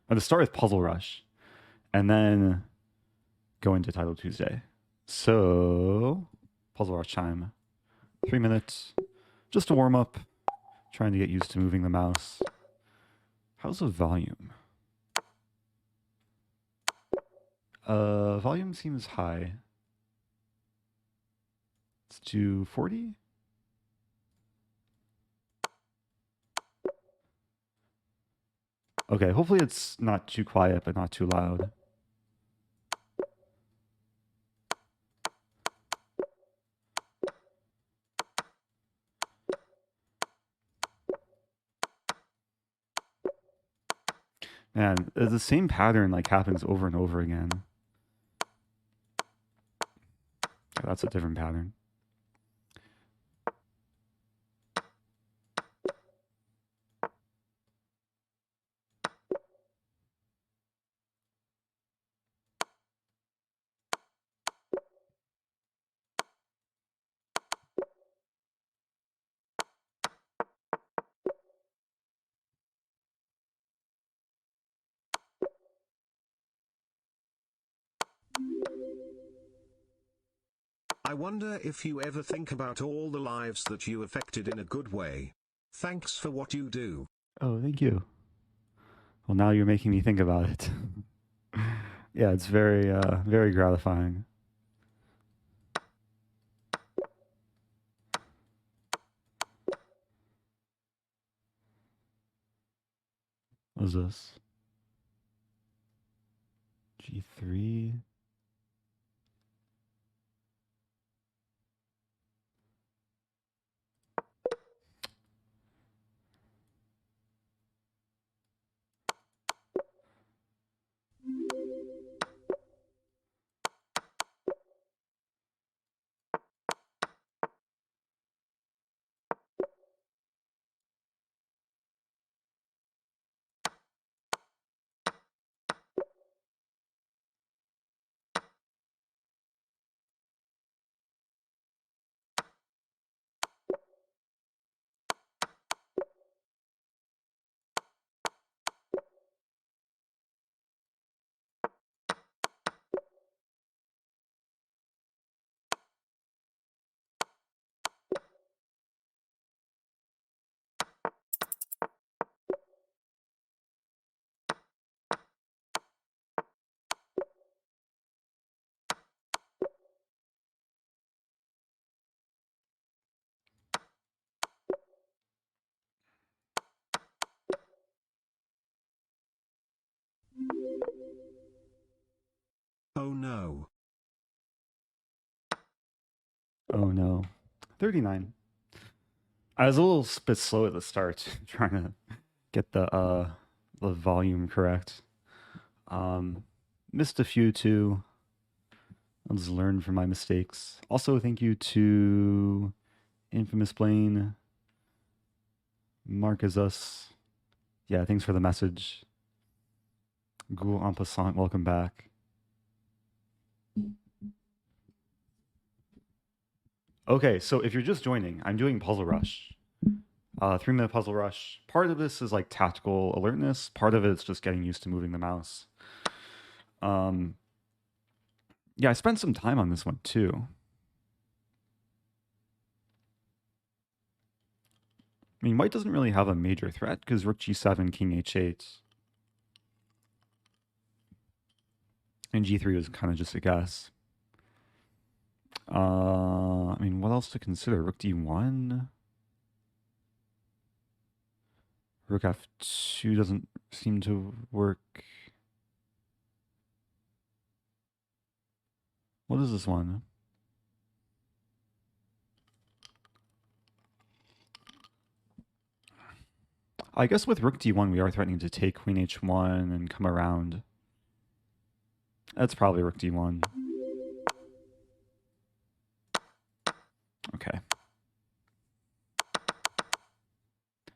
to start with Puzzle Rush, and then go into Title Tuesday. So, Puzzle Rush time. 3 minutes, just to warm up, trying to get used to moving the mouse. How's the volume? Volume seems high. Let's do 40. Okay, hopefully it's not too quiet, but not too loud. Man, the same pattern like happens over and over again. Oh, that's a different pattern. I wonder if you ever think about all the lives that you affected in a good way. Thanks for what you do. Oh, thank you. Well, now you're making me think about it. Yeah, it's very, very gratifying. What is this? G3. Oh no. Oh no. 39. I was a little bit slow at the start, trying to get the volume correct. Missed a few too. I'll just learn from my mistakes. Also, thank you to Infamous Blaine, Mark as us. Yeah, thanks for the message. Google en passant, welcome back. Okay, so if you're just joining, I'm doing Puzzle Rush. 3 minute Puzzle Rush. Part of this is like tactical alertness. Part of it's just getting used to moving the mouse. Yeah, I spent some time on this one too. I mean, white doesn't really have a major threat because rook g7, king h8. And g3 was kind of just a guess. I mean, what else to consider? Rook d1. Rook f2 doesn't seem to work. What is this one? I guess with rook d1, we are threatening to take queen h1 and come around. That's probably rook d1. Okay.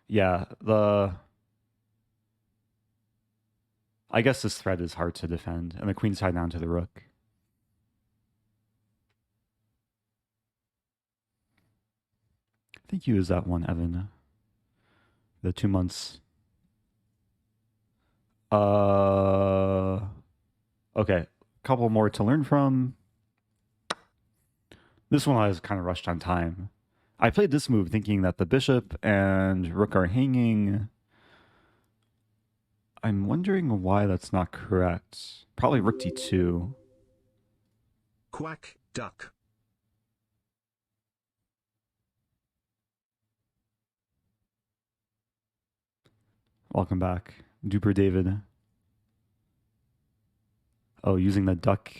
Yeah, I guess this threat is hard to defend, and the queen's tied down to the rook. Thank you, is that one, Evan? The 2 months. Okay, couple more to learn from. This one I was kind of rushed on time. I played this move thinking that the bishop and rook are hanging. I'm wondering why that's not correct. Probably rook d2. Quack, duck. Welcome back, Duper David. Oh, using the duck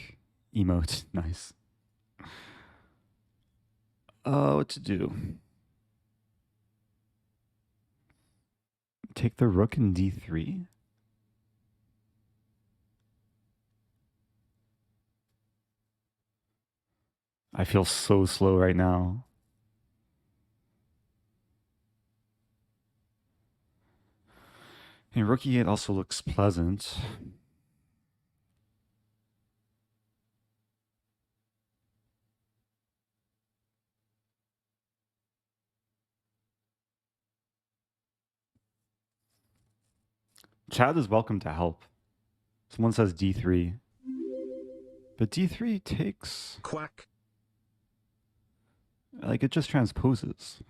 emote. Nice. What to do? Take the rook in d3? I feel so slow right now. And rook e8 also looks pleasant. Chad is welcome to help. Someone says d3. But d3 takes... Quack. Like, it just transposes.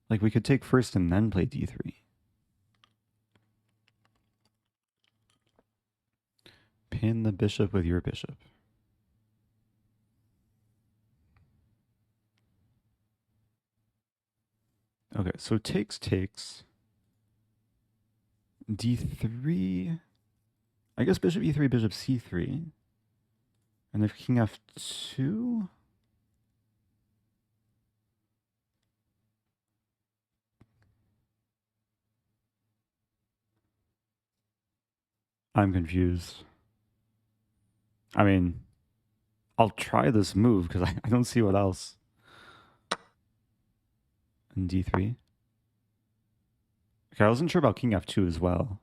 Like, we could take first and then play d3. Pin the bishop with your bishop. Okay, so takes. d3... I guess bishop e3, bishop c3. And if king f2... I'm confused. I mean, I'll try this move because I don't see what else. And d3. Okay, I wasn't sure about king f2 as well.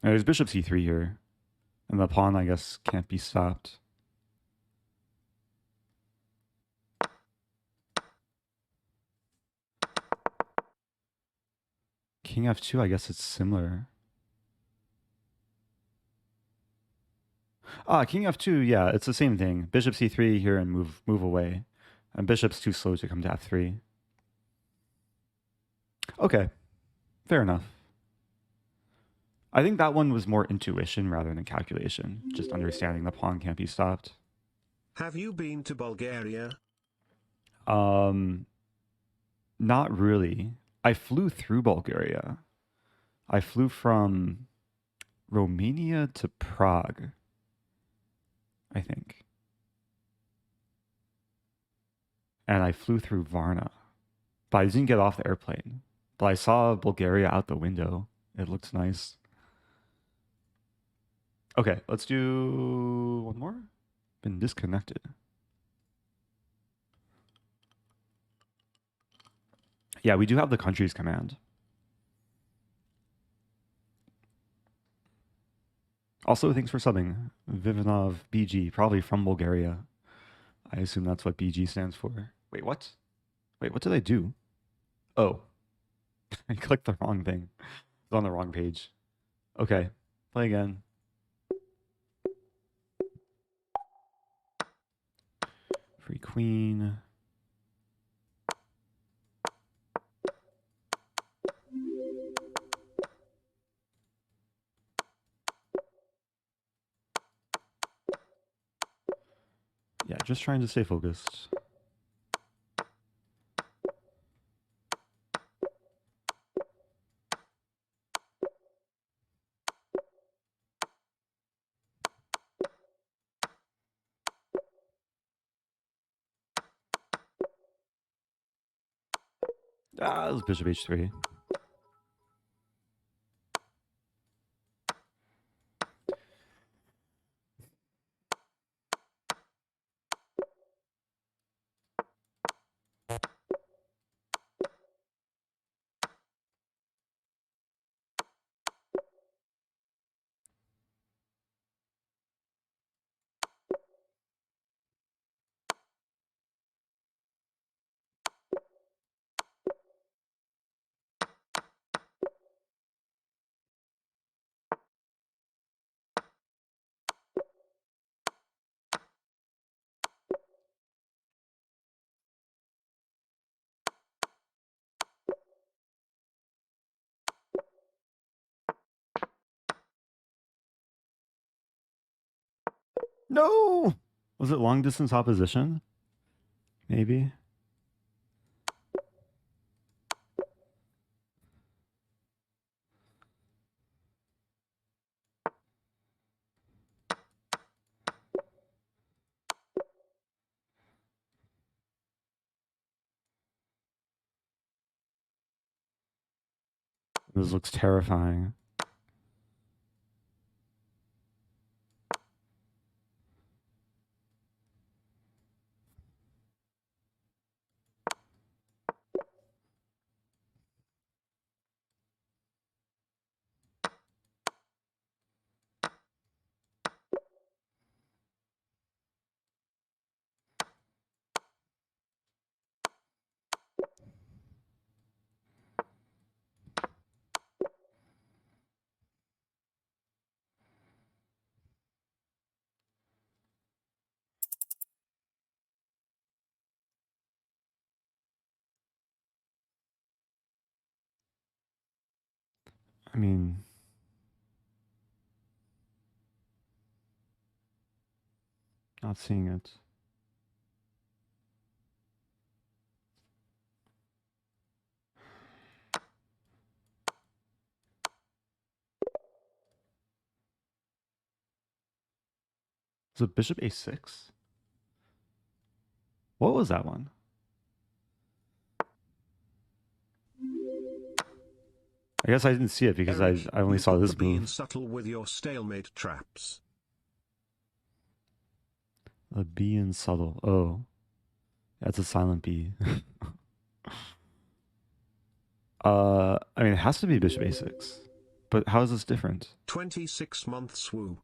There's bishop c3 here. And the pawn, I guess, can't be stopped. King f2, I guess it's similar. King f2, yeah, it's the same thing. Bishop c3 here and move away. And bishop's too slow to come to f3. Okay, fair enough. I think that one was more intuition rather than calculation. Just understanding the pawn can't be stopped. Have you been to Bulgaria? Not really. I flew through Bulgaria. I flew from Romania to Prague, I think. And I flew through Varna. But I didn't get off the airplane. But I saw Bulgaria out the window. It looks nice. Okay, let's do one more. Been disconnected. Yeah, we do have the countries command. Also, thanks for subbing. Vivanov BG, probably from Bulgaria. I assume that's what BG stands for. Wait, what? Wait, what did I do? Oh, I clicked the wrong thing. It's on the wrong page. Okay, play again. Free queen. Yeah, just trying to stay focused. It was bishop h3. No! Was it long distance opposition? Maybe. This looks terrifying. I mean, not seeing it. Is it bishop a6? What was that one? I guess I didn't see it because Eric, I only you saw got this the being move. subtle with your stalemate traps. The B and subtle. Oh, that's a silent B. I mean, it has to be bishop a6. But how is this different? 26 months woo.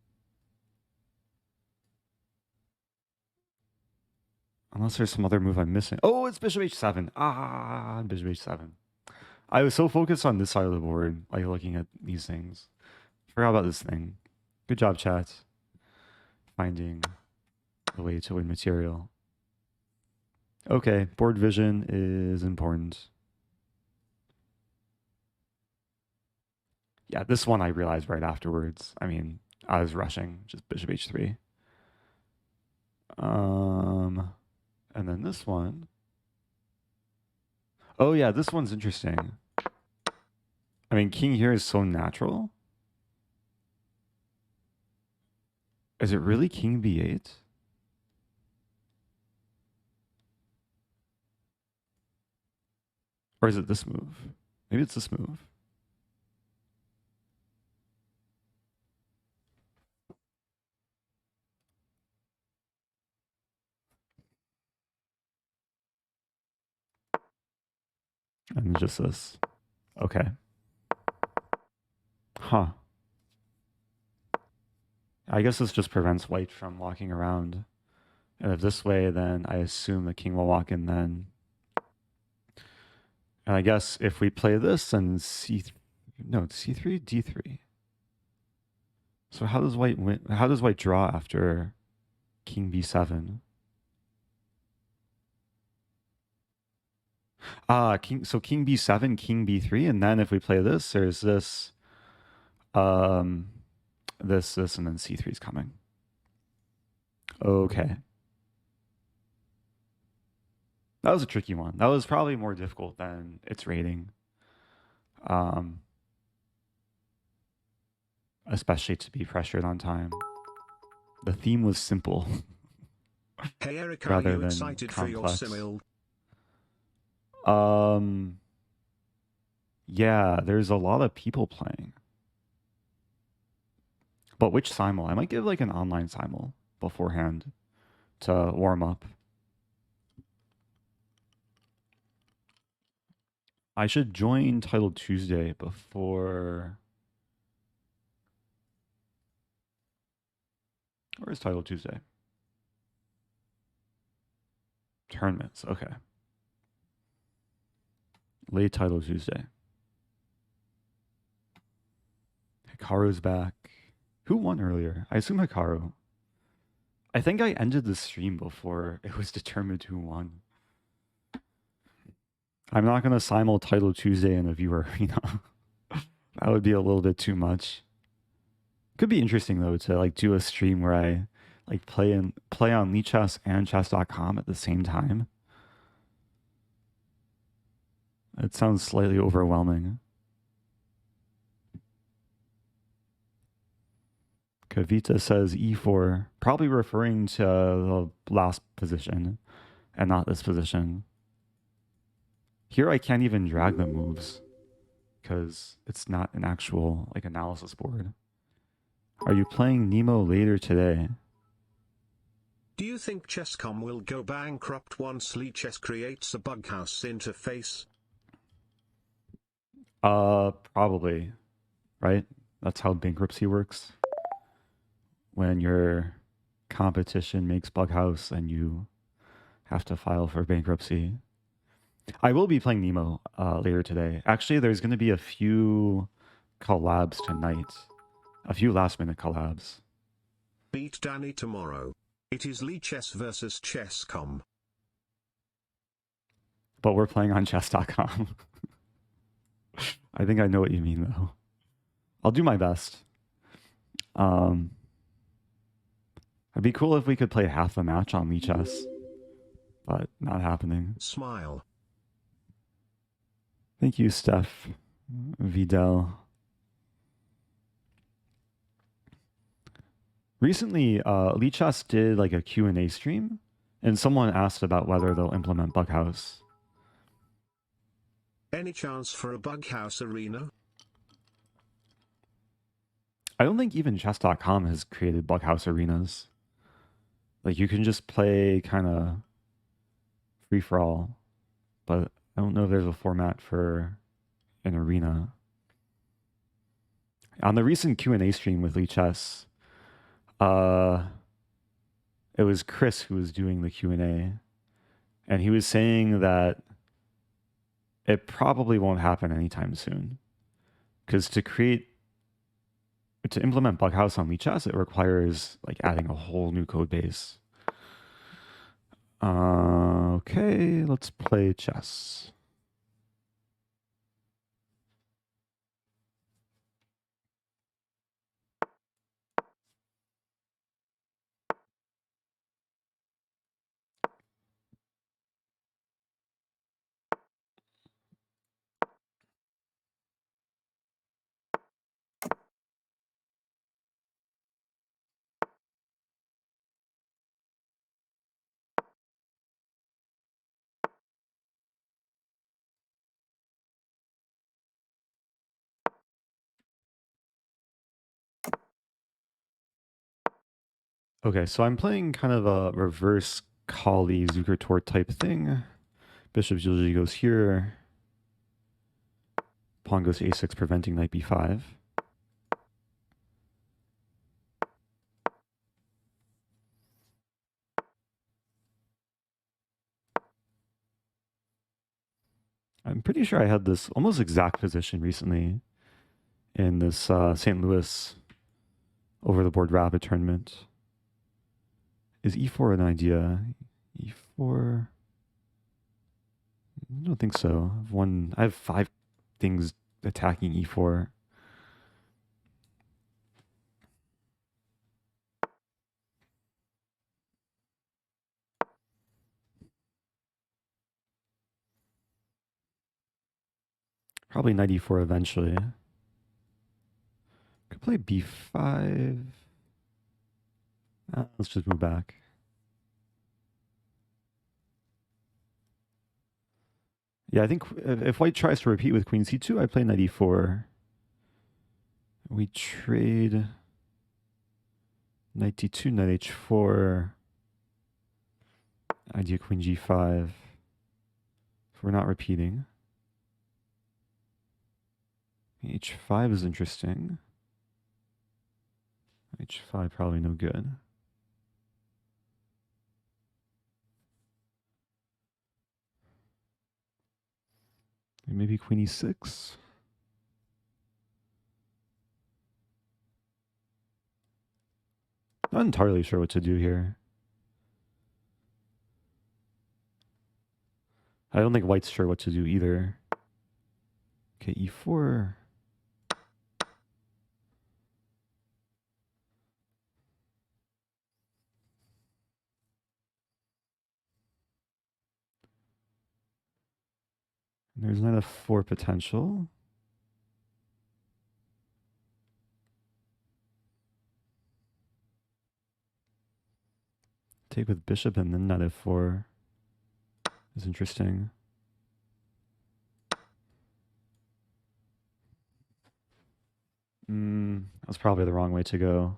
Unless there's some other move I'm missing. Oh, it's bishop h7. Ah, bishop h7. I was so focused on this side of the board, like looking at these things. Forgot about this thing. Good job, chat. Finding the way to win material. Okay, board vision is important. Yeah, this one I realized right afterwards. I mean, I was rushing, just bishop h3. And then this one. Oh yeah, this one's interesting. I mean, king here is so natural. Is it really king b8? Or is it this move? Maybe it's this move. And just this. Okay. Huh. I guess this just prevents white from walking around. And if this way, then I assume the king will walk in then. And I guess if we play this, then c3, no, c3, d3. So how does white win? How does white draw after king b7? So king b7, king b3, and then if we play this, there's this, this, and then c3 is coming. Okay. That was a tricky one. That was probably more difficult than its rating. Especially to be pressured on time. The theme was simple. Hey Eric, rather are you than excited complex. for your simil? Yeah, there's a lot of people playing. But which simul? I might give like an online simul beforehand to warm up. I should join Title Tuesday before. Where is Title Tuesday? Tournaments. Okay. Late Title Tuesday. Hikaru's back. Who won earlier? I assume Hikaru. I think I ended the stream before it was determined who won. I'm not going to simul Title Tuesday in a viewer arena. That would be a little bit too much. Could be interesting though to like do a stream where I like play on Lichess and chess.com at the same time. It sounds slightly overwhelming. Kavita says e4, probably referring to the last position and not this position. Here I can't even drag the moves because it's not an actual like analysis board. Are you playing Nemo later today? Do you think Chess.com will go bankrupt once Lichess creates a Bughouse interface? Probably, right? That's how bankruptcy works. When your competition makes Bughouse and you have to file for bankruptcy. I will be playing Nemo later today. Actually, there's going to be a few collabs tonight. A few last-minute collabs. Beat Danny tomorrow. It is Lichess versus Chess.com. But we're playing on chess.com. I think I know what you mean, though. I'll do my best. It'd be cool if we could play half the match on Lichess, but not happening. Smile. Thank you, Steph Vidal. Recently, Lichess did like a Q&A stream, and someone asked about whether they'll implement Bughouse. Any chance for a Bughouse arena? I don't think even chess.com has created Bughouse arenas. Like you can just play kind of free for all, but I don't know if there's a format for an arena. On the recent Q&A stream with Lichess, it was Chris who was doing the Q&A, and he was saying that it probably won't happen anytime soon, because to implement Bughouse on Lichess, it requires like adding a whole new code base. Okay, let's play chess. Okay, so I'm playing kind of a reverse Kali Zukertort type thing. Bishop usually goes here. Pawn goes to a6, preventing knight b5. I'm pretty sure I had this almost exact position recently in this St. Louis over-the-board rapid tournament. Is e4 an idea? E4... I don't think so. I have 5 things attacking e4. Probably knight e4 eventually. Could play b5. Let's just move back. Yeah, I think if white tries to repeat with queen c2, I play knight e4. We trade knight d2, knight h4. Idea queen g5. If we're not repeating. h5 is interesting. h5 probably no good. Maybe queen e6. Not entirely sure what to do here. I don't think white's sure what to do either. Okay, e4. There's knight f4 potential. Take with bishop and then knight f4 is interesting. That's probably the wrong way to go.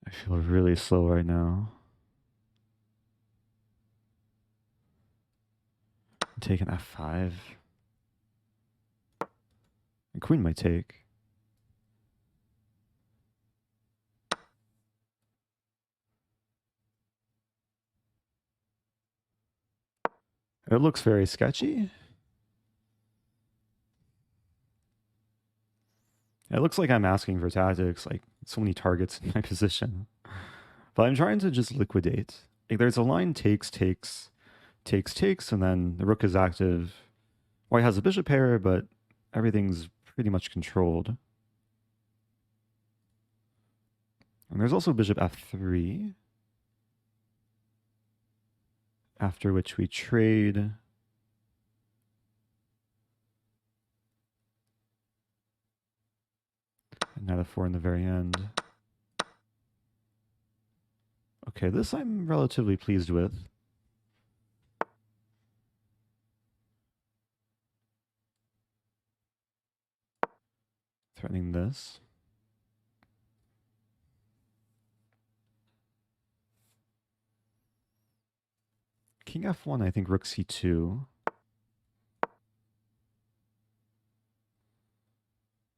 I feel really slow right now. Take an f5. The queen might take. It looks very sketchy. It looks like I'm asking for tactics, like so many targets in my position. But I'm trying to just liquidate. Like there's a line takes, and then the rook is active. White has a bishop pair, but everything's pretty much controlled. And there's also bishop f3. After which we trade. And knight f4 in the very end. Okay, this I'm relatively pleased with. Threatening this. King f1, I think rook c2.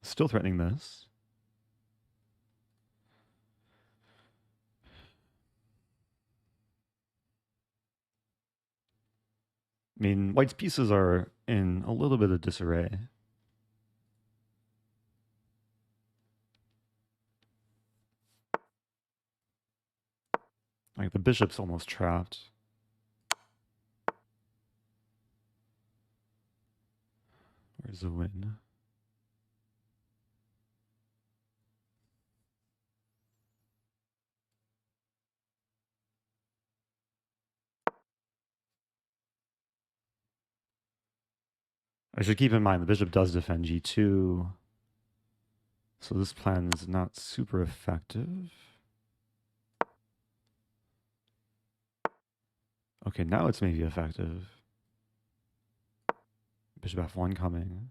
Still threatening this. I mean, white's pieces are in a little bit of disarray. Like the bishop's almost trapped. Where's the win? I should keep in mind the bishop does defend g2. So this plan is not super effective. Okay, now it's maybe effective. Bishop f1 coming.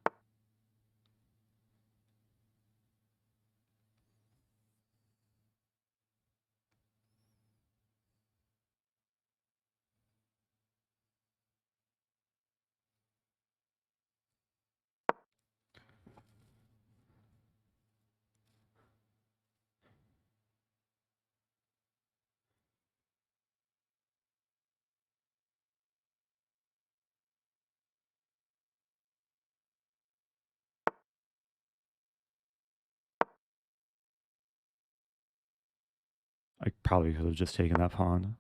I probably could have just taken that pawn.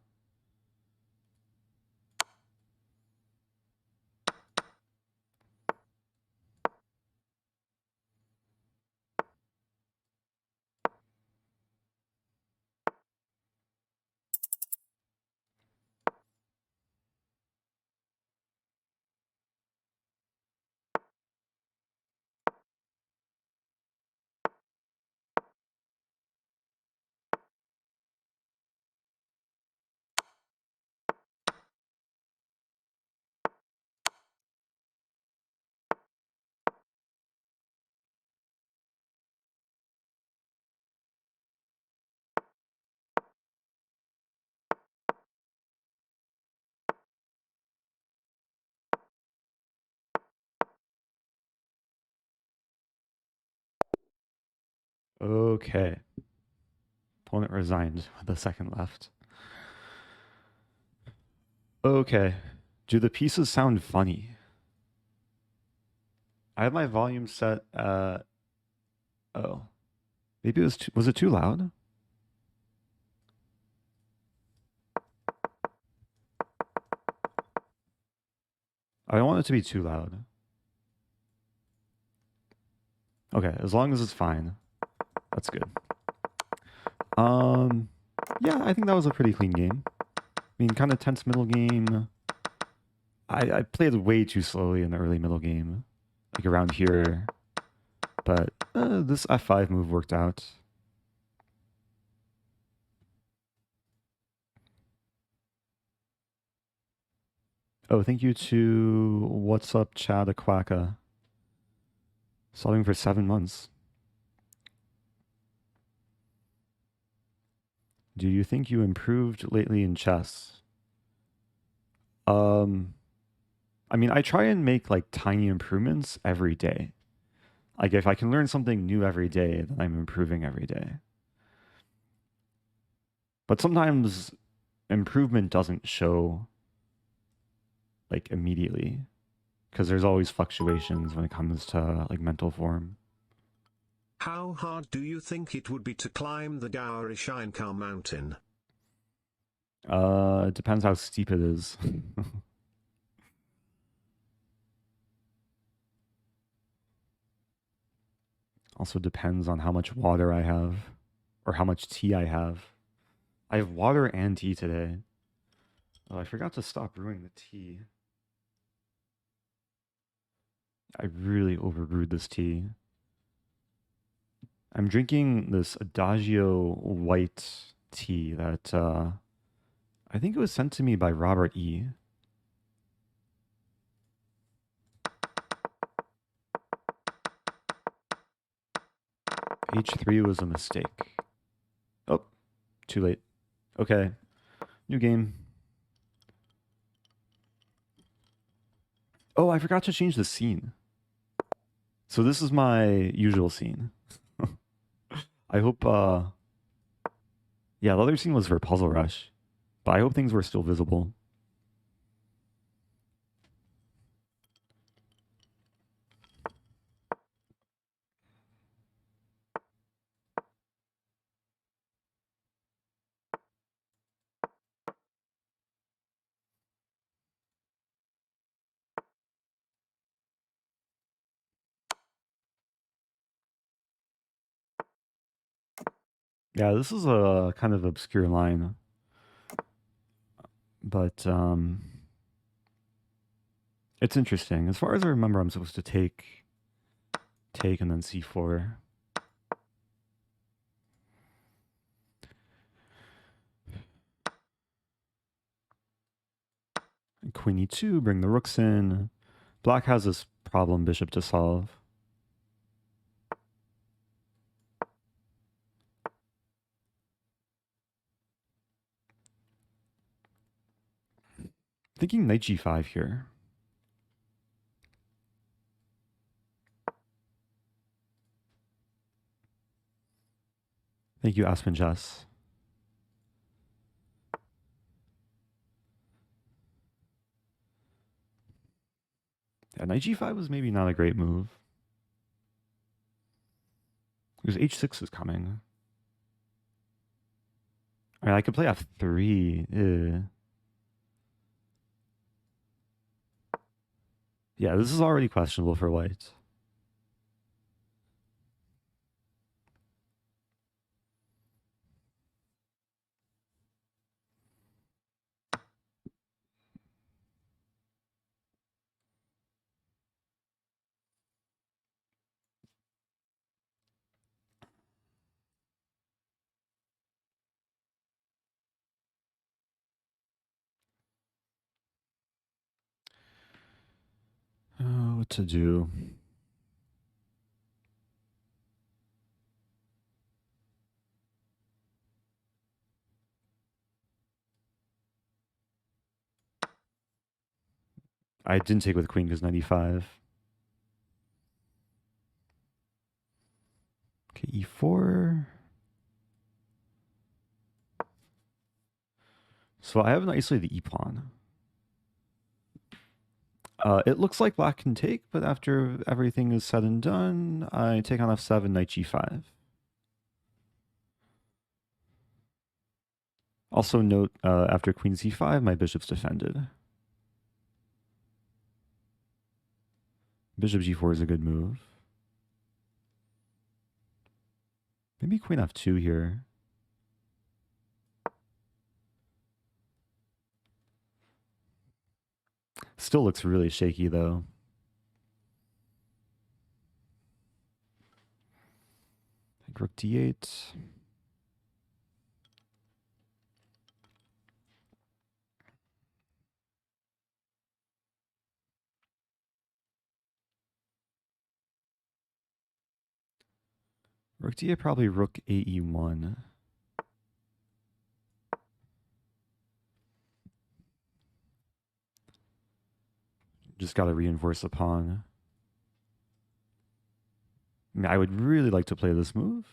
Okay. Opponent resigned with a second left. Okay. Do the pieces sound funny? I have my volume set at... Oh. Maybe it was it too loud? I don't want it to be too loud. Okay, as long as it's fine. That's good. Yeah, I think that was a pretty clean game. I mean, kind of tense middle game. I played way too slowly in the early middle game, like around here. But this F5 move worked out. Oh, thank you to What's Up Chad Aquaka. Subbing for 7 months. Do you think you improved lately in chess? I mean, I try and make like tiny improvements every day. Like if I can learn something new every day, then I'm improving every day. But sometimes improvement doesn't show like immediately because there's always fluctuations when it comes to like mental form. How hard do you think it would be to climb the Gaurishinkar mountain? It depends how steep it is. Also depends on how much water I have or how much tea I have. I have water and tea today. Oh, I forgot to stop brewing the tea. I really overbrewed this tea. I'm drinking this Adagio white tea that I think it was sent to me by Robert E. H3 was a mistake. Oh, too late. Okay, new game. Oh, I forgot to change the scene. So this is my usual scene. I hope, yeah, the other scene was for Puzzle Rush, but I hope things were still visible. Yeah, this is a kind of obscure line, but it's interesting. As far as I remember, I'm supposed to take, and then c4. And Queen e2, bring the rooks in. Black has this problem bishop to solve. Thinking knight g5 here. Thank you, Aspen Jess. Yeah, knight g5 was maybe not a great move. Because h6 is coming. I mean, I could play f3. Ew. Yeah, this is already questionable for white. Oh, what to do? I didn't take with queen because 95. Okay, e4. So I have an isolated e-pawn. It looks like black can take, but after everything is said and done, I take on f7, knight g5. Also note, after queen c5, my bishop's defended. Bishop g4 is a good move. Maybe queen f2 here. Still looks really shaky though. Like rook d8. Rook d8, probably rook ae1. Just got to reinforce the pawn. I mean, I would really like to play this move.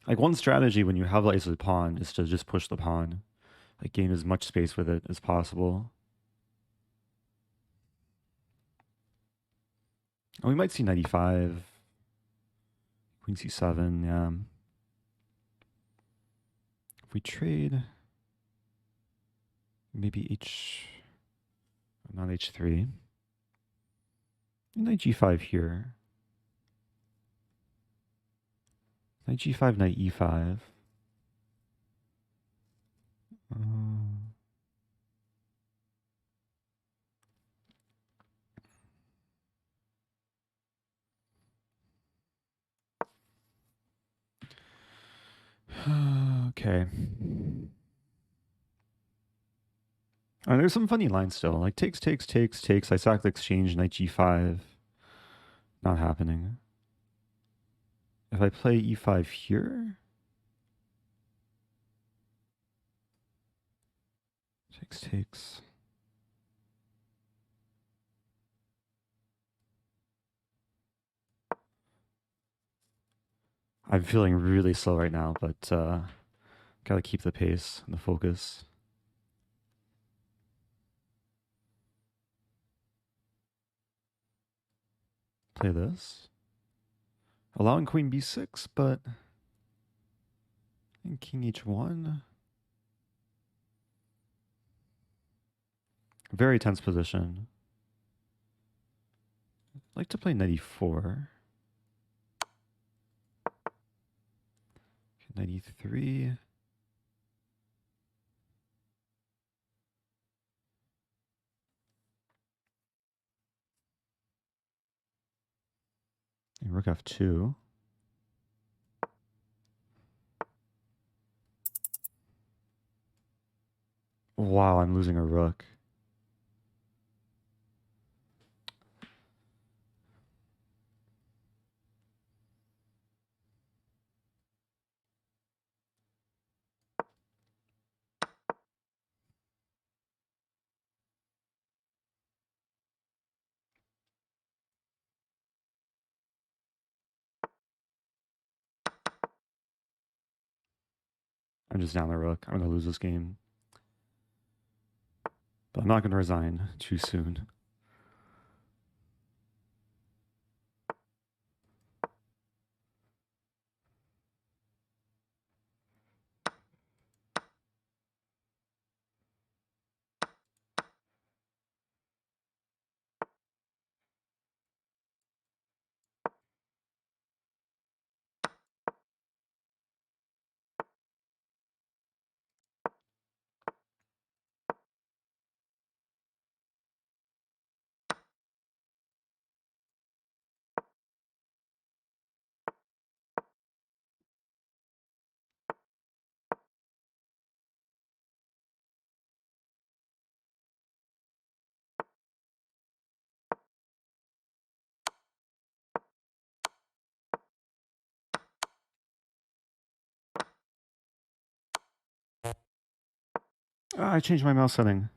Like one strategy when you have the ace of the pawn is to just push the pawn. Like gain as much space with it as possible. And we might see knight e5. Queen c7, yeah. If we trade, maybe not h3. Knight g5 here. Knight g5, knight e5. Okay. There's some funny lines still. Like takes, takes, takes, takes. I sack the exchange, knight g5. Not happening. If I play e5 here. Takes, takes. I'm feeling really slow right now, but gotta keep the pace and the focus. Play this. Allowing queen b6, but I think king h1. Very tense position. I'd like to play knight e4. Knight e3. And rook f2. Wow, I'm losing a rook. I'm just down the rook. I'm going to lose this game. But I'm not going to resign too soon. I changed my mouse setting.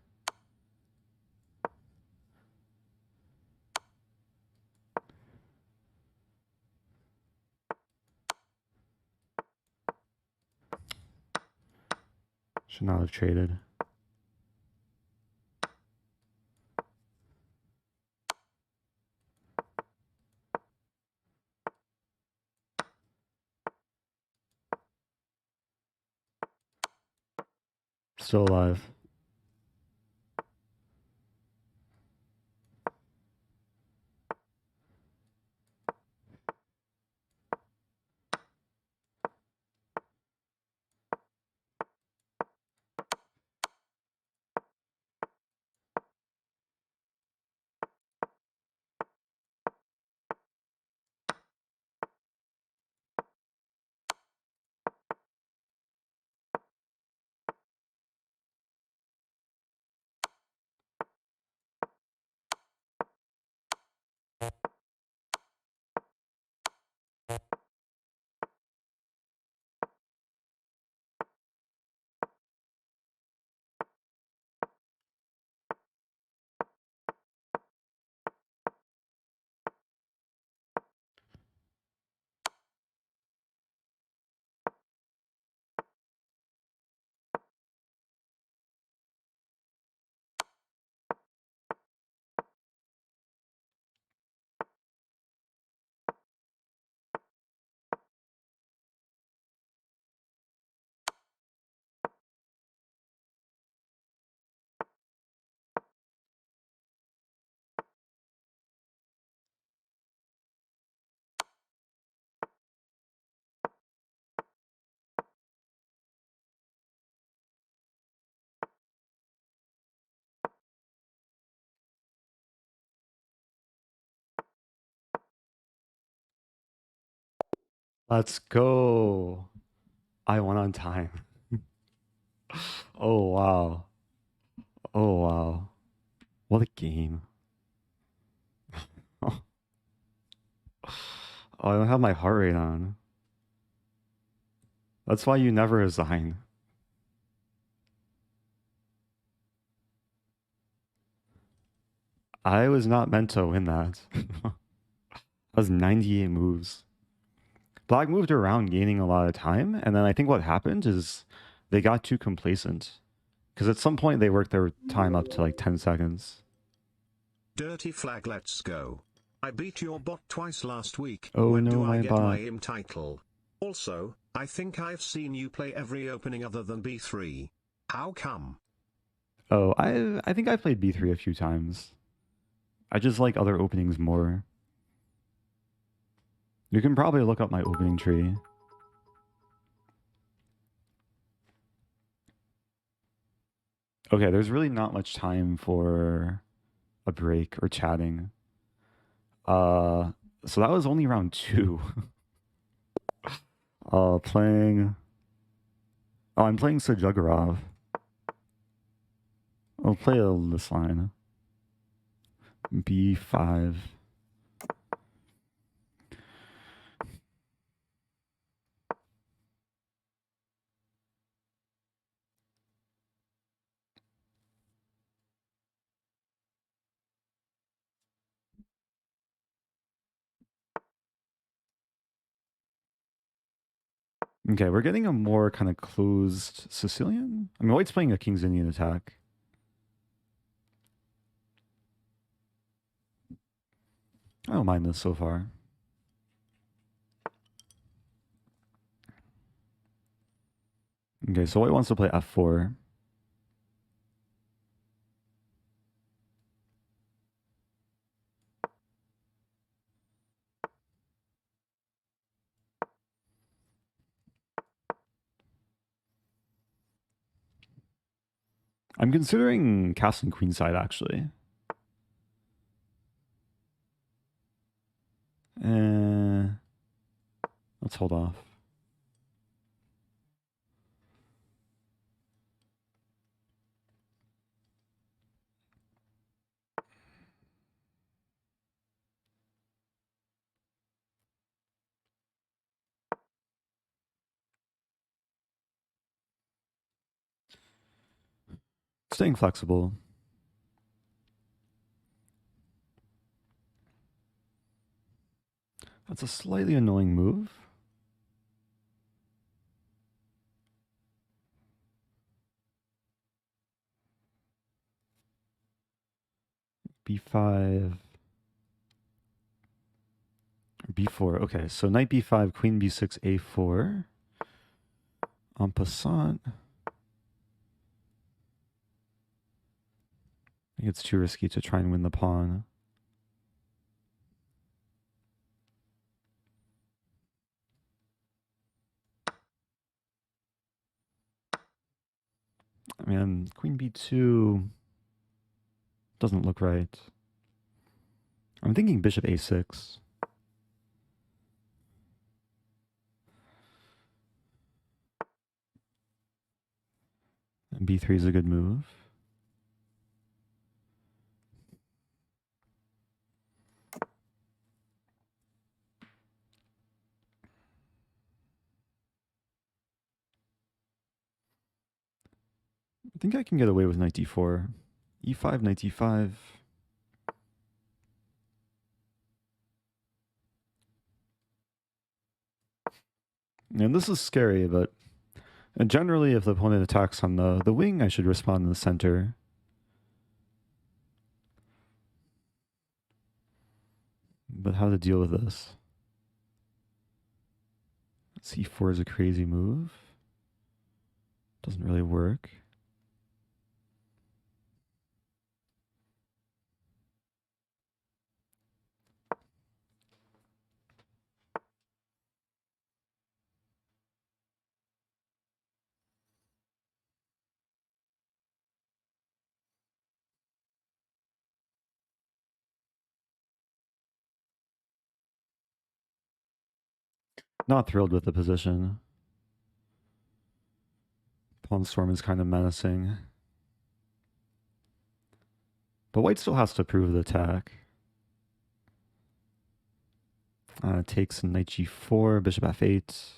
Should not have traded. Still alive. Let's go. I won on time. Oh wow. Oh wow. What a game. Oh, I don't have my heart rate on. That's why you never resign. I was not meant to win that. That was 98 moves. Black moved around gaining a lot of time, and then I think what happened is they got too complacent. Because at some point they worked their time up to like 10 seconds. Dirty flag, let's go. I beat your bot twice last week. Oh When do no, I my get my bot. IM title? Also, I think I've seen you play every opening other than B3. How come? Oh, I think I played B3 a few times. I just like other openings more. You can probably look up my opening tree. Okay, there's really not much time for a break or chatting. Uh, so that was only round 2. Playing. Oh, I'm playing Sajugarov. I'll play this line. B5. Okay, we're getting a more kind of closed Sicilian. I mean, White's playing a King's Indian attack. I don't mind this so far. Okay, so White wants to play F4. I'm considering castling queenside actually. Let's hold off. Staying flexible. That's a slightly annoying move. B5. B4. Okay, so knight B5, queen B6, A4. En passant. I think it's too risky to try and win the pawn. I mean, queen B2 doesn't look right. I'm thinking bishop A6. And B3 is a good move. I think I can get away with knight D4. E5, knight D5. And this is scary, but generally if the opponent attacks on the wing, I should respond in the center. But how to deal with this? C4 is a crazy move. Doesn't really work. Not thrilled with the position. Pawn storm is kind of menacing. But white still has to prove the attack. Takes knight g4, bishop f8.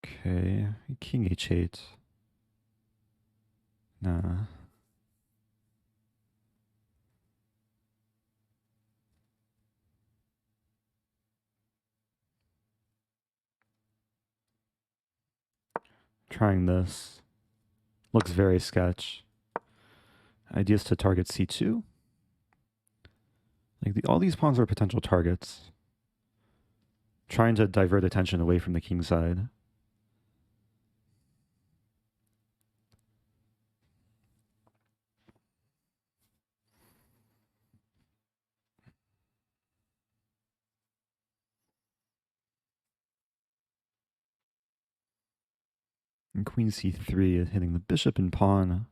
Okay, king h8. Nah. Trying this. Looks very sketch. Ideas to target c2. Like all these pawns are potential targets. Trying to divert attention away from the king side. And queen c3 is hitting the bishop and pawn.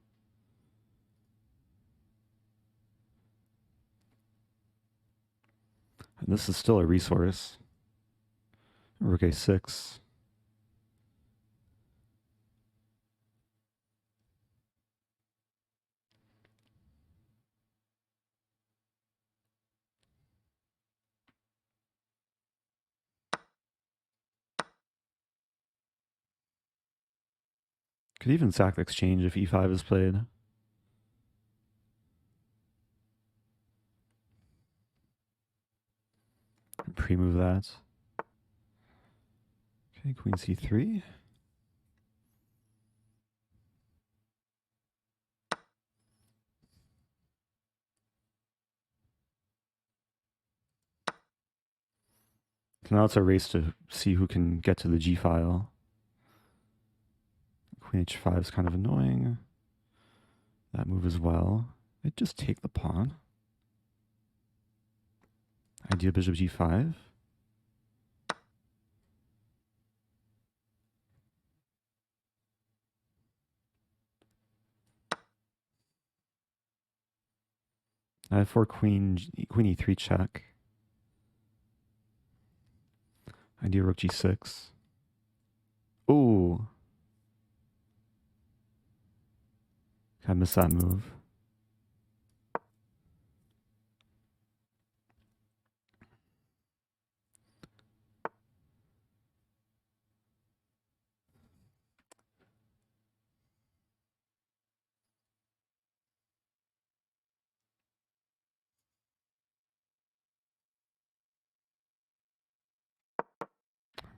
And this is still a resource. Rook a6. Could even sack the exchange if e5 is played. Pre-move that. Okay, queen c3. So now it's a race to see who can get to the g file. Queen h5 is kind of annoying. That move as well. I just take the pawn. Idea bishop g5. I have 4 queen e3 check. Idea rook g6. Ooh. I missed that move.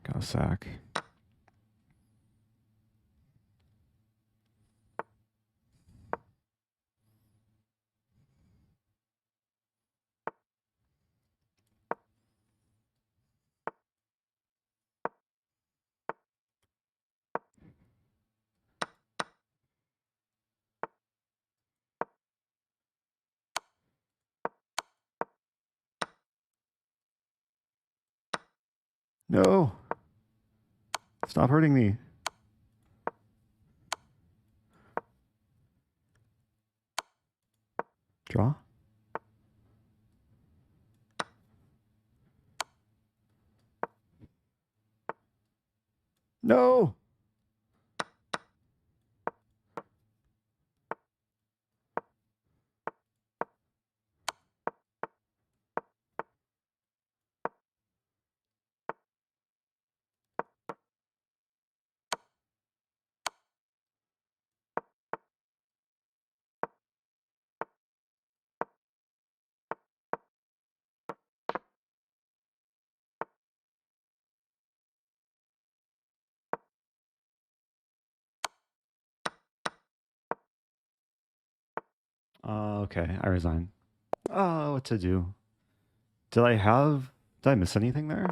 Got a sack. No. Stop hurting me. Draw. No. Okay, I resign. Oh, what to do? Did I miss anything there?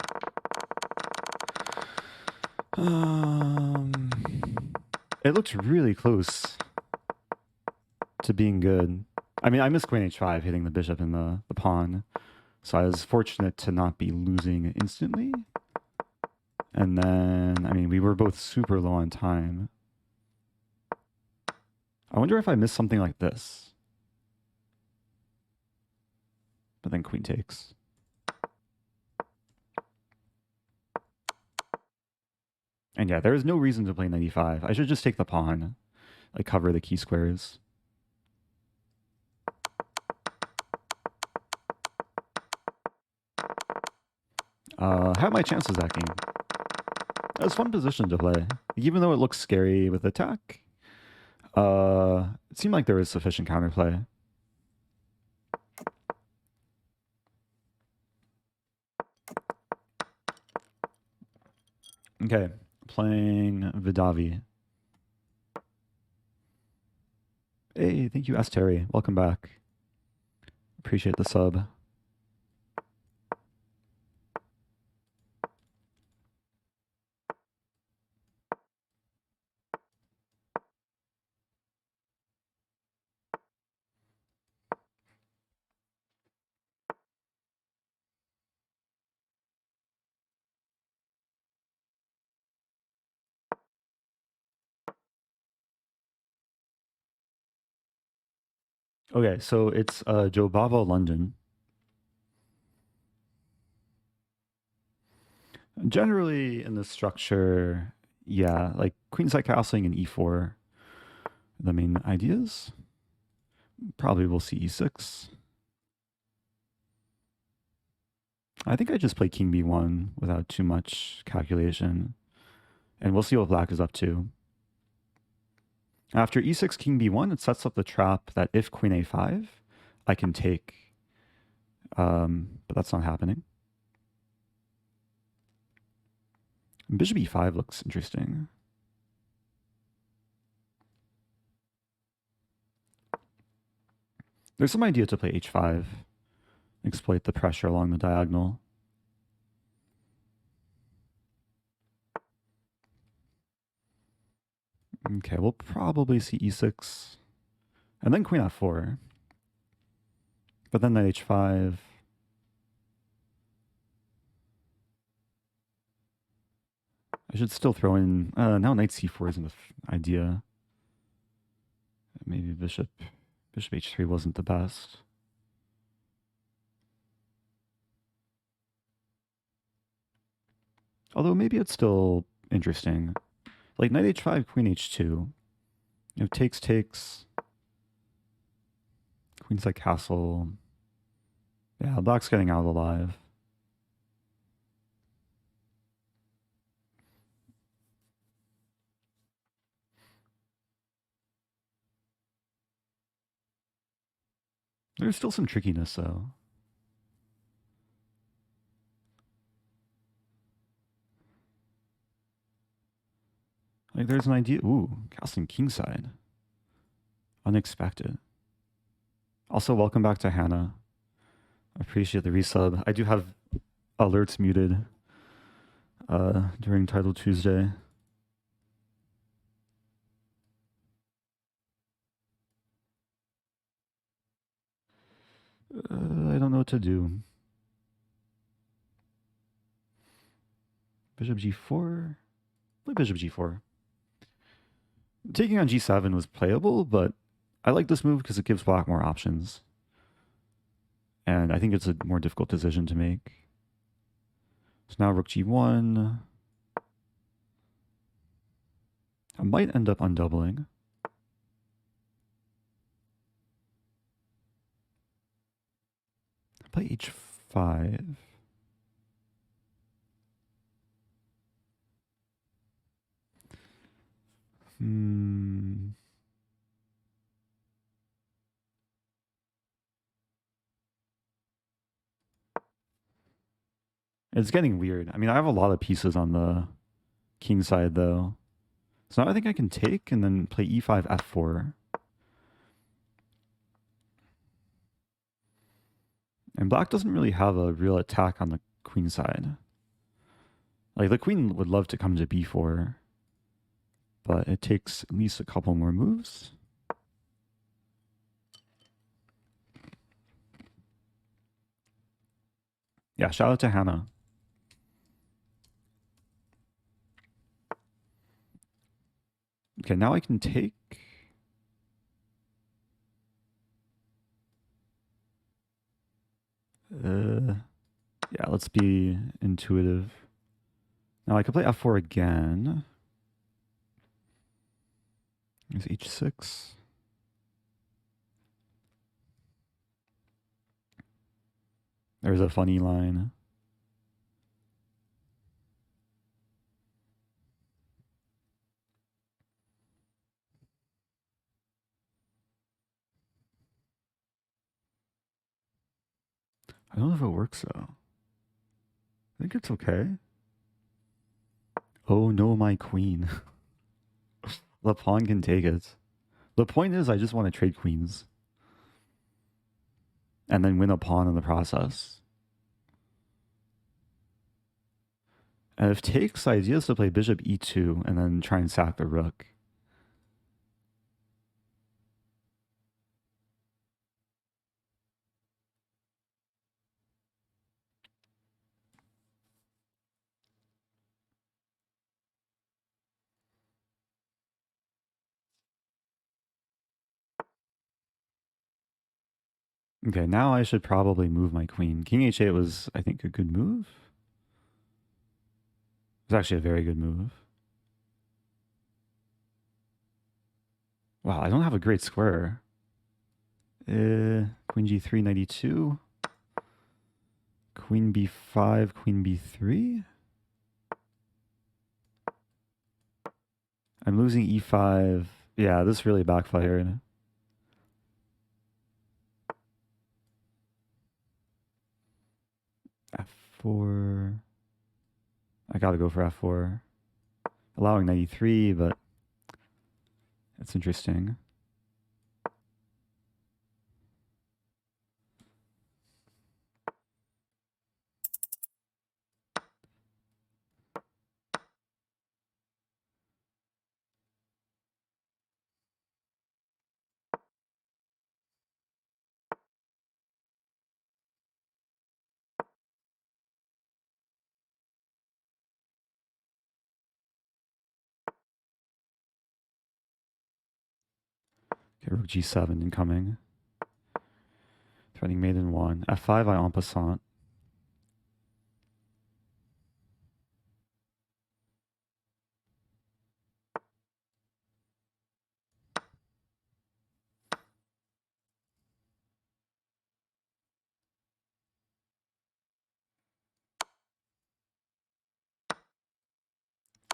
It looked really close to being good. I mean, I missed queen h5 hitting the bishop and the pawn, so I was fortunate to not be losing instantly. And then, I mean, we were both super low on time. I wonder if I missed something like this. But then queen takes. And yeah, there is no reason to play 95. I should just take the pawn, like cover the key squares. I have my chances that game. It was a fun position to play. Even though it looks scary with attack, it seemed like there was sufficient counterplay. Okay, playing Vidavi. Hey, thank you, S. Terry. Welcome back. Appreciate the sub. Okay, so it's Jobava London. Generally, in this structure, yeah, like queenside castling and e4, the main ideas. Probably we'll see e6. I think I just play king b1 without too much calculation. And we'll see what black is up to. After e6, king b1, it sets up the trap that if queen a5, I can take. But that's not happening. Bishop e5 looks interesting. There's some idea to play h5, exploit the pressure along the diagonal. Okay, we'll probably see e6, and then queen f4. But then knight h5. I should still throw in, now knight c4 isn't the idea. Maybe bishop h3 wasn't the best. Although maybe it's still interesting. Like knight h5, queen h2. You know, takes. Queenside castle. Yeah, black's getting out alive. There's still some trickiness though. Like there's an idea. Ooh, castling kingside. Unexpected. Also, welcome back to Hannah. I appreciate the resub. I do have alerts muted during Title Tuesday. I don't know what to do. Bishop g4. Play bishop g4. Taking on g7 was playable, but I like this move because it gives black more options. And I think it's a more difficult decision to make. So now rook g1. I might end up undoubling. Play h5. It's getting weird. I mean, I have a lot of pieces on the king side, though. So now I think I can take and then play e5, f4. And black doesn't really have a real attack on the queen side. Like, the queen would love to come to b4, but it takes at least a couple more moves. Yeah, shout out to Hannah. Okay, now I can take. Yeah, let's be intuitive. Now I could play f4 again. Here's h6. There's a funny line. I don't know if it works though. I think it's okay. Oh no, my queen. The pawn can take it. The point is, I just want to trade queens. And then win a pawn in the process. And if takes, the idea is to play bishop e2 and then try and sack the rook. Okay, now I should probably move my queen. King h8 was, I think, a good move. It was actually a very good move. Wow, I don't have a great square. Queen g3, knight e2. Queen b5, queen b3. I'm losing e5. Yeah, this really backfired. f4. I gotta go for f4. Allowing knight e3, but it's interesting. Okay, rook g7 incoming. Threatening mate in 1. f5, I en passant.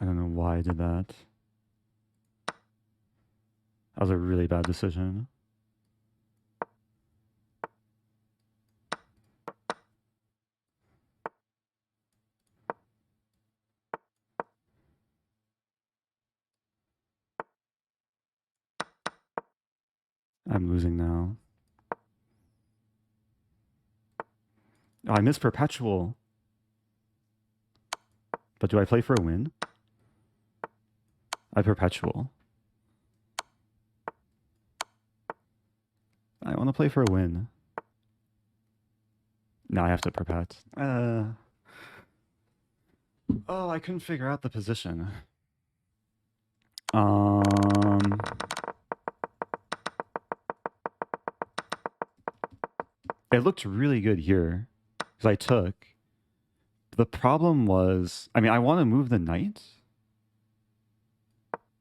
I don't know why I did that. That was a really bad decision. I'm losing now. Oh, I missed perpetual. But do I play for a win? I perpetual. I want to play for a win. No, I have to perpet. Oh, I couldn't figure out the position. It looked really good here because I took. The problem was, I mean, I want to move the knight,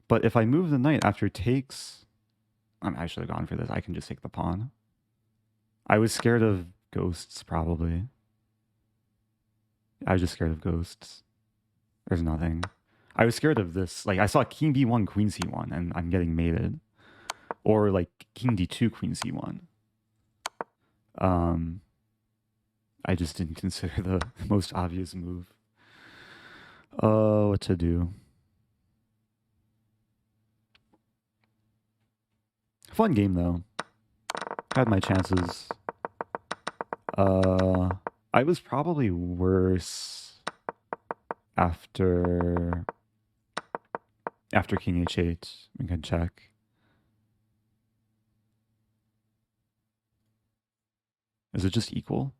but if I move the knight after takes, I should have gone for this. I can just take the pawn. I was scared of ghosts, probably. I was just scared of ghosts. There's nothing. I was scared of this. Like, I saw king b1, queen c1, and I'm getting mated. Or, like, king d2, queen c1. I just didn't consider the most obvious move. Oh, what to do? Fun game, though. Had my chances. I was probably worse after king h8. We can check. Is it just equal?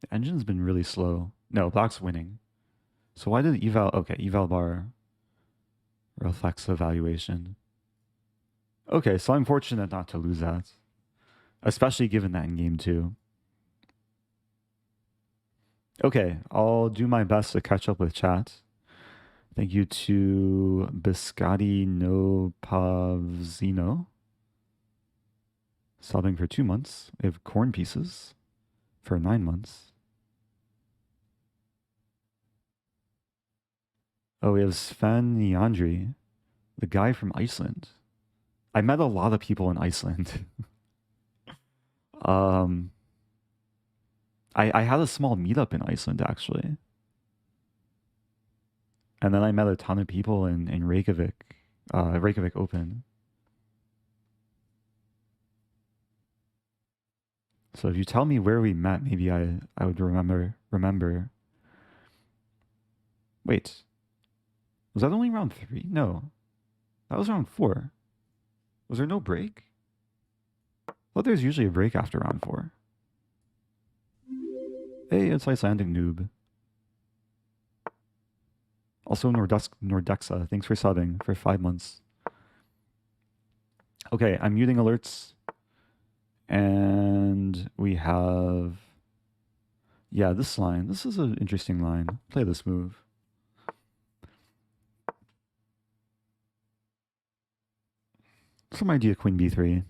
The engine's been really slow. No, black's winning. So why did eval... Okay, eval bar. Reflex evaluation. Okay, so I'm fortunate not to lose that. Especially given that in game 2. Okay, I'll do my best to catch up with chat. Thank you to Biscotti No Pavzino. Subbing for 2 months. We have Corn Pieces for 9 months. Oh, we have Sven Neandri, the guy from Iceland. I met a lot of people in Iceland. I had a small meetup in Iceland actually. And then I met a ton of people in Reykjavik, Reykjavik Open. So if you tell me where we met, maybe I would remember. Wait. Was that only round 3? No. That was round 4. Was there no break? I thought there's usually a break after round 4. Hey, it's Icelandic Noob. Also Nordexa, thanks for subbing for 5 months. Okay, I'm muting alerts. And we have... Yeah, this line. This is an interesting line. Play this move. Some idea queen b3.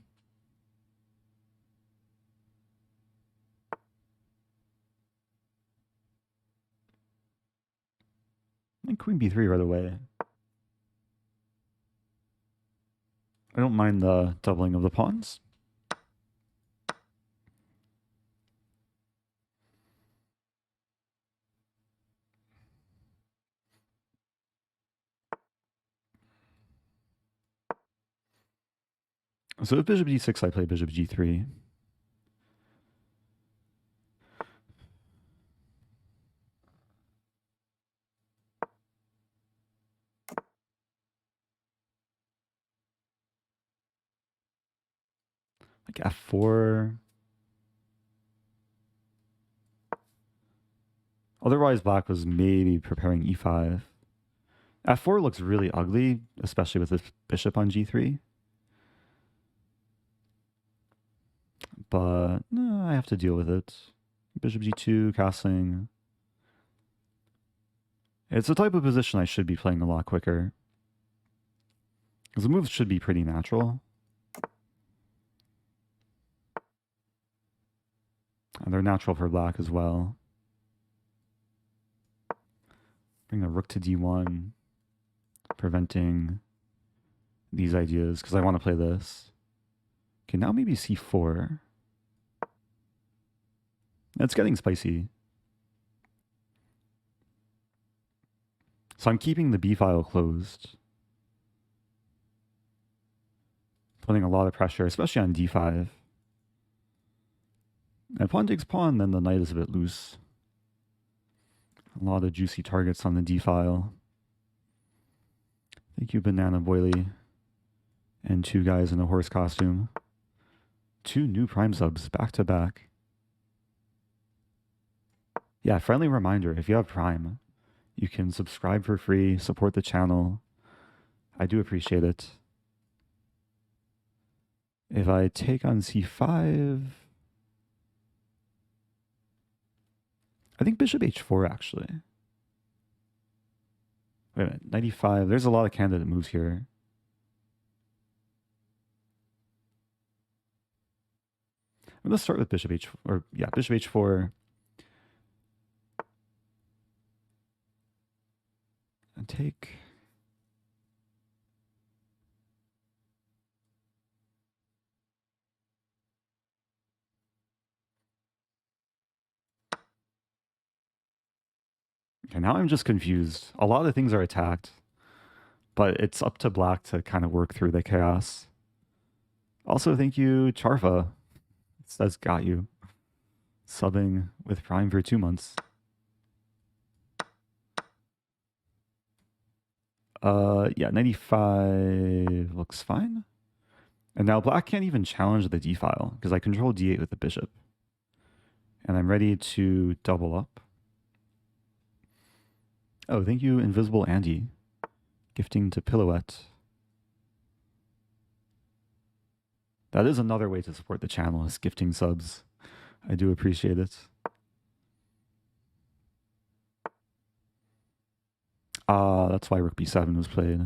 And queen b3 right away. I don't mind the doubling of the pawns. So if bishop d6, I play bishop g3. Like f4. Otherwise, black was maybe preparing e5. f4 looks really ugly, especially with the bishop on g3. But I have to deal with it. Bishop g2, castling. It's the type of position I should be playing a lot quicker. Because the moves should be pretty natural. And they're natural for black as well. Bring the rook to d1. Preventing these ideas, because I want to play this. Okay, now maybe c4. It's getting spicy. So I'm keeping the b file closed. Putting a lot of pressure, especially on d5. And pawn takes pawn, then the knight is a bit loose. A lot of juicy targets on the d file. Thank you, Banana Boily. And 2 guys in a horse costume. 2 new Prime subs back to back. Yeah, friendly reminder, if you have Prime, you can subscribe for free, support the channel. I do appreciate it. If I take on c5... I think bishop h4, actually. Wait a minute, 95. There's a lot of candidate moves here. I'm going to start with bishop h4, or yeah, bishop h4. And take... Okay, now I'm just confused. A lot of things are attacked, but it's up to black to kind of work through the chaos. Also, thank you, Charfa. It says got you. Subbing with Prime for 2 months. Yeah, 95 looks fine. And now black can't even challenge the d file because I control d8 with the bishop. And I'm ready to double up. Oh, thank you, Invisible Andy. Gifting to Pilouette. That is another way to support the channel, is gifting subs. I do appreciate it. That's why Rook b7 was played.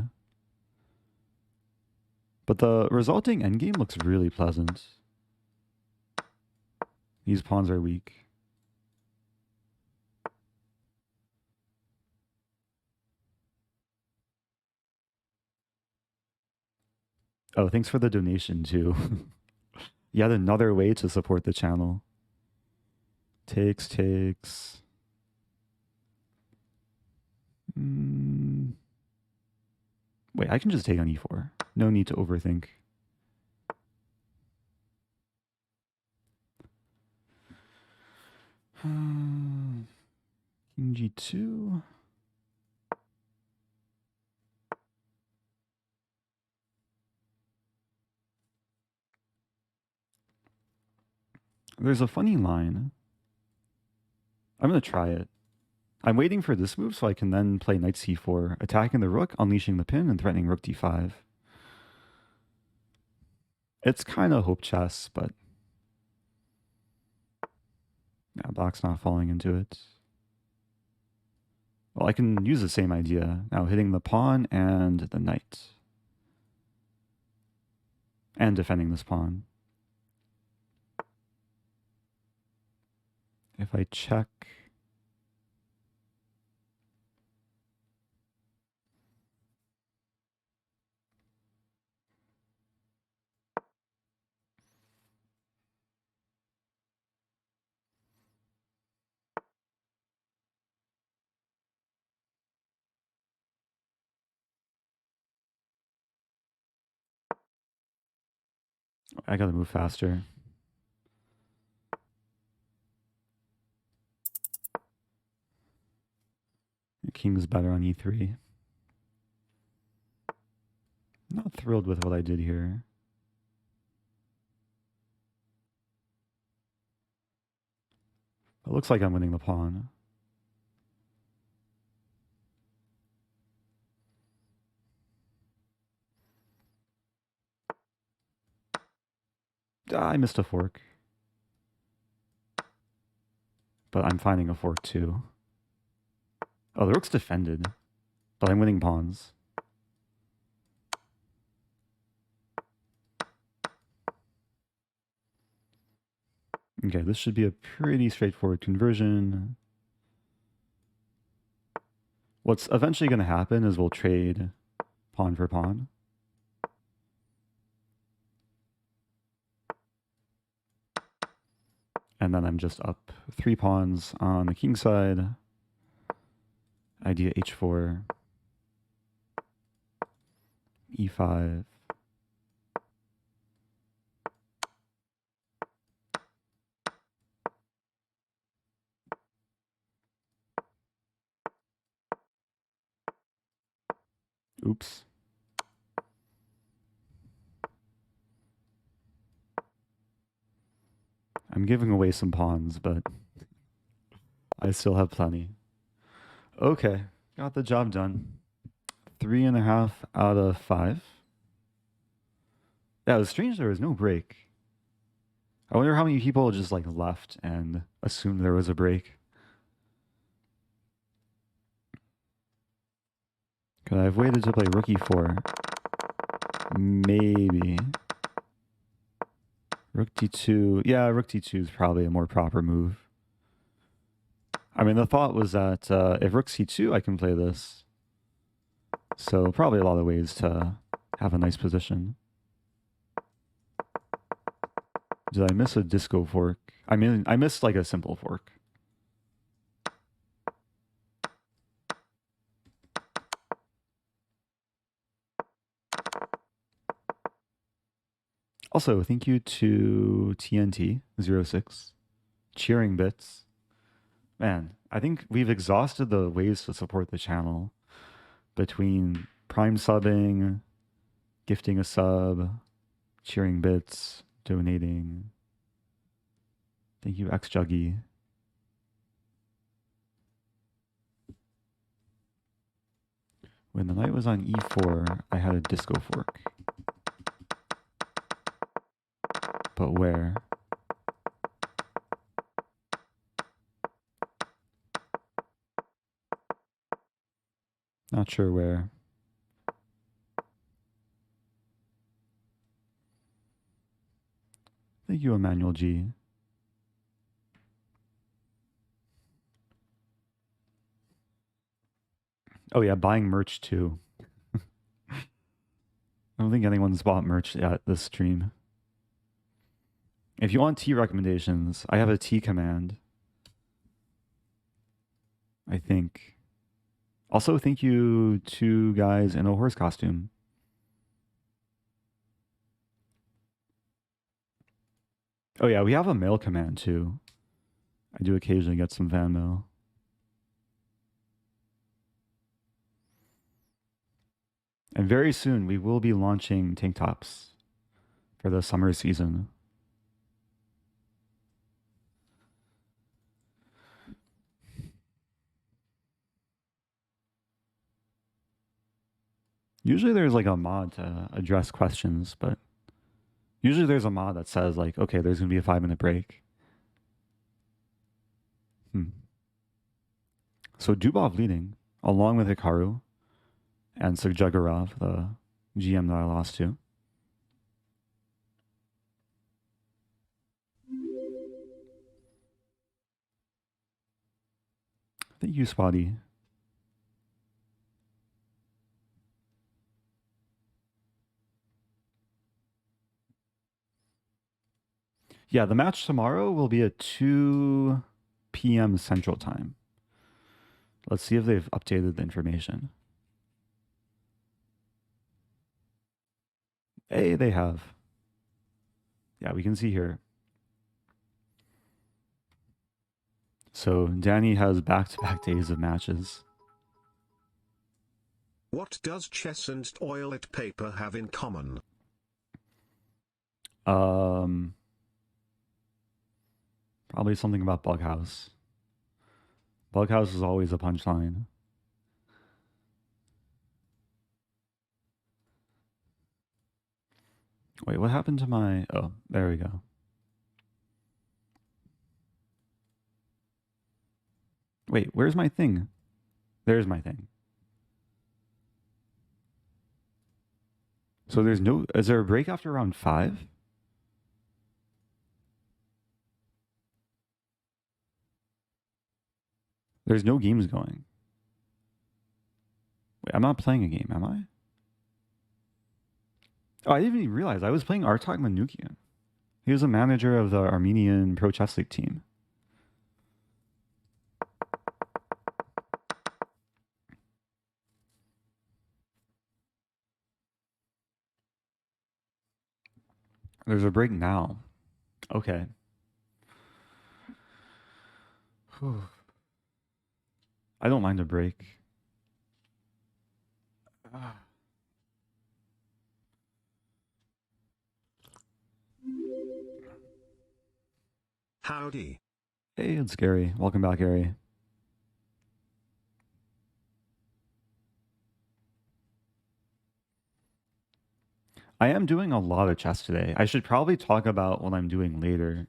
But the resulting endgame looks really pleasant. These pawns are weak. Oh, thanks for the donation too. Yet another way to support the channel. Takes. Wait, I can just take on e4. No need to overthink. King g2. There's a funny line. I'm going to try it. I'm waiting for this move so I can then play knight c4, attacking the rook, unleashing the pin, and threatening rook d5. It's kind of hope chess, but yeah, black's not falling into it. Well, I can use the same idea. Now hitting the pawn and the knight. And defending this pawn. If I check... I gotta move faster. The king's better on e3. Not thrilled with what I did here. It looks like I'm winning the pawn. I missed a fork. But I'm finding a fork too. Oh, the rook's defended. But I'm winning pawns. Okay, this should be a pretty straightforward conversion. What's eventually going to happen is we'll trade pawn for pawn. And then I'm just up 3 pawns on the king side. Idea h4. e5. Oops. I'm giving away some pawns, but I still have plenty. Okay, got the job done. 3.5 out of 5. Yeah, it was strange there was no break. I wonder how many people just like left and assumed there was a break. Could I have waited to play rook e4? Maybe. Rook d2. Yeah, rook d2 is probably a more proper move. I mean, the thought was that if rook c2, I can play this. So probably a lot of ways to have a nice position. Did I miss a disco fork? I mean, I missed like a simple fork. Also, thank you to TNT06. Cheering bits. Man, I think we've exhausted the ways to support the channel between prime subbing, gifting a sub, cheering bits, donating. Thank you, XJuggy. When the knight was on e4, I had a disco fork. But where? Not sure where. Thank you, Emmanuel G. Oh yeah, buying merch too. I don't think anyone's bought merch at this stream. If you want tea recommendations, I have a tea command. I think. Also, thank you to guys in a horse costume. Oh yeah, we have a mail command too. I do occasionally get some fan mail. And very soon we will be launching tank tops for the summer season. Usually there's like a mod to address questions, but usually there's a mod that says like, okay, there's gonna be a 5-minute break. So Dubov leading, along with Hikaru and Sergegarov, the GM that I lost to. Thank you, Spotty. Yeah, the match tomorrow will be at 2 p.m. Central Time. Let's see if they've updated the information. Hey, they have. Yeah, we can see here. So Danny has back-to-back days of matches. What does chess and toilet paper have in common? Probably something about Bughouse. Bughouse is always a punchline. Wait, what happened to my... Oh, there we go. Wait, where's my thing? There's my thing. So there's no... Is there a break after round 5? There's no games going. Wait, I'm not playing a game, am I? Oh, I didn't even realize I was playing Artak Manoukian. He was a manager of the Armenian Pro Chess League team. There's a break now. Okay. I don't mind a break. Howdy. Hey, it's Gary. Welcome back, Gary. I am doing a lot of chess today. I should probably talk about what I'm doing later,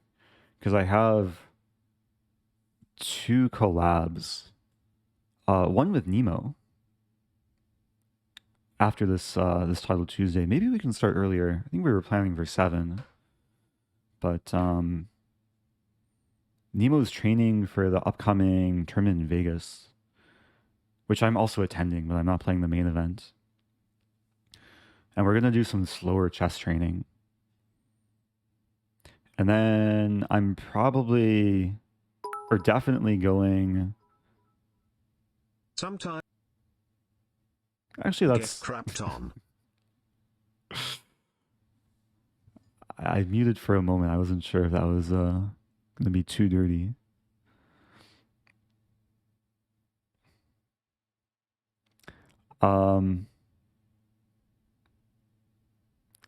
because I have 2 collabs. One with Nemo. After this this title Tuesday. Maybe we can start earlier. I think we were planning for 7. But Nemo's training for the upcoming tournament in Vegas, which I'm also attending, but I'm not playing the main event. And we're going to do some slower chess training. And then I'm probably, or definitely going... Sometimes Actually, that's... get crapped on. I muted for a moment. I wasn't sure if that was going to be too dirty.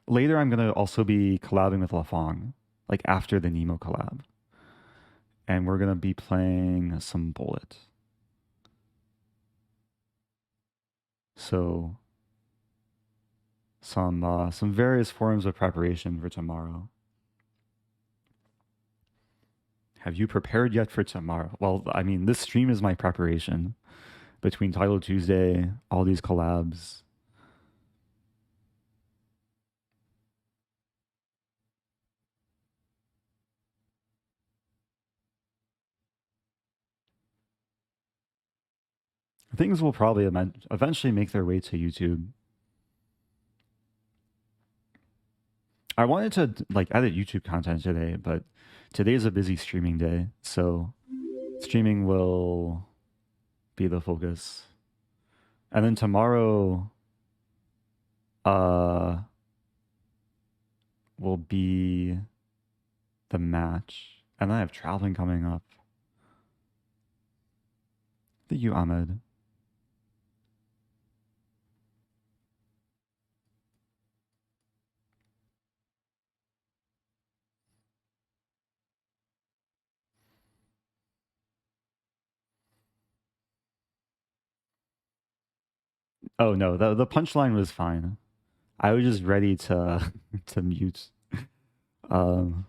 Later, I'm going to also be collabing with Lefong, like after the Nemo collab. And we're going to be playing some Bullet. So some various forms of preparation for tomorrow. Have you prepared yet for tomorrow? Well, I mean, this stream is my preparation between Title Tuesday, all these collabs. Things will probably eventually make their way to YouTube. I wanted to like edit YouTube content today, but today's a busy streaming day, so streaming will be the focus. And then tomorrow uh will be the match. And then I have traveling coming up. Thank you, Ahmed. Oh no, the punchline was fine. I was just ready to to mute. Um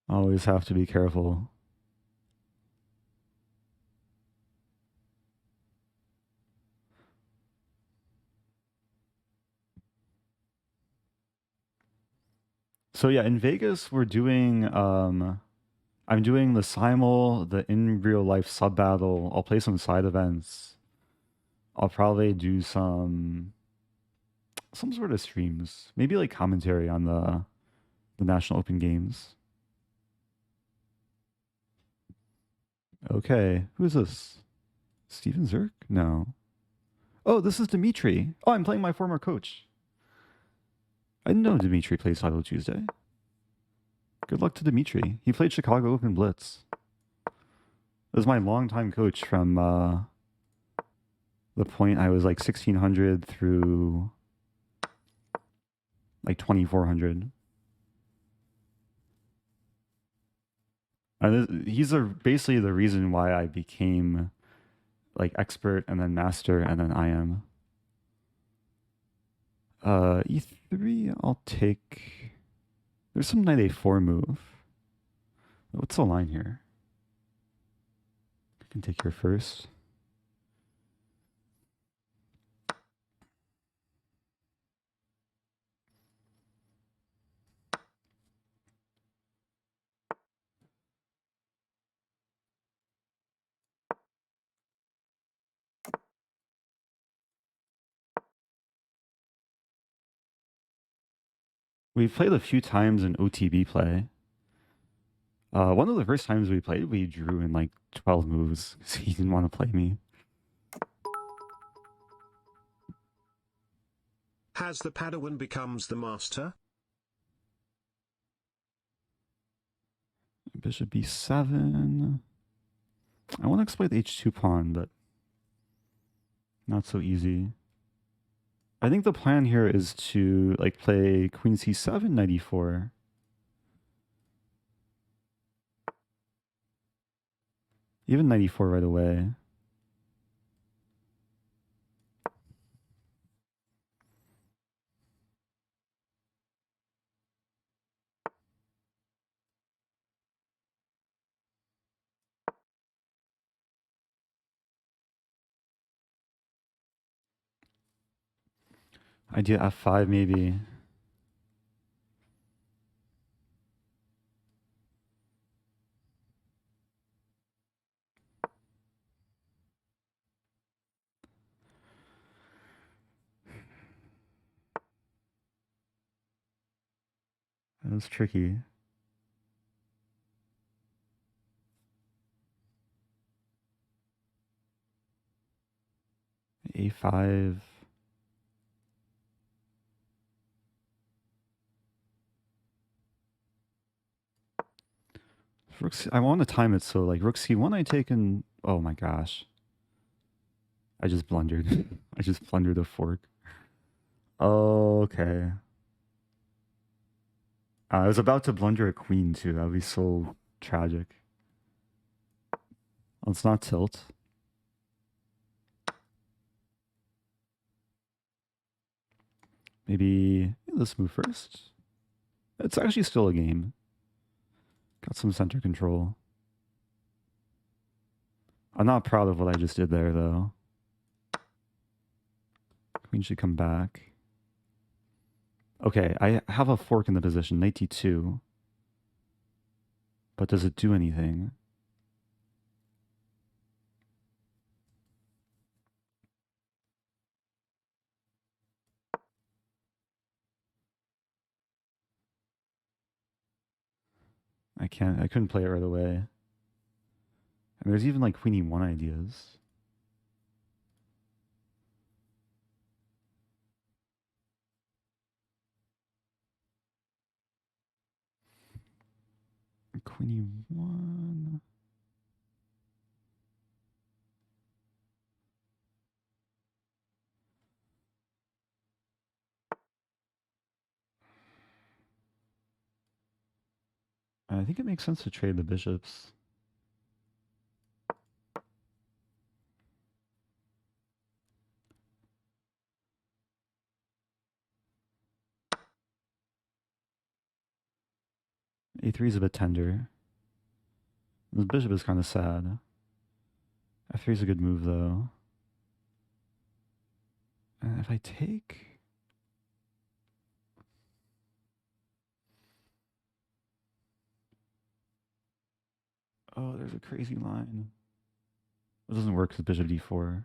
Always have to be careful. So yeah, in Vegas we're doing I'm doing the simul, the in real life sub battle. I'll play some side events. I'll probably do some sort of streams. Maybe like commentary on the National Open Games. Okay, who is this? Steven Zerk? No. Oh, this is Dimitri. Oh, I'm playing my former coach. I didn't know Dimitri plays Title Tuesday. Good luck to Dimitri. He played Chicago Open Blitz. It was my longtime coach from the point I was like 1600 through like 2400. And he's basically the reason why I became like expert and then master and then IM. E3, I'll take. There's some knight a4 move. What's the line here? I can take here first. We've played a few times in OTB play. One of the first times we played, we drew in like 12 moves because he didn't want to play me. Has the Padawan becomes the master? Bishop b7. I want to exploit the h2 pawn, but not so easy. I think the plan here is to like play queen c7, knight e4. Even knight e4 right away. Idea f5 maybe. That was tricky. A5. Rook C, I want to time it so like rook c1 I take and oh my gosh. I just blundered. I just blundered a fork. Okay. I was about to blunder a queen too. That would be so tragic. Let's not tilt. Maybe let's move first. It's actually still a game. Got some center control. I'm not proud of what I just did there, though. Queen should come back. Okay, I have a fork in the position, knight d2. But does it do anything? I couldn't play it right away. And there's even like queen e1 ideas. Queen e1. I think it makes sense to trade the bishops. A3 is a bit tender. The bishop is kind of sad. F3 is a good move, though. And if I take... Oh, there's a crazy line. It doesn't work because bishop d4.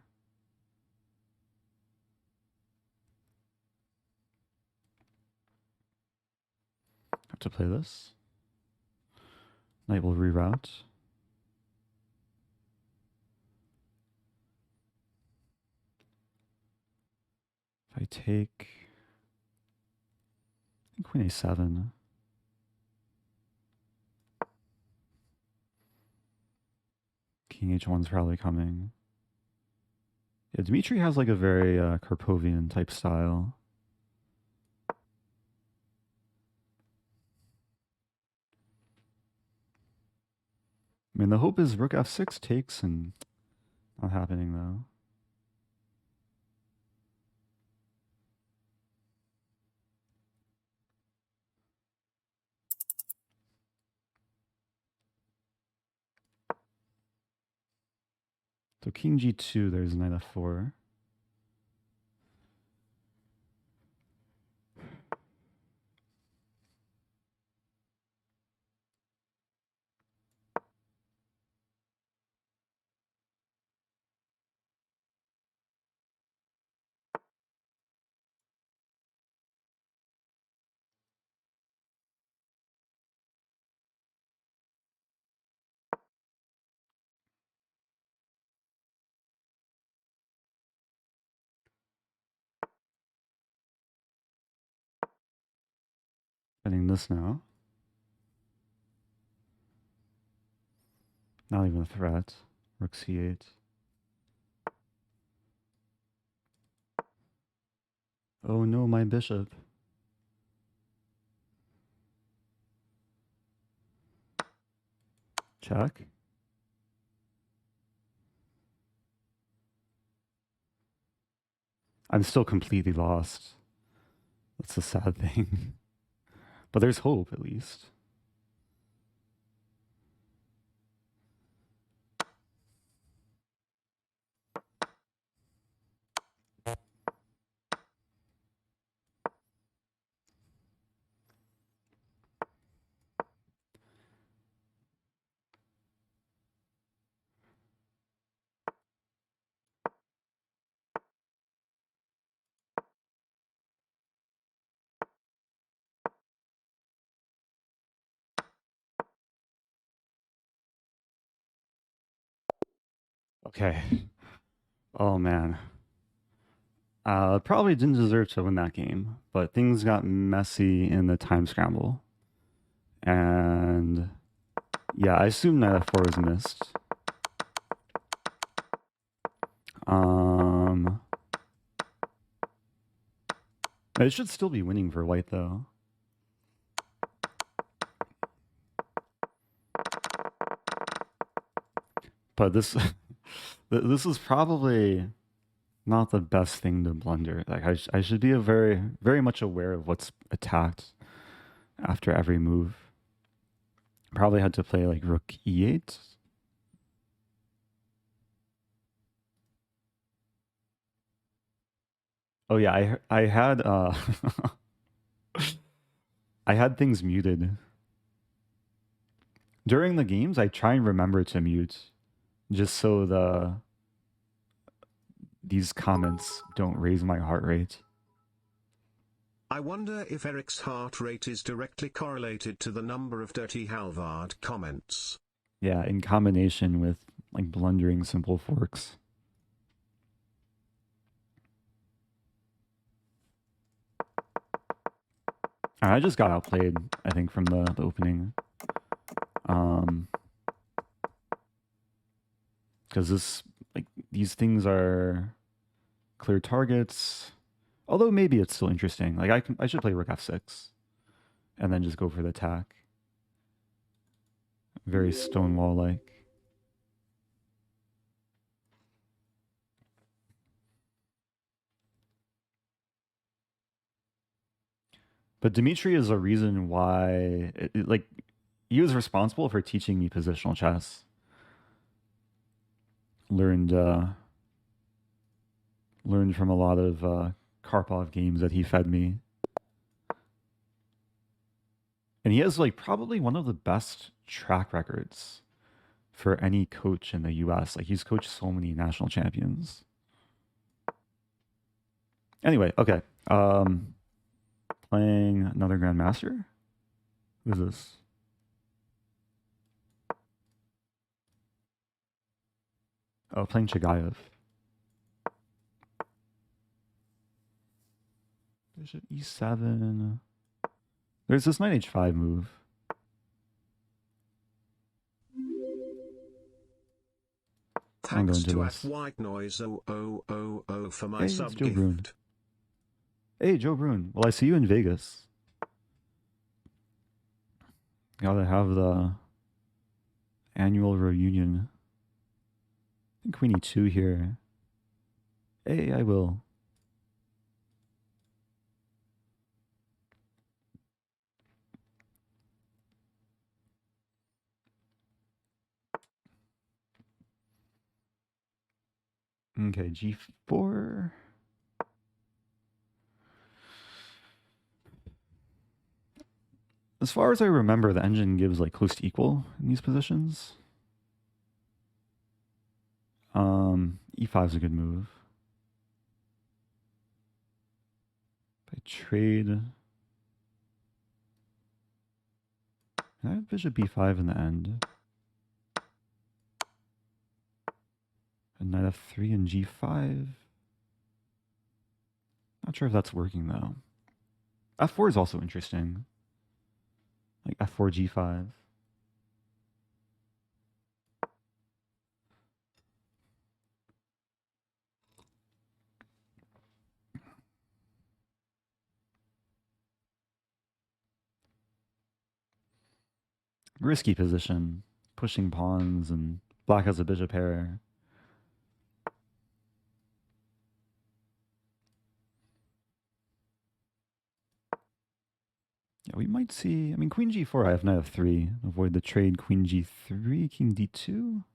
Have to play this. Knight will reroute. If I take... I think queen a7. King h1 is probably coming. Yeah, Dmitry has like a very Karpovian type style. I mean, the hope is rook f6 takes, and not happening though. So king g2, there's knight f4. Getting this now. Not even a threat. Rook c8. Oh no, my bishop. Check. I'm still completely lost. That's the sad thing. But there's hope, at least. Okay. Oh man. Probably didn't deserve to win that game, but things got messy in the time scramble. And yeah, I assume knight f4 was missed. It should still be winning for white though. But this this is probably not the best thing to blunder. Like I should be very much aware of what's attacked after every move. Probably had to play like rook e8. Oh yeah, I had I had things muted. During the games, I try and remember to mute just so these comments don't raise my heart rate. I wonder if Eric's heart rate is directly correlated to the number of dirty Halvard comments. Yeah, in combination with like blundering simple forks. I just got outplayed, I think, from the opening. Because this, like, these things are clear targets. Although maybe it's still interesting. Like I should play rook f6, and then just go for the attack. Very Stonewall like. But Dmitry is a reason why, like, he was responsible for teaching me positional chess. Learned from a lot of Karpov games that he fed me. And he has like probably one of the best track records for any coach in the US. Like he's coached so many national champions. Anyway, okay. Playing another Grandmaster? Who's this? Oh, playing Chagayev. Bishop e7. There's this knight h5 move. Thanks to at White Noise 0000 for my sub Joe gift. Brune. Hey, Joe Brune. Well, I see you in Vegas. Gotta have the annual reunion. I think Queen e2 here. Hey, I will. Okay, g4. As far as I remember, the engine gives like close to equal in these positions. E5 is a good move. If I trade, I have bishop b5 in the end. And knight f3 and g5. Not sure if that's working though. f4 is also interesting. Like f4, g5. Risky position. Pushing pawns and black has a bishop pair. Yeah, we might see. I mean, queen g4, I have knight f3. Avoid the trade. Queen g3, king d2.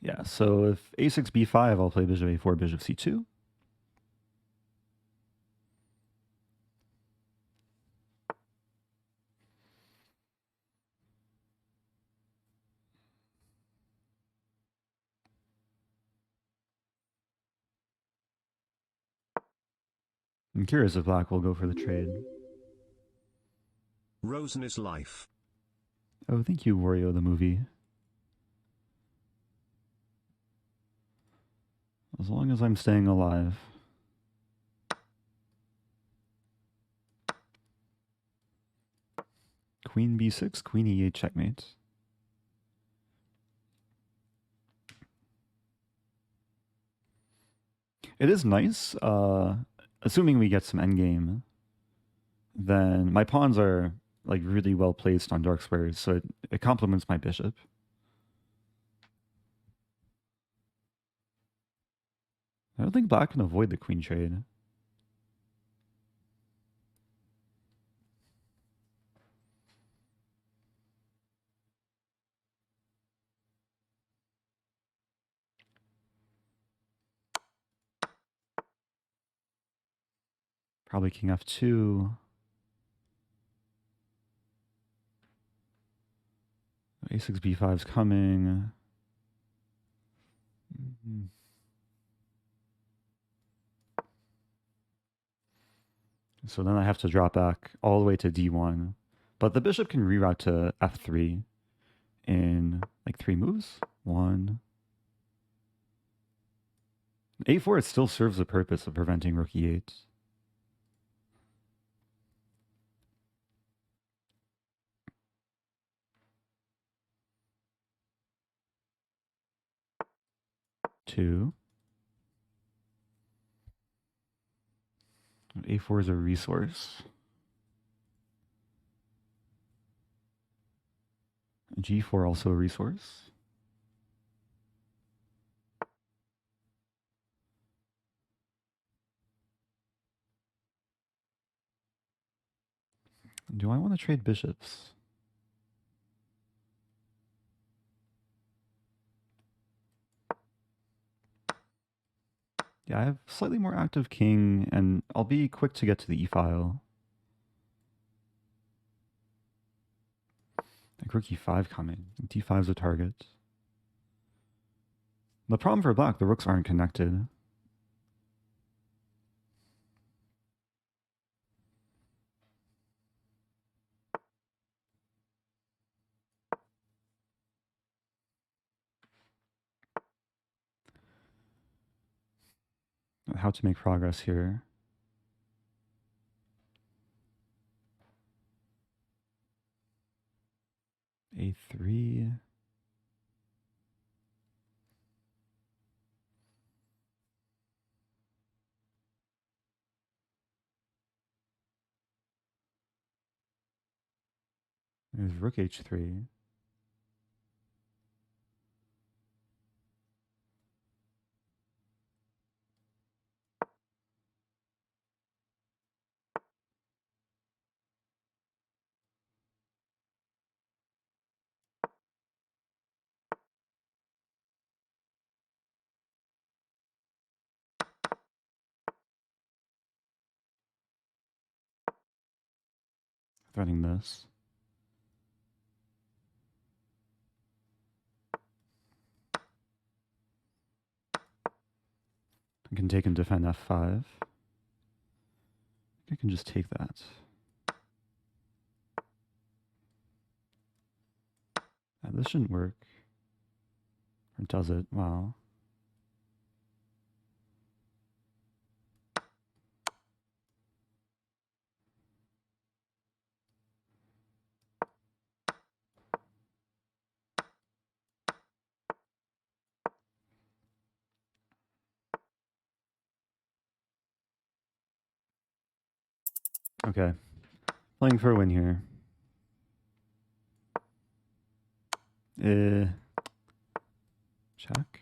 Yeah, so if a6, b5, I'll play bishop a4, bishop c2. I'm curious if black will go for the trade. Rosen is life. Oh, thank you, Wario the movie. As long as I'm staying alive. Queen b6, queen e8, checkmate. It is nice, assuming we get some endgame, then my pawns are like really well placed on dark squares, so it complements my bishop. I don't think black can avoid the queen trade. Probably king f2. A6 b5 is coming. So then I have to drop back all the way to d1. But the bishop can reroute to f3 in like 3 moves. 1. A4, it still serves the purpose of preventing rook e8. Two. A4 is a resource. G4 also a resource. Do I want to trade bishops? Yeah, I have slightly more active king, and I'll be quick to get to the e-file. Like rook e5 coming. d5 is a target. The problem for black, the rooks aren't connected. How to make progress here. A3. There's rook h3. Threatening this. I can take and defend f5. I can just take that. This shouldn't work. Or does it? Wow. Okay. Playing for a win here. Check.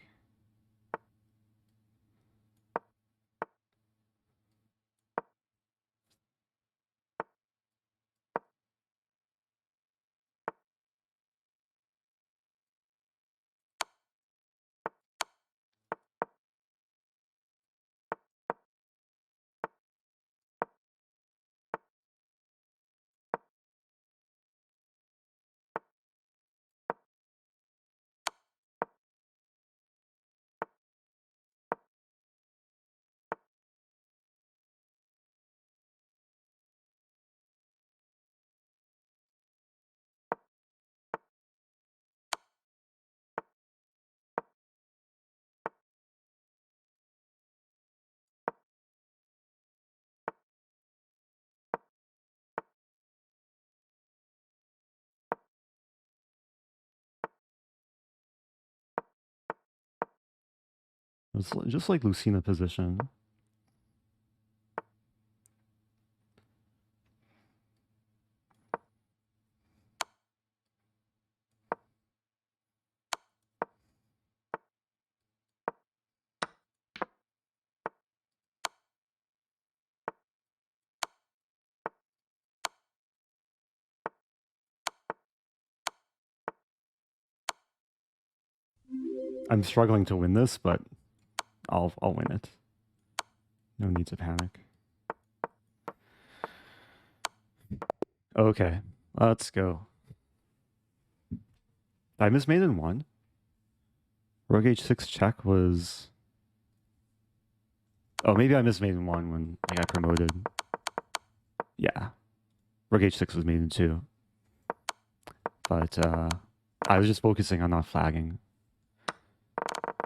It's just like Lucina position. I'm struggling to win this, but I'll win it. No need to panic. Okay, let's go. I missed maiden 1. Rook h6 check was... Oh, maybe I missed maiden 1 when I got promoted. Yeah. Rook h6 was maiden 2. But I was just focusing on not flagging.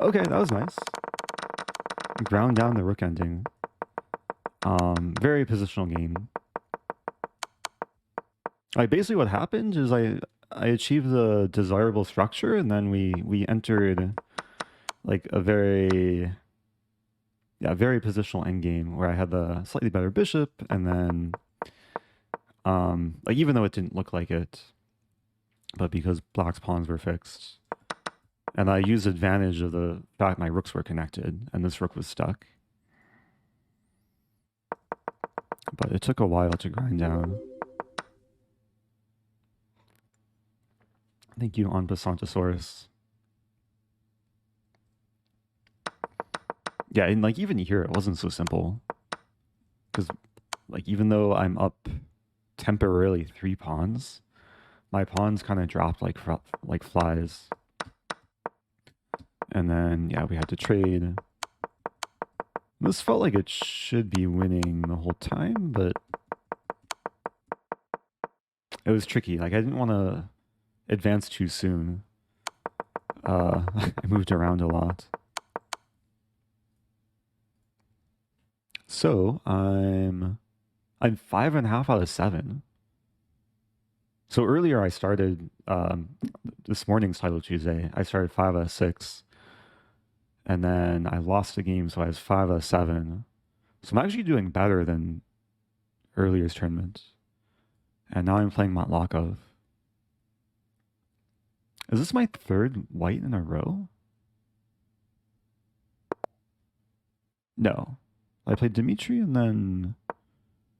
Okay, that was nice. Ground down the rook ending. Very positional game. Like basically what happened is I achieved the desirable structure, and then we entered like a very positional endgame where I had the slightly better bishop, and then like even though it didn't look like it, but because black's pawns were fixed, and I used advantage of the fact my rooks were connected and this rook was stuck. But it took a while to grind down. Thank you, On Passantosaurus. Yeah, and like even here, it wasn't so simple. Because like even though I'm up temporarily 3 pawns, my pawns kind of dropped like flies. And then, yeah, we had to trade. This felt like it should be winning the whole time, but it was tricky. Like I didn't want to advance too soon. I moved around a lot. So I'm 5.5 out of 7. So earlier I started this morning's Title Tuesday. I started 5 out of 6, and then I lost the game, so I was 5 out of 7. So I'm actually doing better than earlier's tournament. And now I'm playing Matlakov. Is this my 3rd white in a row? No. I played Dimitri and then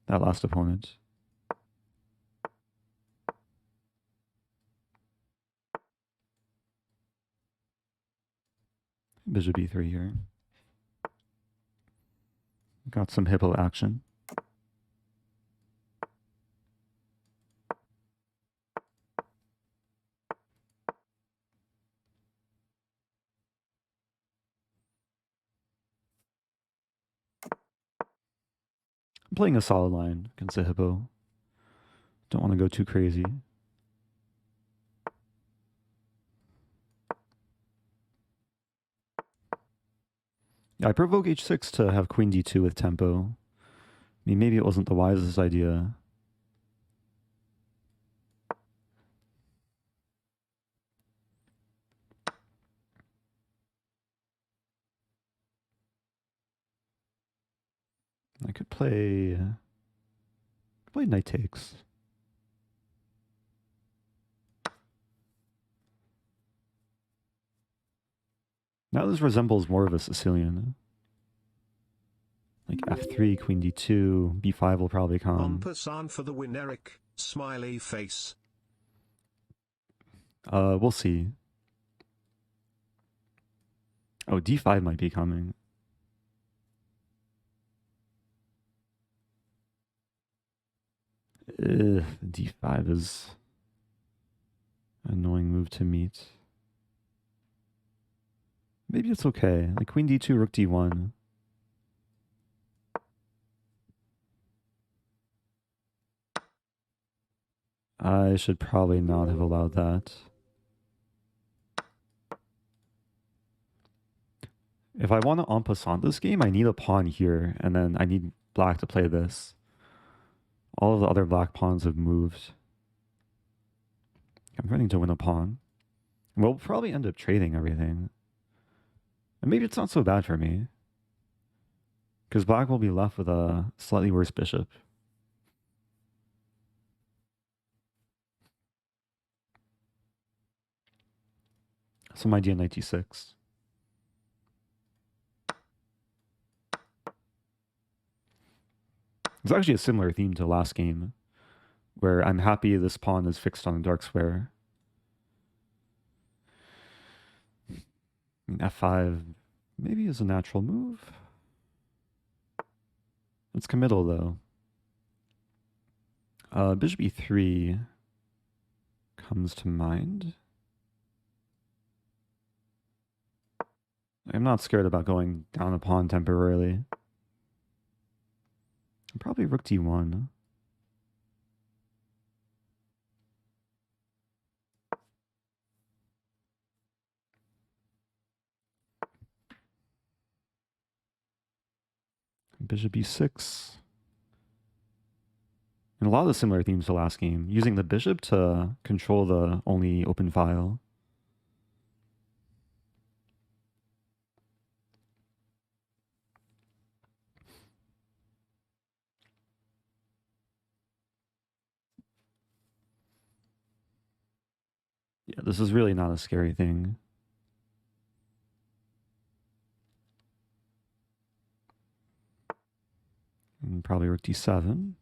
that last opponent. Bishop e3 here. Got some hippo action. I'm playing a solid line against a hippo. Don't want to go too crazy. Yeah, I provoke h6 to have queen d2 with tempo. I mean, maybe it wasn't the wisest idea. I could play knight takes. Now this resembles more of a Sicilian. Like f3, queen d2, b5 will probably come. En passant for the win, Eric. Smiley face. We'll see. Oh, d5 might be coming. D5 is an annoying move to meet. Maybe it's okay. Like queen d2, rook d1. I should probably not have allowed that. If I want to en passant this game, I need a pawn here, and then I need black to play this. All of the other black pawns have moved. I'm running to win a pawn. We'll probably end up trading everything. And maybe it's not so bad for me. Because black will be left with a slightly worse bishop. So my idea, knight d6. It's actually a similar theme to last game, where I'm happy this pawn is fixed on a dark square. I mean, f5 maybe is a natural move. It's committal though. Bishop e3 comes to mind. I'm not scared about going down a pawn temporarily. Probably rook d1. Bishop e6. And a lot of the similar themes to last game, using the bishop to control the only open file. Yeah, this is really not a scary thing. And probably rook d7.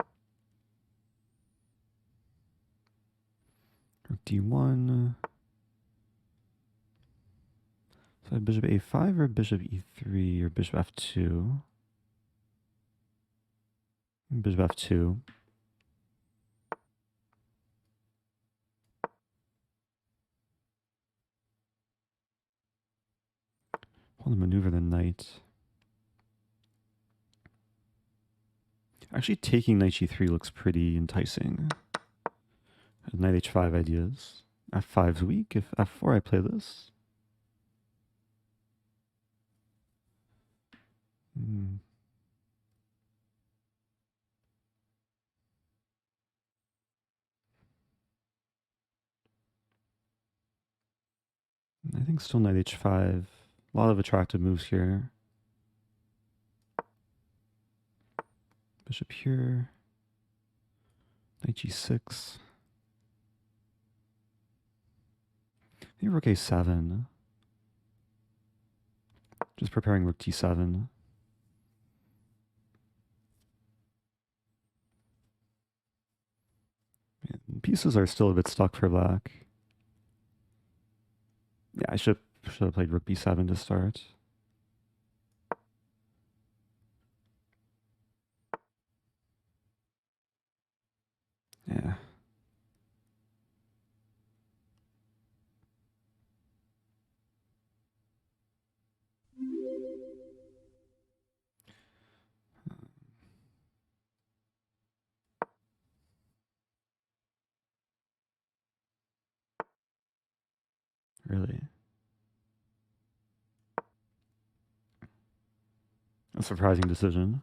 Rook d1. So bishop a5 or bishop e3 or bishop f2. Bishop f2. Want to maneuver the knight. Actually, taking knight g3 looks pretty enticing. Knight h5 ideas. f5's weak. If f4, I play this. I think still knight h5. A lot of attractive moves here. Bishop here. Knight g6. I think rook a7. Just preparing rook d7. Pieces are still a bit stuck for black. Yeah, I should have played rook b7 to start. Yeah. Really? A surprising decision.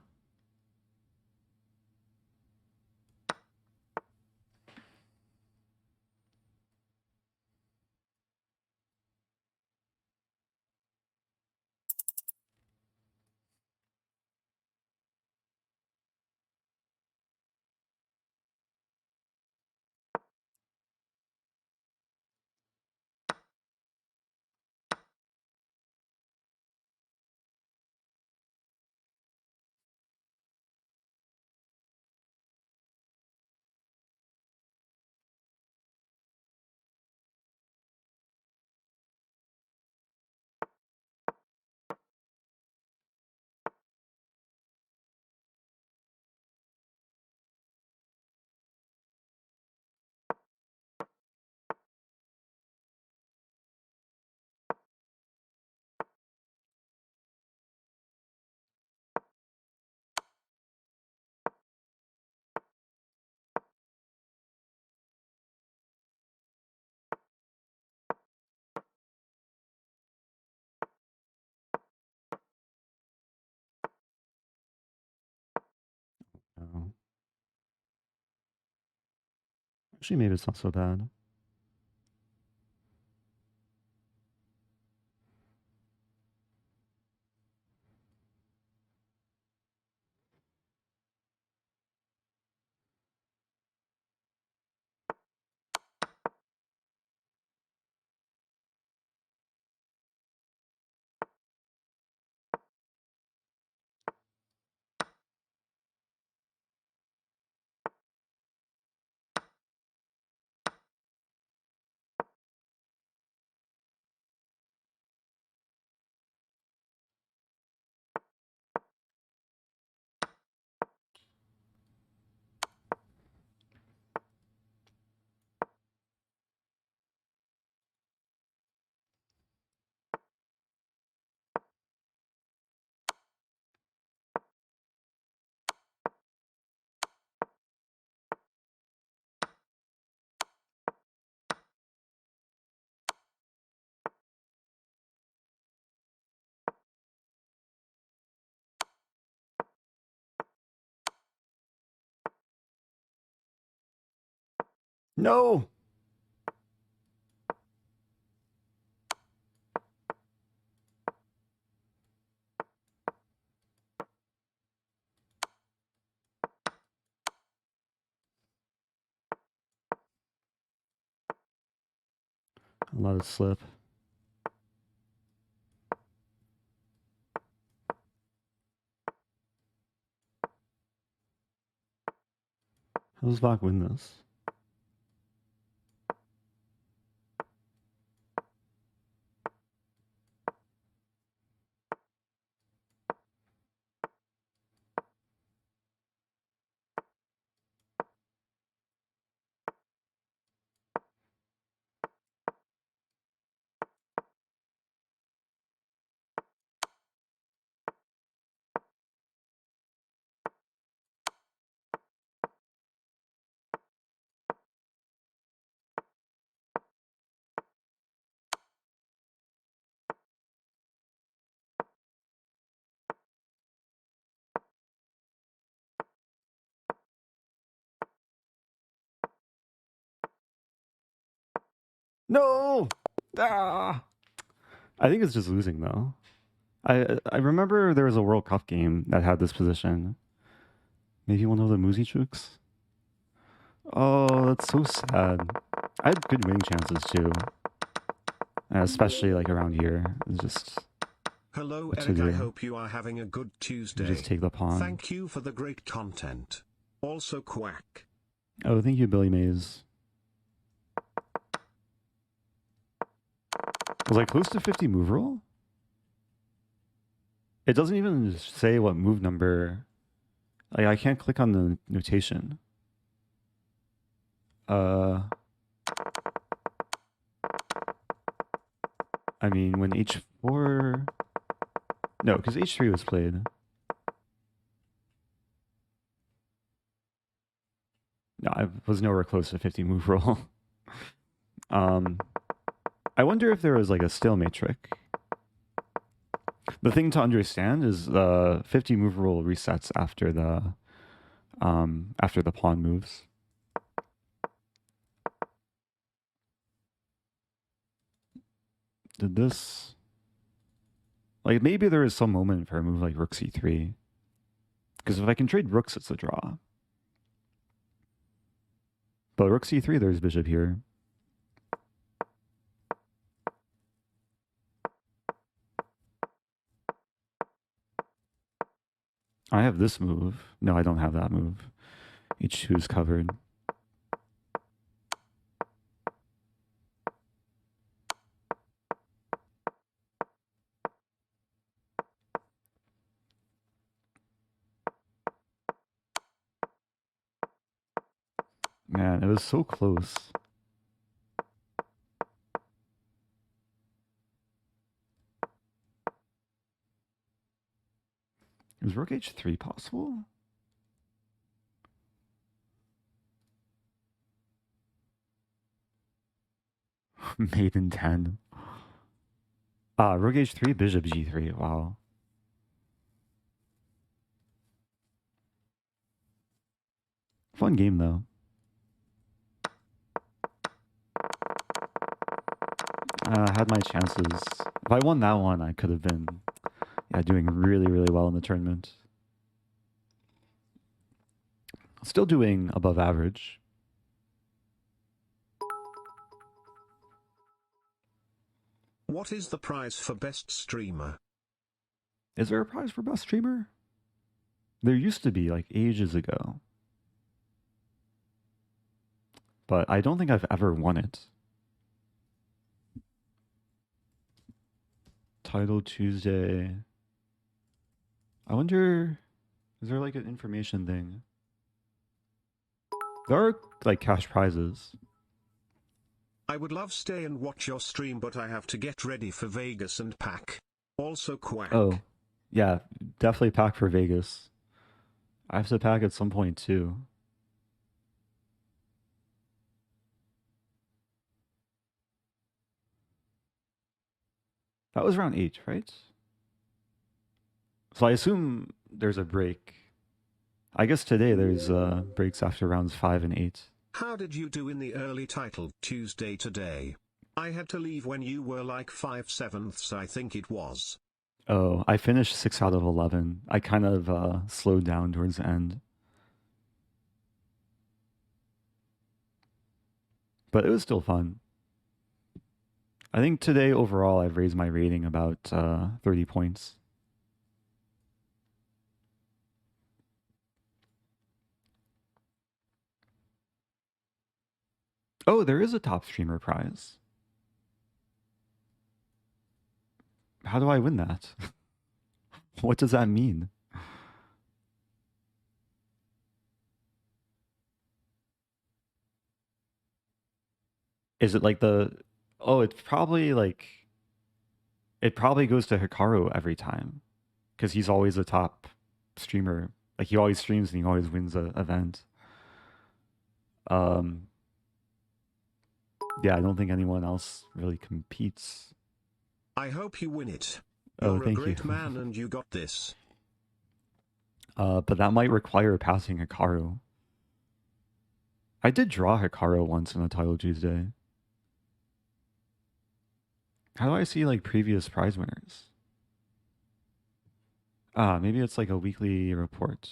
Oh. Actually, maybe it's not so bad. No! A lot of slip. How does Bach win this? No! Ah! I think it's just losing though. I remember there was a World Cup game that had this position. Maybe one of the Muzi tricks? Oh, that's so sad. I had good winning chances too. Especially like around here. It's just Hello what to Eric, I do. hope you are having a good You Tuesday. just take the pawn. Thank you for the great content. Also quack. Oh, thank you, Billy Mays. Was I close to 50 move roll? It doesn't even say what move number. Like, I can't click on the notation. I mean, when h4... No, because h3 was played. No, I was nowhere close to 50 move roll. I wonder if there was like a stalemate trick. The thing to understand is the 50 move roll resets after the pawn moves. Did this... Like, maybe there is some moment for a move like rook c3. Because if I can trade rooks, it's a draw. But rook c3, there's bishop here. I have this move. No, I don't have that move. h2 is covered. Man, it was so close. Is rook h3 possible? Maiden 10. Ah, rook h3, bishop g3. Wow. Fun game, though. Had my chances. If I won that one, I could have been doing really, really well in the tournament. Still doing above average. What is the prize for best streamer? Is there a prize for best streamer? There used to be, like, ages ago. But I don't think I've ever won it. Title Tuesday. I wonder, is there like an information thing? There are like cash prizes. I would love stay and watch your stream, but I have to get ready for Vegas and pack. Also quack. Oh, yeah, definitely pack for Vegas. I have to pack at some point too. That was round 8, right? So I assume there's a break. I guess today there's breaks after rounds 5 and 8. How did you do in the early title Tuesday today? I had to leave when you were like 5/7, I think it was. Oh, I finished 6 out of 11. I kind of slowed down towards the end. But it was still fun. I think today overall I've raised my rating about 30 points. Oh, there is a top streamer prize. How do I win that? What does that mean? Is it like the... Oh, it's probably like... It probably goes to Hikaru every time. Because he's always a top streamer. Like, he always streams and he always wins an event. Um, yeah, I don't think anyone else really competes. I hope you win it. Oh, You're a thank you. great man and you got this. But that might require passing Hikaru. I did draw Hikaru once in a Title Tuesday. How do I see like previous prize winners? Ah, maybe it's like a weekly report.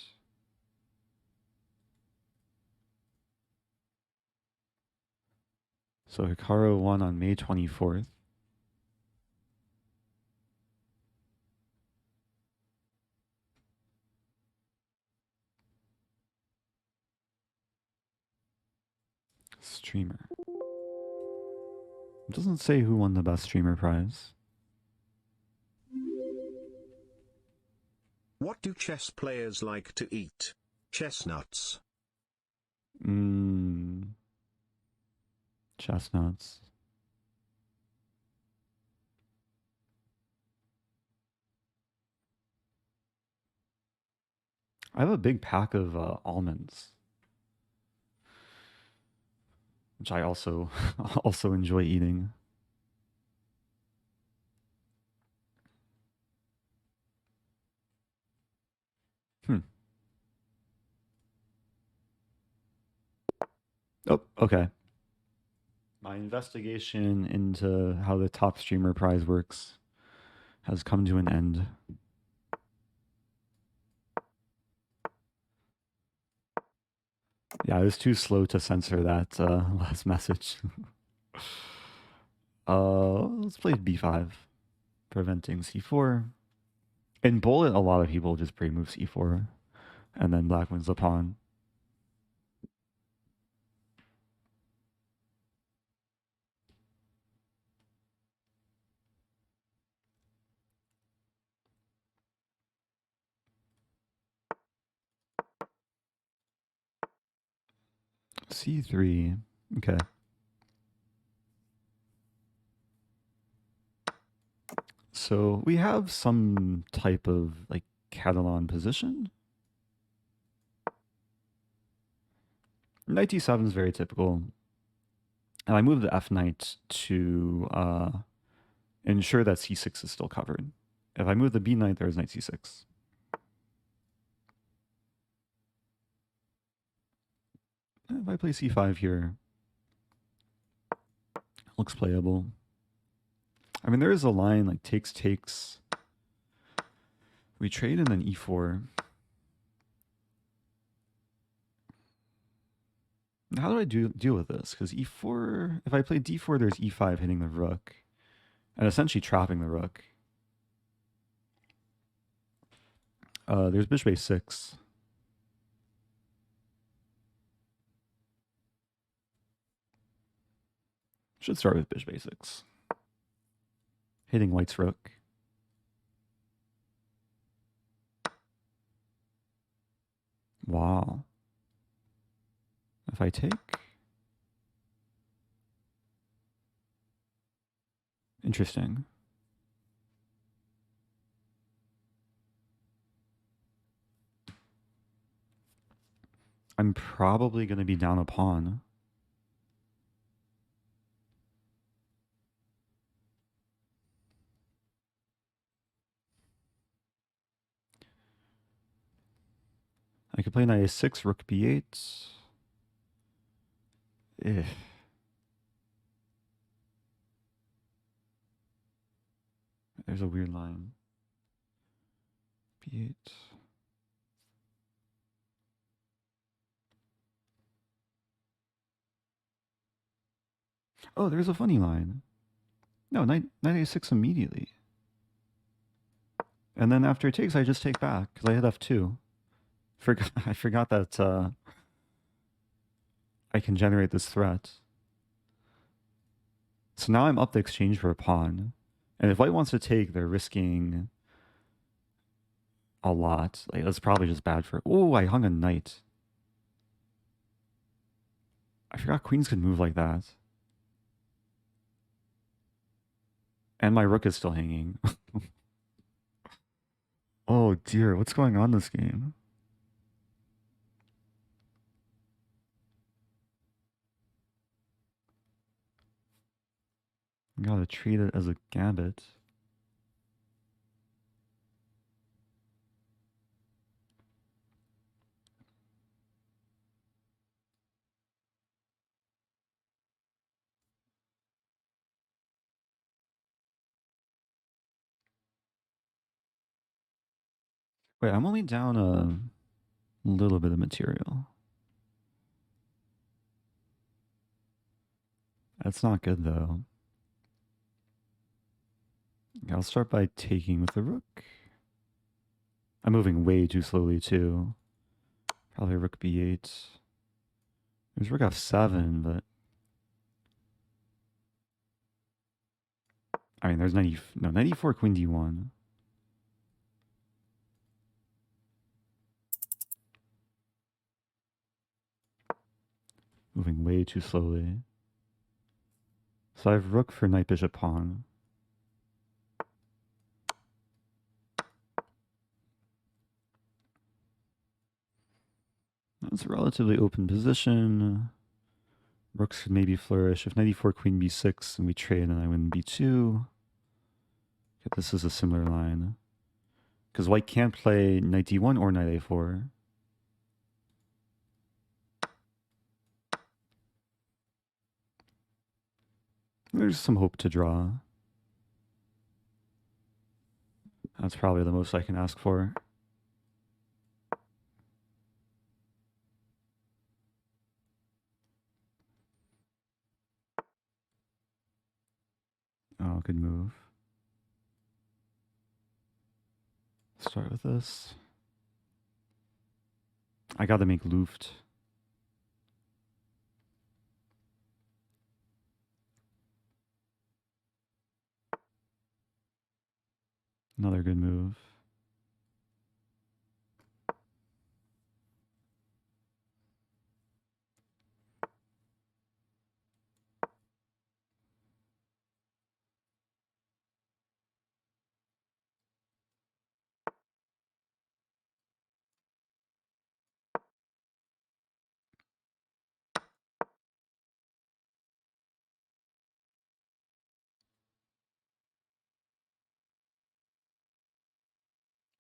So Hikaru won on May 24th. Streamer. It doesn't say who won the best streamer prize. What do chess players like to eat? Chestnuts. Chestnuts. I have a big pack of almonds, which I also also enjoy eating. Hmm. Oh, okay. My investigation into how the top streamer prize works has come to an end. Yeah, I was too slow to censor that last message. Let's play b5, preventing c4. In bullet, a lot of people just pre-move c4, and then black wins the pawn. c3, okay. So we have some type of like Catalan position. Knight d7 is very typical. And I move the f knight to ensure that c6 is still covered. If I move the b knight, there's knight c6. If I play c5 here, looks playable. I mean, there is a line like takes. We trade and then e4. How do I deal with this? Because e4, if I play d4, there's e5 hitting the rook and essentially trapping the rook. There's bishop a6. Should start with bishop a6. Hitting white's rook. Wow. If I take... Interesting. I'm probably going to be down a pawn. I could play knight a6, rook b8. Eh. There's a weird line. B8. Oh, there's a funny line. No, knight a6 immediately. And then after it takes, I just take back because I hit f2. I forgot that I can generate this threat. So now I'm up the exchange for a pawn. And if white wants to take, they're risking a lot. Like, that's probably just bad for... Oh, I hung a knight. I forgot queens could move like that. And my rook is still hanging. Oh dear, what's going on this game? I gotta treat it as a gambit. Wait, I'm only down a little bit of material. That's not good though. I'll start by taking with the rook. I'm moving way too slowly too. Probably rook b8. There's rook f7, but I mean, there's 94 queen d1. Moving way too slowly. So I have rook for knight bishop pawn. That's a relatively open position. Rooks could maybe flourish. If 94 queen b6 and we trade and I win b2. Okay, this is a similar line. Because white can't play knight d1 or knight a4. There's some hope to draw. That's probably the most I can ask for. Oh, good move. Start with this. I gotta make Luft. Another good move.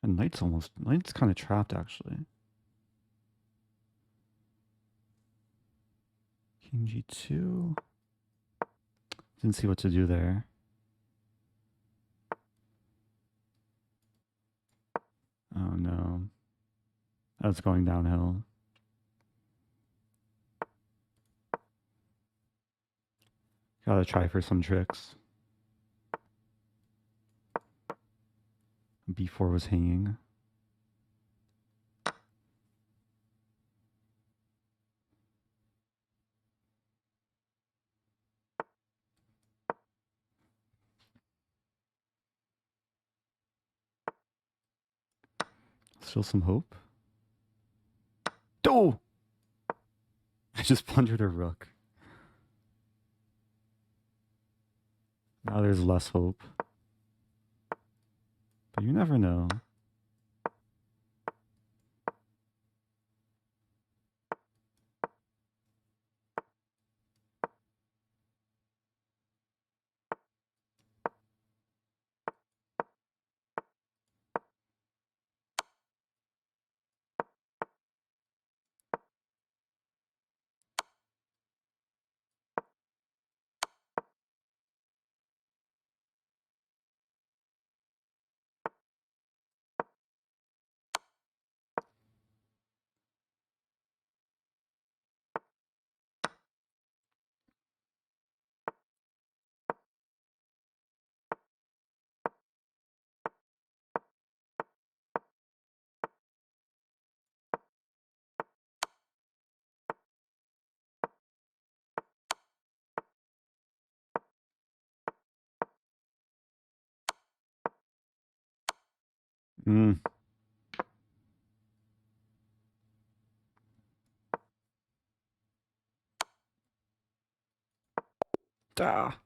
And knight's kind of trapped actually. King g2. Didn't see what to do there. Oh no. That's going downhill. Gotta try for some tricks. b4 was hanging. Still some hope. Oh! I just plundered a rook. Now there's less hope. But you never know. Hmm. Ah.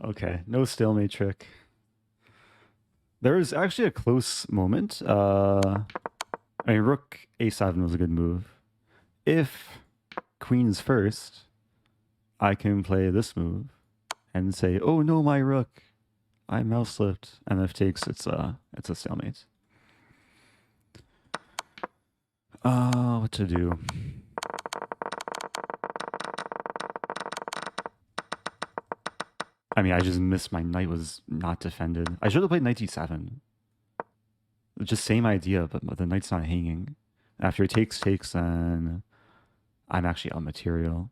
Okay, no stalemate trick. There was actually a close moment. I mean, rook a7 was a good move. If queen's first, I can play this move and say, "Oh no, my rook! I mouse slipped." And if takes, it's a stalemate. What to do? I mean, I just missed. My knight was not defended. I should have played knight d7. Just same idea, but the knight's not hanging. After it takes, then I'm actually on material.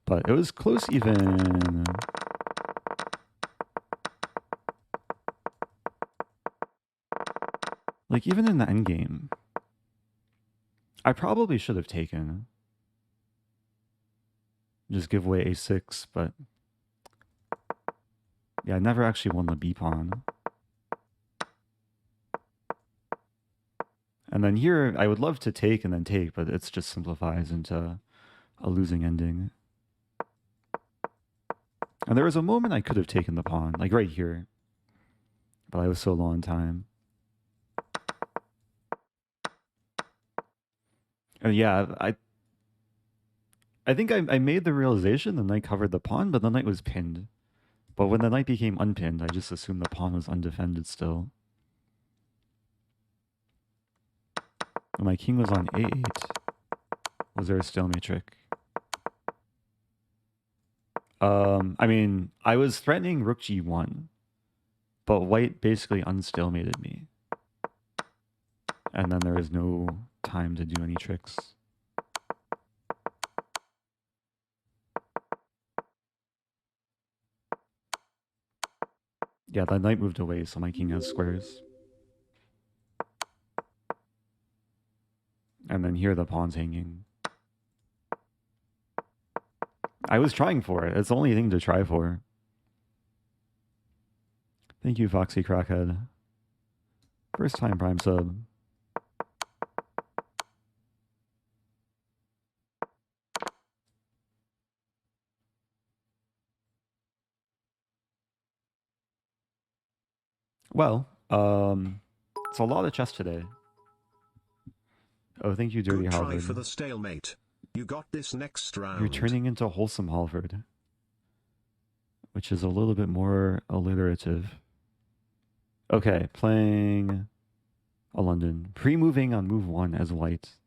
But it was close even. Like, even in the endgame, I probably should have taken. Just give away a6, but yeah, I never actually won the b pawn. And then here, I would love to take and then take, but it just simplifies into a losing ending. And there was a moment I could have taken the pawn, like right here, but I was so low on time. And yeah, I think I made the realization the knight covered the pawn, but the knight was pinned. But when the knight became unpinned, I just assumed the pawn was undefended still. When my king was on a8, was there a stalemate trick? I mean, I was threatening rook g1, but white basically unstalemated me. And then there is no time to do any tricks. Yeah, the knight moved away, so my king has squares. And then here the pawn's hanging. I was trying for it. It's the only thing to try for. Thank you, Foxy Crackhead. First time Prime sub. Well, it's a lot of chess today. Oh, thank you, Dirty Good try Halvard. for the stalemate. You got this next round. You're turning into Wholesome Halvard, which is a little bit more alliterative. Okay, playing a London. Pre-moving on move 1 as white.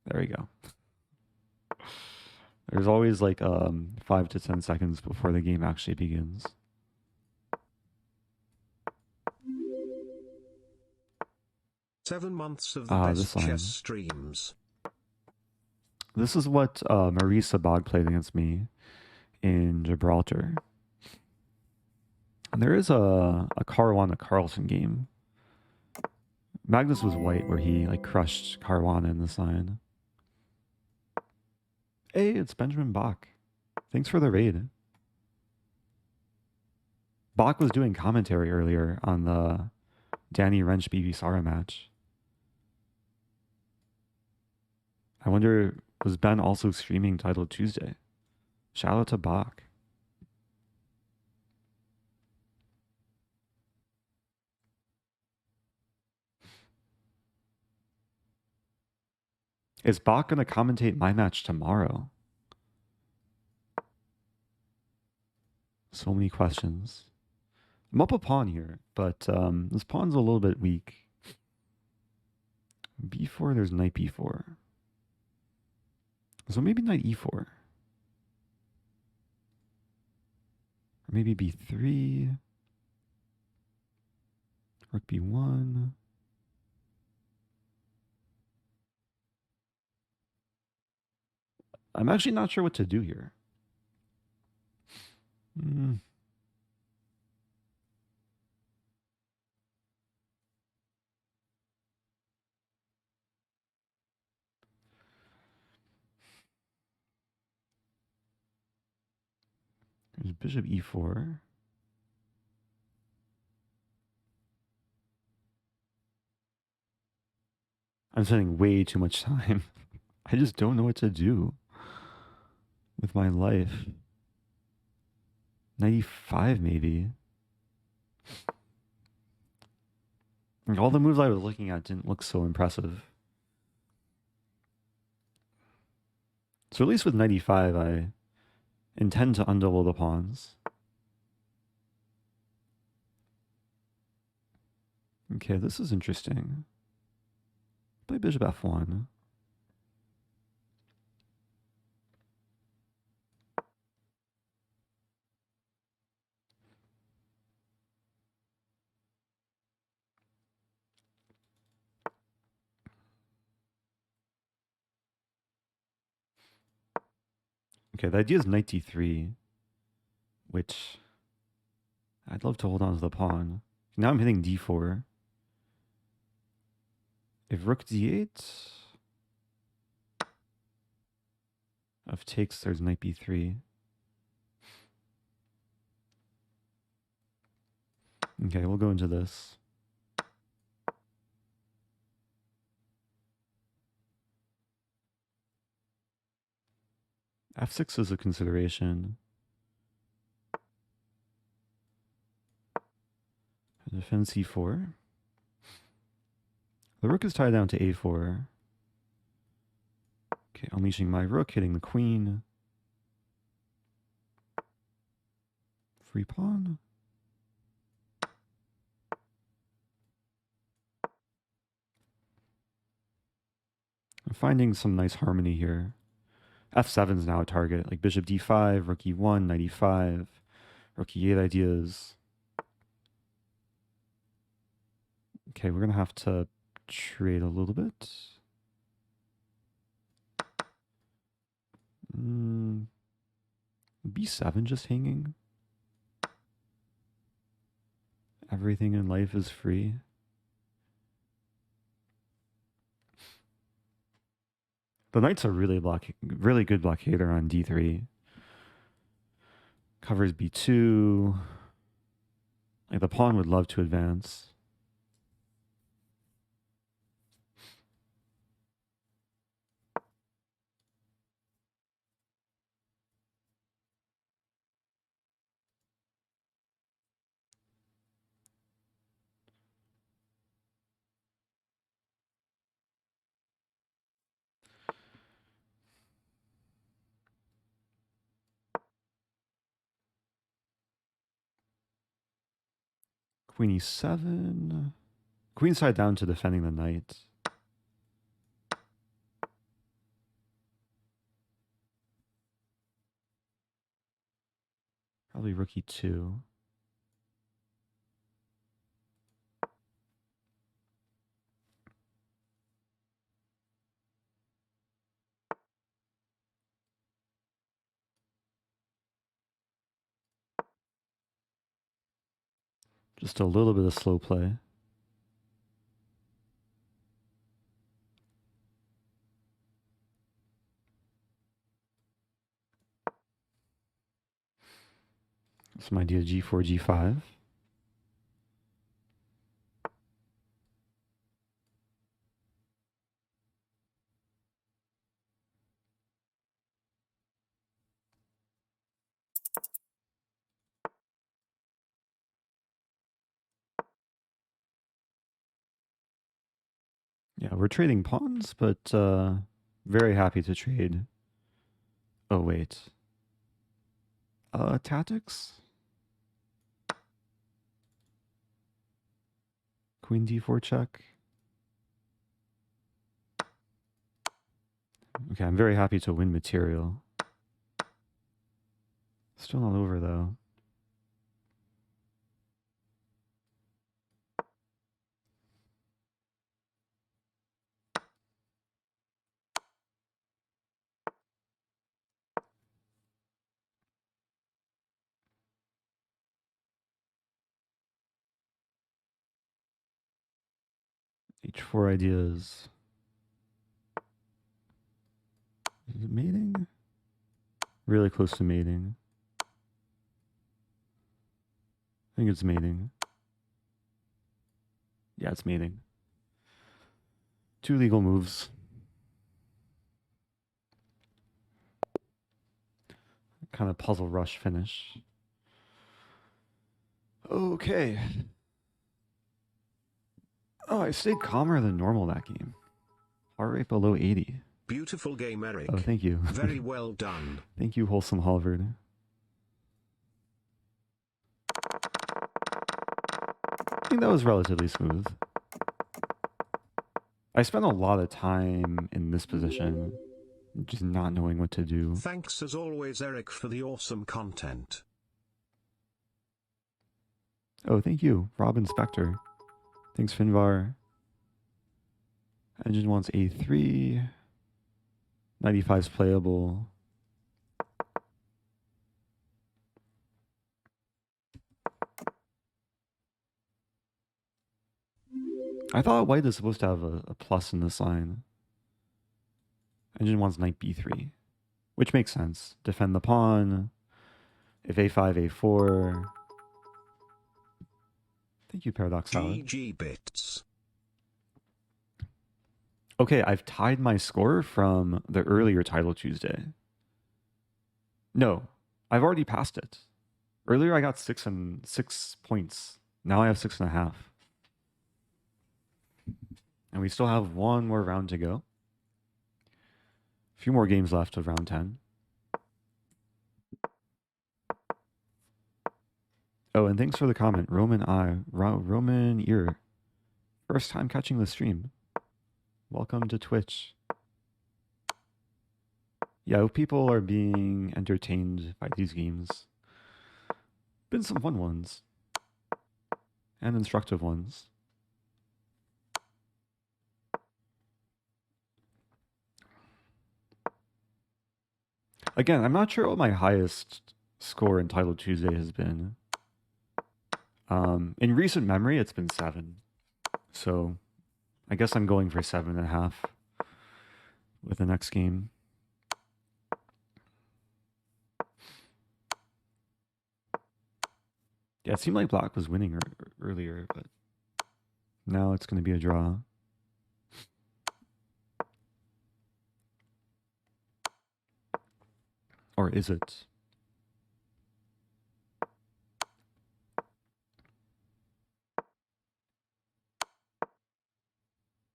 There we go. There's always like 5 to 10 seconds before the game actually begins. Seven months of the best this chess streams. This is what Marisa Bog played against me in Gibraltar. And there is a Caruana Carlson game. Magnus was white, where he like crushed Caruana in the sign. Hey, it's Benjamin Bach. Thanks for the raid. Bach was doing commentary earlier on the Danny Wrench BB Sara match. I wonder, was Ben also streaming Title Tuesday? Shout out to Bach. Is Bach going to commentate my match tomorrow? So many questions. I'm up a pawn here, but this pawn's a little bit weak. b4, there's knight b4. So maybe knight e4. Or maybe b3. Rook b1. I'm actually not sure what to do here. bishop e4. I'm spending way too much time. I just don't know what to do with my life. 95 maybe. All the moves I was looking at didn't look so impressive. So at least with 95, I intend to undouble the pawns. Okay, this is interesting. Play bishop f1. Okay, the idea is knight d3, which I'd love to hold on to the pawn. Now I'm hitting d4. If rook d8, if takes, there's knight b3. Okay, we'll go into this. f6 is a consideration. Defend c4. The rook is tied down to a4. Okay, unleashing my rook, hitting the queen. Free pawn. I'm finding some nice harmony here. f7 is now a target, like bishop d5, rook e1, knight e5, rook e8 ideas. Okay, we're going to have to trade a little bit. b7 just hanging. Everything in life is free. The knight's a really good blockader on d3. Covers b2. Like the pawn would love to advance. Queen e7. Queen side down to defending the knight. Probably rook e2. Just a little bit of slow play. Some idea g4, g5. Yeah, we're trading pawns, but very happy to trade. Oh, wait. Tactics? Queen d4 check. Okay, I'm very happy to win material. Still not over, though. h4 ideas. Is it mating? Really close to mating. I think it's mating. Yeah, it's mating. 2 legal moves. Kind of puzzle rush finish. Okay. Oh, I stayed calmer than normal that game. Heart rate below 80. Beautiful game, Eric. Oh, thank you. Very well done. Thank you, Wholesome Halvard. I think that was relatively smooth. I spent a lot of time in this position, just not knowing what to do. Thanks as always, Eric, for the awesome content. Oh, thank you, Robin Spector. Thanks, Finvar. Engine wants A3. 95's playable. I thought white is supposed to have a plus in this line. Engine wants knight b3, which makes sense. Defend the pawn. If a5, a4. Thank you, Paradox Salad. GG bits. Okay, I've tied my score from the earlier Title Tuesday. No, I've already passed it. Earlier I got 6 points. Now I have 6.5. And we still have one more round to go. A few more games left of round 10. Oh, and thanks for the comment, Roman Ear. First time catching the stream. Welcome to Twitch. Yeah, I hope people are being entertained by these games. Been some fun ones. And instructive ones. Again, I'm not sure what my highest score in Title Tuesday has been. In recent memory, it's been 7. So I guess I'm going for 7.5 with the next game. Yeah, it seemed like black was winning earlier, but now it's going to be a draw. Or is it?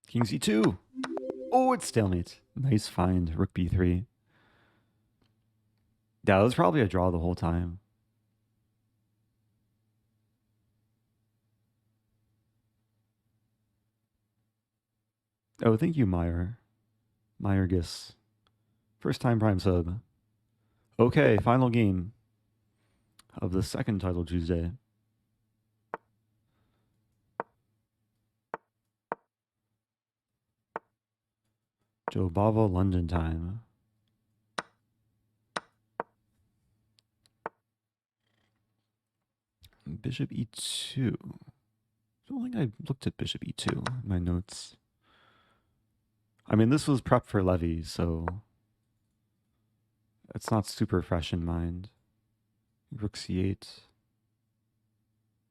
King c2. Oh, it's stalemate. Nice find. Rook b3. Yeah, it was probably a draw the whole time. Oh, thank you, Meyergis. First time Prime sub. Okay, final game of the second Title Tuesday. Jobava London time. Bishop e2. I don't think I looked at Bishop e2 in my notes. I mean, this was prep for Levy, so it's not super fresh in mind. Rook c8.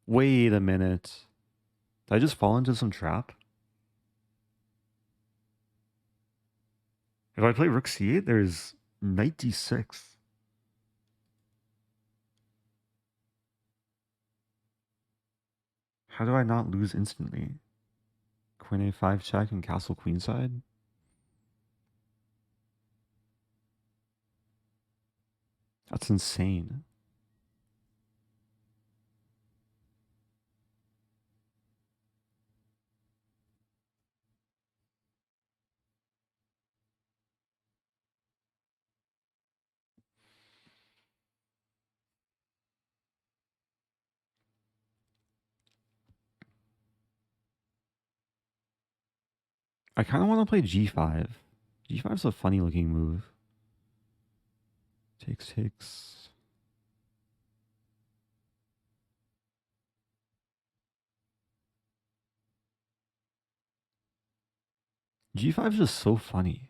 Wait a minute. Did I just fall into some trap? If I play Rook c8, there's knight d6. How do I not lose instantly? Queen a5 check and castle queenside? That's insane. I kind of want to play g5. G5 is a funny looking move. Takes. G5 is just so funny.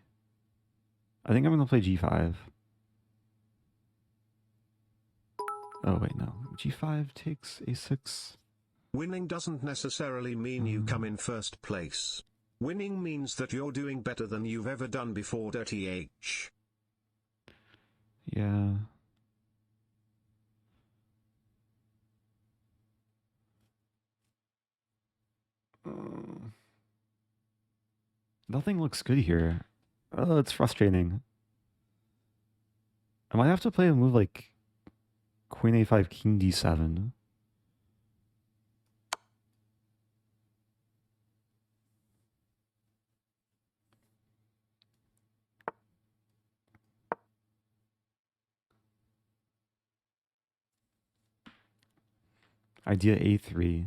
I think I'm going to play g5. Oh, wait, no. G5 takes A6. Winning doesn't necessarily mean you come in first place. Winning means that you're doing better than you've ever done before. Dirty H. Yeah. Nothing looks good here. Oh, it's frustrating. I might have to play a move like Queen A5, King D7. Idea A3.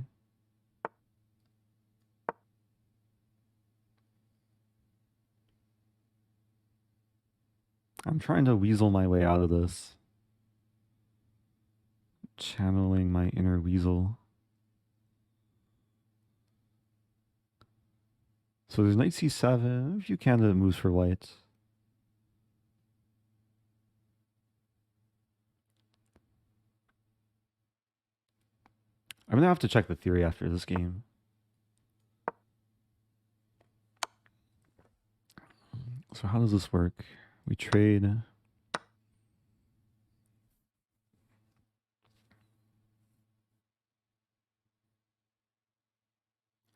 I'm trying to weasel my way out of this. Channeling my inner weasel. So there's knight c7, a few candidate moves for white. I'm gonna have to check the theory after this game. So how does this work? We trade.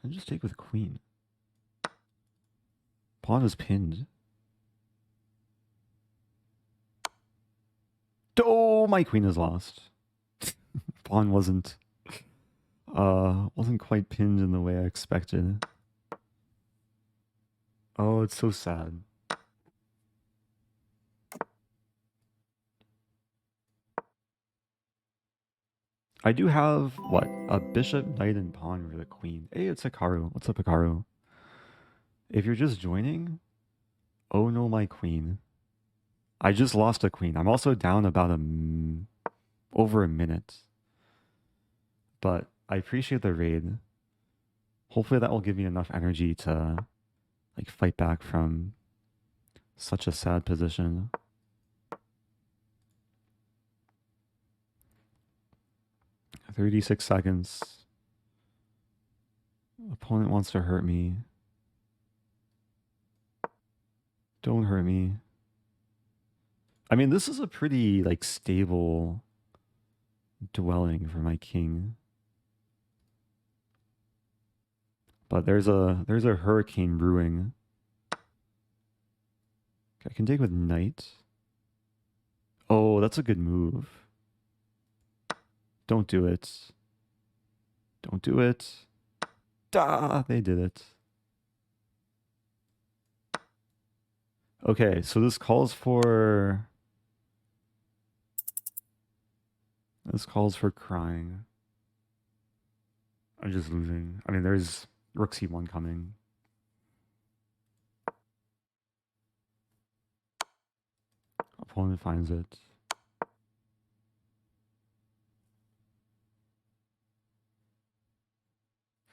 And just take with queen. Pawn is pinned. Oh, my queen is lost. Pawn wasn't quite pinned in the way I expected. Oh, it's so sad. I do have, what, a bishop, knight, and pawn over the queen. Hey, it's Hikaru. What's up, Hikaru? If you're just joining, oh no, my queen. I just lost a queen. I'm also down about over a minute. But I appreciate the raid. Hopefully that will give me enough energy to like fight back from such a sad position. "36 seconds. Opponent wants to hurt me. Don't hurt me." I mean, this is a pretty like stable dwelling for my king. But there's a hurricane brewing. Okay, I can take with knight. Oh, that's a good move. Don't do it. Don't do it. Duh, they did it. Okay, so this calls for crying. I'm just losing. I mean, there's rook c1 coming. Opponent finds it.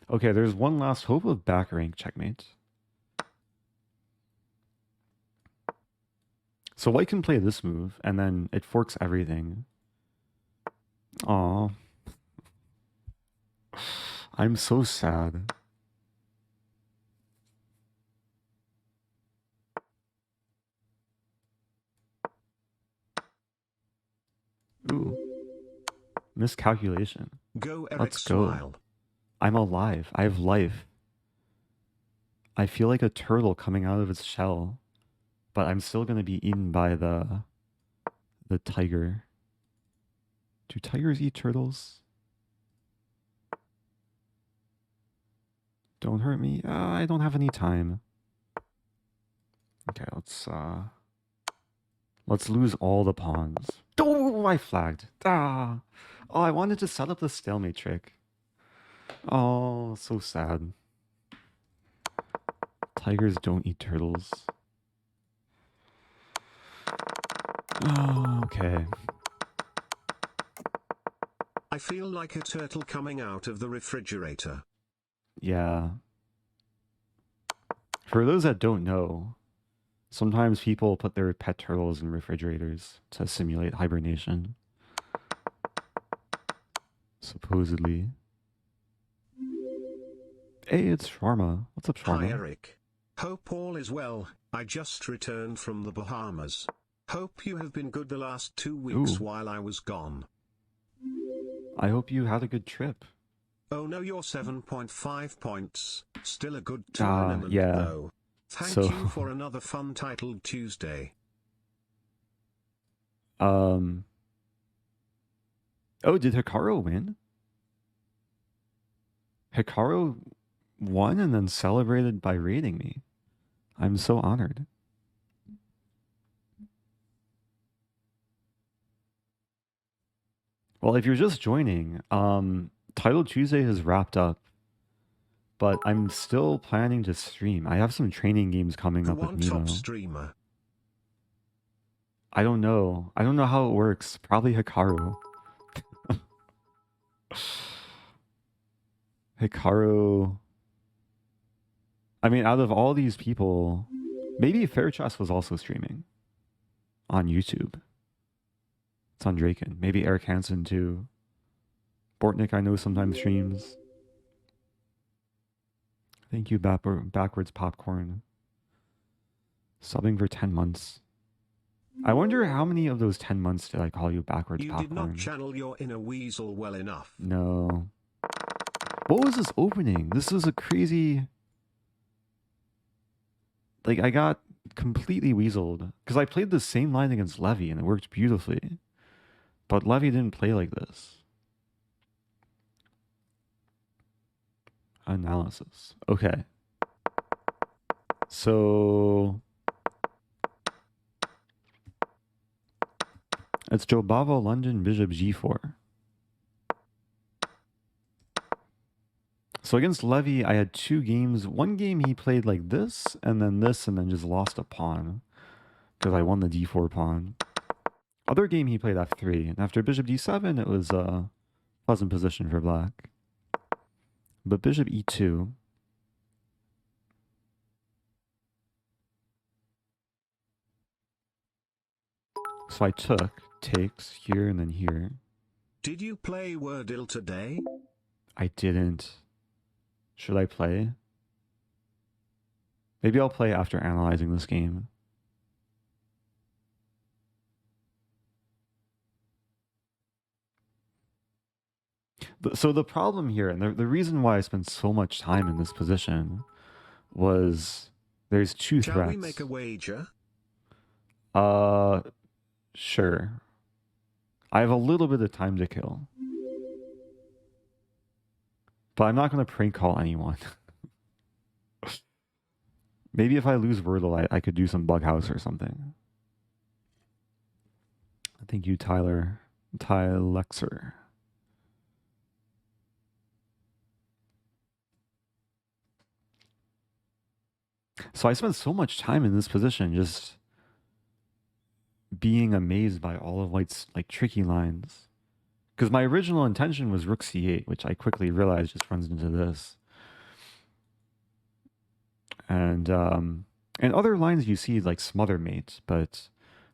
Okay, there's one last hope of back rank checkmate. So white can play this move, and then it forks everything. Aw. I'm so sad. Ooh. Miscalculation. Go, Eric. Let's go. Smile. I'm alive. I have life. I feel like a turtle coming out of its shell, but I'm still going to be eaten by the tiger. Do tigers eat turtles? Don't hurt me. I don't have any time. Okay, let's lose all the pawns. Oh, I flagged. Ah. Oh, I wanted to set up the stalemate trick. Oh, so sad. Tigers don't eat turtles. Oh, okay. I feel like a turtle coming out of the refrigerator. Yeah. For those that don't know, sometimes people put their pet turtles in refrigerators to simulate hibernation. supposedly. Hey, it's Sharma. What's up, Hi Sharma? Eric. Hope all is well. I just returned from the Bahamas. Hope you have been good the last 2 weeks Ooh. while I was gone. I hope you had a good trip. Oh no, you're 7.5 points. Still a good tournament Yeah. though. Thank you for another fun titled Tuesday. Oh, did Hikaru win? Hikaru won and then celebrated by raiding me. I'm so honored. Well, if you're just joining, Title Tuesday has wrapped up, but I'm still planning to stream. I have some training games coming Who up with on Nemo. top streamer? I don't know. I don't know how it works. Probably Hikaru. Hikaru. I mean, out of all these people, maybe Fairchess was also streaming on YouTube. It's on Draken. Maybe Eric Hansen too. Bortnik, I know, sometimes streams. Thank you, Backwards Popcorn. Subbing for 10 months. I wonder how many of those 10 months did I call you Backwards You Popcorn? did not channel your inner weasel well enough. No. What was this opening? This was a crazy... Like, I got completely weaseled. Because I played the same line against Levy and it worked beautifully. But Levy didn't play like this. Analysis. Okay. So... It's Jobavo London Bishop G4. So against Levy, I had 2 games. One game he played like this, and then just lost a pawn. Because I won the d4 pawn. Other game he played f3, and after bishop d7, it was a pleasant position for black. But bishop e2. So I takes here and then here. Did you play Worldle today? I didn't. Should I play? Maybe I'll play after analyzing this game. So the problem here, and the reason why I spent so much time in this position, was there's 2 threats. Shall we make a wager? Sure. I have a little bit of time to kill. But I'm not going to prank call anyone. Maybe if I lose Wordle, I could do some Bughouse or something. Thank you, Tyler. Tylexer. So I spent so much time in this position just being amazed by all of White's like tricky lines. Because my original intention was rook c8, which I quickly realized just runs into this. And other lines you see like smother mate, but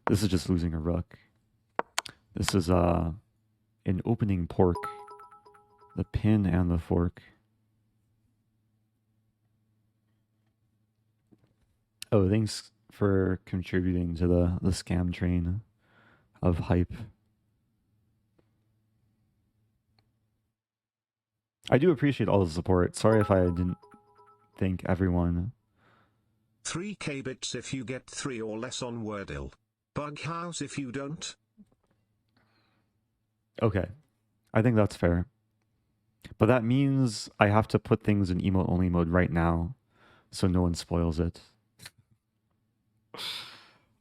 this is just losing a rook. This is an opening pork, the pin and the fork. Oh, thanks for contributing to the scam train of hype. I do appreciate all the support. Sorry if I didn't thank everyone. 3k bits if you get 3 or less on Wordle. Bughouse if you don't. Okay. I think that's fair. But that means I have to put things in emote only mode right now so no one spoils it.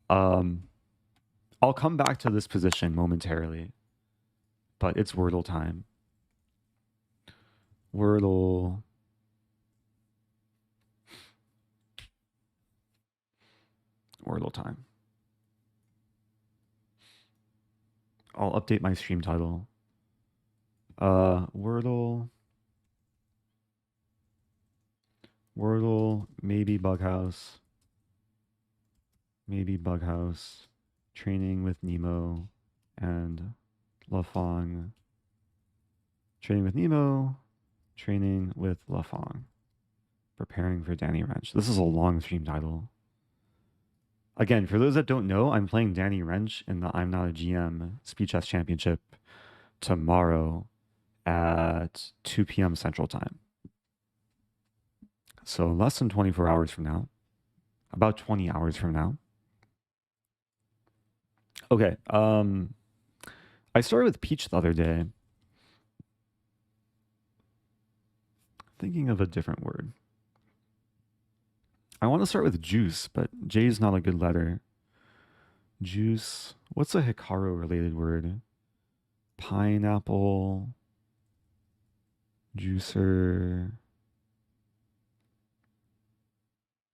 I'll come back to this position momentarily, but it's Wordle time. Wordle. Wordle time. I'll update my stream title. Wordle. Wordle, maybe Bughouse. Maybe Bughouse. Training with Nemo and Lefong. Training with Nemo. Training with Lefong. Preparing for Danny Wrench. This is a long stream title. Again, for those that don't know, I'm playing Danny Wrench in the I'm Not a GM Speed Chess Championship tomorrow at 2 p.m. Central Time. So less than 24 hours from now. About 20 hours from now. Okay. I started with Peach the other day. Thinking of a different word. I want to start with juice, but J is not a good letter. Juice. What's a Hikaru related word? Pineapple. Juicer.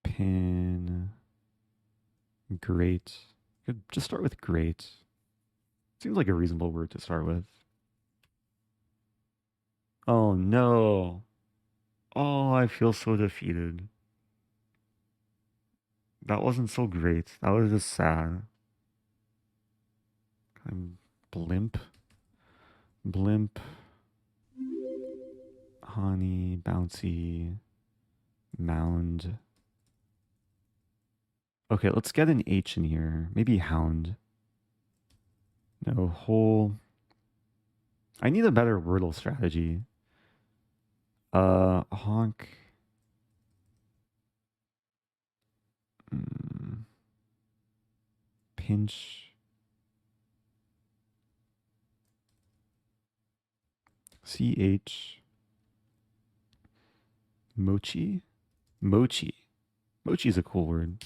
Pin. Great. Could just start with great. Seems like a reasonable word to start with. Oh no. Oh, I feel so defeated. That wasn't so great. That was just sad. I'm blimp. Blimp. Honey, bouncy, mound. Okay, let's get an H in here. Maybe hound. No, hole. I need a better Wordle strategy. Honk. Pinch. CH. Mochi? Mochi. Mochi is a cool word.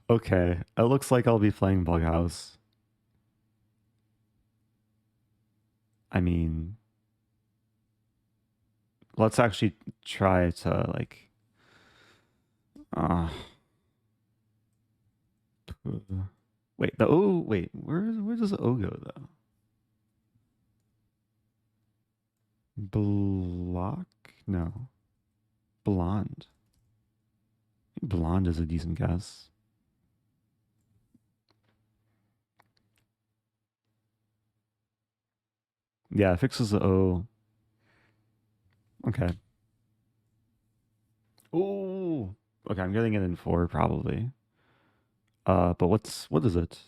Okay, it looks like I'll be playing Bughouse. I mean, let's actually try to like wait, the O, wait, where does the O go though? Block? No. Blonde. Blonde is a decent guess. Yeah, it fixes the O. Okay. Oh, okay, I'm getting it in 4 probably. But what is it?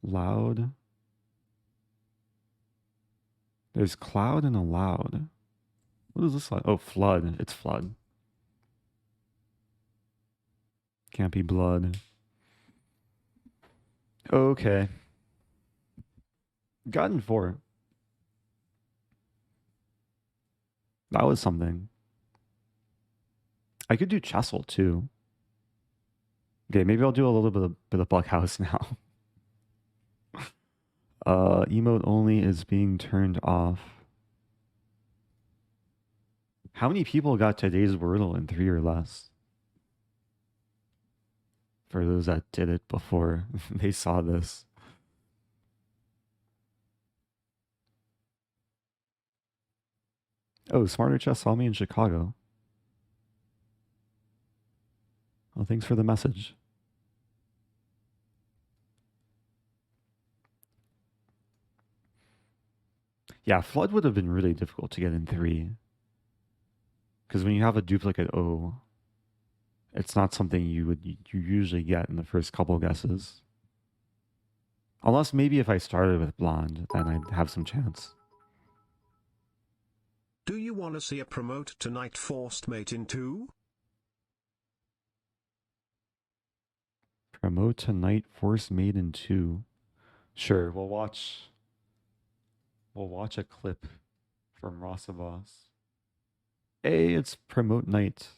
Loud. There's cloud and a loud. What is this like? Oh, flood. It's flood. Can't be blood. Okay. Gotten 4. That was something. I could do Chessle too. Okay, maybe I'll do a little bit of Bughouse now. Emote only is being turned off. How many people got today's Wordle in 3 or less? For those that did it before they saw this. Oh, Smarter Chess saw me in Chicago. Well, thanks for the message. Yeah, Flood would have been really difficult to get in 3. Because when you have a duplicate O, it's not something you usually get in the first couple guesses. Unless maybe if I started with blonde, then I'd have some chance. Do you want to see a promote tonight forced mate in 2? Promote tonight, force made in 2. Sure, we'll watch a clip from Rossavos. A, it's promote night.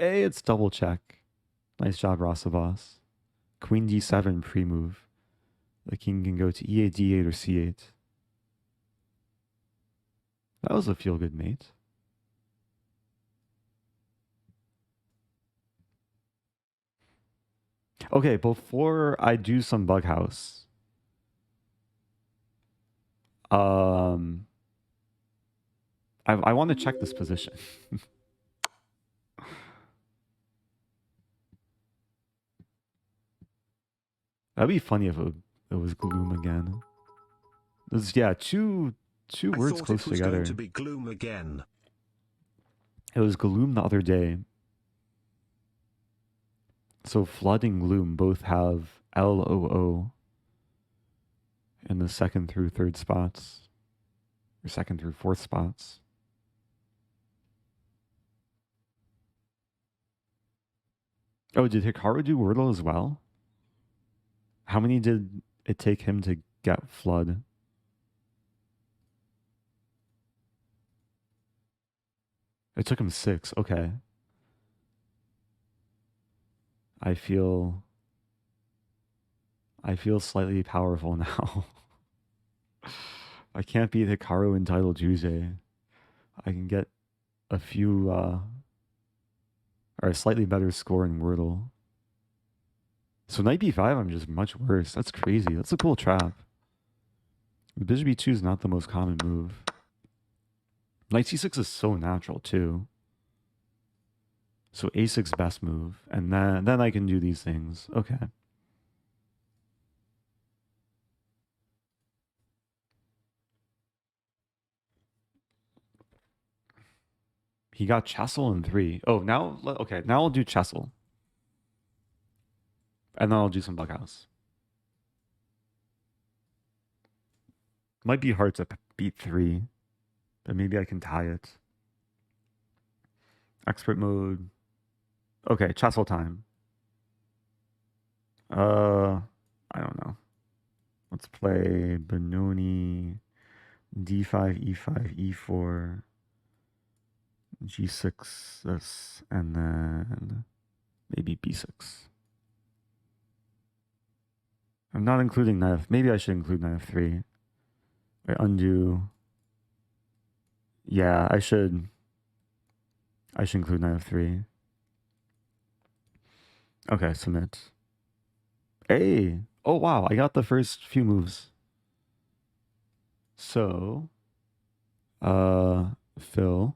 A, it's double check. Nice job, Rossavos. Queen d7 pre-move. The king can go to e8, d8, or c8. That was a feel-good mate. Okay, before I do some Bughouse, I want to check this position. That'd be funny if it was gloom again. There's, yeah, two I words thought close it was together. going to be gloom again. It was gloom the other day. So flood and gloom both have LOO in the second through third spots, or second through fourth spots. Oh, did Hikaru do Wordle as well? How many did it take him to get flood? It took him 6. Okay. I feel slightly powerful now. I can't beat Hikaru in Title Tuesday. I can get a few or a slightly better score in Wordle. So knight b5, I'm just much worse. That's crazy. That's a cool trap. The bishop b2 is not the most common move. Knight c6 is so natural too. So a6 best move, and then I can do these things. Okay. He got Chessle in 3. Oh, now okay. Now I'll do Chessle, and then I'll do some Bughouse. Might be hard to beat 3, but maybe I can tie it. Expert mode. Okay, Chessle time. I don't know. Let's play Benoni, d5, e5, e4, g6, this, and then maybe b6. I'm not including knight. Maybe I should include knight f3. Wait, undo. Yeah, I should include knight f3. Okay, submit. Hey! Oh wow, I got the first few moves. So, Phil.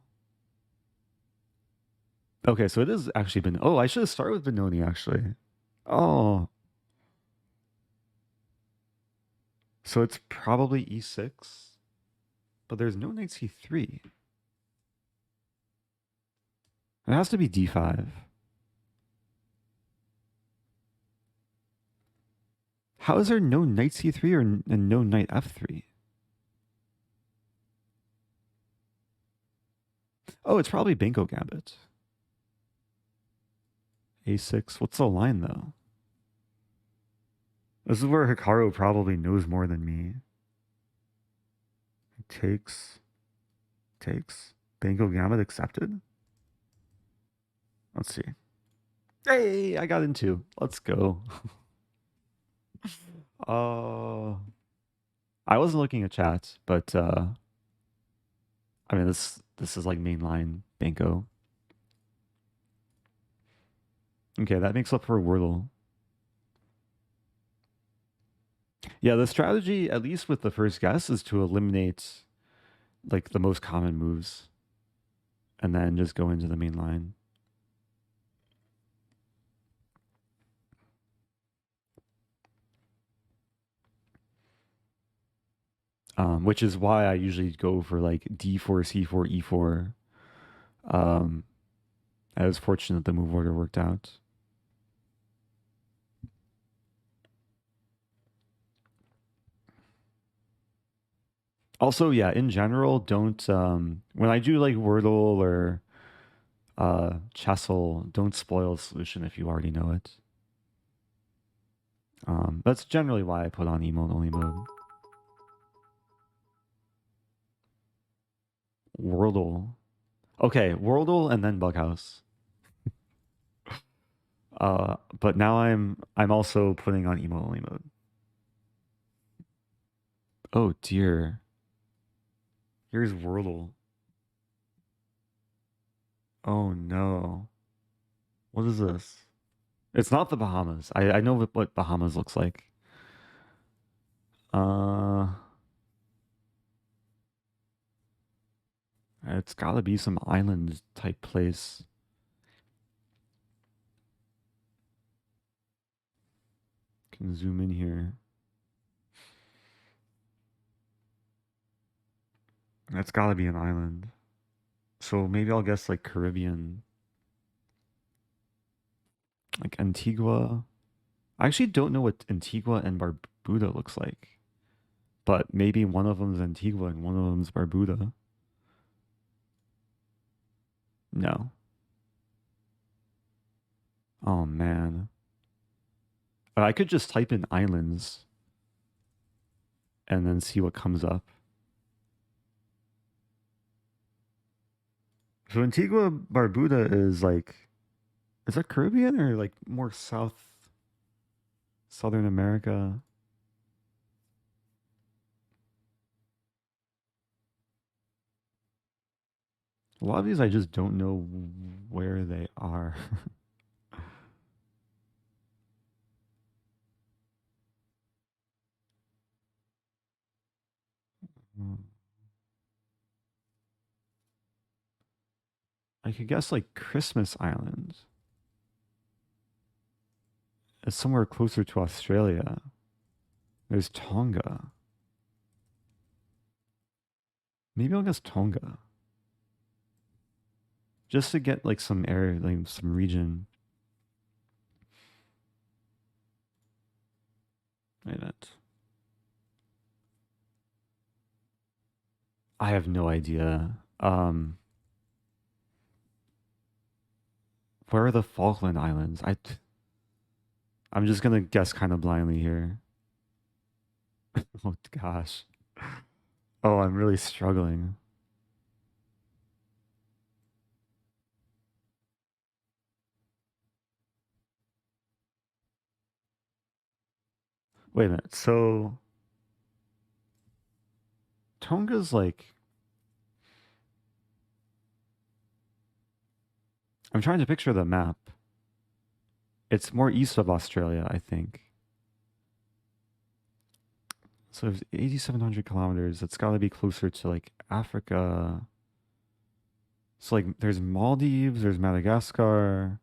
Okay, so it is actually been. Oh, I should have started with Benoni actually. Oh. So it's probably e6, but there's no knight c3. It has to be d5. How is there no knight c3 and no knight f3? Oh, it's probably Banco Gambit. a6. What's the line though? This is where Hikaru probably knows more than me. Takes. Banco Gambit accepted? Let's see. Hey, I got into. Let's go. I wasn't looking at chat, but I mean this is like mainline Banco. Okay, that makes up for Worldle. Yeah, the strategy, at least with the first guess, is to eliminate like the most common moves and then just go into the main line. Which is why I usually go for like d4, c4, e4. I was fortunate the move order worked out. Also, yeah, in general, don't when I do like Wordle or Chessle, don't spoil the solution if you already know it. That's generally why I put on emote only mode. Worldle. Okay, Worldle and then Bughouse. But now I'm also putting on emote only mode. Oh dear. Here's Worldle. Oh no. What is this? It's not the Bahamas. I know what Bahamas looks like. It's gotta be some island type place. Can zoom in here. That's gotta be an island. So maybe I'll guess like Caribbean. Like Antigua. I actually don't know what Antigua and Barbuda looks like. But maybe one of them is Antigua and one of them is Barbuda. No. Oh man. I could just type in islands and then see what comes up. So Antigua Barbuda is like, is that Caribbean or like more Southern America? A lot of these I just don't know where they are. I could guess like Christmas Island. It's somewhere closer to Australia. There's Tonga. Maybe I'll guess Tonga. Just to get like some area, like some region. Wait a minute. I have no idea. Where are the Falkland Islands? I'm just gonna guess kind of blindly here. Oh gosh. Oh, I'm really struggling. Wait a minute. So Tonga's like, I'm trying to picture the map. It's more east of Australia, I think. So it's 8,700 kilometers. It's got to be closer to like Africa. So like there's Maldives, there's Madagascar.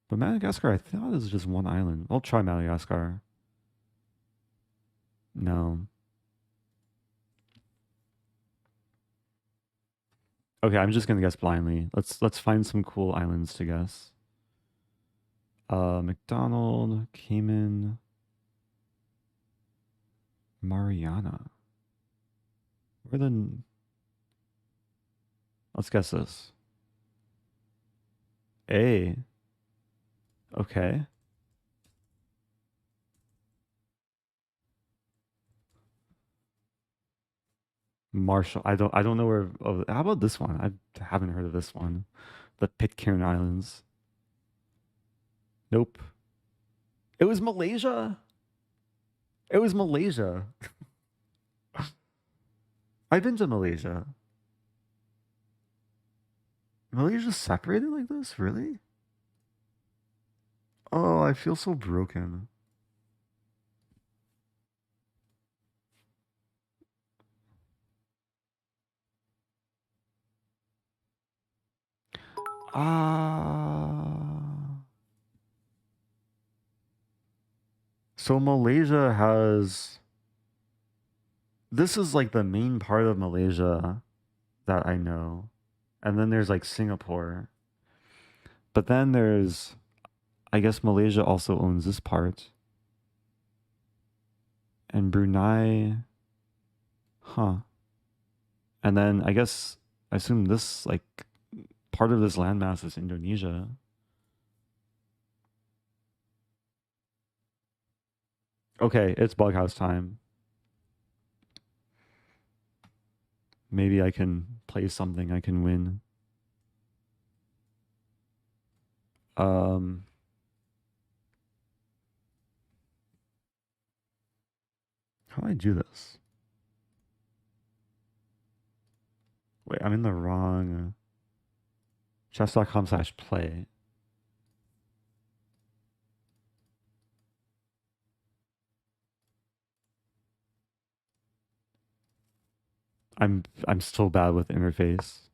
But Madagascar, I thought is just one island. I'll try Madagascar. No. Okay, I'm just gonna guess blindly. Let's find some cool islands to guess. McDonald, Cayman, Mariana. Where the? Let's guess this. A. Okay. Marshall. I don't know where. Oh, how about this one? I haven't heard of this one. The Pitcairn Islands. Nope. It was Malaysia. It was Malaysia. I've been to Malaysia. Malaysia's separated like this? Really? Oh, I feel so broken. Ah. So Malaysia has. This is like the main part of Malaysia that I know. And then there's like Singapore. But then there's. I guess Malaysia also owns this part. And Brunei. Huh. And then I assume this, like, part of this landmass is Indonesia. Okay, it's Bughouse time. Maybe I can play something I can win. How do I do this? Wait, I'm in the wrong chess.com/play. I'm so bad with interface.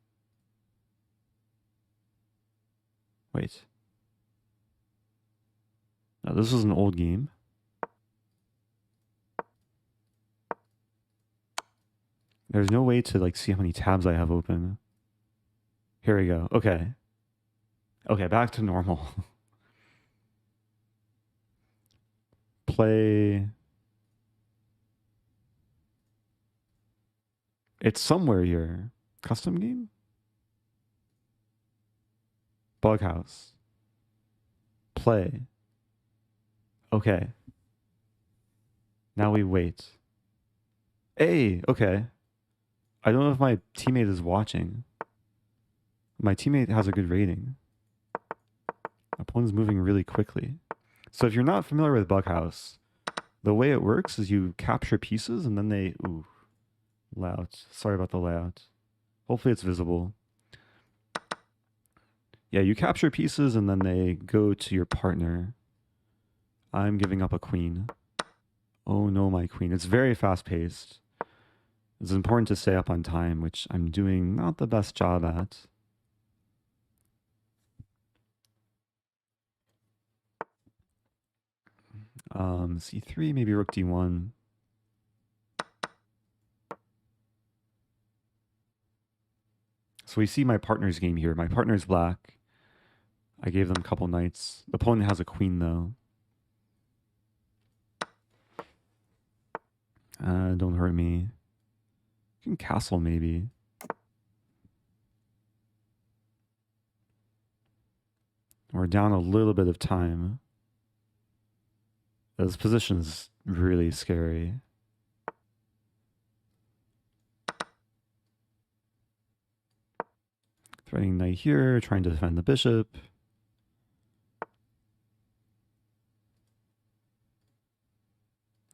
Wait. this was an old game. There's no way to like see how many tabs I have open. Here we go. Okay. Okay, back to normal. Play. It's somewhere here. Custom game? Bughouse. Play. Okay. Now we wait. Hey, okay. I don't know if my teammate is watching. My teammate has a good rating. Opponent's moving really quickly. So if you're not familiar with Bughouse, the way it works is you capture pieces and then they... Ooh, layout. Sorry about the layout. Hopefully it's visible. Yeah, you capture pieces and then they go to your partner. I'm giving up a queen. Oh no, my queen. It's very fast-paced. It's important to stay up on time, which I'm doing not the best job at. C3, maybe rook d1. So we see my partner's game here. My partner's black. I gave them a couple knights. The opponent has a queen, though. Don't hurt me. You can castle, maybe. We're down a little bit of time. This position's really scary. Threatening knight here, trying to defend the bishop.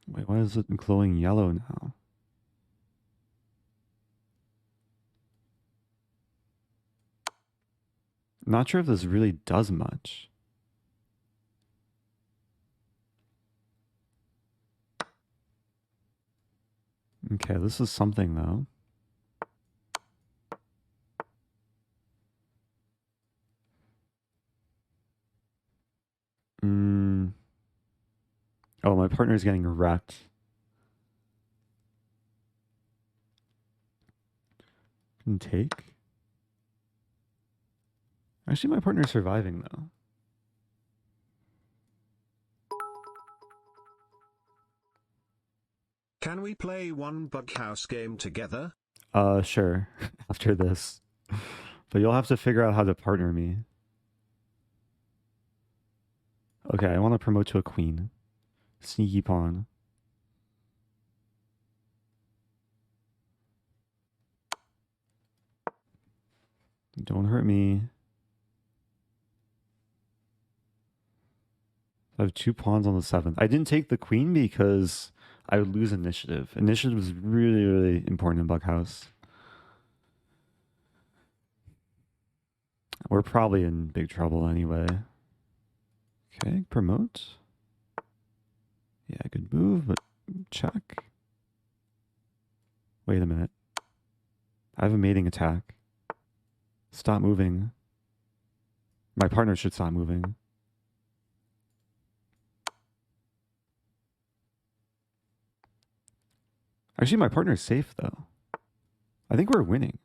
Wait, why is it glowing yellow now? Not sure if this really does much. Okay, this is something though. Oh, my partner's getting wrecked. Can take. Actually, my partner's surviving though. Can we play one Bughouse game together? Sure. After this. But you'll have to figure out how to partner me. Okay, I want to promote to a queen. Sneaky pawn. Don't hurt me. I have 2 pawns on the 7th. I didn't take the queen because I would lose initiative. Initiative is really, really important in Bughouse. We're probably in big trouble anyway. Okay, promote. Yeah, good move, but check. Wait a minute. I have a mating attack. Stop moving. My partner should stop moving. Actually, my partner's safe, though. I think we're winning.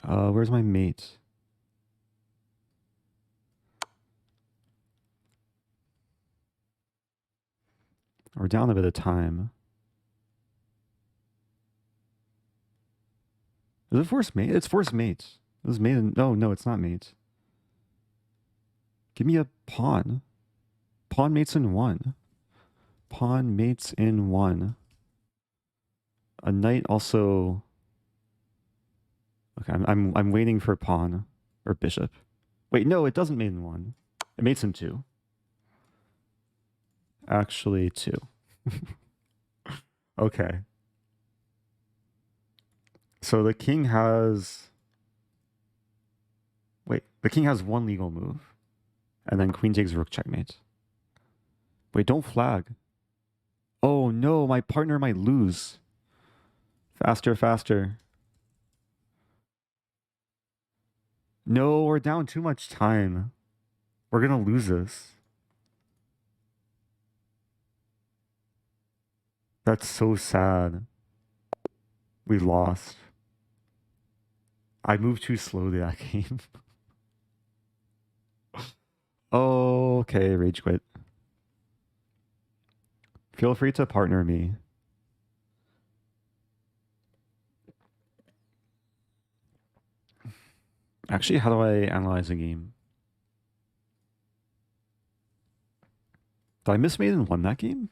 Where's my mate? We're down a bit of time. Is it forced mate? It's forced mate. This is mate. No, it's not mate. Give me a pawn. Pawn mates in 1. Pawn mates in 1. A knight also. Okay, I'm waiting for pawn or bishop. Wait, no, it doesn't mate in 1. It mates in 2. Actually, 2. Okay. So the king has. Wait, the king has 1 legal move. And then queen takes rook checkmate. Wait, don't flag. Oh no, my partner might lose. Faster, faster. No, we're down too much time. We're gonna lose this. That's so sad. We lost. I moved too slowly that game. Okay, rage quit. Feel free to partner me. Actually, how do I analyze a game? Did I miss mate and won that game?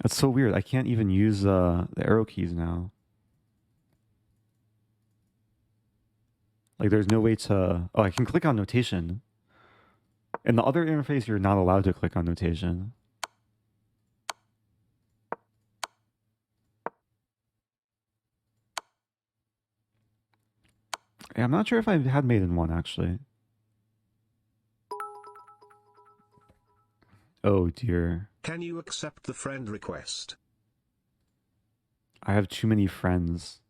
That's so weird. I can't even use the arrow keys now. Like, there's no way to... Oh, I can click on notation. In the other interface, you're not allowed to click on notation. Yeah, I'm not sure if I had made in one, actually. Oh, dear. Can you accept the friend request? I have too many friends.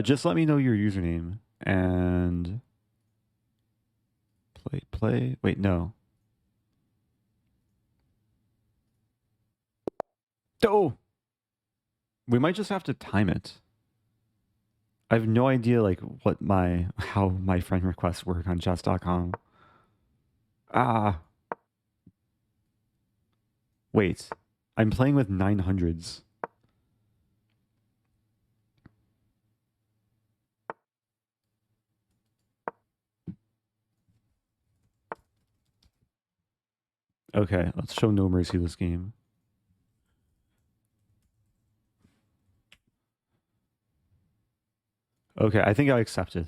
Just let me know your username and play. Wait, no. Oh, we might just have to time it. I have no idea like how my friend requests work on chess.com. Ah, wait. I'm playing with 900s. Okay, let's show no mercy this game. Okay, I think I accepted.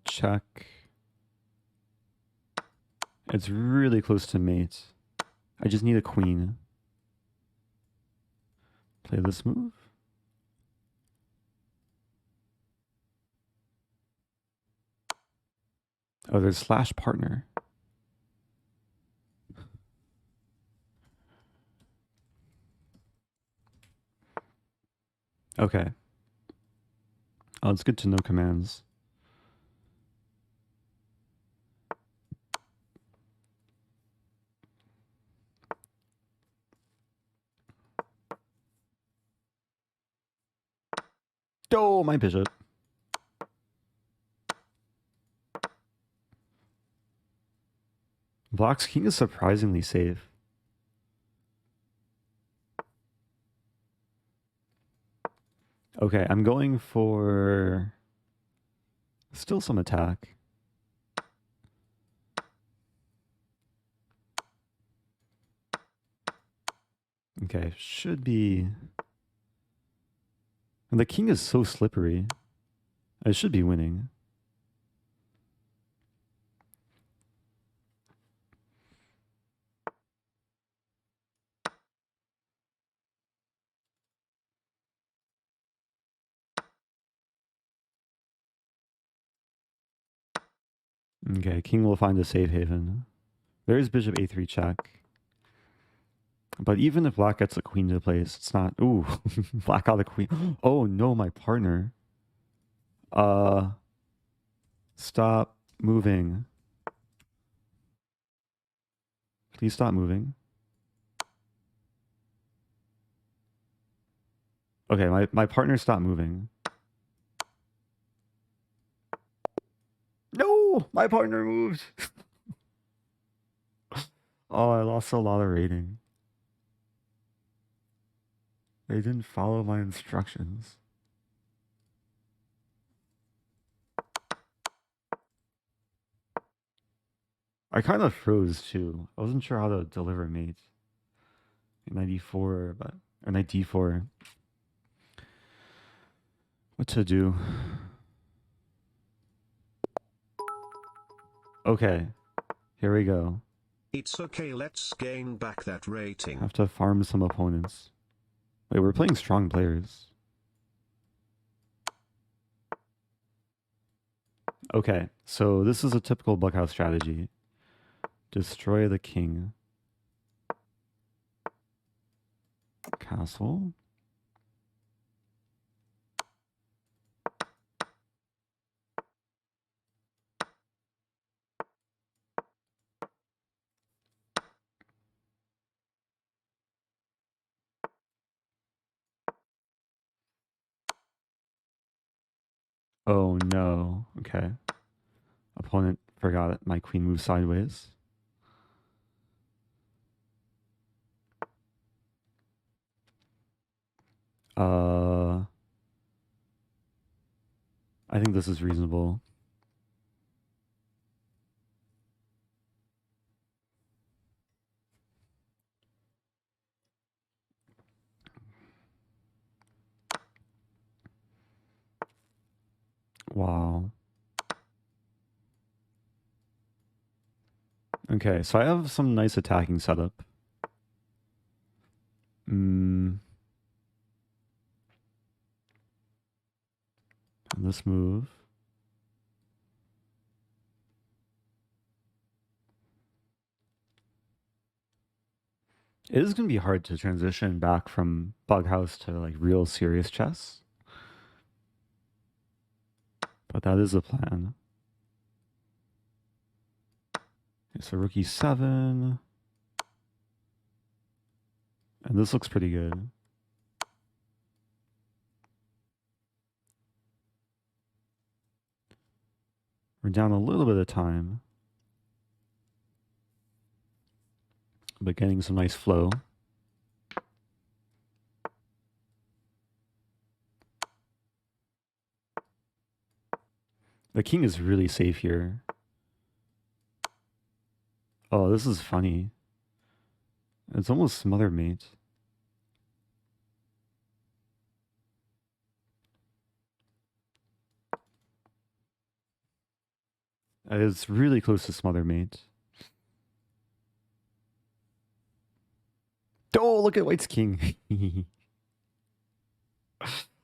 Check. It's really close to mate. I just need a queen. Play this move. Oh, there's slash partner. Okay. Oh, it's good to know commands. Oh, my bishop. Black's king is surprisingly safe. Okay, I'm going for still some attack. Okay, should be... And the king is so slippery. I should be winning. Okay, king will find a safe haven. There is bishop a3 check. But even if black gets a queen to place, it's not... Ooh, black got a queen. Oh no, my partner. Stop moving. Please stop moving. Okay, my partner stopped moving. No, my partner moved. Oh, I lost a lot of rating. They didn't follow my instructions. I kind of froze too. I wasn't sure how to deliver mate. 94, but or knight d4. What to do? Okay, here we go. It's okay, let's gain back that rating. Have to farm some opponents. Wait, we're playing strong players. Okay, so this is a typical Bughouse strategy. Destroy the king. Castle. Oh no. Okay. Opponent forgot it. My queen moved sideways. I think this is reasonable. Wow. Okay, so I have some nice attacking setup. And this move. It is going to be hard to transition back from Bughouse to like real serious chess. But that is a plan. Okay, so rook e7. And this looks pretty good. We're down a little bit of time. But getting some nice flow. The king is really safe here. Oh, this is funny. It's almost smother mate. It's really close to smother mate. Oh, look at white's king.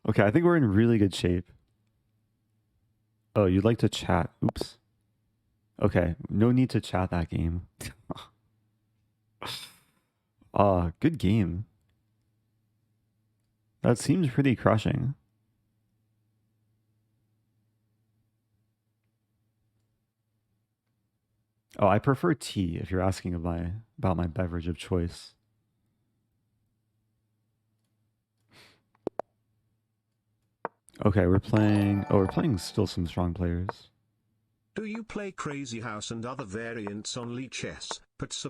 Okay, I think we're in really good shape. Oh, you'd like to chat. Oops. Okay, no need to chat that game. Good game. That seems pretty crushing. Oh, I prefer tea if you're asking about my beverage of choice. Okay, we're playing still some strong players. Do you play Crazy House and other variants on Chess?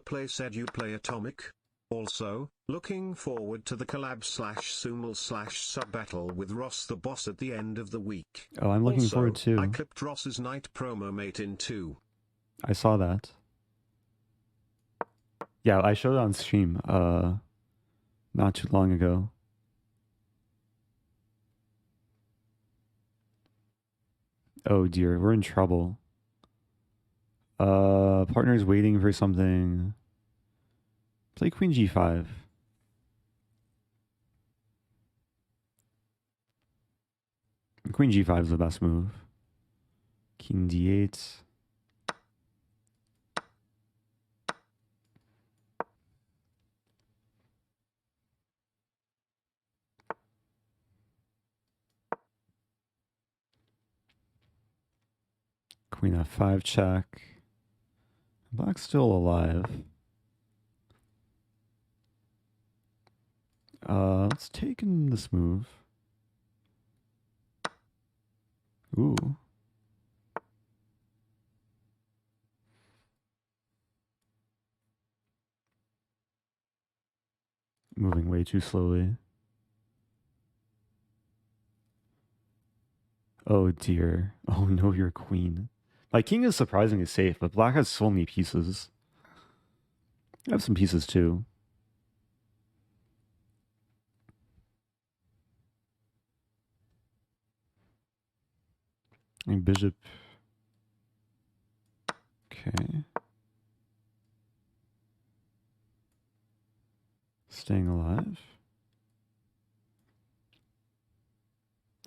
Play said you play Atomic. Also, looking forward to the collab/sumal/sub battle with Ross the boss at the end of the week. Oh, I'm looking forward too. I clipped Ross's night promo mate in 2. I saw that. Yeah, I showed it on stream not too long ago. Oh dear, we're in trouble. Partner's waiting for something. Play queen g5. Queen g5 is the best move. King d8. Queen f5 check. Black's still alive. Let's take in this move. Ooh. Moving way too slowly. Oh dear. Oh no, you're queen. My king is surprisingly safe, but black has so many pieces. I have some pieces too. And bishop. Okay. Staying alive?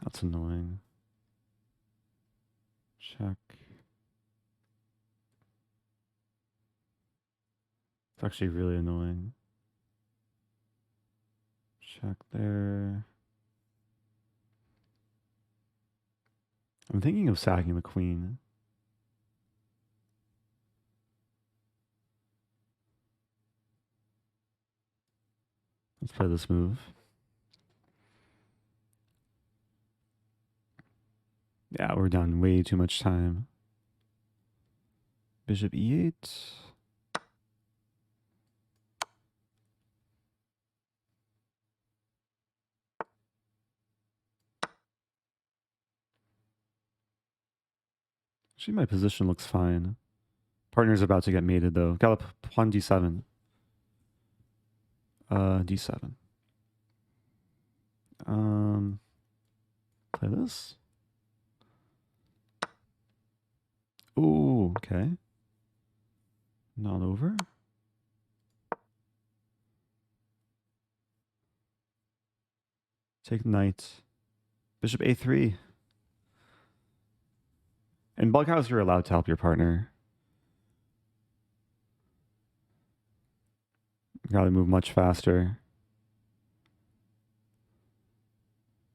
That's annoying. Check. It's actually really annoying. Check there. I'm thinking of sacking the queen. Let's play this move. Yeah, we're down way too much time. Bishop e8. Actually, my position looks fine. Partner's about to get mated, though. Gallop pawn d7. D7. Play this. Ooh, okay. Not over. Take knight. Bishop a3. In Bughouse, you're allowed to help your partner. You gotta move much faster.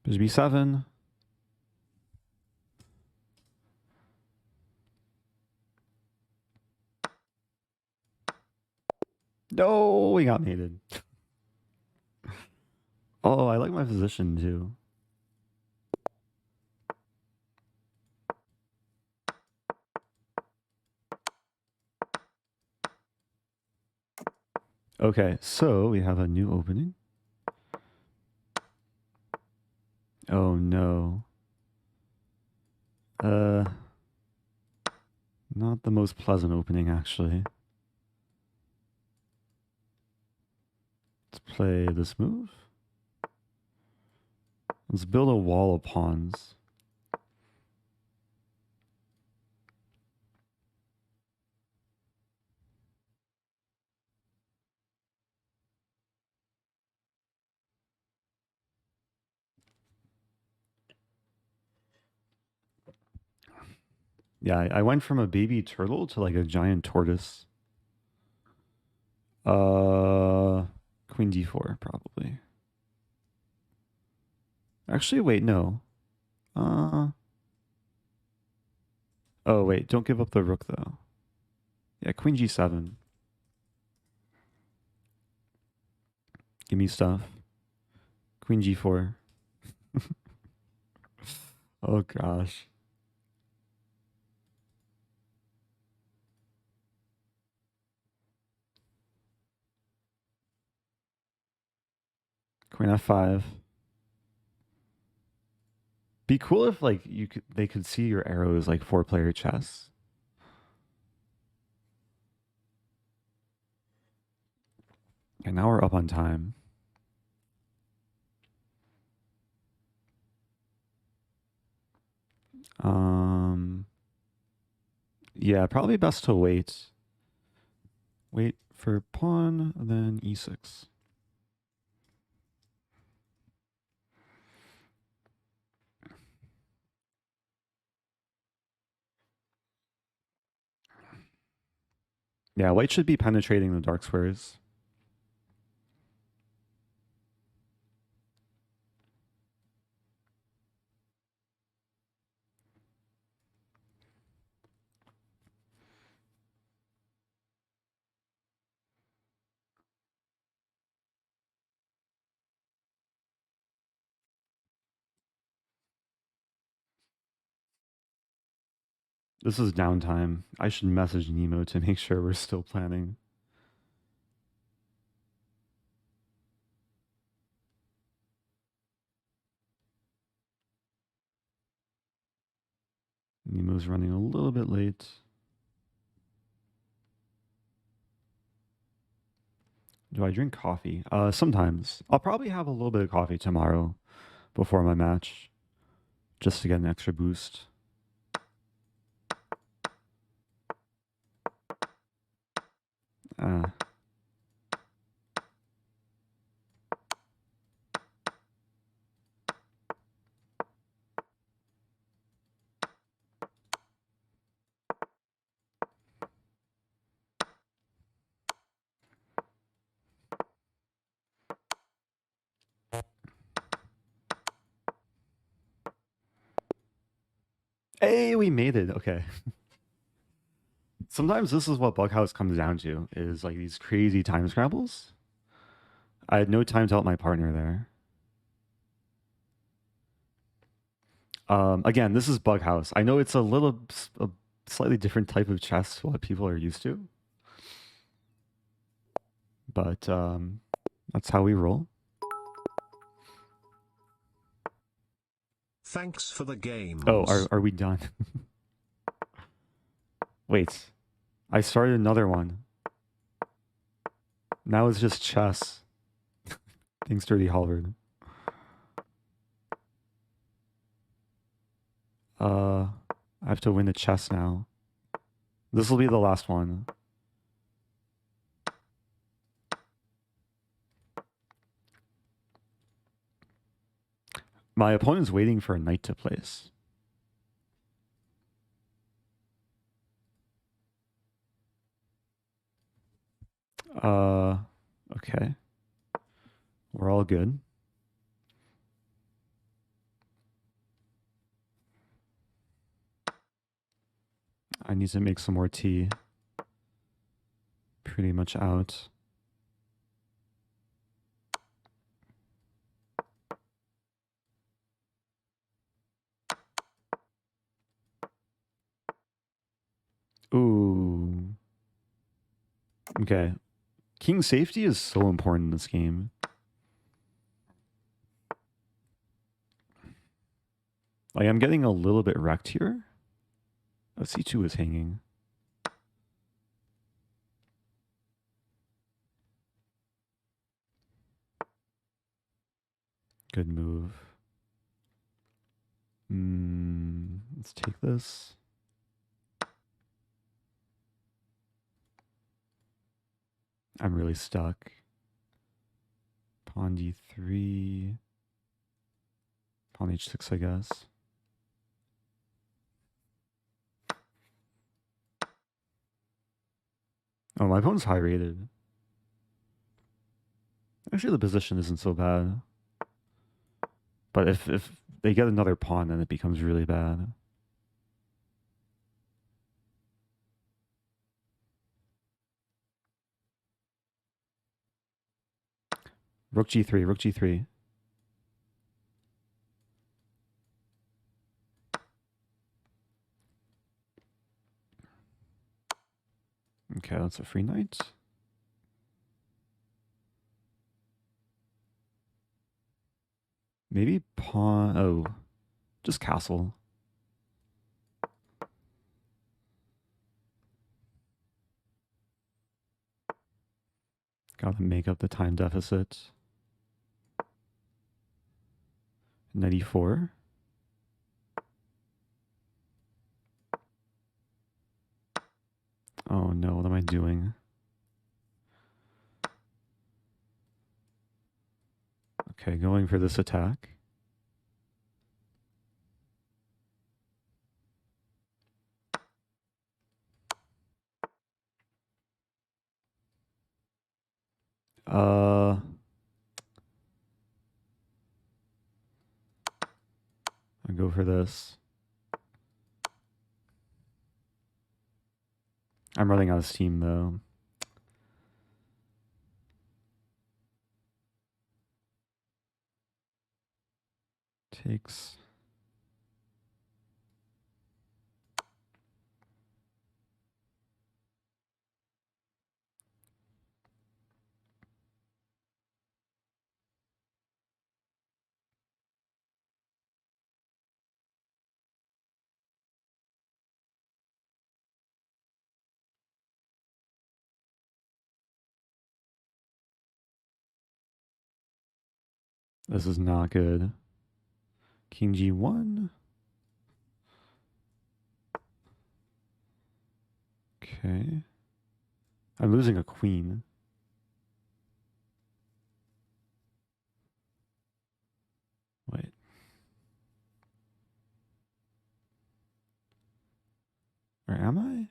Bishop b7. No, we got mated. Oh, I like my position too. Okay, so we have a new opening. Oh no. Not the most pleasant opening, actually. Let's play this move. Let's build a wall of pawns. Yeah, I went from a baby turtle to like a giant tortoise. Queen d4, probably. Actually, wait, no. Oh, wait, don't give up the rook, though. Yeah, queen g7. Give me stuff. Queen g4. Oh, gosh. Queen f5. Be cool if like they could see your arrows like 4-player chess. And now we're up on time. Yeah, probably best to wait. Wait for pawn, then e6. Yeah, white should be penetrating the dark squares. This is downtime. I should message Nemo to make sure we're still planning. Nemo's running a little bit late. Do I drink coffee? Sometimes. I'll probably have a little bit of coffee tomorrow before my match, just to get an extra boost. Hey, we made it. Okay. Sometimes this is what Bughouse comes down to, is like these crazy time scrambles. I had no time to help my partner there. Again, this is Bughouse. I know it's a slightly different type of chess to what people are used to, but that's how we roll. Thanks for the games. Oh, are we done? Wait, I started another one. Now it's just chess. Thanks, Dirty Halvard. I have to win the chess now. This will be the last one. My opponent's waiting for a knight to place. Okay. We're all good. I need to make some more tea. Pretty much out. Ooh. Okay. King safety is so important in this game. Like, I'm getting a little bit wrecked here. Oh, C2 is hanging. Good move. Let's take this. I'm really stuck. Pawn D3. Pawn H6, I guess. Oh, my opponent's high rated. Actually, the position isn't so bad. But if they get another pawn, then it becomes really bad. Rook G3, Rook G3. Okay, that's a free knight. Maybe pawn... Oh, just castle. Gotta make up the time deficit. Knight E4. Oh no, what am I doing? Okay, going for this attack. I'll go for this. I'm running out of steam though. Takes. This is not good. King G1. Okay. I'm losing a queen. Wait. Or am I?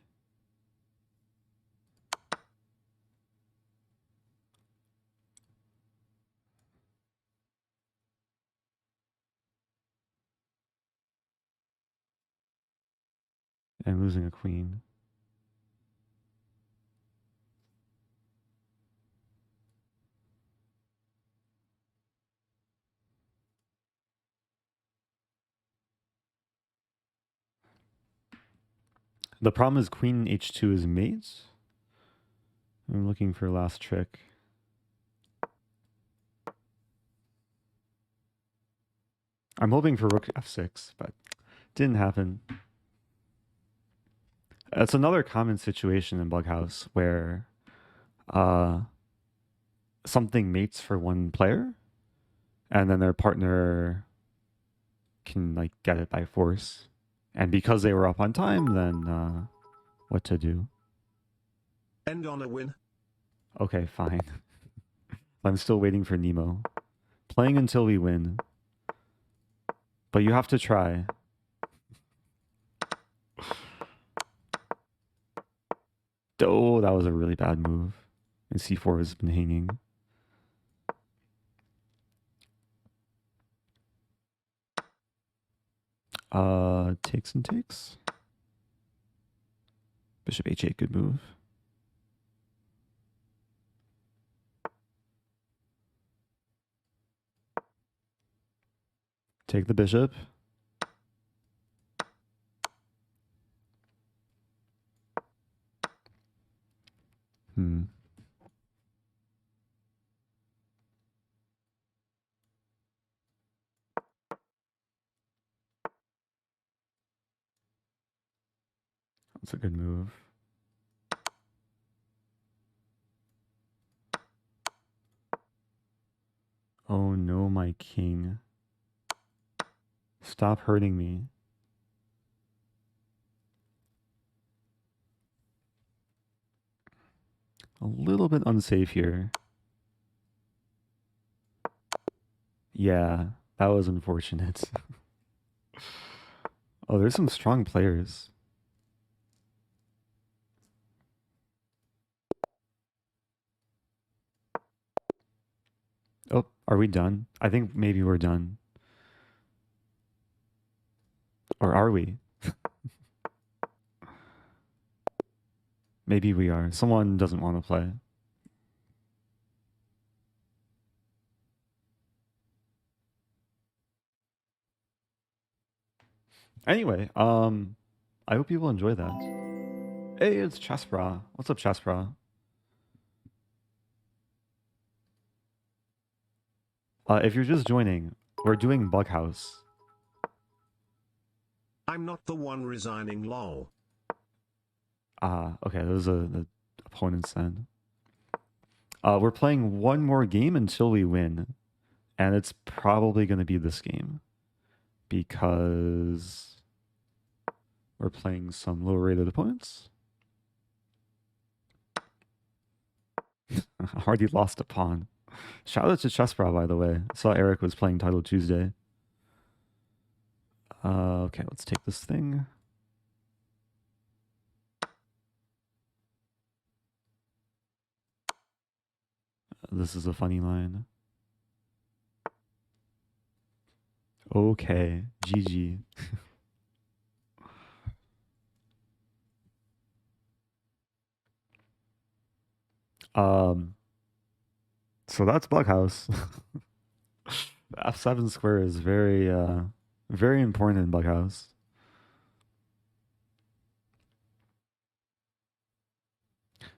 And losing a queen. The problem is queen h2 is mate. I'm looking for last trick. I'm hoping for rook f6, but didn't happen. It's another common situation in Bughouse where something mates for one player and then their partner can like get it by force. And because they were up on time, then what to do? End on a win. Okay, fine. I'm still waiting for Nemo. Playing until we win. But you have to try. Oh, that was a really bad move. And c4 has been hanging. Takes and takes. Bishop h8, good move. Take the bishop. That's a good move. Oh no, my king. Stop hurting me. A little bit unsafe here. Yeah, that was unfortunate. Oh, there's some strong players. Oh, are we done? I think maybe we're done. Or are we? Maybe we are. Someone doesn't want to play. Anyway, I hope people enjoy that. Hey, it's Chessbra. What's up, Chessbra? If you're just joining, we're doing Bughouse. I'm not the one resigning, lol. Okay, those are the opponents then. We're playing one more game until we win. And it's probably going to be this game. Because we're playing some low-rated opponents. Already lost a pawn. Shout out to Chessbra, by the way. I saw Eric was playing Title Tuesday. Okay, let's take this thing. This is a funny line. Okay, GG. So that's Bughouse. F7 square is very, very important in Bughouse.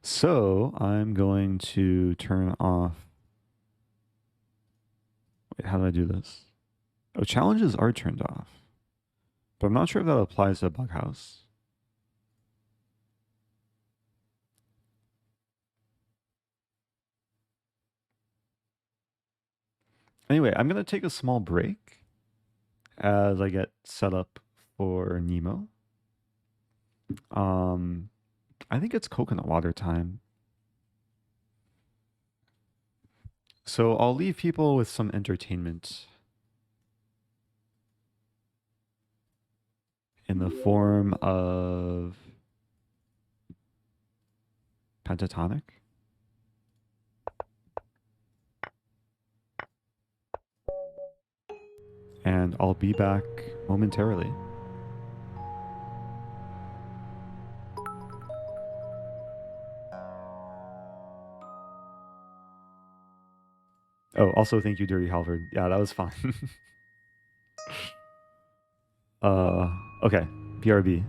So I'm going to turn off. Wait, how do I do this? Oh, challenges are turned off. But I'm not sure if that applies to Bughouse. Anyway, I'm going to take a small break as I get set up for Nemo. I think it's coconut water time. So I'll leave people with some entertainment in the form of pentatonic. And I'll be back momentarily. Oh, also thank you, Dirty Halvard. Yeah, that was fine. Okay. PRB.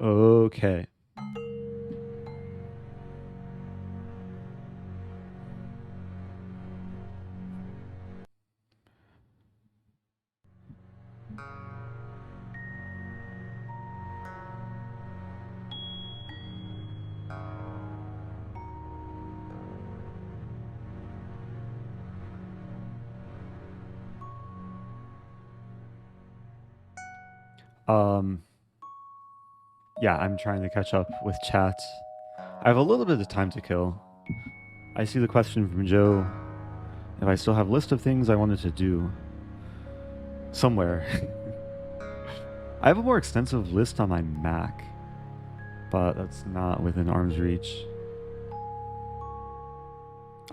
Okay. Um, yeah, I'm trying to catch up with chat. I have a little bit of time to kill. I see the question from Joe. If I still have a list of things I wanted to do somewhere. I have a more extensive list on my Mac, but that's not within arm's reach.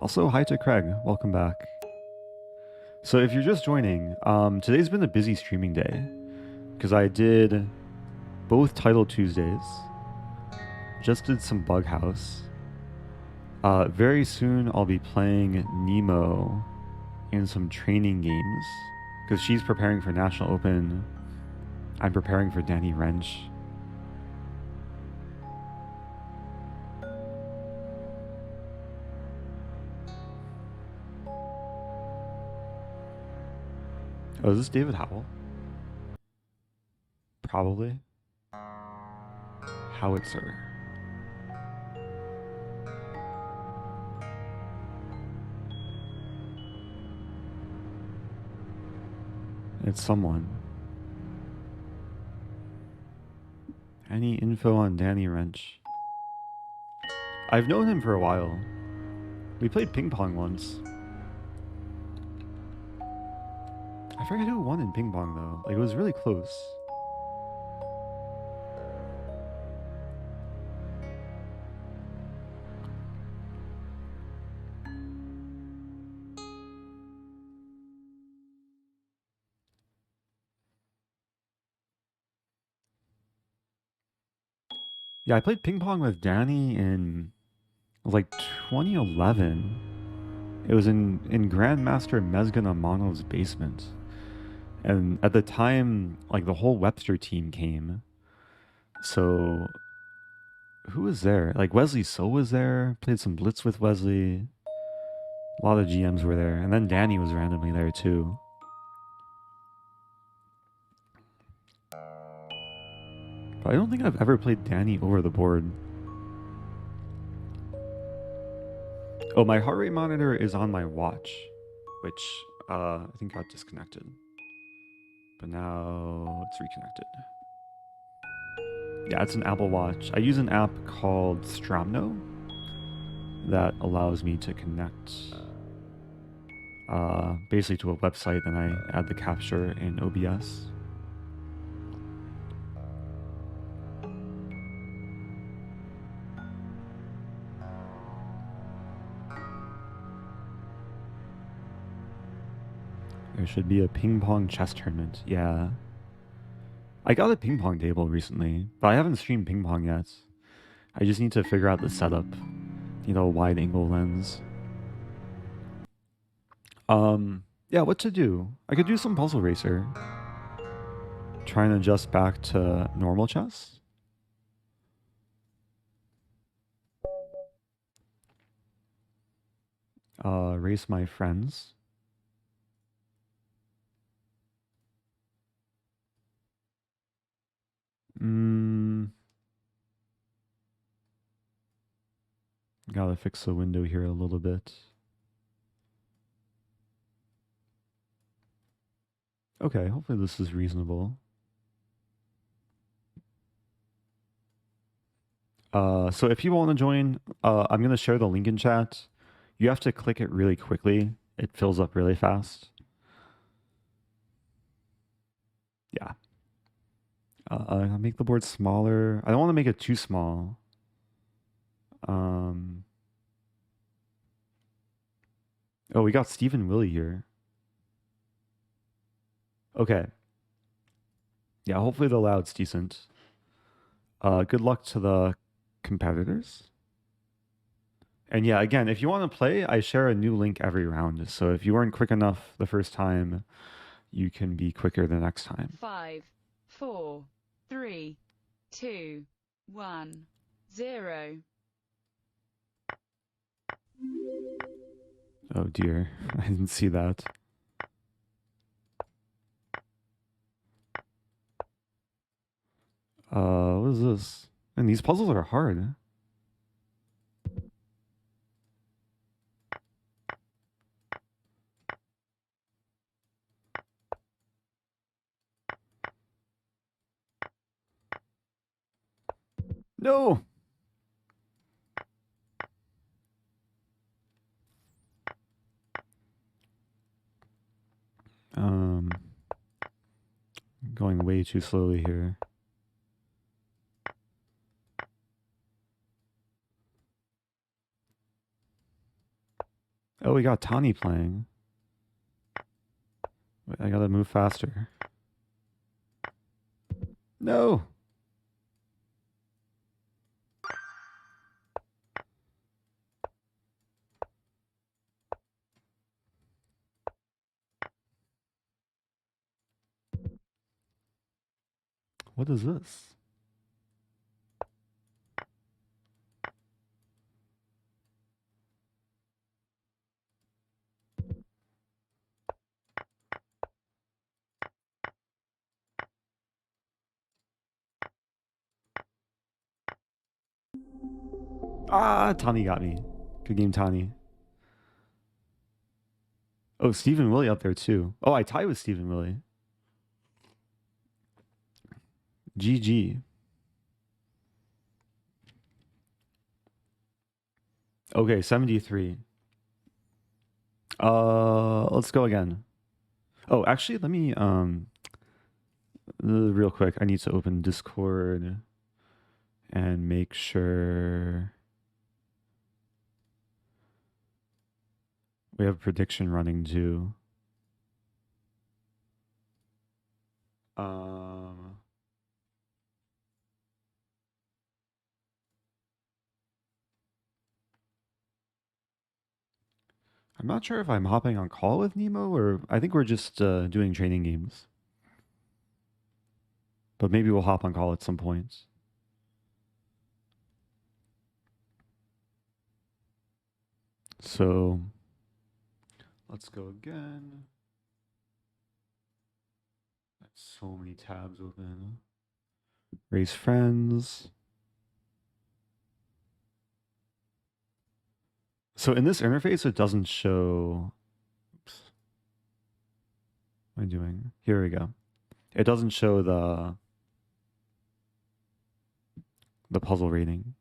Also, hi to Craig. Welcome back. So if you're just joining, today's been a busy streaming day because I did both Title Tuesdays, just did some Bughouse. Very soon I'll be playing Nemo in some training games because she's preparing for National Open. I'm preparing for Danny Wrench. Oh, is this David Howell? Probably. Howitzer. It's someone. Any info on Danny Wrench? I've known him for a while. We played ping pong once. I forget who won in ping pong though. Like, it was really close. Yeah, I played ping pong with Danny in like 2011. It was in Grandmaster Mezgan Amanov's basement. And at the time, like the whole Webster team came. So who was there? Like Wesley So was there. Played some Blitz with Wesley. A lot of GMs were there. And then Danny was randomly there too. But I don't think I've ever played Danny over the board. Oh, my heart rate monitor is on my watch, which I think got disconnected. But now it's reconnected. Yeah, it's an Apple Watch. I use an app called Stramno. that allows me to connect basically to a website, and I add the capture in OBS. There should be a ping pong chess tournament. Yeah. I got a ping pong table recently, but I haven't streamed ping pong yet. I just need to figure out the setup. Need a wide angle lens. Yeah, what to do? I could do some Puzzle Racer. Try and adjust back to normal chess. Race my friends. Gotta fix the window here a little bit. Okay, hopefully this is reasonable. So if you want to join, I'm going to share the link in chat. You have to click it really quickly. It fills up really fast. Yeah. I'll make the board smaller. I don't want to make it too small. Oh, we got Stephen Willie here. Okay. Yeah, hopefully the loud's decent. Good luck to the competitors. And yeah, again, if you want to play, I share a new link every round. So if you weren't quick enough the first time, you can be quicker the next time. 5, 4, 3, 2, 1, 0. Oh dear, I didn't see that. What is this? And these puzzles are hard. No! Going way too slowly here. Oh, we got Tani playing. Wait, I gotta move faster. No! What is this? Ah, Tani got me. Good game, Tani. Oh, Stephen Willie up there too. Oh, I tied with Stephen Willie. GG. Okay, 73. Let's go again. Oh, actually, let me real quick. I need to open Discord and make sure we have a prediction running too. I'm not sure if I'm hopping on call with Nemo, or I think we're just doing training games. But maybe we'll hop on call at some point. So let's go again. That's so many tabs open. Raise friends. So in this interface, it doesn't show. Oops. What am I doing? Here we go. It doesn't show the puzzle rating.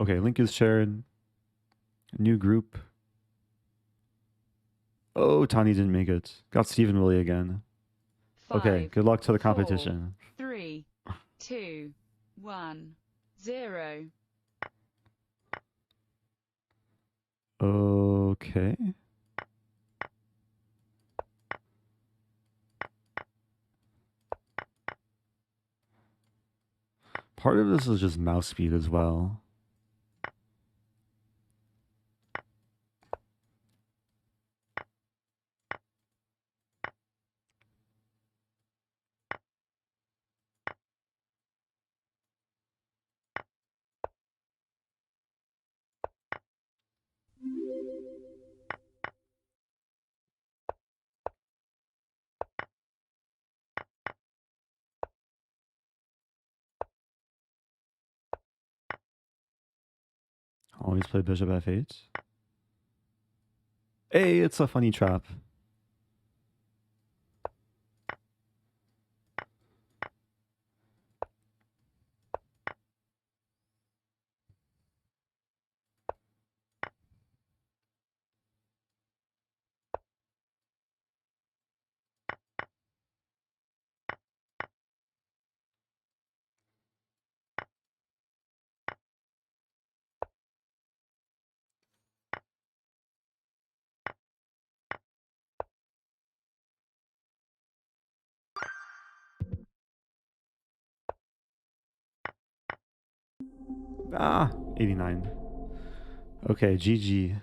Okay, link is shared. New group. Oh, Tani didn't make it. Got Stephen Willie again. Okay, 5, good luck to the 4, competition. 3, 2, 1, 0. Okay. Part of this is just mouse speed as well. Always play bishop f8. Hey, it's a funny trap. Ah, 89. Okay, GG.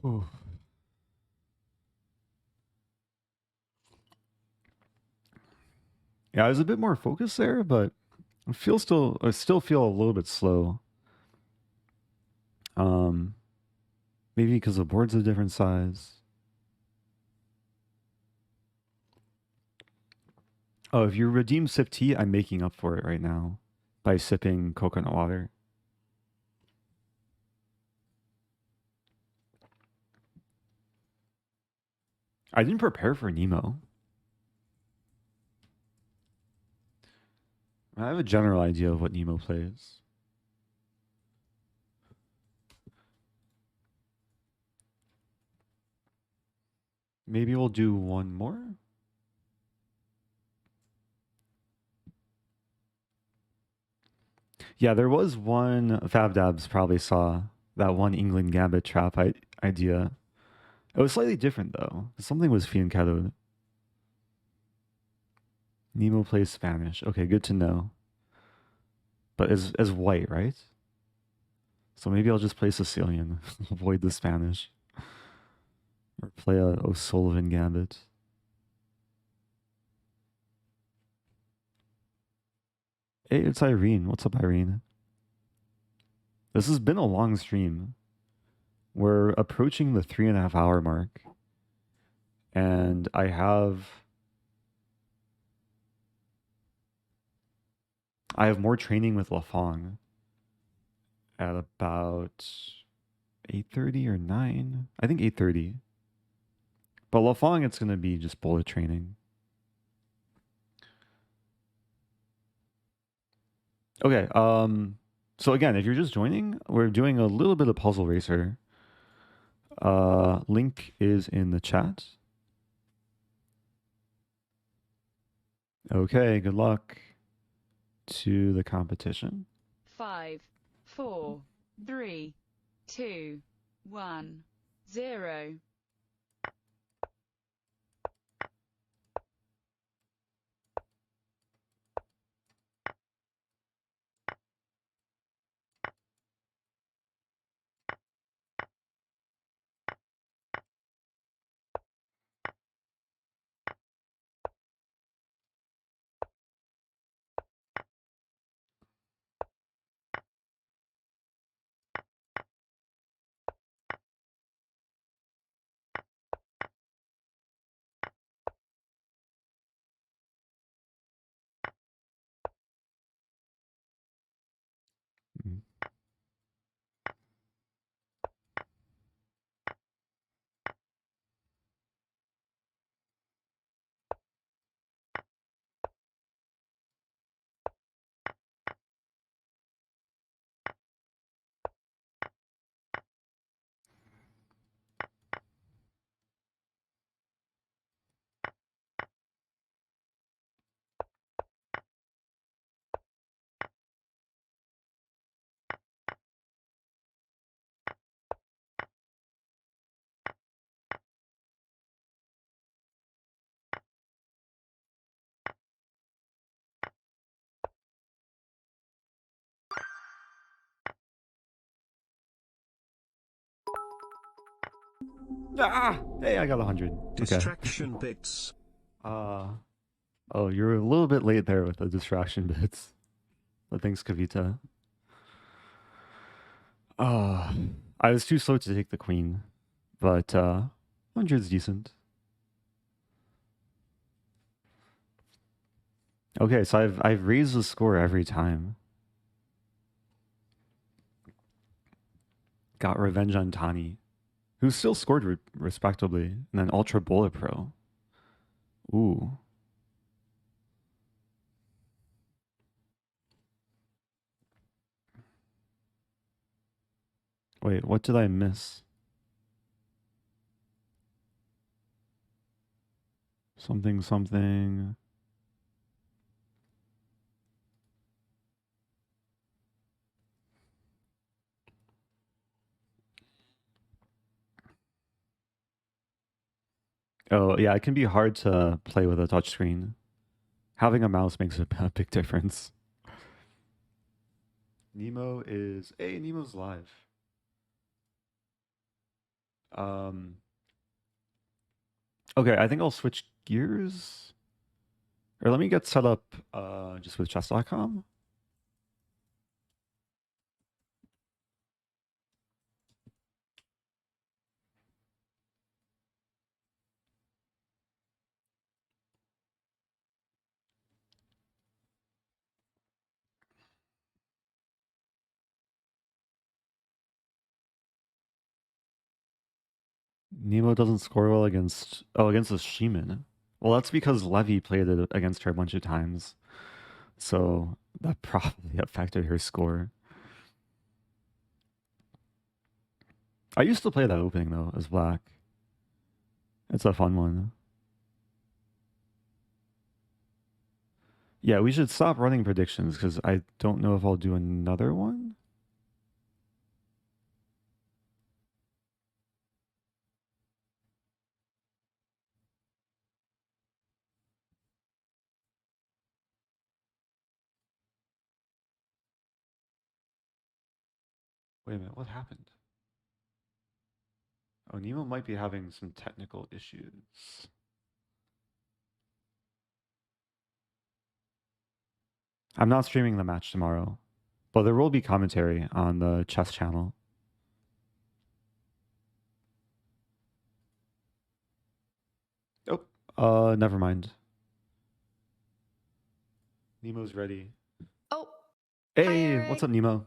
Whew. Yeah, I was a bit more focused there, but I still feel a little bit slow. Maybe because the board's a different size. Oh, if you redeem sip tea, I'm making up for it right now by sipping coconut water. I didn't prepare for Nemo. I have a general idea of what Nemo plays. Maybe we'll do one more. Yeah, there was one Fab Dabs probably saw that one England Gambit trap idea. It was slightly different though. Something was fianchettoed. Nemo plays Spanish. Okay, good to know. But as white, right? So maybe I'll just play Sicilian, avoid the Spanish, or play a O'Sullivan Gambit. Hey, it's Irene. What's up, Irene? This has been a long stream. We're approaching the 3.5 hour mark, and I have more training with Lefong at about 8:30 or 9. I think 8:30. But Lefong, it's gonna be just bullet training. Okay. So again, if you're just joining, we're doing a little bit of Puzzle Racer. Link is in the chat. Okay, good luck to the competition. 5, 4, 3, 2, 1, 0. Ah, hey, I got 100. Okay. Distraction bits. Oh, you're a little bit late there with the distraction bits. But thanks, Kavita. I was too slow to take the queen, but 100's decent. Okay, so I've raised the score every time. Got revenge on Tani, who still scored respectably, and then Ultra Bullet Pro. Ooh. Wait, what did I miss? Something, something. Oh, yeah, it can be hard to play with a touchscreen. Having a mouse makes a big difference. Nemo is... Hey, Nemo's live. Okay, I think I'll switch gears. Or let me get set up just with chess.com. Nemo doesn't score well against... Oh, against the Sheeman. Well, that's because Levy played it against her a bunch of times. So that probably affected her score. I used to play that opening, though, as black. It's a fun one. Yeah, we should stop running predictions, because I don't know if I'll do another one. Wait a minute, what happened? Oh, Nemo might be having some technical issues. I'm not streaming the match tomorrow, but there will be commentary on the chess channel. Oh, never mind. Nemo's ready. Oh, Hey, Hi, what's Eric. up, Nemo?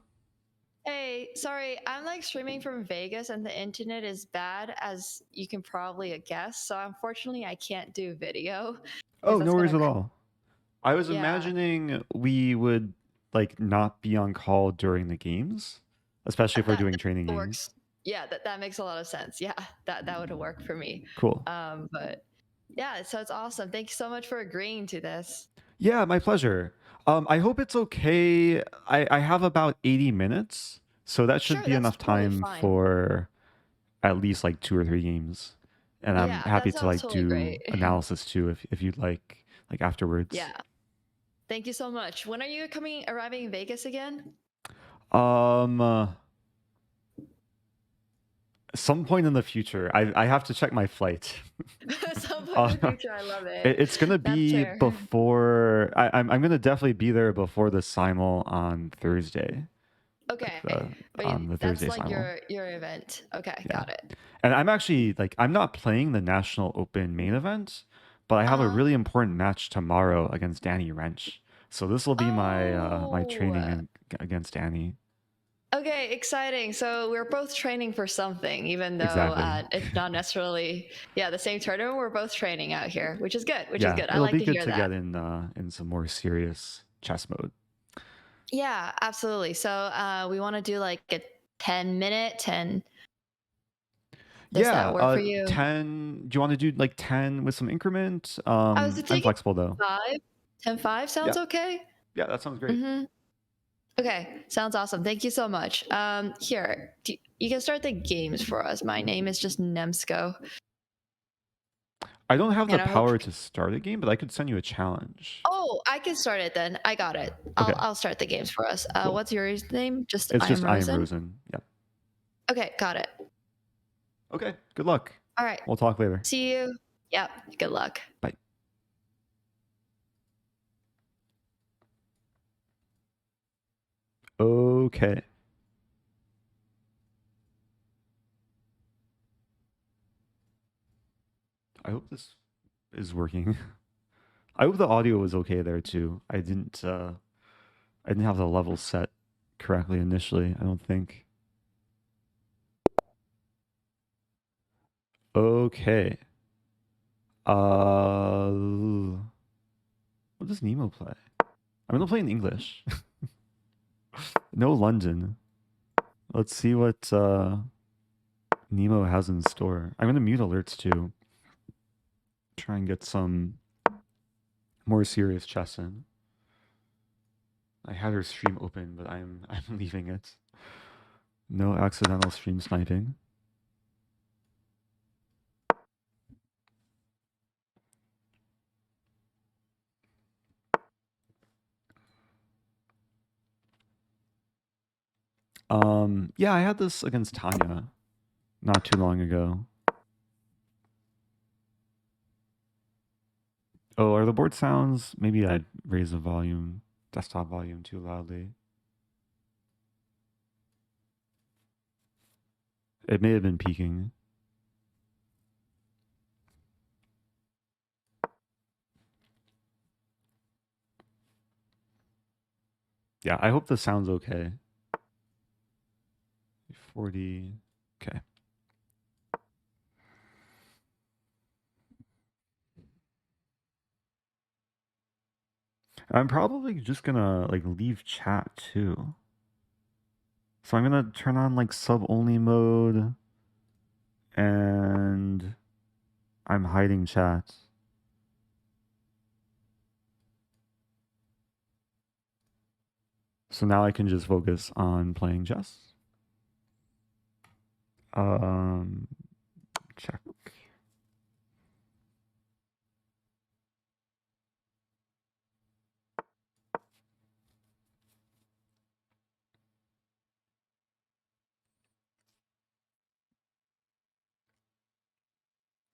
Hey, sorry, I'm like streaming from Vegas and the internet is bad, as you can probably guess. So unfortunately, I can't do video because Oh, that's no worries gonna, at all. I was yeah, imagining we would like not be on call during the games, especially if we're doing training that games. works. Yeah, that makes a lot of sense. Yeah, that would work for me. Cool. But yeah, so it's awesome. Thank you so much for agreeing to this. Yeah, my pleasure. I hope it's okay. I have about 80 minutes, so that should Sure, be that's enough totally time fine. for at least like 2 or 3 games. And I'm Yeah, happy that to sounds like totally do great. analysis too if you'd like afterwards. Yeah, thank you so much. When are you arriving in Vegas again? Um some point in the future. I have to check my flight. Some point in the uh, future, I love it. it's gonna That's be fair. before I'm gonna definitely be there before the simul on Thursday. Like Okay, but on the that's Thursday like simul. your event. Okay, Yeah. got it. And I'm actually like I'm not playing the National Open main event, but I have a Uh-huh. really important match tomorrow against Danny Wrench. So this will be my my training Oh, against Danny. okay, exciting. So we're both training for something, even though Exactly. it's not necessarily, yeah, the same tournament. We're both training out here, which is good. Which is Yeah, good. I it'll like be to good hear to that. get in some more serious chess mode. Yeah, absolutely. So we want to do like a 10-minute 10. Does Yeah, that work for you? 10. Do you want to do like 10 with some increment? I was I'm thinking flexible though. 5. 10-5 Yeah. sounds okay. Yeah, that sounds great. Mm-hmm. Okay, sounds awesome. Thank you so much. Here, you can start the games for us. My name is just Nemsko, I don't have the and I hope. power to start a game, but I could send you a challenge. Oh, I can start it then. I got it. Okay, I'll start the games for us. cool. What's your name? Just It's I am just I am Rosen. Rosen. Yeah. Okay, got it. Okay, good luck. All right. We'll talk later. See you. Yep. Good luck. Bye. Okay. I hope this is working. I hope the audio was okay there too. I didn't have the level set correctly initially, I don't think. Okay. What does Nemo play? I'm gonna play in English. No London. Let's see what Nemo has in store. I'm gonna mute alerts too. Try and get some more serious chess in. I had her stream open, but I'm leaving it. No accidental stream sniping. Yeah, I had this against Tanya not too long ago. Oh, are the board sounds? Maybe I'd raise the volume, desktop volume too loudly. It may have been peaking. Yeah, I hope this sounds okay. 40. Okay. I'm probably just gonna like leave chat too. So I'm gonna turn on like sub only mode and I'm hiding chat. So now I can just focus on playing chess. Check.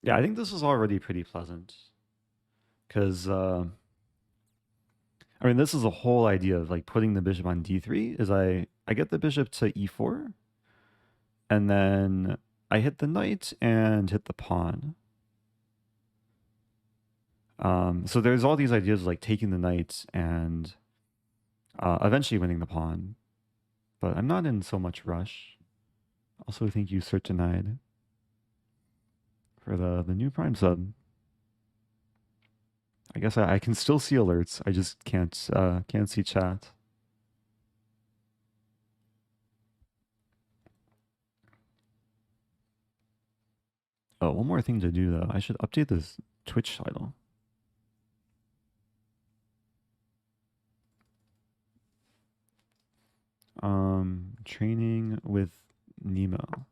Yeah, I think this is already pretty pleasant. Because, I mean, this is the whole idea of like putting the bishop on d3 is I get the bishop to e4 and then I hit the knight and hit the pawn. So there's all these ideas of like taking the knight and eventually winning the pawn. But I'm not in so much rush. Also, thank you, Search Denied, for the new Prime sub. I guess I can still see alerts. I just can't see chat. Oh, one more thing to do though. I should update this Twitch title. Training with Nemo.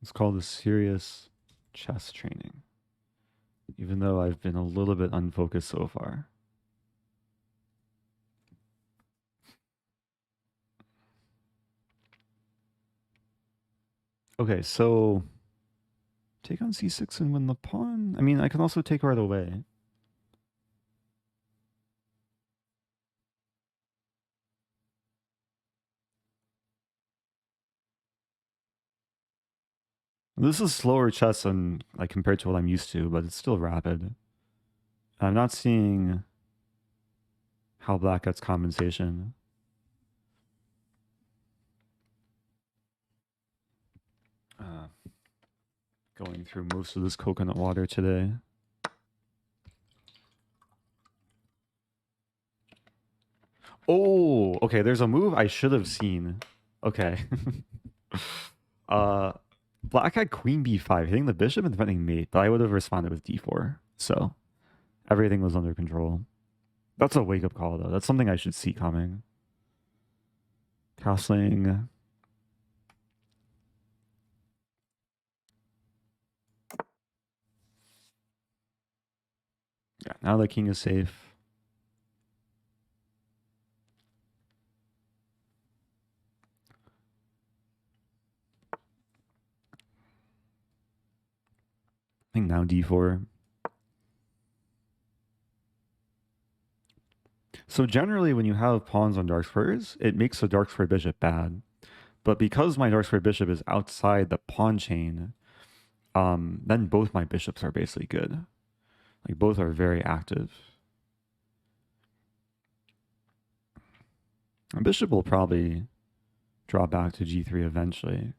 It's called the Serious Chess Training. Even though I've been a little bit unfocused so far. Okay, so take on c6 and win the pawn. I mean, I can also take right away. This is slower chess than like compared to what I'm used to, but it's still rapid. I'm not seeing how black gets compensation. Going through most of this coconut water today. Oh, okay, there's a move I should have seen. Okay. Black had queen b5, hitting the bishop and threatening mate, but I would have responded with d4. So everything was under control. That's a wake-up call, though. That's something I should see coming. Castling. Yeah, now the king is safe. now d4. So generally, when you have pawns on dark squares, it makes the dark square bishop bad. But because my dark square bishop is outside the pawn chain, then both my bishops are basically good. Like, both are very active. A bishop will probably drop back to g3 eventually.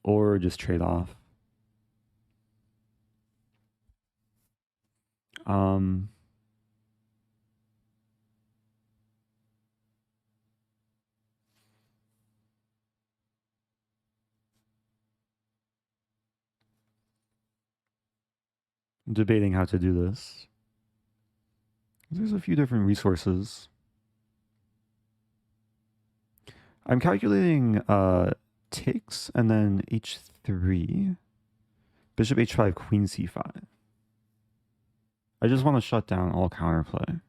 Or just trade off. I'm debating how to do this. There's a few different resources. I'm calculating takes and then h3, bishop h5, queen c5. I just want to shut down all counterplay.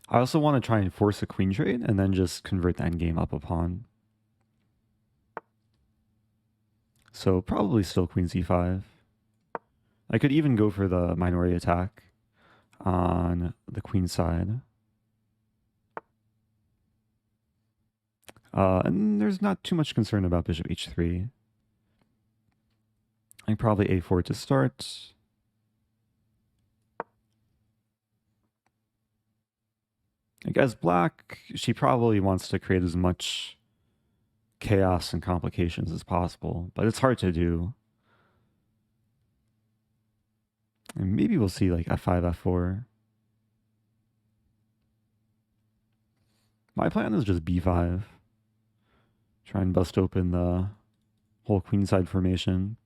I also want to try and force a queen trade and then just convert the endgame up a pawn. So probably still queen c5. I could even go for the minority attack on the queen side. And there's not too much concern about bishop h3. I think probably a4 to start. I guess black, she probably wants to create as much chaos and complications as possible, but it's hard to do. And maybe we'll see like f5, f4. My plan is just b5. Try and bust open the whole queenside formation.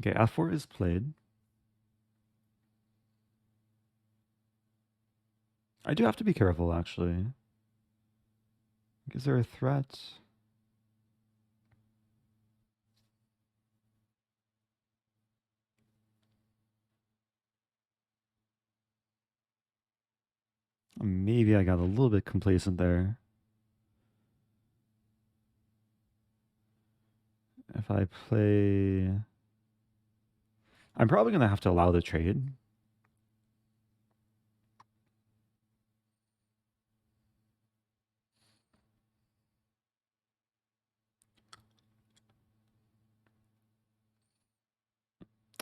Okay, f4 is played. I do have to be careful, actually. Is there a threat? Maybe I got a little bit complacent there. If I play... I'm probably going to have to allow the trade.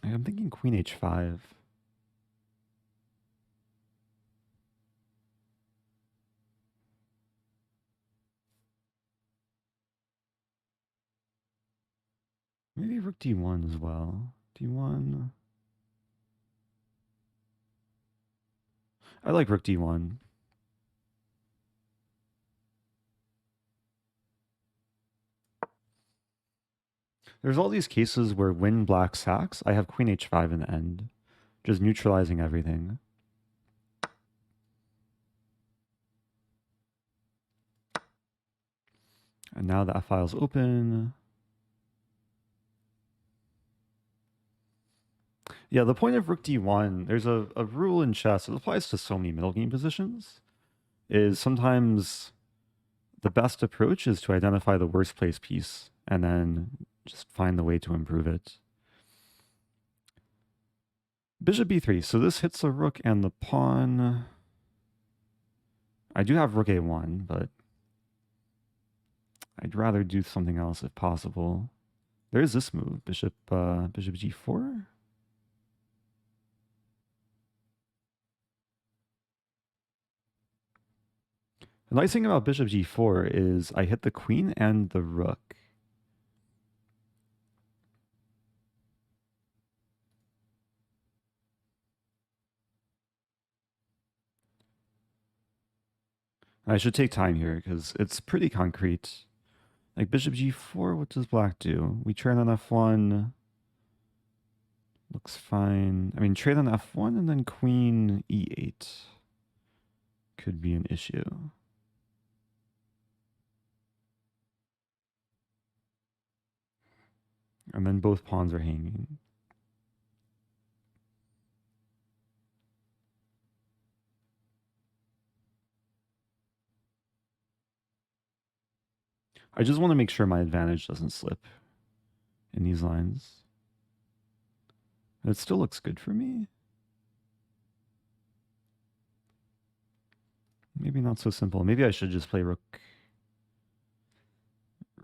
I'm thinking queen h5. Maybe rook d1 as well. d1. I like rook d1. There's all these cases where when black sacks, I have queen h5 in the end, just neutralizing everything. And now the f-file's open. Yeah, the point of rook d1, there's a rule in chess, it applies to so many middle game positions, is sometimes the best approach is to identify the worst place piece and then just find the way to improve it. Bishop b3, so this hits the rook and the pawn. I do have rook a1, but I'd rather do something else if possible. There is this move, bishop g4. The nice thing about bishop g4 is I hit the queen and the rook. I should take time here because it's pretty concrete. Like bishop g4, what does black do? We turn on f1. Looks fine. I mean, trade on f1 and then queen e8 could be an issue. And then both pawns are hanging. I just want to make sure my advantage doesn't slip in these lines. It still looks good for me. Maybe not so simple. Maybe I should just play rook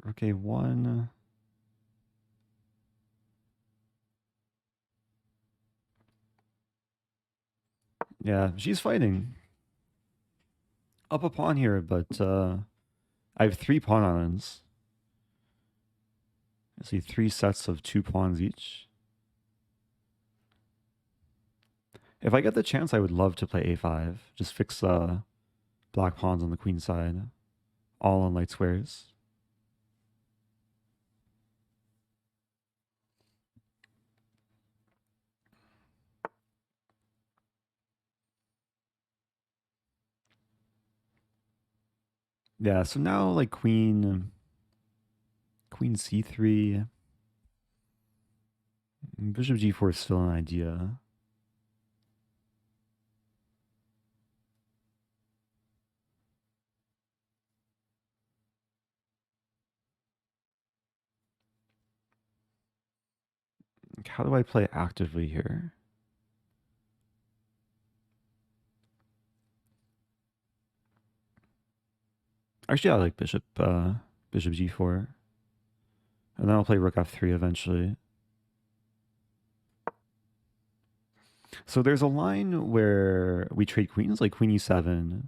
a1. Yeah, she's fighting. Up a pawn here, but I have 3 pawn islands. I see 3 sets of 2 pawns each. If I get the chance, I would love to play a5. Just fix black pawns on the queen side. All on light squares. Yeah, so now like queen c3. Bishop g4 is still an idea. How do I play actively here? Actually, I like bishop g4. And then I'll play rook f3 eventually. So there's a line where we trade queens, like queen e7.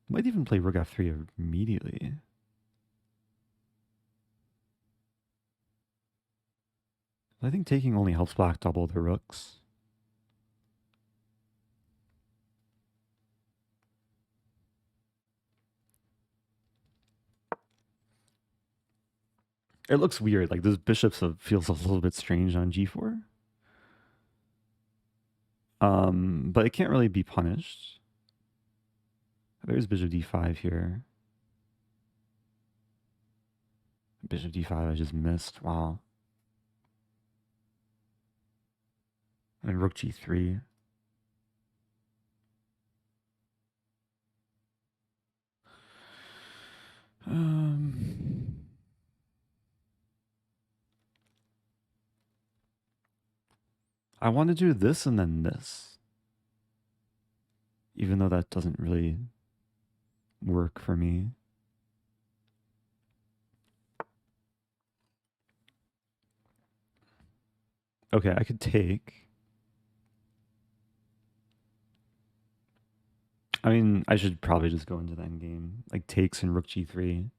Might even play rook f3 immediately. I think taking only helps black double the rooks. It looks weird. Like this bishop feels a little bit strange on g4. But it can't really be punished. There's bishop d5 here. Bishop d5 I just missed. Wow. And rook g3. I want to do this and then this. Even though that doesn't really work for me. Okay, I could take. I mean, I should probably just go into the endgame. Like takes and rook g3.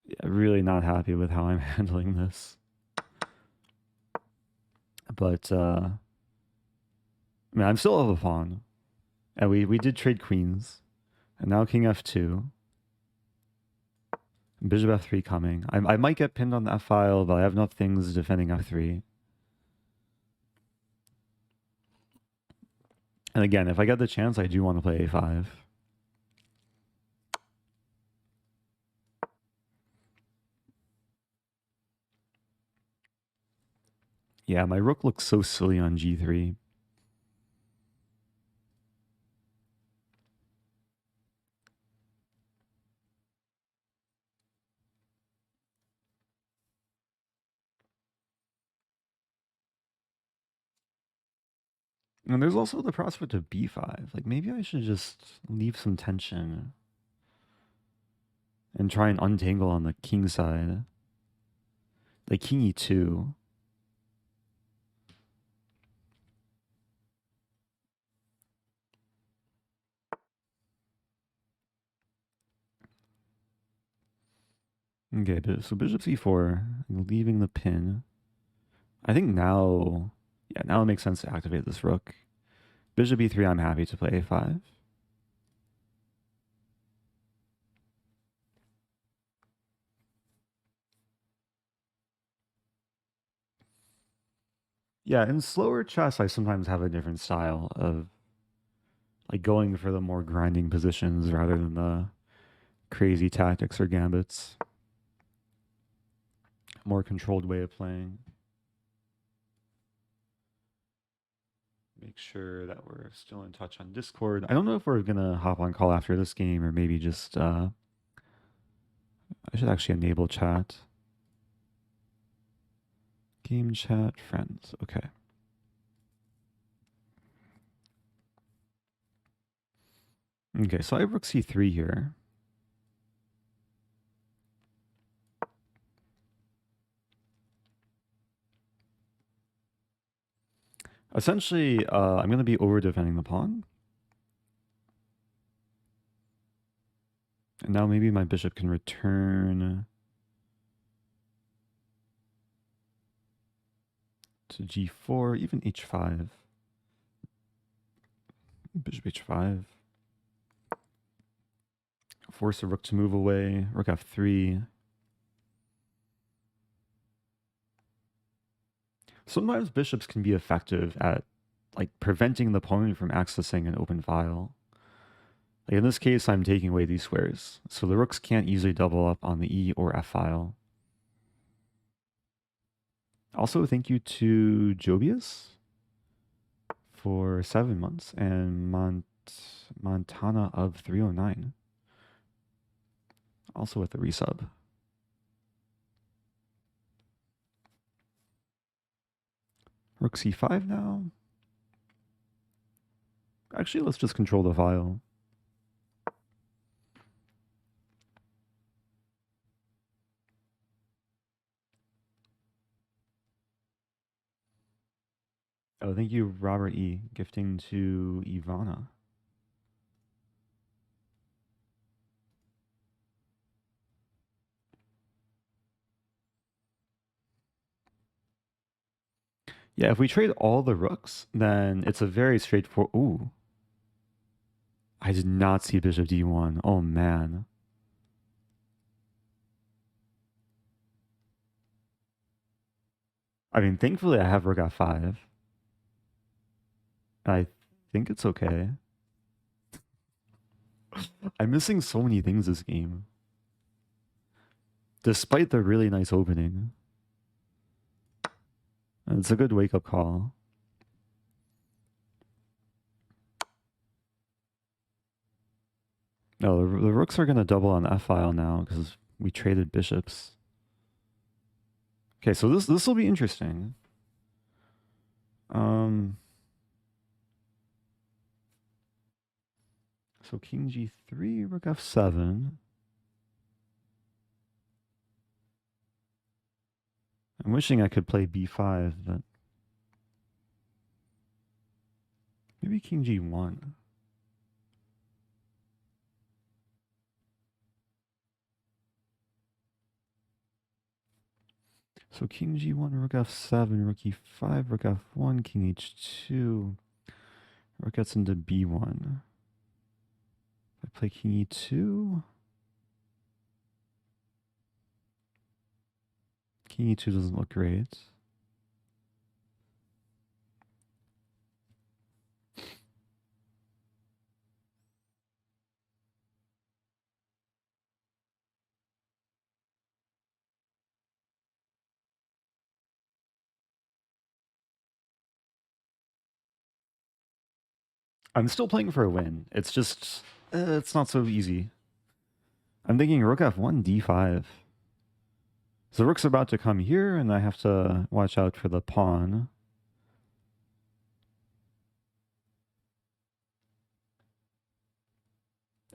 Yeah, really not happy with how I'm handling this. But, I mean, I'm still up a pawn. And we did trade queens. And now king f2. Bishop f3 coming. I might get pinned on the f file, but I have enough things defending f3. And again, if I get the chance, I do want to play a5. Yeah, my rook looks so silly on g3. And there's also the prospect of b5. Like, maybe I should just leave some tension and try and untangle on the king side. Like king e2. Okay, so bishop c4, leaving the pin. I think now, yeah, now it makes sense to activate this rook. Bishop e3, I'm happy to play a5. Yeah, in slower chess, I sometimes have a different style of like going for the more grinding positions rather than the crazy tactics or gambits. More controlled way of playing. Make sure that we're still in touch on Discord. I don't know if we're gonna hop on call after this game or maybe just I should actually enable chat. Game chat friends. Okay. Okay, so I have rook c3 here. Essentially, I'm going to be over defending the pawn. And now maybe my bishop can return to g4, even h5. Bishop h5. Force a rook to move away. Rook f3. Sometimes bishops can be effective at like preventing the opponent from accessing an open file. Like in this case, I'm taking away these squares, so the rooks can't easily double up on the E or F file. Also, thank you to Jobius for 7 months and Montana of 309. Also with the resub. Rook c5 now. Actually, let's just control the file. Oh, thank you, Robert E. Gifting to Ivana. Yeah, if we trade all the rooks, then it's a very straightforward... Ooh. I did not see bishop d1. Oh, man. I mean, thankfully I have rook f5. I think it's okay. I'm missing so many things this game. Despite the really nice opening. It's a good wake-up call. No, the rooks are going to double on f-file now because we traded bishops. Okay, so this will be interesting. So king g3, rook f7. I'm wishing I could play b5, but maybe king g1. So king g1, rook f7, rook e5, rook f1, king h2. Rook gets into b1. If I play king e2. King e2 doesn't look great. I'm still playing for a win. It's just, it's not so easy. I'm thinking rook f1, d5. So rook's about to come here, and I have to watch out for the pawn.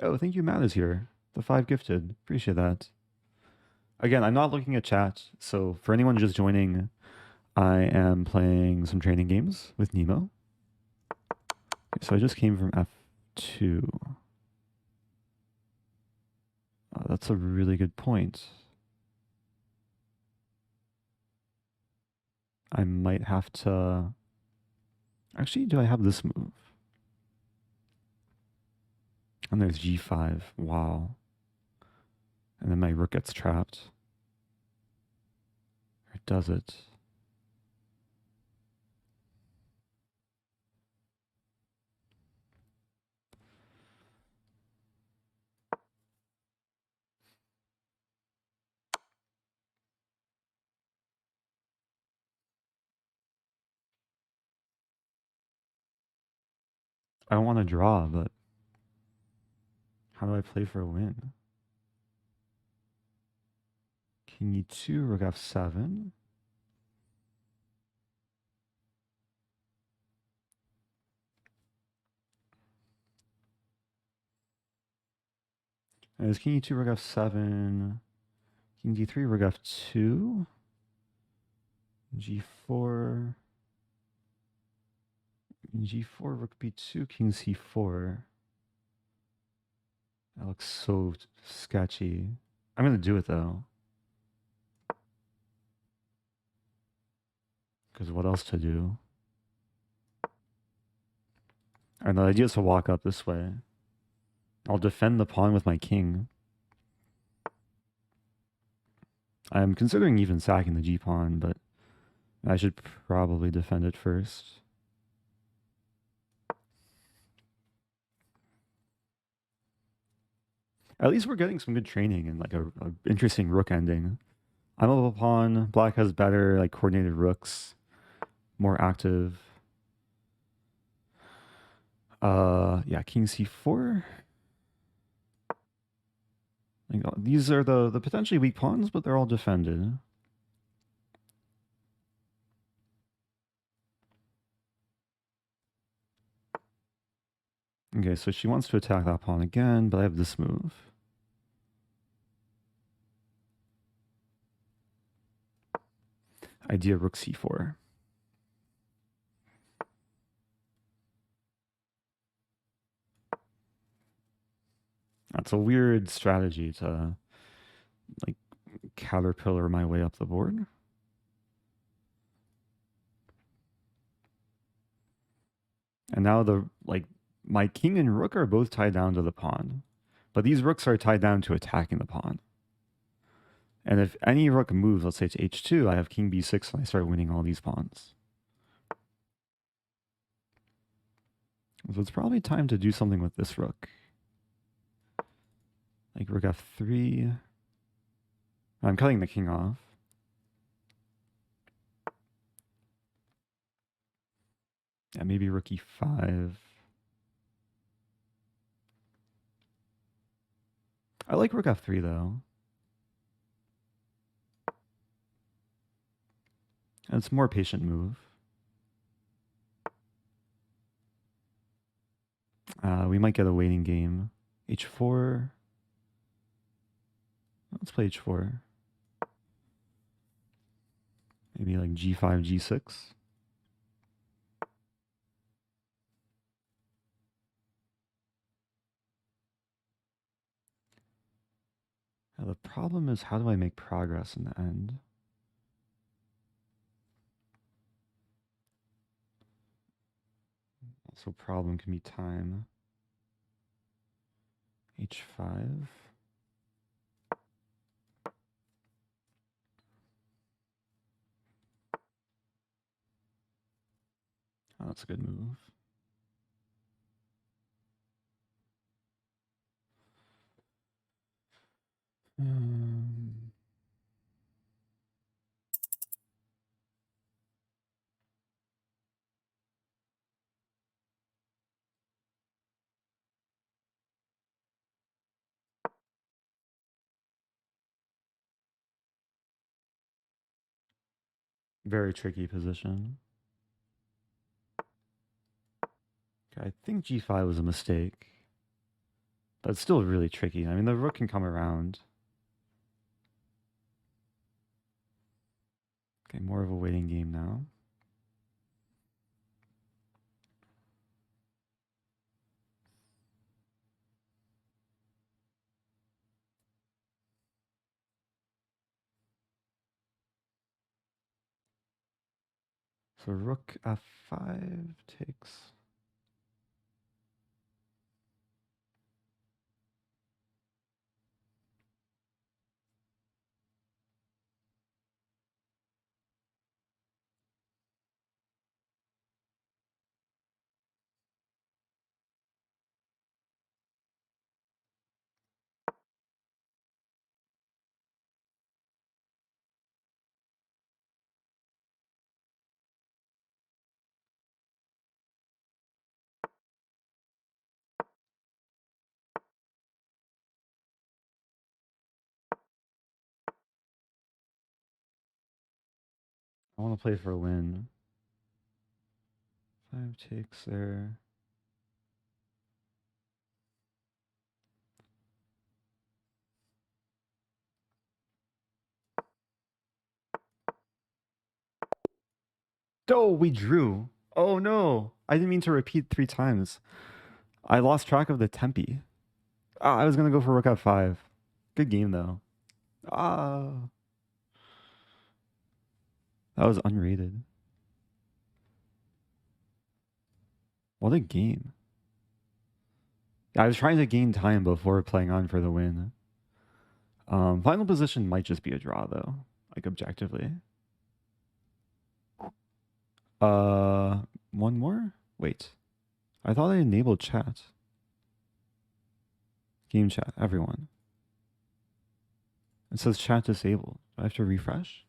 Oh, thank you, Matt is here. The 5 gifted. Appreciate that. Again, I'm not looking at chat, so for anyone just joining, I am playing some training games with Nemo. Okay, so I just came from f2. That's a really good point. I might have to... Actually, do I have this move? And there's g5. Wow. And then my rook gets trapped. Or does it? I don't want to draw, but how do I play for a win? King e2, rook f7. And it's king e2, rook f7. King d3, rook f2. g4. G4, rook b2, king c4. That looks so sketchy. I'm going to do it though. Because what else to do? And the idea is to walk up this way. I'll defend the pawn with my king. I'm considering even sacking the g-pawn, but I should probably defend it first. At least we're getting some good training and like a interesting rook ending. I'm up a pawn. Black has better like coordinated rooks, more active. Yeah, king c4. Like, these are the potentially weak pawns, but they're all defended. Okay, so she wants to attack that pawn again, but I have this move. Idea rook c4. That's a weird strategy to like caterpillar my way up the board. And now my king and rook are both tied down to the pawn. But these rooks are tied down to attacking the pawn. And if any rook moves, let's say to h2, I have king b6 and I start winning all these pawns. So it's probably time to do something with this rook. Like rook f3. I'm cutting the king off. Yeah, maybe rook e5. I like rook f3 though. And it's a more patient move. We might get a waiting game. h4. Let's play h4. Maybe like g5, g6. Now the problem is, how do I make progress in the end? Also, problem can be time. h5. Oh, that's a good move. Um, very tricky position. Okay, I think g5 was a mistake. But it's still really tricky. I mean, the rook can come around. Okay, more of a waiting game now. So rook f5 takes. I want to play for a win. 5 takes there. Oh, we drew. Oh no. I didn't mean to repeat 3 times. I lost track of the tempi. I was going to go for rook f5. Good game though. Ah. That was unrated. What a game. I was trying to gain time before playing on for the win. Final position might just be a draw though, like objectively. One more? Wait. I thought I enabled chat. Game chat, everyone. It says chat disabled. Do I have to refresh?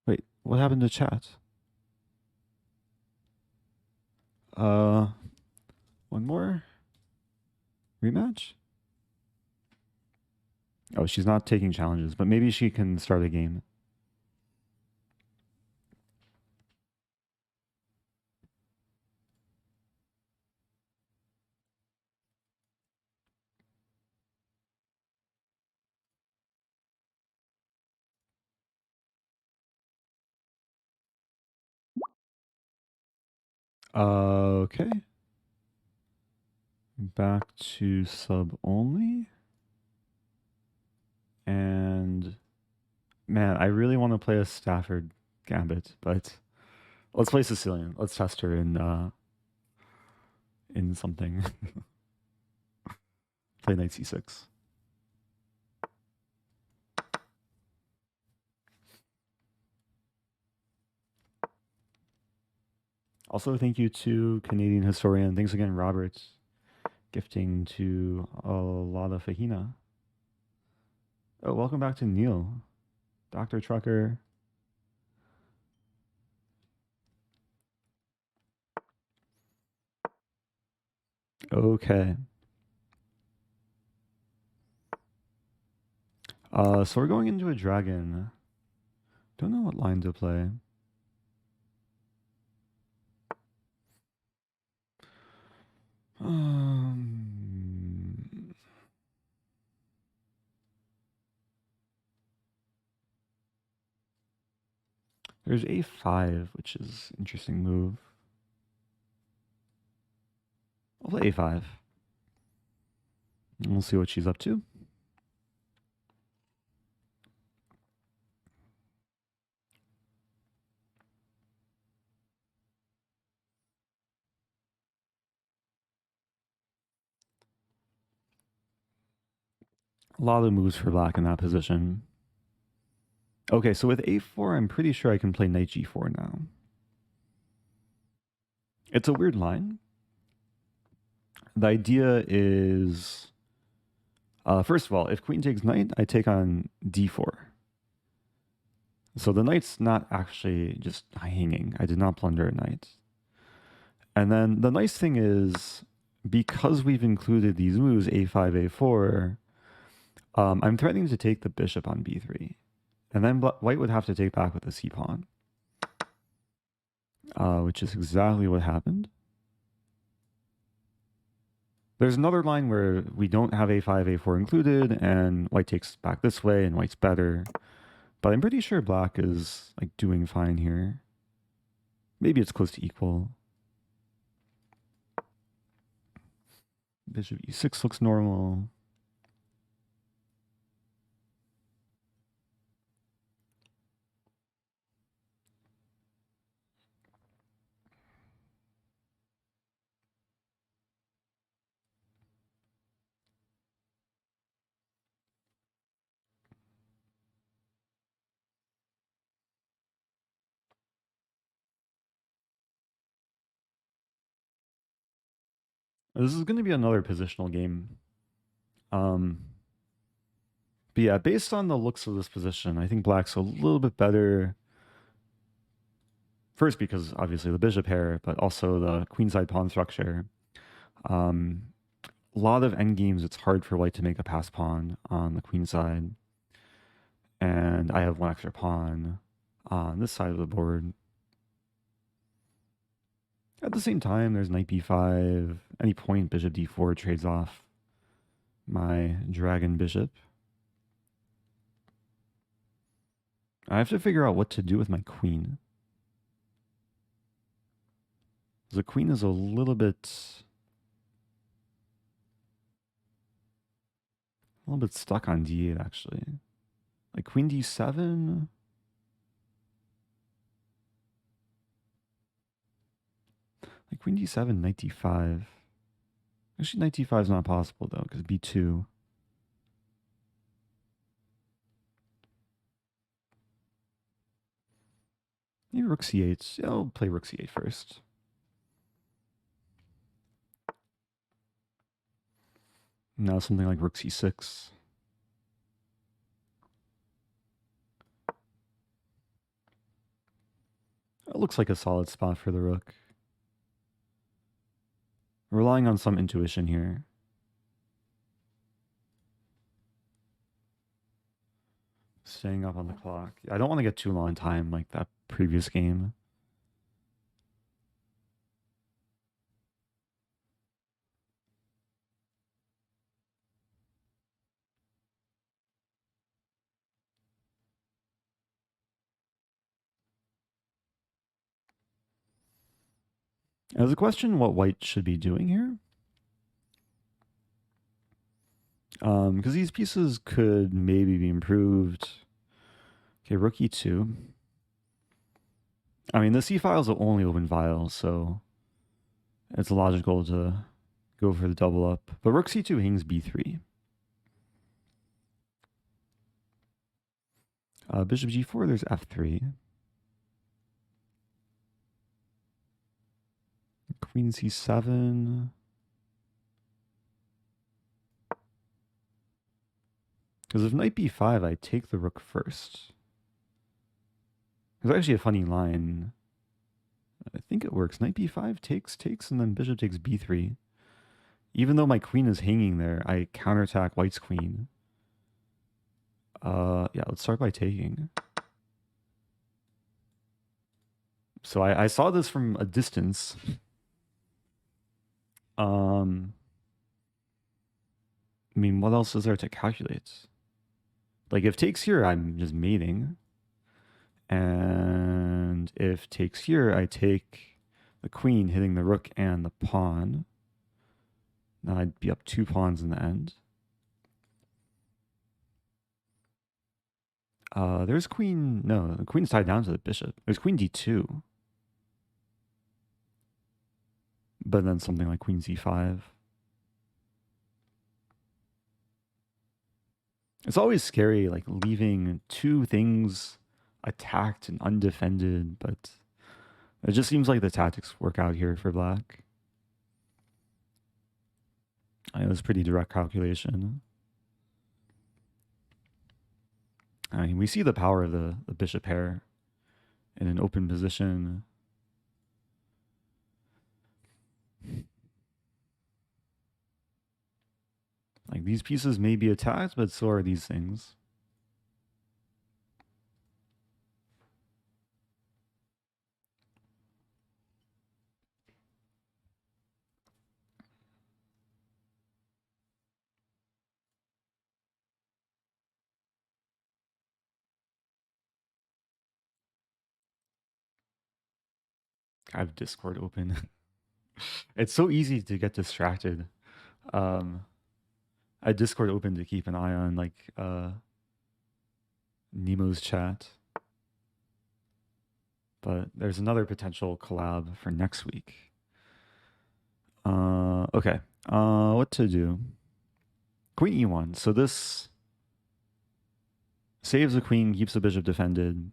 Wait, what happened to chat? One more? Rematch? Oh, she's not taking challenges, but maybe she can start a game. Okay. Back to sub only. And man, I really want to play a Stafford Gambit, but let's play Sicilian. Let's test her in something. Play knight c6. Also, thank you to Canadian Historian. Thanks again, Robert, gifting to a lot of fahina. Oh, welcome back to Neil. Dr. Trucker. Okay. So we're going into a dragon. Don't know what line to play. There's a5, which is an interesting move. I'll play a5. And we'll see what she's up to. A lot of moves for black in that position. Okay, so with a4, I'm pretty sure I can play knight g4 now. It's a weird line. The idea is, first of all, if queen takes knight, I take on d4. So the knight's not actually just hanging. I did not plunder a knight. And then the nice thing is, because we've included these moves, a5, a4, I'm threatening to take the bishop on b3. And then white would have to take back with the c-pawn. Which is exactly what happened. There's another line where we don't have a5, a4 included, and white takes back this way, and white's better. But I'm pretty sure black is like doing fine here. Maybe it's close to equal. Bishop e6 looks normal. This is going to be another positional game. But yeah, based on the looks of this position, I think black's a little bit better. First, because obviously the bishop pair, but also the queenside pawn structure. A lot of endgames, it's hard for white to make a pass pawn on the queen side. And I have one extra pawn on this side of the board. At the same time, there's knight b5. Any point, bishop d4 trades off my dragon bishop. I have to figure out what to do with my queen. The queen is a little bit stuck on d8, actually. Like queen d7. Like queen d7, knight d5. Actually, knight d5 is not possible, though, because b2. Maybe rook c8. Yeah, I'll play rook c8 first. Now something like rook c6. It looks like a solid spot for the rook. Relying on some intuition here. Staying up on the clock. I don't want to get too long time like that previous game. There's a question what white should be doing here. Because these pieces could maybe be improved. Okay, rook e2. I mean, the c file is the only open file, so it's logical to go for the double up. But rook c2 hangs b3. Bishop g4, there's f3. Queen c7. Because if knight b5, I take the rook first. There's actually a funny line. I think it works. Knight b5 takes, and then bishop takes b3. Even though my queen is hanging there, I counterattack white's queen. Yeah, let's start by taking. So I saw this from a distance. I mean, what else is there to calculate? Like, if takes here, I'm just mating. And if takes here, I take the queen, hitting the rook and the pawn. Now I'd be up 2 pawns in the end. There's queen... No, the queen's tied down to the bishop. There's queen d2. But then something like queen c5. It's always scary, like, leaving 2 things attacked and undefended, but it just seems like the tactics work out here for black. It was pretty direct calculation. I mean, we see the power of the bishop pair in an open position. Like, these pieces may be attacked, but so are these things. I have Discord open. It's so easy to get distracted. I had Discord open to keep an eye on, like, Nemo's chat. But there's another potential collab for next week. Okay. What to do? Queen e1. So this saves the queen, keeps the bishop defended.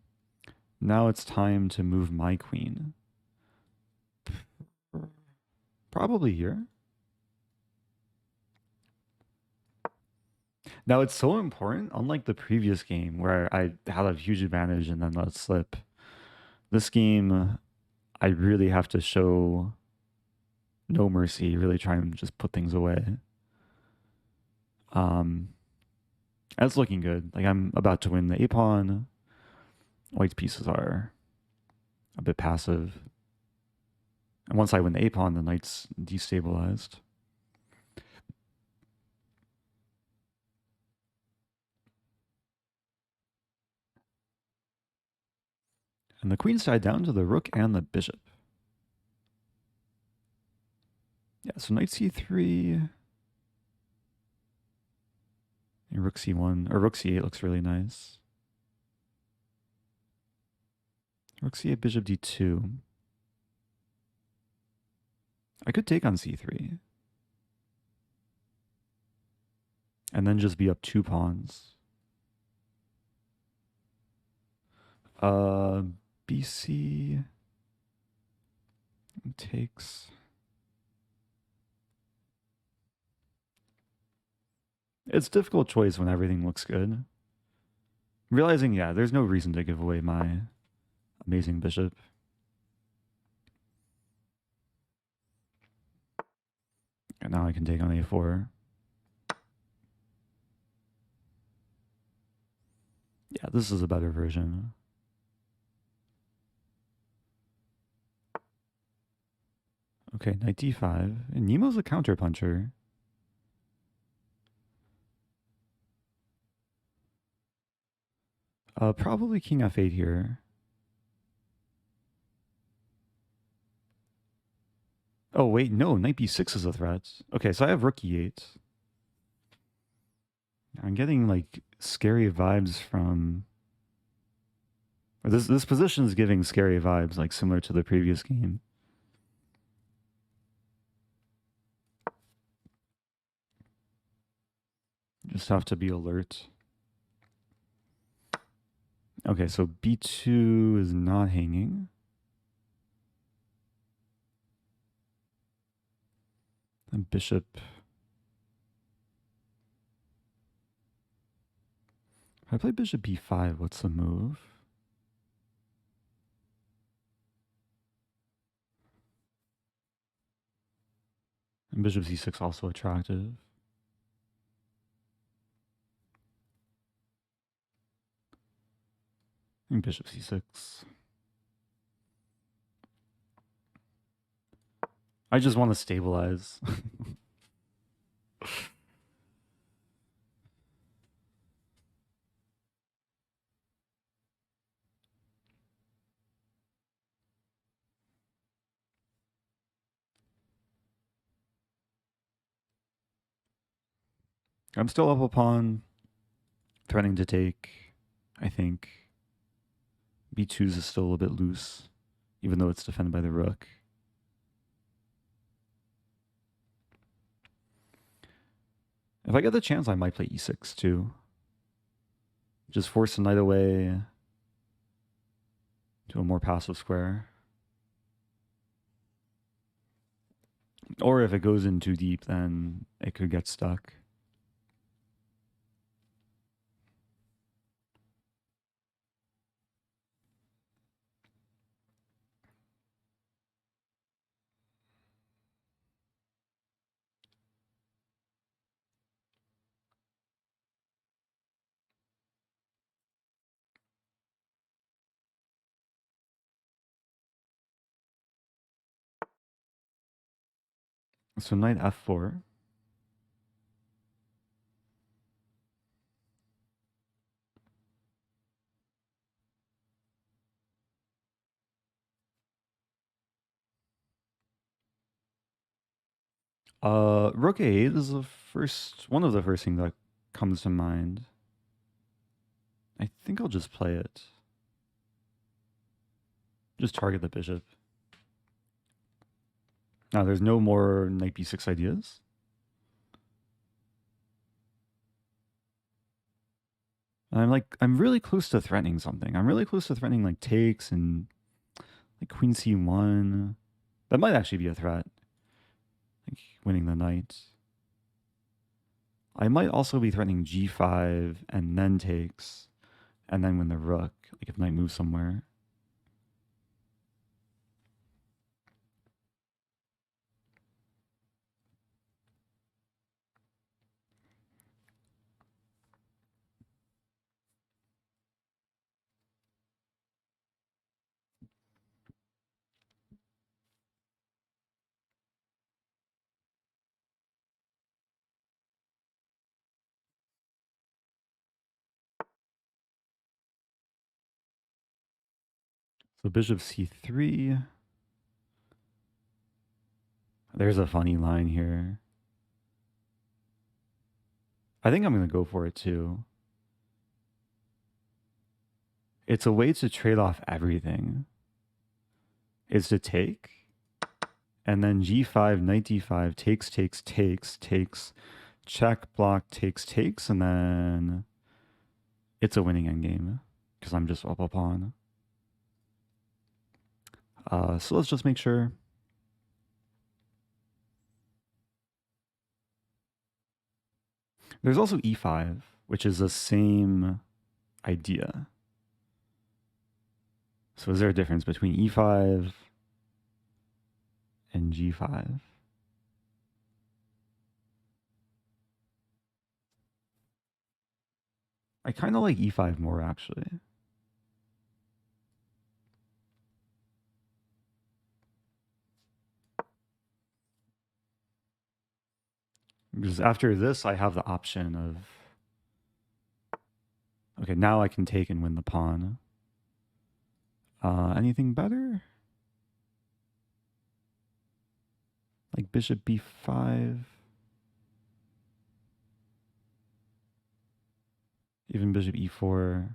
Now it's time to move my queen. Probably here. Now it's so important, unlike the previous game where I had a huge advantage and then let it slip. This game, I really have to show no mercy, really try and just put things away. That's looking good. Like I'm about to win the A pawn. White's pieces are a bit passive. And once I win the A pawn, the knight's destabilized. And the queen's tied down to the rook and the bishop. Yeah, so knight c3. And rook c1, or rook c8 looks really nice. Rook c8, bishop d2. I could take on c3. And then just be up 2 pawns. BC takes. It's a difficult choice when everything looks good. Realizing, yeah, there's no reason to give away my amazing bishop. And now I can take on a4. Yeah, this is a better version. Okay, knight d5. And Nemo's a counterpuncher. Probably king f8 here. Oh, wait, no, knight b6 is a threat. Okay, so I have rook e8. I'm getting, like, scary vibes from... This position is giving scary vibes, like, similar to the previous game. Just have to be alert. Okay, so b2 is not hanging. And bishop. If I play bishop b5, what's the move? And bishop c6 also attractive. And bishop c6. I just want to stabilize. I'm still up a pawn, threatening to take, I think. b2 is still a bit loose, even though it's defended by the rook. If I get the chance, I might play e6 too. Just force the knight away to a more passive square. Or if it goes in too deep, then it could get stuck. So knight f4. Rook a8 is one of the first things that comes to mind. I think I'll just play it. Just target the bishop. Now, there's no more knight b6 ideas. I'm really close to threatening something. I'm really close to threatening like takes and like queen c1. That might actually be a threat. Like winning the knight. I might also be threatening g5 and then takes and then win the rook. Like if knight moves somewhere. So bishop c3. There's a funny line here. I think I'm going to go for it too. It's a way to trade off everything. It's to take, and then g5, knight d5, takes, takes, takes, takes, check, block, takes, takes, and then it's a winning endgame because I'm just up a pawn. So let's just make sure. There's also e5, which is the same idea. So is there a difference between e5 and g5? I kind of like e5 more, actually. Because after this, I have the option of... Okay, now I can take and win the pawn. Anything better? Like bishop b5? Even bishop e4?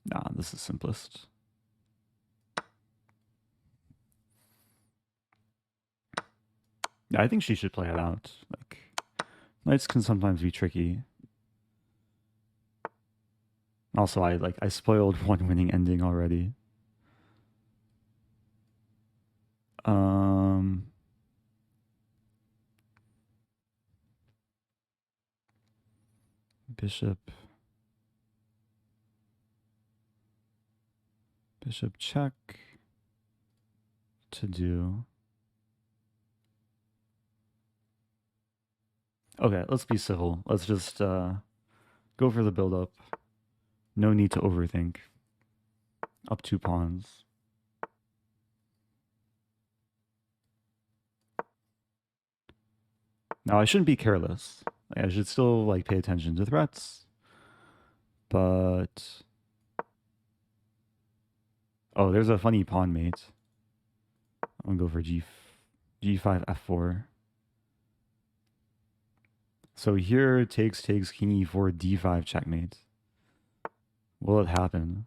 Nah, this is simplest. Yeah, I think she should play it out. Like, knights can sometimes be tricky. Also, I spoiled one winning ending already. Bishop check to do. Okay, let's be civil. Let's just go for the build-up. No need to overthink. Up 2 pawns. Now, I shouldn't be careless. Like, I should still like pay attention to threats. But... Oh, there's a funny pawn mate. I'm gonna go for g5, f4. So here, takes, takes, king e4, d5, checkmate. Will it happen?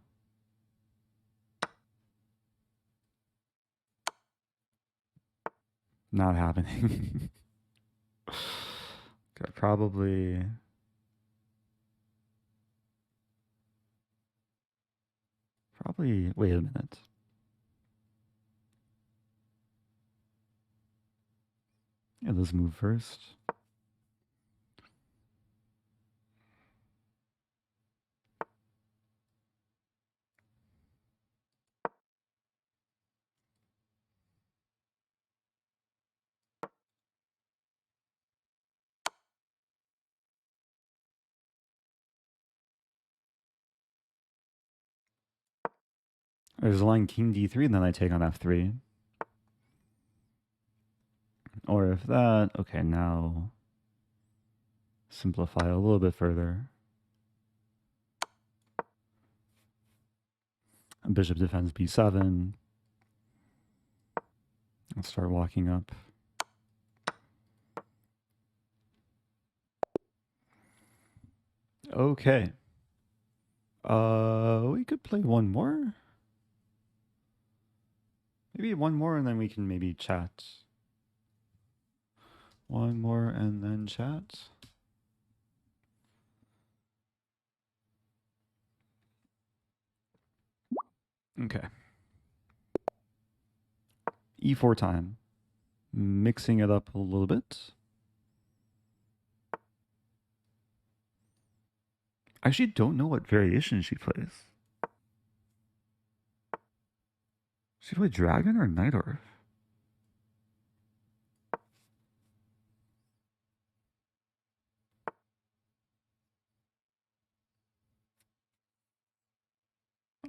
Not happening. Okay, probably... Wait a minute. Yeah, let's move first. There's a line king d3, and then I take on f3. Or if that, okay, now simplify a little bit further. Bishop defends b7. Let's start walking up. Okay. We could play one more. Maybe one more and then we can maybe chat. One more and then chat. Okay. E4 time. Mixing it up a little bit. I actually don't know what variation she plays. She play dragon or knight or?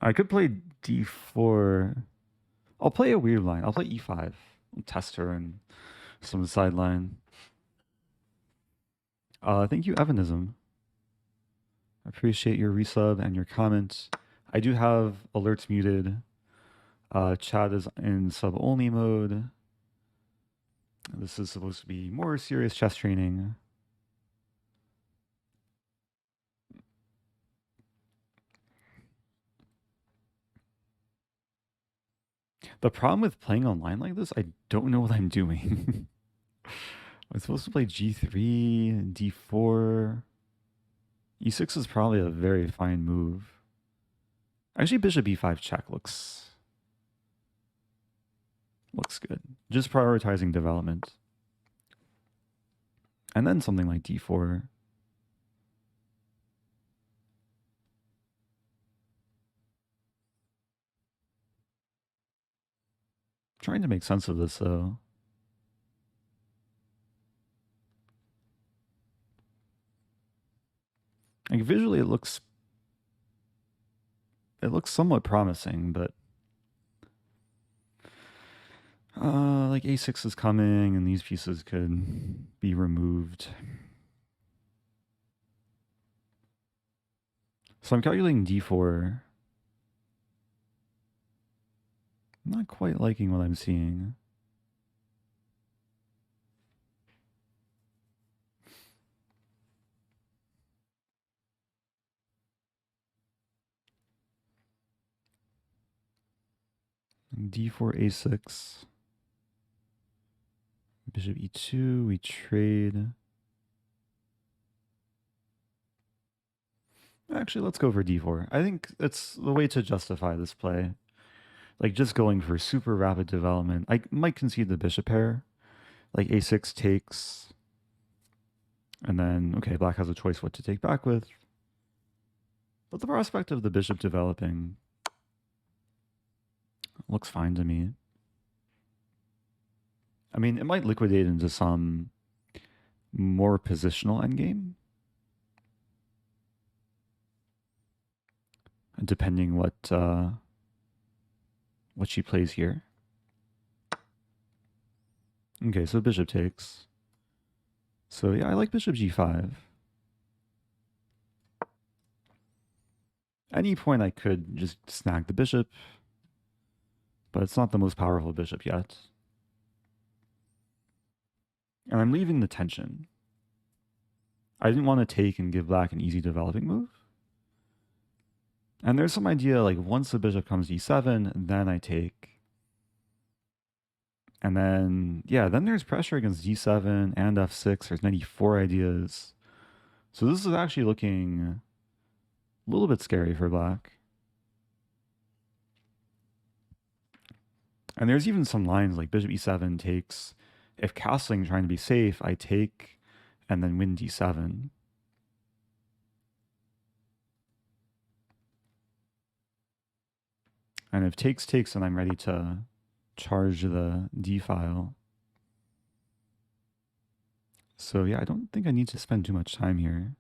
I could play d4. I'll play a weird line. I'll play e5. I'll test her and some sideline. Thank you, Evanism. I appreciate your resub and your comments. I do have alerts muted. Chat is in sub-only mode. This is supposed to be more serious chess training. The problem with playing online like this, I don't know what I'm doing. I'm supposed to play g3, d4. e6 is probably a very fine move. Actually, bishop e5 check looks good. Just prioritizing development. And then something like d4. Trying to make sense of this though. Like visually it looks somewhat promising, but like a6 is coming and these pieces could be removed. So I'm calculating d4. I'm not quite liking what I'm seeing. d4, a6. Bishop e2, we trade. Actually, let's go for d4. I think it's the way to justify this play. Like just going for super rapid development. I might concede the bishop pair. Like a6 takes. And then, okay, black has a choice what to take back with. But the prospect of the bishop developing looks fine to me. I mean, it might liquidate into some more positional endgame. Depending what she plays here. Okay, so bishop takes. So yeah, I like bishop g5. Any point I could just snag the bishop, but it's not the most powerful bishop yet. And I'm leaving the tension. I didn't want to take and give black an easy developing move. And there's some idea like once the bishop comes e7, then I take. And then, yeah, then there's pressure against d7 and f6. There's 94 ideas. So this is actually looking a little bit scary for black. And there's even some lines like bishop e7 takes. If castling trying to be safe, I take and then win d7. And if takes, then I'm ready to charge the d file. So yeah, I don't think I need to spend too much time here.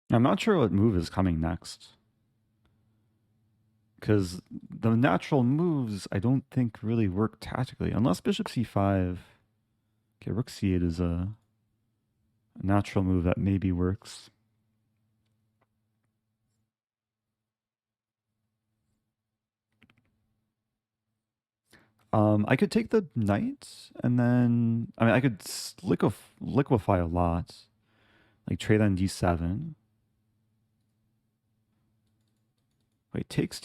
I'm not sure what move is coming next. Because the natural moves, I don't think really work tactically. Unless bishop c5. Okay, rook c8 is a natural move that maybe works. I could take the knight, and then... I mean, I could liquefy a lot. Like, trade on d7. Wait, takes.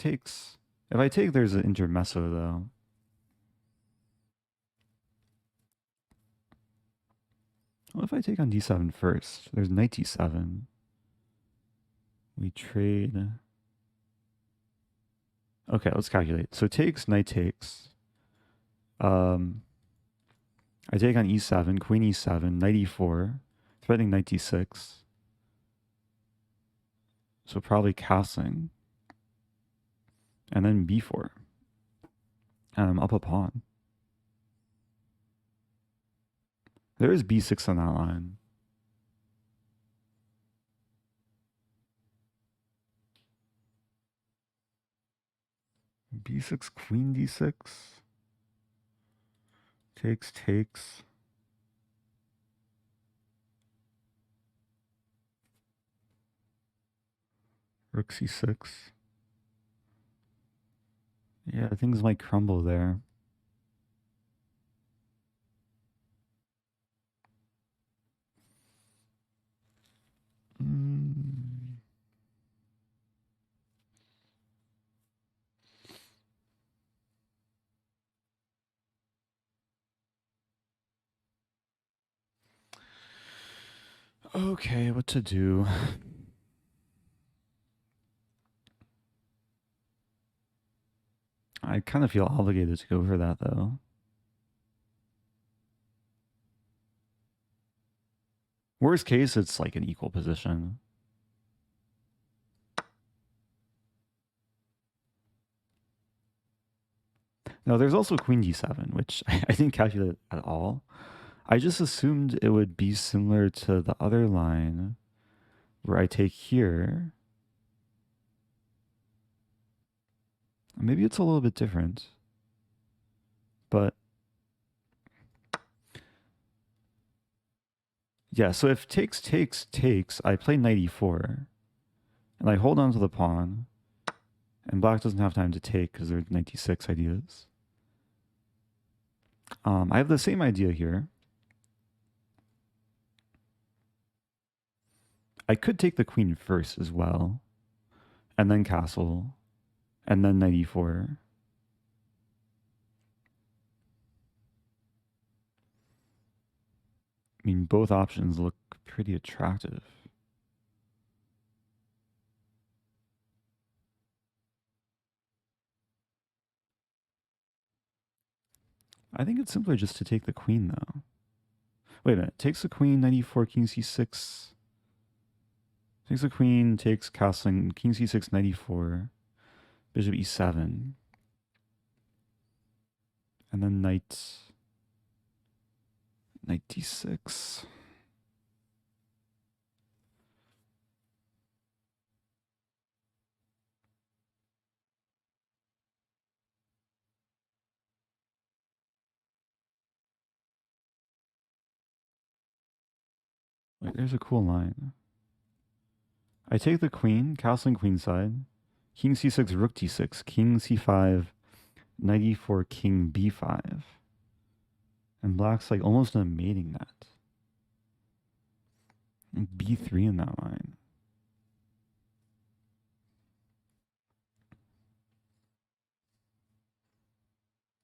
If I take, there's an intermezzo, though. What if I take on d7 first? There's knight d7. We trade... Okay, let's calculate. So takes, knight takes. I take on e7, queen e7, knight e4, threatening knight d6. So probably castling. And then b4. And I'm up a pawn. There is b6 on that line. b6, queen d6. Takes. Rook c6. Yeah, things might crumble there. Okay, what to do? I kind of feel obligated to go for that, though. Worst case, it's like an equal position. No, there's also queen d7, which I didn't calculate at all. I just assumed it would be similar to the other line where I take here. Maybe it's a little bit different. But yeah, so if takes, I play knight e4. And I hold on to the pawn. And black doesn't have time to take because they're knight d6 ideas. I have the same idea here. I could take the queen first as well. And then castle. And then knight e4. I mean, both options look pretty attractive. I think it's simpler just to take the queen, though. Wait a minute. Takes the queen, knight e4, king c6. Takes the queen, takes castling, king c6, knight e4, bishop e7. And then knight d6. Wait, there's a cool line. I take the queen, castling queenside, king c6, rook d6, king c5, knight e4, king b5. And black's like almost in a mating net. And b3 in that line.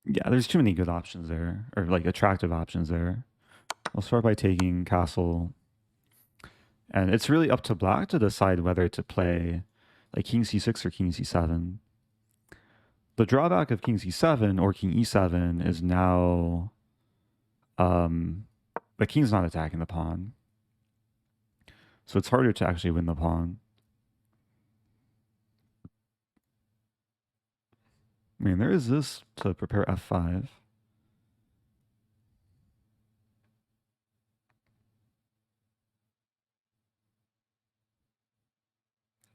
Yeah, there's too many good options there, or like attractive options there. I'll start by taking castle. And it's really up to black to decide whether to play like king c6 or king c7. The drawback of king c7 or king e7 is now the king's not attacking the pawn. So it's harder to actually win the pawn. I mean, there is this to prepare f5.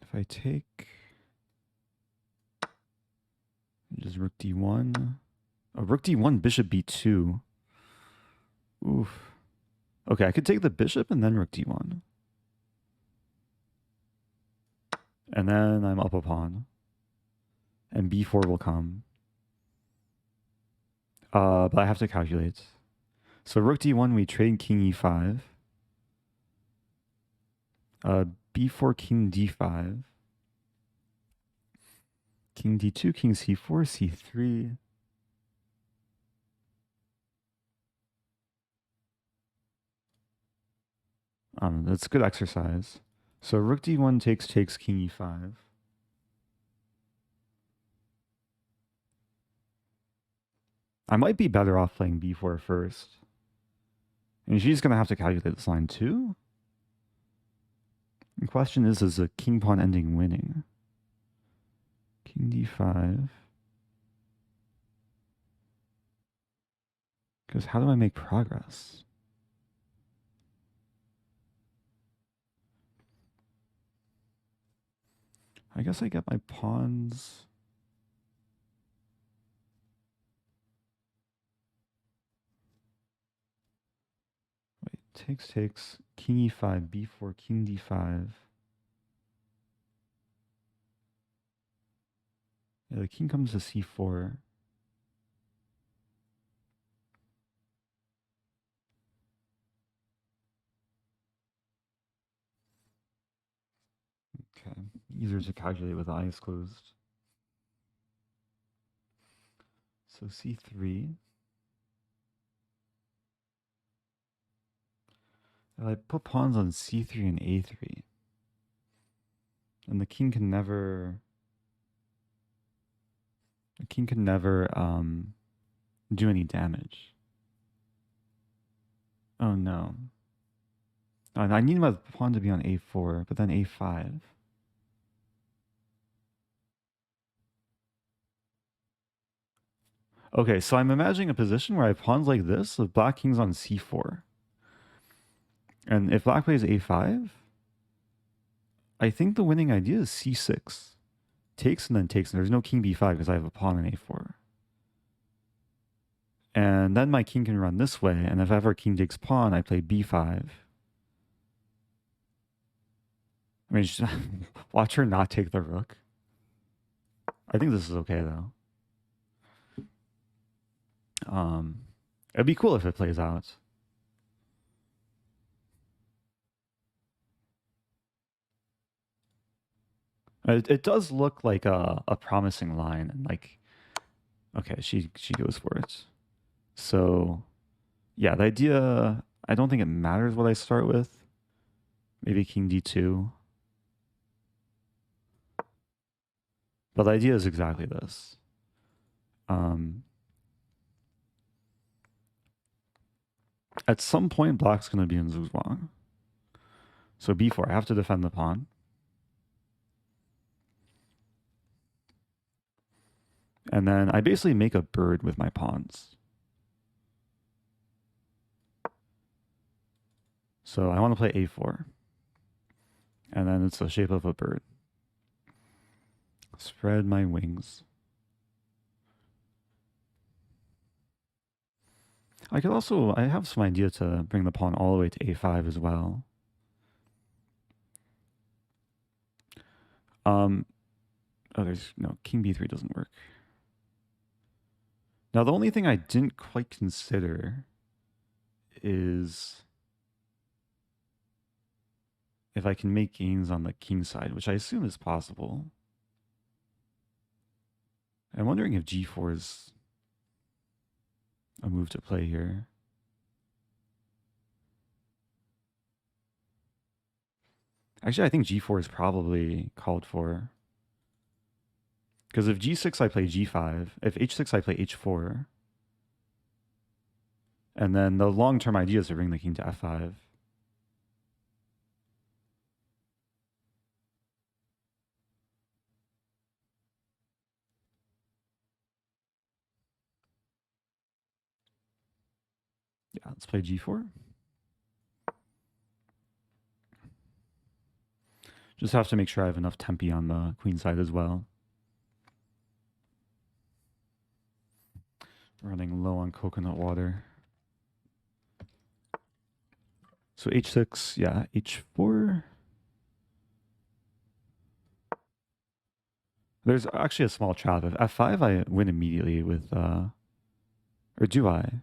If I take, just rook d1. Oh, rook d1, bishop b2. Oof. Okay, I could take the bishop and then rook d1. And then I'm up a pawn. And b4 will come. But I have to calculate. So rook d1, we trade king e5. B4, king d5. King d2, king c4, c3. That's good exercise. So rook d1 takes king e5. I might be better off playing b4 first. And she's going to have to calculate this line too. The question is a king pawn ending winning? King d5. Because how do I make progress? I guess I get my pawns. Wait, takes, king e5, b4, king d5. Yeah, the king comes to c4. Okay, easier to calculate with eyes closed. So c3. I put pawns on c3 and a3. And the king can never do any damage. Oh no. I need my pawn to be on a4, but then a5. Okay, so I'm imagining a position where I have pawns like this, with black king's on c4. And if black plays a5, I think the winning idea is c6. Takes and then takes, and there's no king b5 because I have a pawn on a4. And then my king can run this way, and if ever king takes pawn, I play b5. I mean, watch her not take the rook. I think this is okay, though. It'd be cool if it plays out. It does look like a promising line, and like, okay, she goes for it. So, yeah, the idea, I don't think it matters what I start with. Maybe king d2. But the idea is exactly this. At some point, black's going to be in zugzwang. So b4, I have to defend the pawn. And then I basically make a bird with my pawns. So I want to play a4. And then it's the shape of a bird. Spread my wings. I have some idea to bring the pawn all the way to a5 as well. There's no, king b3 doesn't work. Now, the only thing I didn't quite consider is if I can make gains on the king side, which I assume is possible. I'm wondering if g4 is a move to play here. Actually, I think g4 is probably called for. Because if g6, I play g5. If h6, I play h4. And then the long-term idea is to bring the king to f5. Yeah, let's play g4. Just have to make sure I have enough tempi on the queen side as well. Running low on coconut water. So h6, yeah, h4. There's actually a small trap. If f5, I win immediately with, or do I?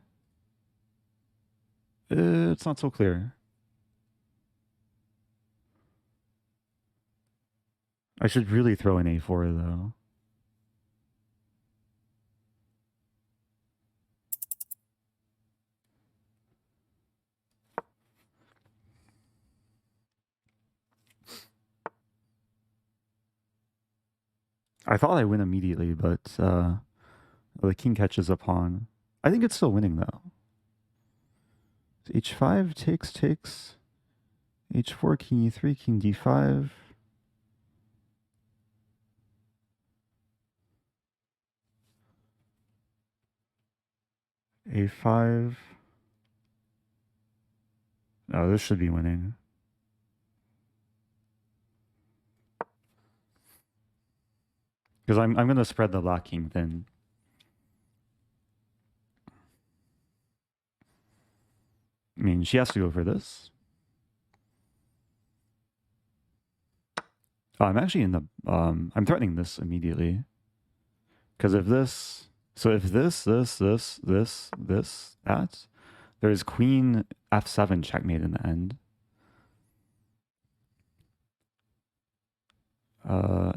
It's not so clear. I should really throw in a4 though. I thought I win immediately, but the king catches a pawn. I think it's still winning though. h5 takes. H4, king E3, king D5. A5. Oh, this should be winning. Because I'm going to spread the black king thin. I mean, she has to go for this. Oh, I'm actually in the... I'm threatening this immediately. Because if this... So if this, that... There's queen f7 checkmate in the end.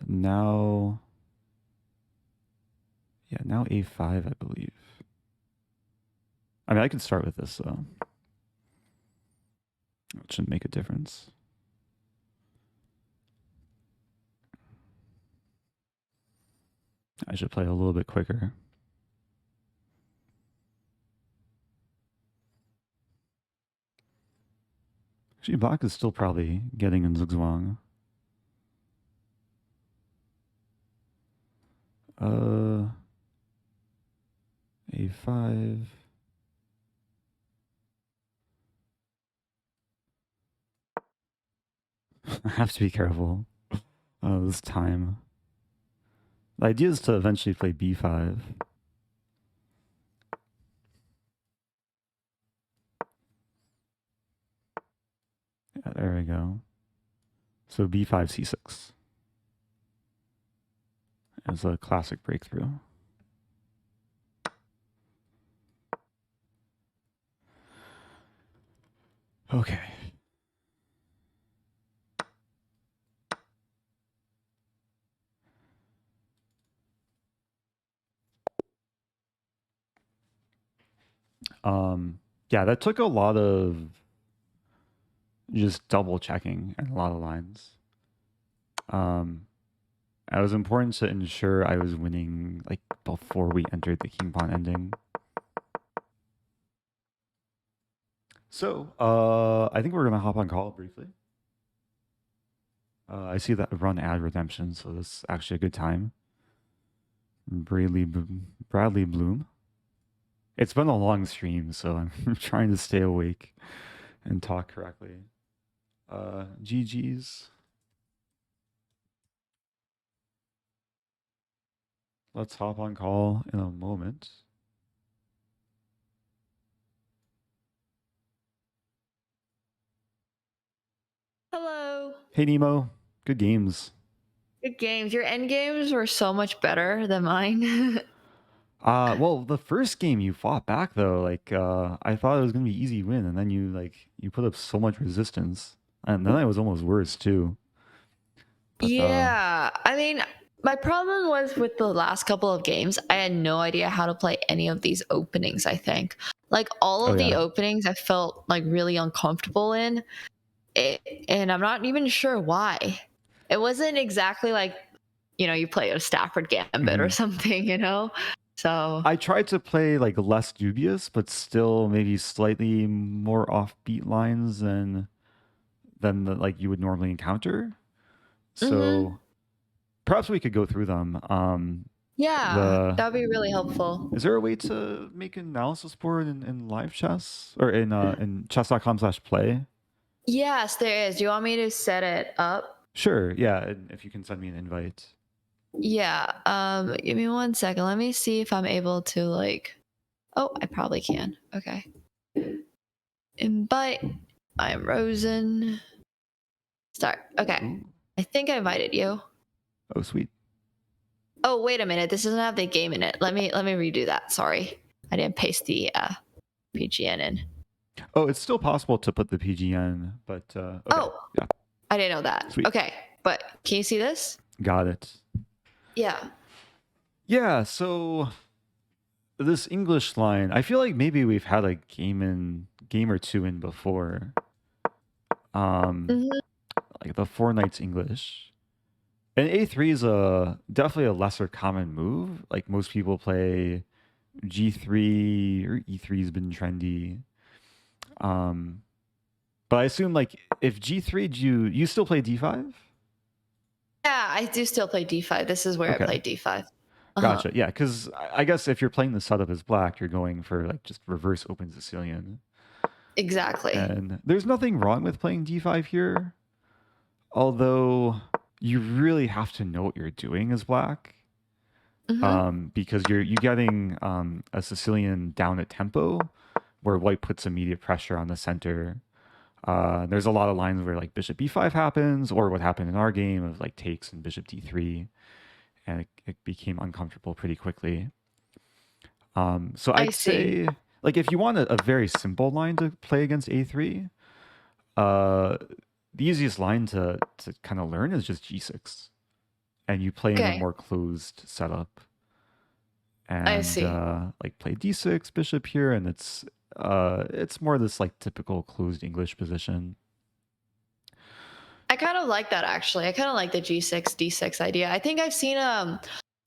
Now... Yeah, now a5, I believe. I mean, I could start with this, though. It shouldn't make a difference. I should play a little bit quicker. Actually, black is still probably getting in zugzwang. A5. I have to be careful this time. The idea is to eventually play b5. Yeah, there we go. So b5, c6 as a classic breakthrough. Okay. Yeah, that took a lot of just double checking and a lot of lines. It was important to ensure I was winning like before we entered the king pawn ending. So, I think we're gonna hop on call briefly. I see that run ad redemption, so this is actually a good time. Bradley Bloom. It's been a long stream, so I'm trying to stay awake and talk correctly. GG's. Let's hop on call in a moment. Hello. Hey, Nemo. Good games. Good games. Your end games were so much better than mine. Well, the first game you fought back though, like I thought it was gonna be easy win, and then you put up so much resistance, and then it was almost worse too. But, yeah. I mean, my problem was with the last couple of games, I had no idea how to play any of these openings, I think. Like all of the openings I felt like really uncomfortable in. And I'm not even sure why. It wasn't exactly like, you play a Stafford Gambit or something, So I tried to play like less dubious, but still maybe slightly more offbeat lines than like you would normally encounter. So perhaps we could go through them. Yeah, that would be really helpful. Is there a way to make an analysis board in live chess or in chess.com/play? Yes, there is. Do you want me to set it up? Sure. Yeah. And if you can send me an invite. Yeah. Give me 1 second. Let me see if I'm able to oh, I probably can. Okay. Invite. I'm Rosen. Start. Okay. Ooh. I think I invited you. Oh, sweet. Oh, wait a minute. This doesn't have the game in it. Let me redo that. Sorry. I didn't paste the PGN in. Oh, it's still possible to put the PGN, but okay. Oh, yeah. I didn't know that. Sweet. Okay, but can you see this? Got it. Yeah. Yeah, so this English line, I feel like maybe we've had a game or two in before. Like the Four Knights English. And A3 is definitely a lesser common move. Like most people play G3 or E3 has been trendy. But But I assume like if g3, do you still play d5? Yeah, I do still play d5. This is where Okay. I play d5. Gotcha. Yeah, because I guess if you're playing the setup as black, you're going for like just reverse open Sicilian. Exactly. And there's nothing wrong with playing d5 here, although you really have to know what you're doing as black. Because you're getting a Sicilian down at tempo, where white puts immediate pressure on the center. There's a lot of lines where like bishop b5 happens, or what happened in our game of like takes and bishop d3, and it became uncomfortable pretty quickly. So I'd say like if you want a very simple line to play against a3, the easiest line to kind of learn is just g6, and you play in a more closed setup. And I see. Like play d6 bishop here, and it's more this like typical closed English position. I kind of like that actually. I kind of like the g6 d6 idea. I think I've seen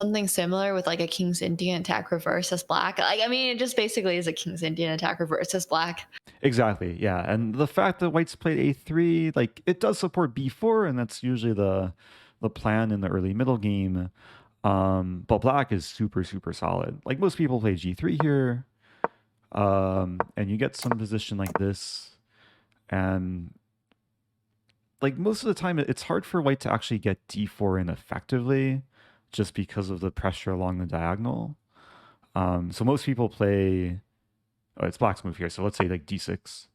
something similar with like a King's Indian attack reverse as black. Like, I mean, it just basically is a King's Indian attack reverse as black. Exactly, yeah. And the fact that white's played a3, like it does support b4, and that's usually the plan in the early middle game. But black is super, super solid. Like most people play g3 here, and you get some position like this, and like most of the time it's hard for white to actually get d4 in effectively, just because of the pressure along the diagonal. So most people play, it's black's move here, so let's say like d6.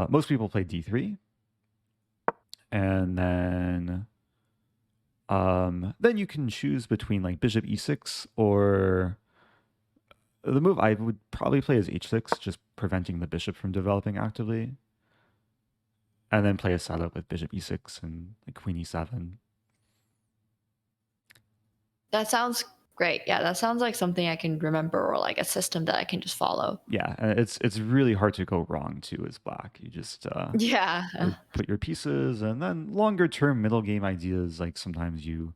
Most people play d3, and then you can choose between like bishop e6, or the move I would probably play is h6, just preventing the bishop from developing actively, and then play a setup with bishop e6 and like queen e7. That sounds great. Yeah, that sounds like something I can remember, or like a system that I can just follow. Yeah, and it's really hard to go wrong too as black. You just put your pieces, and then longer term middle game ideas, like sometimes you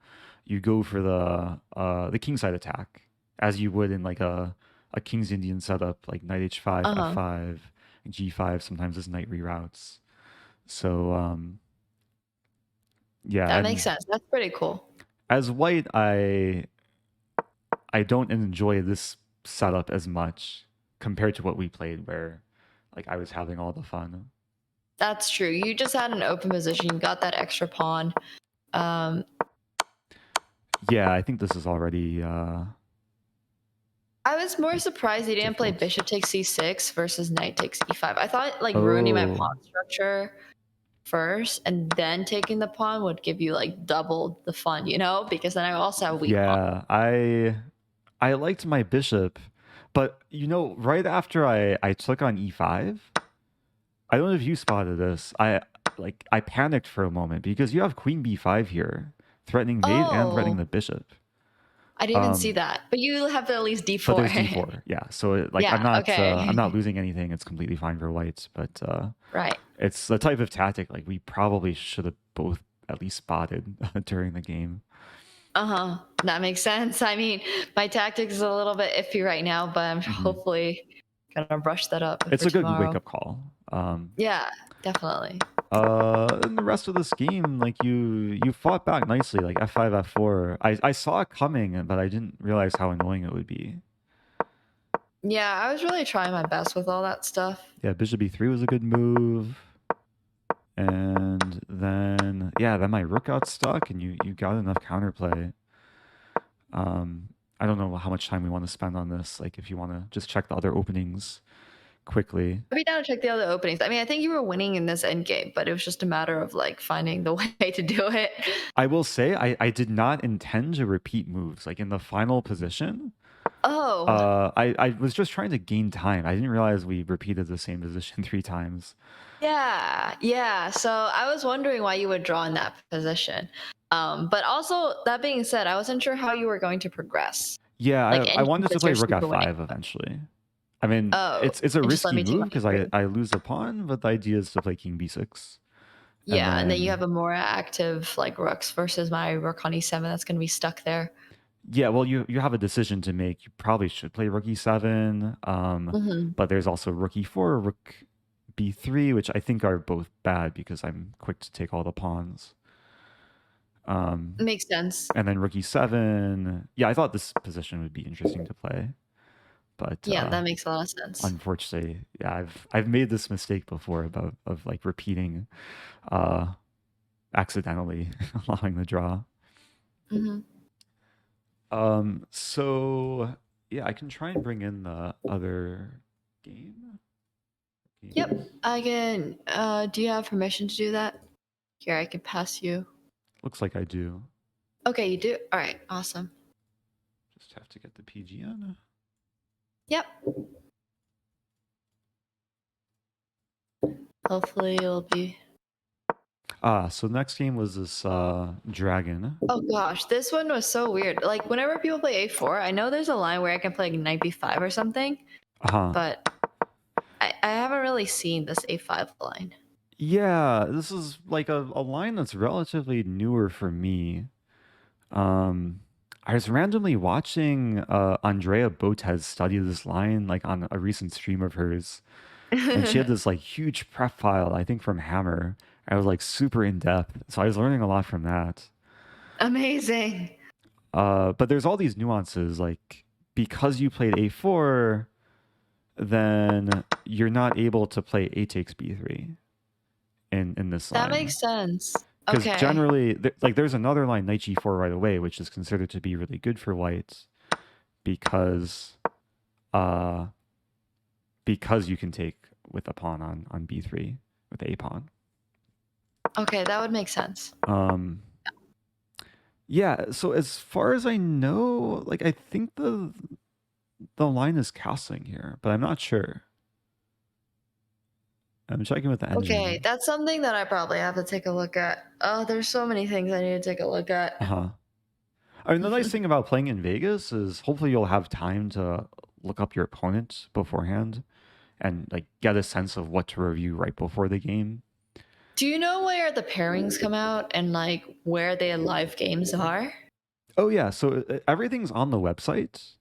go for the kingside attack, as you would in like a King's Indian setup, like knight h5, f5, g5. Sometimes it's knight reroutes. So yeah, that makes sense. That's pretty cool. As white, I don't enjoy this setup as much compared to what we played, where like I was having all the fun. That's true. You just had an open position. You got that extra pawn. Yeah, I think this is already. I was more surprised he didn't play bishop takes c6 versus knight takes e5. I thought like ruining my pawn structure first and then taking the pawn would give you like double the fun, you know, because then I also have weak pawn. I liked my bishop, but you know, right after I took on e5, I don't know if you spotted this, I panicked for a moment because you have queen b5 here, threatening mate and threatening the bishop. I didn't even see that, but you have at least d4. But there's d4, yeah. So like I'm not losing anything. It's completely fine for whites, but right. It's the type of tactic like we probably should have both at least spotted during the game. That makes sense. I mean, my tactics is a little bit iffy right now, but I'm hopefully gonna brush that up. It's a good wake up call. Yeah, definitely. In the rest of this game, like you fought back nicely, like f5, f4. I saw it coming, but I didn't realize how annoying it would be. Yeah, I was really trying my best with all that stuff. Yeah, bishop e3 was a good move. And then my rook got stuck, and you got enough counterplay. I don't know how much time we want to spend on this. Like, if you want to just check the other openings quickly. I'd be down to check the other openings. I mean, I think you were winning in this endgame, but it was just a matter of like finding the way to do it. I will say I did not intend to repeat moves. Like in the final position. I was just trying to gain time. I didn't realize we repeated the same position 3 times. Yeah. So I was wondering why you would draw in that position. But also, that being said, I wasn't sure how you were going to progress. Yeah, like, I wanted to play rook f5 eventually. I mean, it's a risky move because I lose a pawn, but the idea is to play king b6. Yeah, and then you have a more active like rooks versus my rook on e7 that's going to be stuck there. Yeah, well, you have a decision to make. You probably should play rook e7, but there's also rook e4, rook b3, which I think are both bad because I'm quick to take all the pawns. Makes sense. And then rook e7. Yeah, I thought this position would be interesting to play, but Yeah, that makes a lot of sense. unfortunately, yeah, I've made this mistake before of like repeating, accidentally allowing the draw. So yeah, I can try and bring in the other game. Yep, I can. Do you have permission to do that? Here, I can pass you. Looks like I do. Okay, you do? All right, awesome. Just have to get the PGN. Yep. Hopefully it'll be... So the next game was this dragon. Oh gosh, this one was so weird. Like, whenever people play a4, I know there's a line where I can play like knight b5 or something, but I haven't really seen this a5 line. Yeah, this is like a line that's relatively newer for me. I was randomly watching Andrea Botez study this line like on a recent stream of hers. And she had this like huge prep file, I think from Hammer. I was like super in depth. So I was learning a lot from that. Amazing. But there's all these nuances, like because you played a4, then you're not able to play a takes b3 in this line. That makes sense. Because generally, there's another line, knight g4 right away, which is considered to be really good for white because you can take with a pawn on b3 with a pawn. Okay, that would make sense. Yeah, so as far as I know, like I think the line is castling here, but I'm not sure. I'm checking with the engine. Okay, that's something that I probably have to take a look at. Oh, there's so many things I need to take a look at. I mean, the nice thing about playing in Vegas is hopefully you'll have time to look up your opponent beforehand and like get a sense of what to review right before the game. Do you know where the pairings come out and like where the live games are? Oh yeah, so everything's on the website.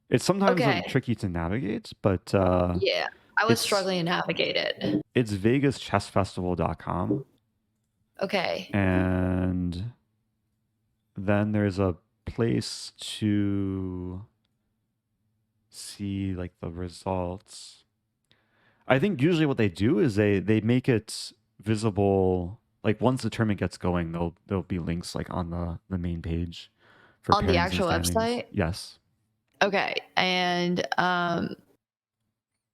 It's sometimes like, tricky to navigate, but yeah, I was struggling to navigate it. It's vegaschessfestival.com. Okay. And then there's a place to see like the results. I think usually what they do is they make it visible, like once the tournament gets going, there'll be links like on the main page for on the actual website. Yes. Okay, and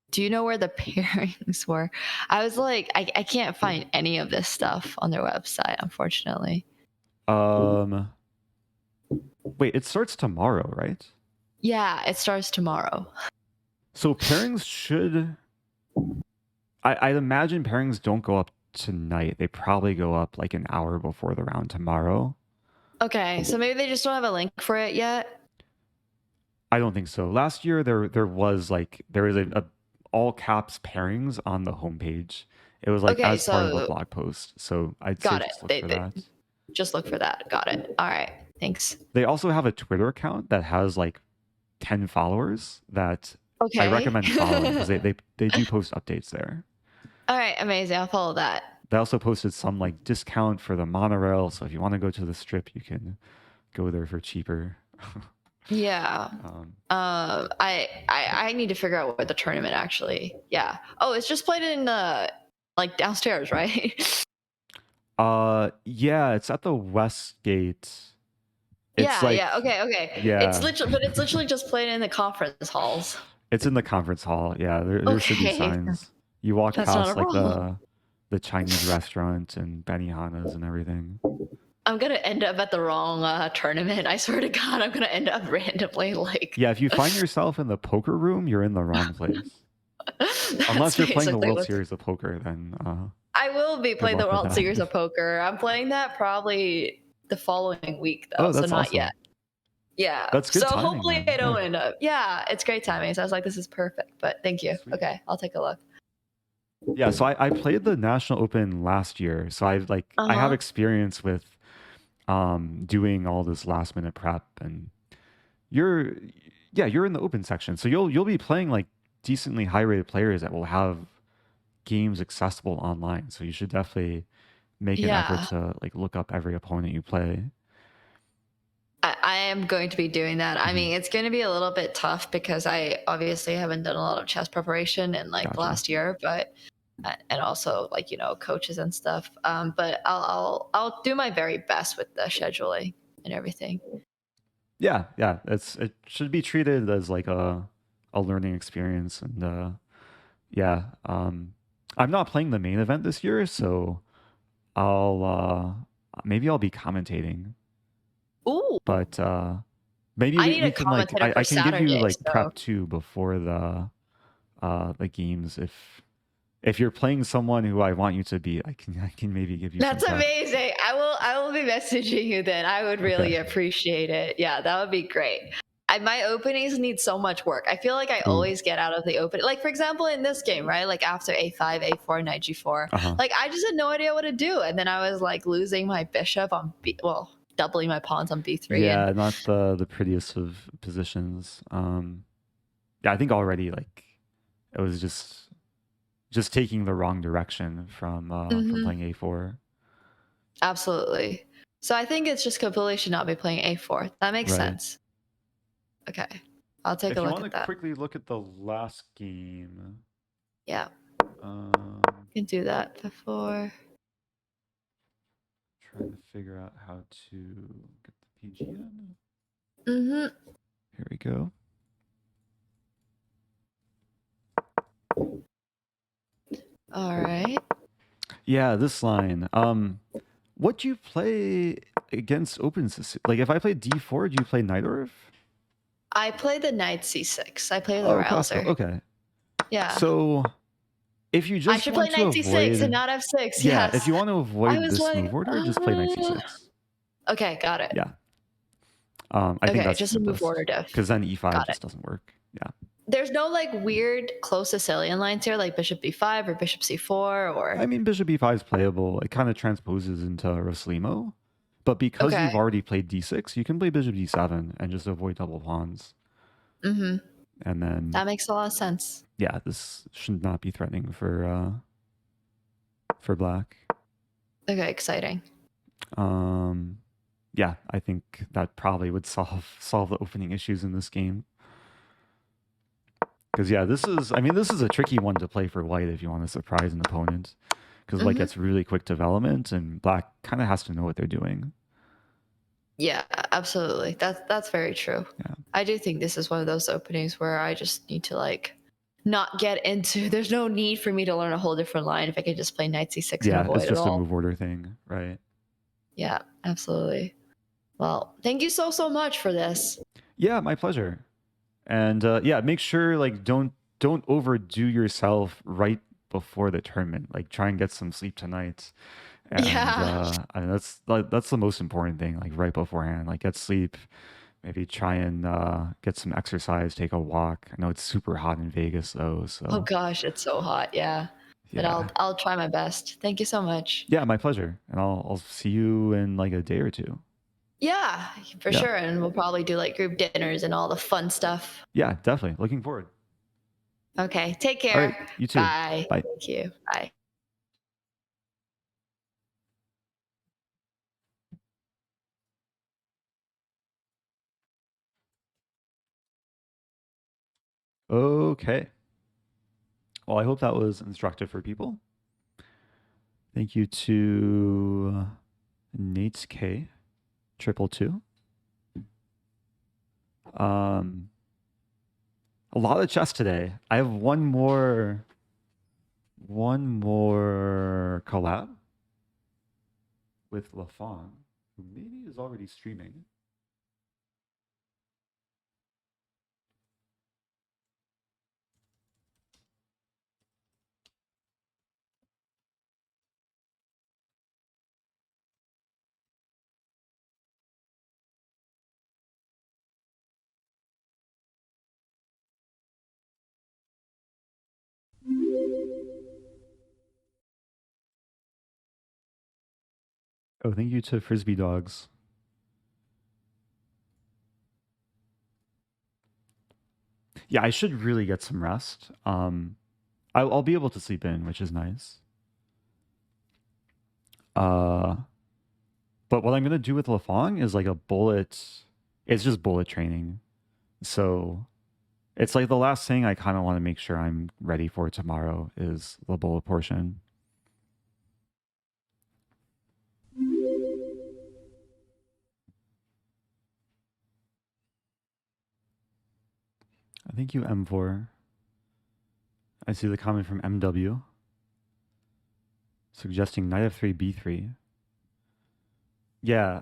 do you know where the pairings were? I was like, I can't find any of this stuff on their website, unfortunately. Wait, it starts tomorrow, right? Yeah, it starts tomorrow. So pairings should... I'd imagine pairings don't go up tonight. They probably go up like an hour before the round tomorrow. Okay, so maybe they just don't have a link for it yet? I don't think so. Last year there was a all caps pairings on the homepage. It was like as part of the blog post. So I'd say just look for that. Just look for that. Got it. All right. Thanks. They also have a Twitter account that has like 10 followers that I recommend following because they do post updates there. All right. Amazing. I'll follow that. They also posted some like discount for the monorail. So if you want to go to the strip, you can go there for cheaper. Yeah. I need to figure out where the tournament actually. Yeah. Oh, it's just played in like downstairs, right? Yeah, it's at the West Gate. Okay. Yeah. It's literally just played in the conference halls. It's in the conference hall. Yeah, there should be signs. You walk past like the Chinese restaurant and Benihana's and everything. I'm gonna end up at the wrong tournament. I swear to God, I'm gonna end up randomly like. Yeah, if you find yourself in the poker room, you're in the wrong place. Unless you're playing the World Series of Poker, then. I will be playing the World Series of Poker. I'm playing that probably the following week though, so not yet. Yeah, that's good. So timing, hopefully man. I don't end up. Yeah, it's great timing. So I was like, this is perfect. But thank you. Sweet. Okay, I'll take a look. Yeah, so I played the National Open last year, so I have experience with doing all this last minute prep, and you're in the open section, so you'll be playing like decently high rated players that will have games accessible online, so you should definitely make an effort Yeah. to like look up every opponent you play. I am going to be doing that. I Mhm. mean, it's going to be a little bit tough because I obviously haven't done a lot of chess preparation in like Gotcha. last year, but and also like coaches and stuff. But I'll do my very best with the scheduling and everything. Yeah, it should be treated as like a learning experience, and yeah, I'm not playing the main event this year, so maybe I'll be commentating, Ooh, but maybe I we, need a we can like commentator for I can give you Saturday. like So prep too before the games if you're playing someone who I want you to beat, I can maybe give you some that's prep. amazing. I will be messaging you then. I would really Okay. appreciate it. Yeah, that would be great. My openings need so much work. I feel like I Ooh. always get out of the open. Like for example, in this game, right? Like after a5, a4, knight g4, Uh-huh. like I just had no idea what to do, and then I was like losing my bishop on doubling my pawns on b3. Yeah, And not the prettiest of positions. Yeah, I think already like it was just taking the wrong direction from playing a4. absolutely. So I think it's just completely should not be playing a4. That makes Right. sense. Okay, I'll take If a you look want to at that. quickly look at the last game, Yeah, um, you can do that before. trying to figure out how to get the PGN. Mm-hmm. Here we go. All right. Yeah, this line. What do you play against opens? Like if I play d4, do you play knight orf? I play the knight c6. I play the Oh, classical. rouser. Okay. Yeah. So if you I just should play want to knight c6 and avoid, not f6. yeah, if Yes. you want to I avoid was this like, move order, just play knight c6. okay, got it. Yeah. I think Okay, that's just the a move simplest order diff. because then e5 Got it. just doesn't work. Yeah. There's no like weird close Sicilian lines here, like bishop b5 or bishop c4 or. I mean, bishop e5 is playable. It kind of transposes into Roslimo, but because Okay. you've already played d6, you can play bishop d7 and just avoid double pawns. Mm-hmm. And then That makes a lot of sense. yeah, this should not be threatening for black. Okay, exciting. Yeah, I think that probably would solve the opening issues in this game. Because yeah, this is a tricky one to play for white if you want to surprise an opponent. Because white gets really quick development, and black kind of has to know what they're doing. Yeah, absolutely. That's very true. Yeah. I do think this is one of those openings where I just need to like not get into. There's no need for me to learn a whole different line if I could just play knight c6 and Yeah, avoid it's it just a all. move order thing, right? Yeah, absolutely. Well, thank you so much for this. Yeah, my pleasure. And yeah, make sure like don't overdo yourself right before the tournament. Like try and get some sleep tonight. And Yeah. and that's the most important thing. Like right beforehand, like get sleep. Maybe try and get some exercise, take a walk. I know it's super hot in Vegas though, so Oh gosh, it's so hot. Yeah. But yeah. I'll try my best. Thank you so much. Yeah, my pleasure. And I'll see you in like a day or two. Yeah, for Yeah. sure. And we'll probably do like group dinners and all the fun stuff. Yeah, definitely. Looking forward. Okay. Take care. All right, you too. Bye. Bye. Thank you. Bye. Okay. Well, I hope that was instructive for people. Thank you to Nate's K 222. A lot of chess today. I have one more collab with Lefong, who maybe is already streaming. Oh, thank you to Frisbee Dogs. Yeah, I should really get some rest. I'll be able to sleep in, which is nice. But what I'm gonna do with Lefong is like a bullet. It's just bullet training. So it's like the last thing I kind of want to make sure I'm ready for tomorrow is the bullet portion. Thank you, M4. I see the comment from MW suggesting knight f3, b3. Yeah,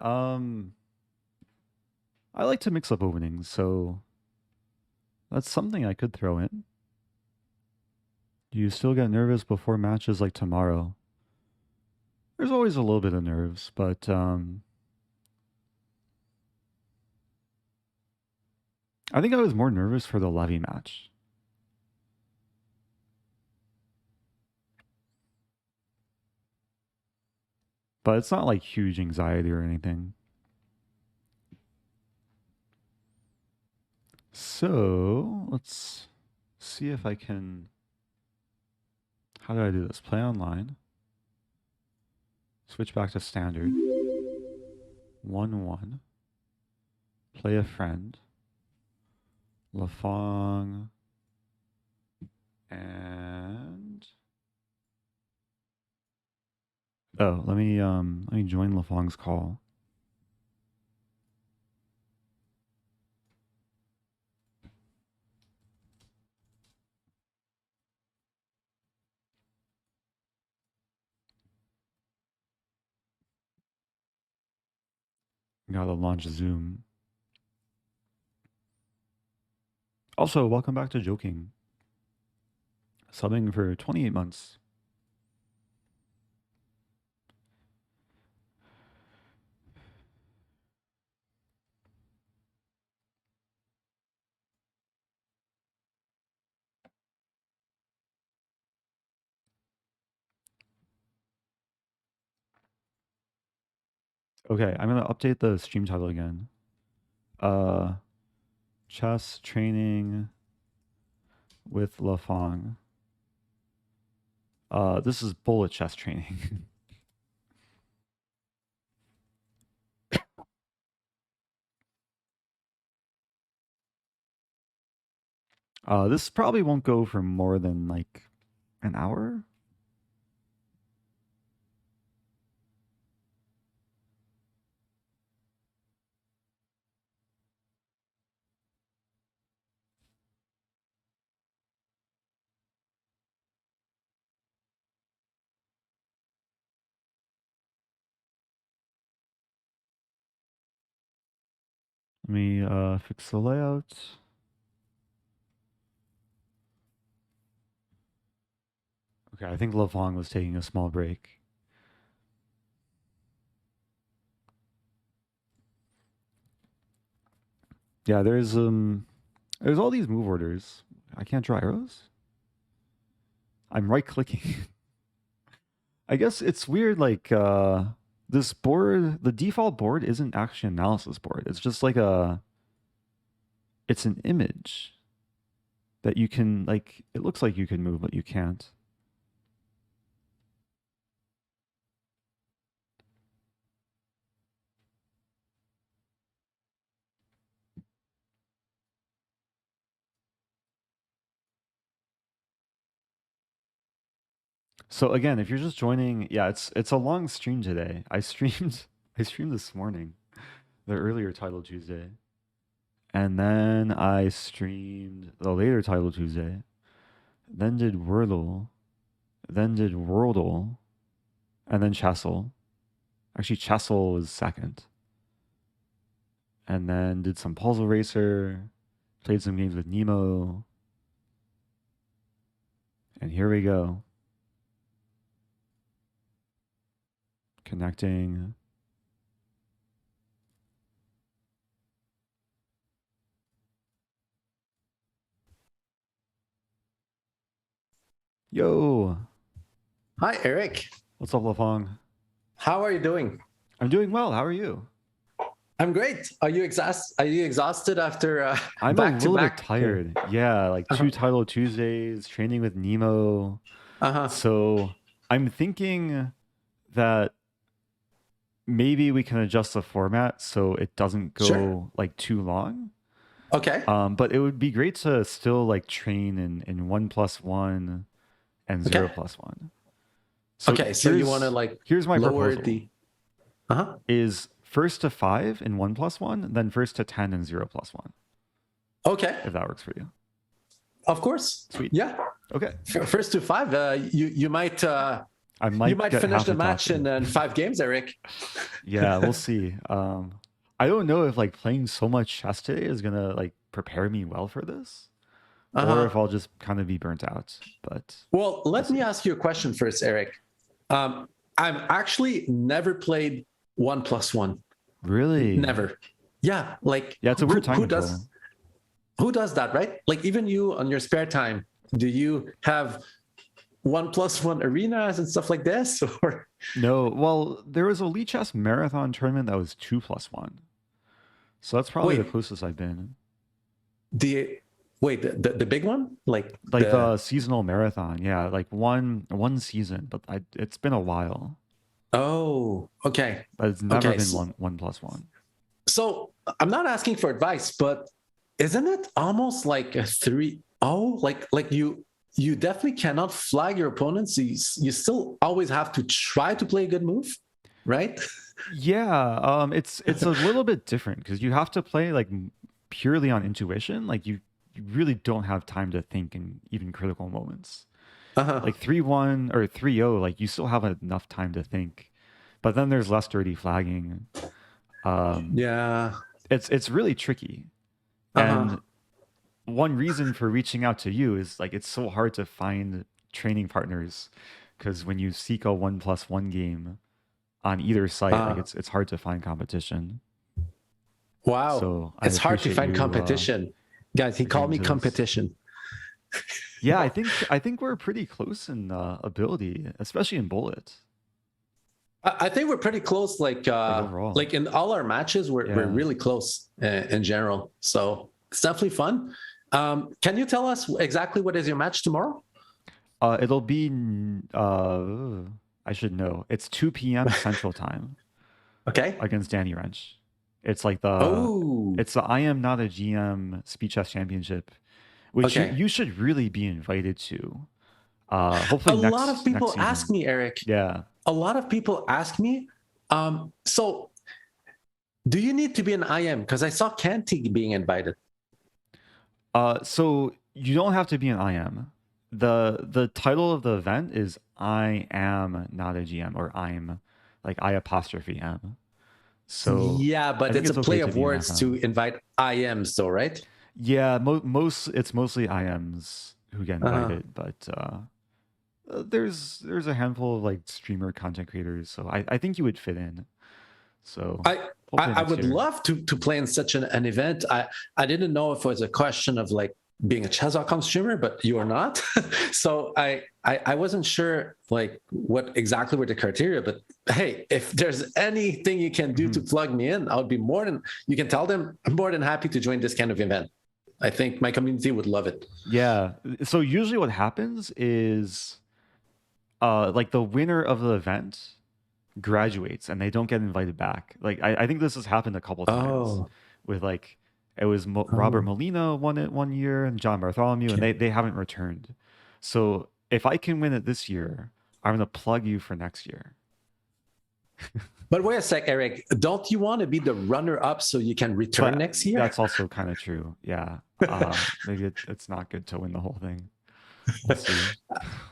I like to mix up openings, so that's something I could throw in. Do you still get nervous before matches like tomorrow? There's always a little bit of nerves, but I think I was more nervous for the Levy match. But it's not like huge anxiety or anything. So let's see if I can. How do I do this? Play online. Switch back to standard. 1-1. Play a friend. Lefong. And oh, let me join Lefong's call. Gotta launch Zoom. Also, welcome back to Joking. Subbing for 28 months. Okay, I'm gonna update the stream title again. Chess training with Lefong. This is bullet chess training. This probably won't go for more than like an hour. Let me fix the layout. Okay, I think Lefong was taking a small break. Yeah, there's all these move orders. I can't draw arrows. I'm right clicking. I guess it's weird, like this board, the default board isn't actually an analysis board. It's just like it's an image that you can, like, it looks like you can move, but you can't. So again, if you're just joining, yeah, it's a long stream today. I streamed this morning, the earlier title Tuesday. And then I streamed the later title Tuesday. Then did Wordle. Then did Worldle. And then Chessle. Actually, Chessle was second. And then did some Puzzle Racer. Played some games with Nemo. And here we go. Connecting. Yo. Hi, Eric. What's up, Lefong? How are you doing? I'm doing well. How are you? I'm great. Are you exhausted? Are you exhausted after I'm a back to little bit back? tired. Yeah, like Uh-huh. 2 Title Tuesdays, training with Nemo. Uh-huh. So I'm thinking that maybe we can adjust the format so it doesn't Sure. go like too long. Okay. But it would be great to still like train in 1+1 and zero Okay. plus one. So Okay. So you want to here's my lower proposal: the uh-huh. is first to 5 in 1+1, then first to 10 in 0+1. Okay. If that works for you. Of course. Sweet. Yeah. Okay. First to 5. You might I might you might get finish half the the match top. in 5 games, Eric. Yeah, we'll see. I don't know if like playing so much chess today is gonna like prepare me well for this, or if Uh-huh. I'll just kind of be burnt out. But Well, let me see. ask you a question first, Eric. I've actually never played 1+1. Really, Never. Yeah, like yeah, it's a weird time control. who does that, right? Like even you on your spare time, do you have 1+1 arenas and stuff like this? Or No, well, there was a Lee Chess marathon tournament that was 2+1, so that's probably the wait, closest I've been. the the big one? Like Like the the seasonal marathon, yeah, like one season, but it's been a while. oh, okay. But it's never Okay. been 1+1. So I'm not asking for advice, but isn't it almost like a 3-0? Like you definitely cannot flag your opponents. You still always have to try to play a good move, right? Yeah, it's a little bit different because you have to play like purely on intuition. Like you really don't have time to think in even critical moments. Uh-huh. Like 3-1 or 3-0, like you still have enough time to think. But then there's less dirty flagging. Um, Yeah. it's really tricky. Uh-huh. And one reason for reaching out to you is like it's so hard to find training partners because when you seek a 1+1 game on either site, like Uh, it's hard to find competition. wow. So I It's hard to appreciate find you competition. Guys, he called agreeing me to this. competition. Yeah, I think we're pretty close in ability, especially in bullet, I think we're pretty close. like overall. Like in all our matches, we're Yeah. really close in general. So it's definitely fun. Can you tell us exactly what is your match tomorrow? It'll be I should know. It's 2 p.m. Central Time Okay. against Danny Wrench. It's like Oh, it's the I Am Not a GM Speed Chess Championship, which okay. you should really be invited to. A Hopefully lot of next people ask season. me, Eric. Yeah. A lot of people ask me. So do you need to be an IM? Because I saw Canty being invited. So you don't have to be an IM. The title of the event is I Am Not a GM, or I'm like I apostrophe M. So Yeah, I but think it's a it's okay play to of be an words to FM. invite IMs, though, right? Yeah, it's mostly IMs who get Uh-huh. invited, but there's a handful of like streamer content creators, so I think you would fit in. So I, hopefully I next would year. love to play in such an event. I didn't know if it was a question of like being a chess.com streamer, but you are not. So I wasn't sure like what exactly were the criteria, but hey, if there's anything you can do to Mhm. plug me in, I would be you can tell them I'm more than happy to join this kind of event. I think my community would love it. Yeah. So usually what happens is like the winner of the event graduates and they don't get invited back. Like I think this has happened a couple times Oh, with like it was Robert oh. Molina won it one year and John Bartholomew, and Okay. they haven't returned. So if I can win it this year, I'm gonna plug you for next year. But wait a sec, Eric. Don't you want to be the runner-up so you can return But next year? that's also kind of true. Yeah. Maybe it's not good to win the whole thing. We'll see.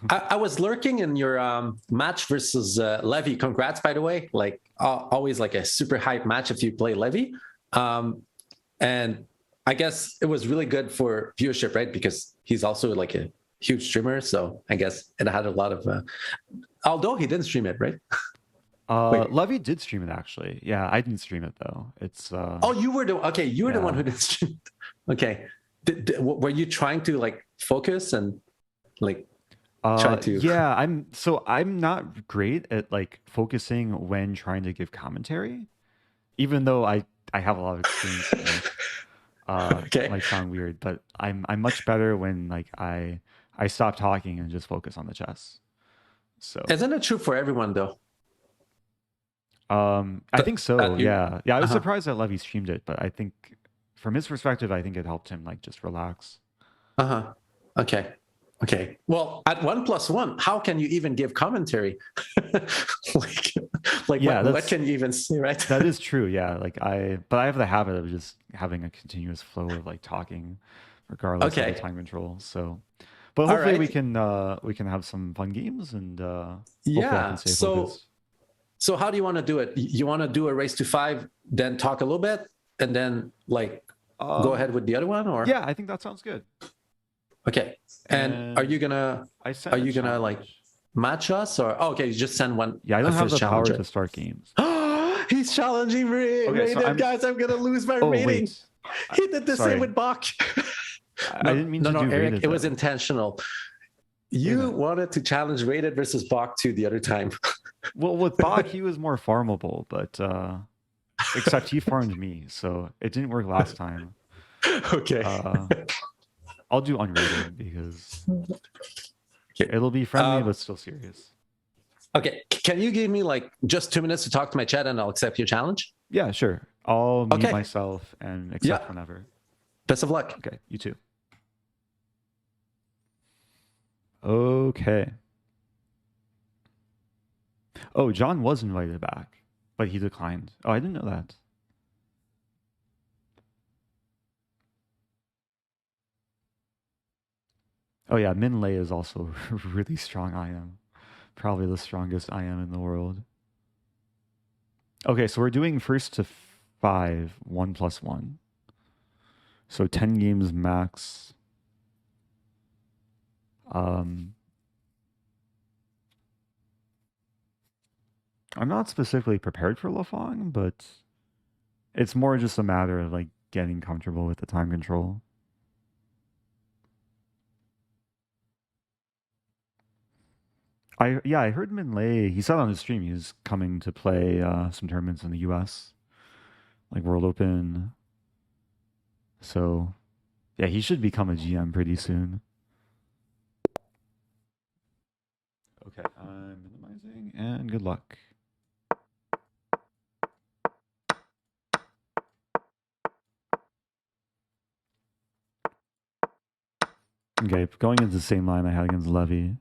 I was lurking in your match versus Levy. Congrats, by the way. Like always, like a super hype match if you play Levy. And I guess it was really good for viewership, right? Because he's also like a huge streamer. So I guess it had a lot of. Although he didn't stream it, right? Wait. Levy did stream it actually. Yeah, I didn't stream it though. It's Oh, you were the okay. You were the one yeah. who didn't stream. Okay. Were you trying to like focus and like try to? Yeah, I'm not great at like focusing when trying to give commentary. even though I have a lot of experience in it, Okay. it might sound weird, but I'm much better when like I stop talking and just focus on the chess. So Isn't it true for everyone though? I think so. That you, Yeah. Yeah. I was uh-huh, surprised that Levy streamed it, but I think from his perspective, I think it helped him like just relax. uh-huh. Okay. Okay. Well, at 1+1, how can you even give commentary? like, Yeah, what can you even say, right? that is true. Yeah. But I have the habit of just having a continuous flow of like talking regardless of the Okay. time control. So, but All hopefully right. we can have some fun games and hopefully I can Yeah. stay focused. So how do you want to do it? You want to do a race to 5, then talk a little bit, and then like go ahead Um, with the other one, or yeah, I think that sounds good. okay. And are you And gonna I sent a like challenge. match us, or oh, okay, you just send one Yeah, I a don't have first the challenge, power right? to start games. He's challenging Okay, so rated, guys. I'm gonna lose my Oh rating. wait, I, He did the same sorry, with Bach. I didn't mean to do Eric. rated It was though. intentional. Wait a You minute. wanted to challenge rated versus Bach 2 the other time. Well, with Bach, he was more farmable, but except he farmed me, so it didn't work last time. Okay. Uh, I'll do unrated because Okay. it'll be friendly Um, but still serious. okay. Can you give me like just 2 minutes to talk to my chat, and I'll accept your challenge? Yeah, sure. I'll mute Okay. myself and accept Yeah. whenever. Best of luck. Okay, you too. Okay. Oh, John was invited back, but he declined. Oh, I didn't know that. Oh yeah, Min Lei is also really strong IM. Probably the strongest IM in the world. Okay, so we're doing first to 5, 1+1. So 10 games max. Um, I'm not specifically prepared for Lefong, but it's more just a matter of like getting comfortable with the time control. I heard Min Lei. He said on his stream he's coming to play some tournaments in the U.S. like World Open. So yeah, he should become a GM pretty soon. Okay, I'm minimizing and good luck. Okay, going into the same line I had against Levy.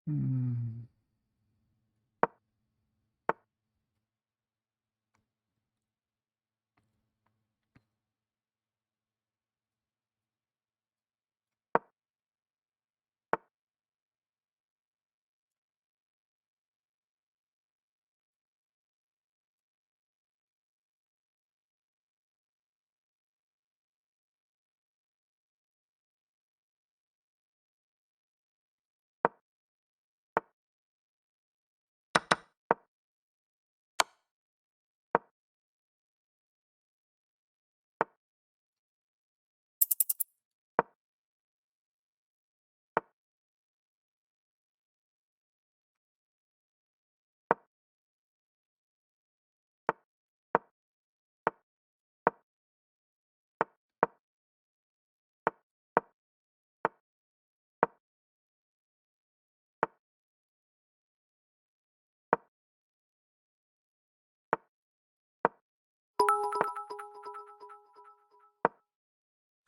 Hmm.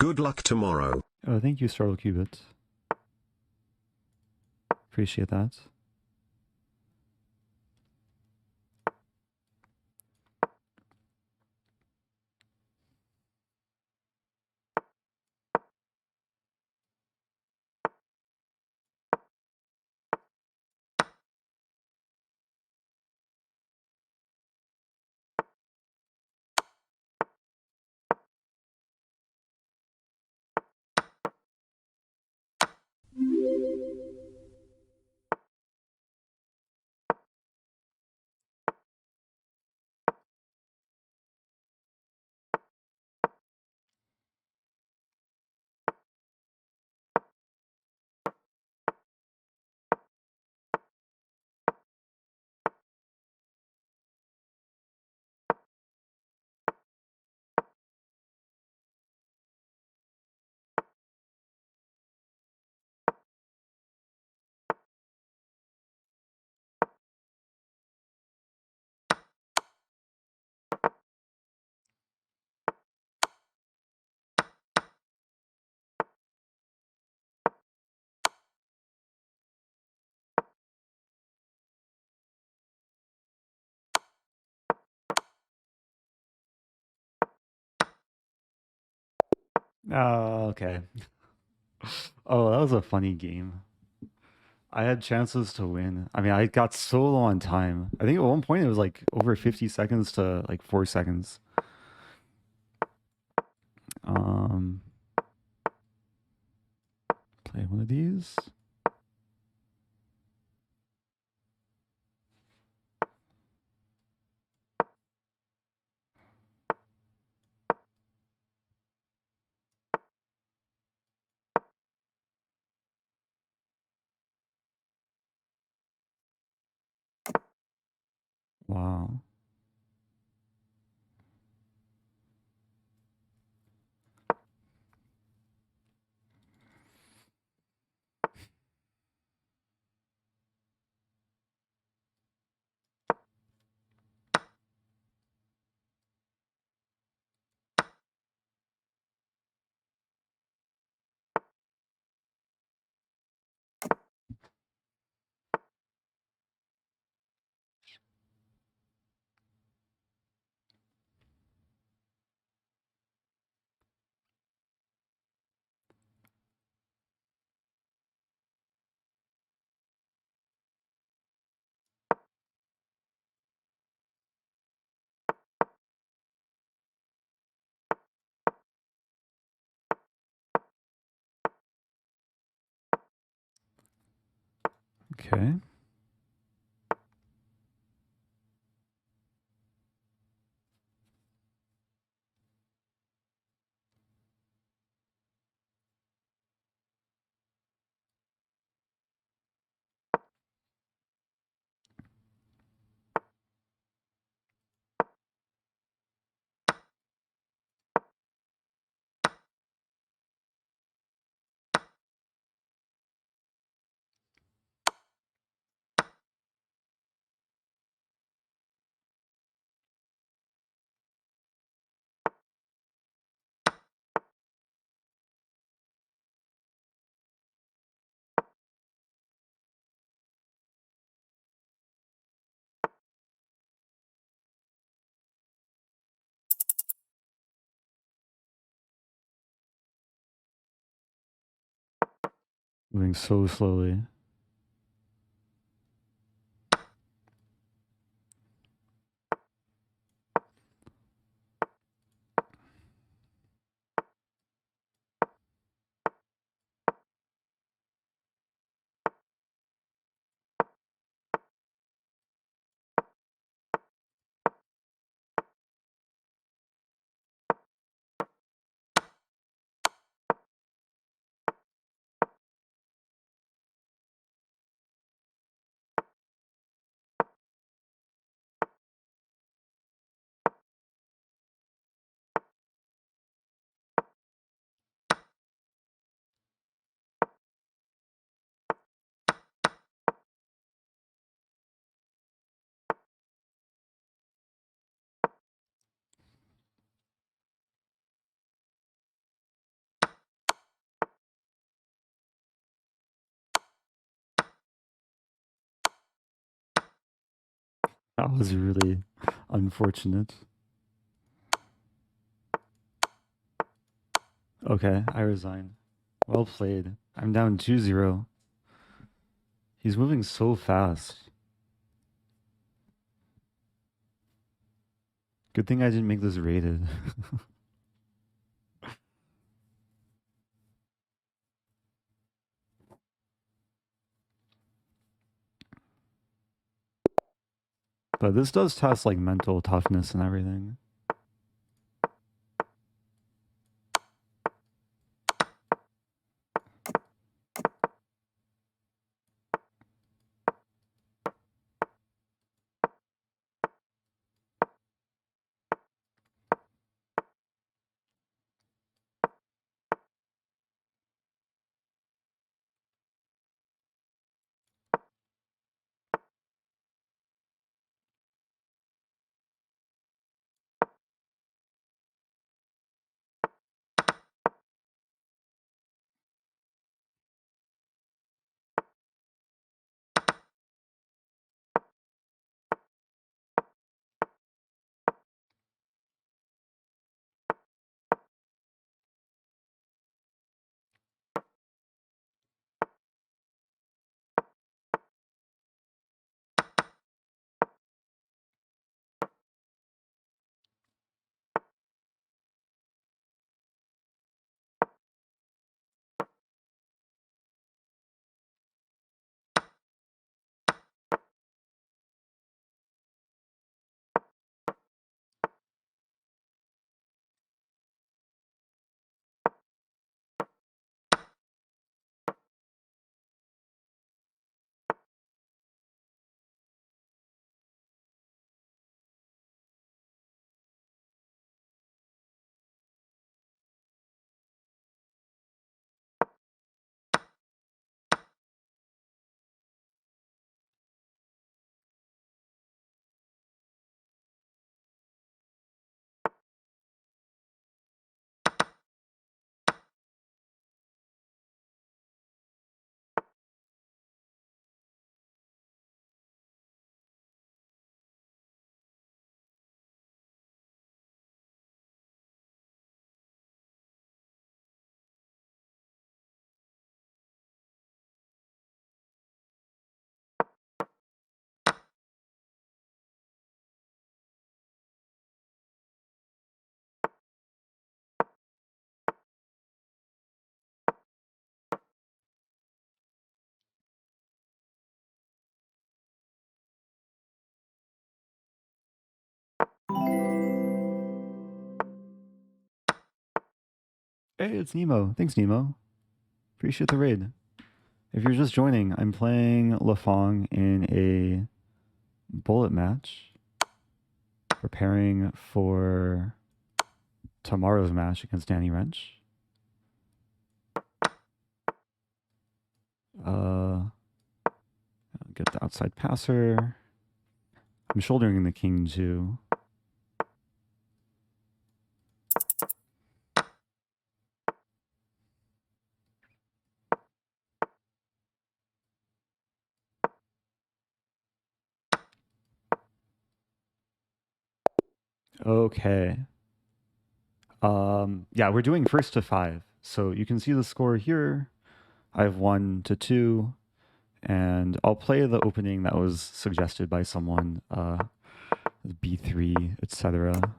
Good luck tomorrow. Oh, thank you, Startle Cubit. Appreciate that. Oh, okay. Oh, that was a funny game. I had chances to win. I mean, I got so low on time. I think at one point it was like over 50 seconds to like 4 seconds. Um, play one of these. Wow. Okay. Moving so slowly. That was really unfortunate. Okay, I resign. Well played. I'm down 2-0. He's moving so fast. Good thing I didn't make this rated. But this does test like mental toughness and everything. Hey, it's Nemo. Thanks, Nemo. Appreciate the raid. If you're just joining, I'm playing Lefong in a bullet match, preparing for tomorrow's match against Danny Wrench. Get the outside passer. I'm shouldering the king too. Okay. Yeah, we're doing first to 5. So you can see the score here. I have 1-2, and I'll play the opening that was suggested by someone, B3, etc.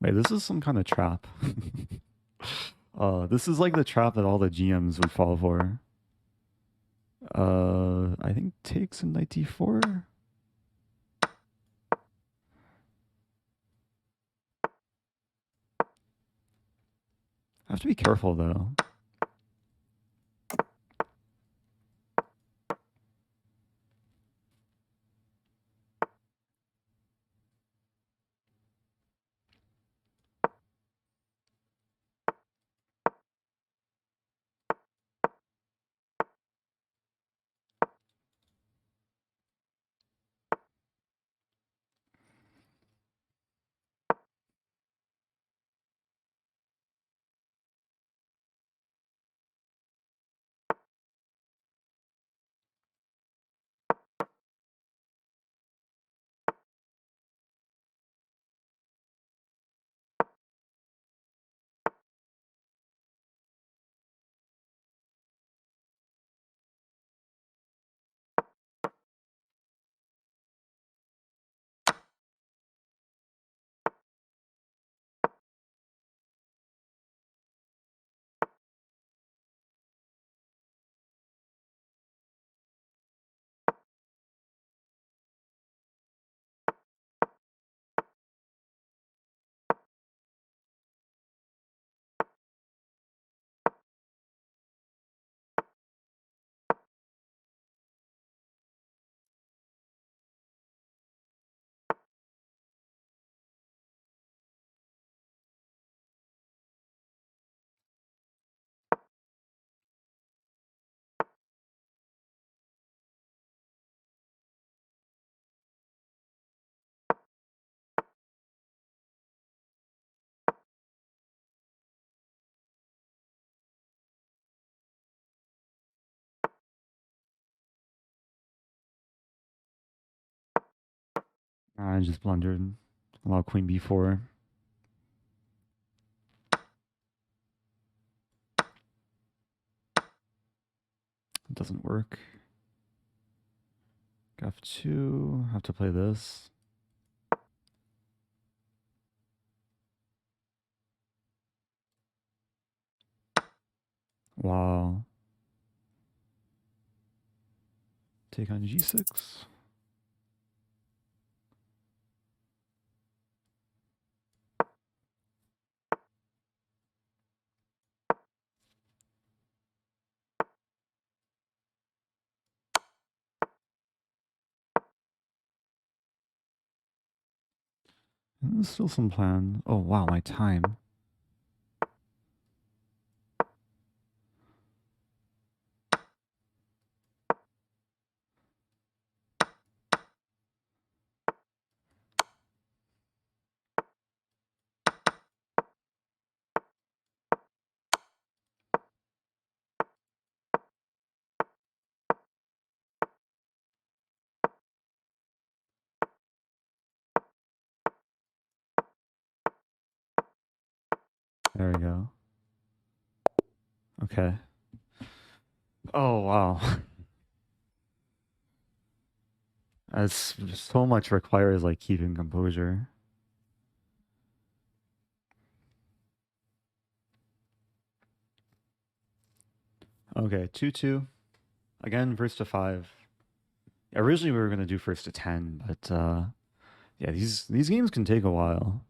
Wait, this is some kind of trap. This is like the trap that all the GMs would fall for. I think takes in knight d4. I have to be careful though. I just blundered. Allow queen b4. It doesn't work. F2. Have to play this. Wow. Take on g6. And there's still some plan. Oh, wow, my time. There we go. Okay. Oh, wow. As so much requires like keeping composure. Okay, 2-2. Again, first to 5. Originally we were gonna do first to 10, but yeah, these games can take a while.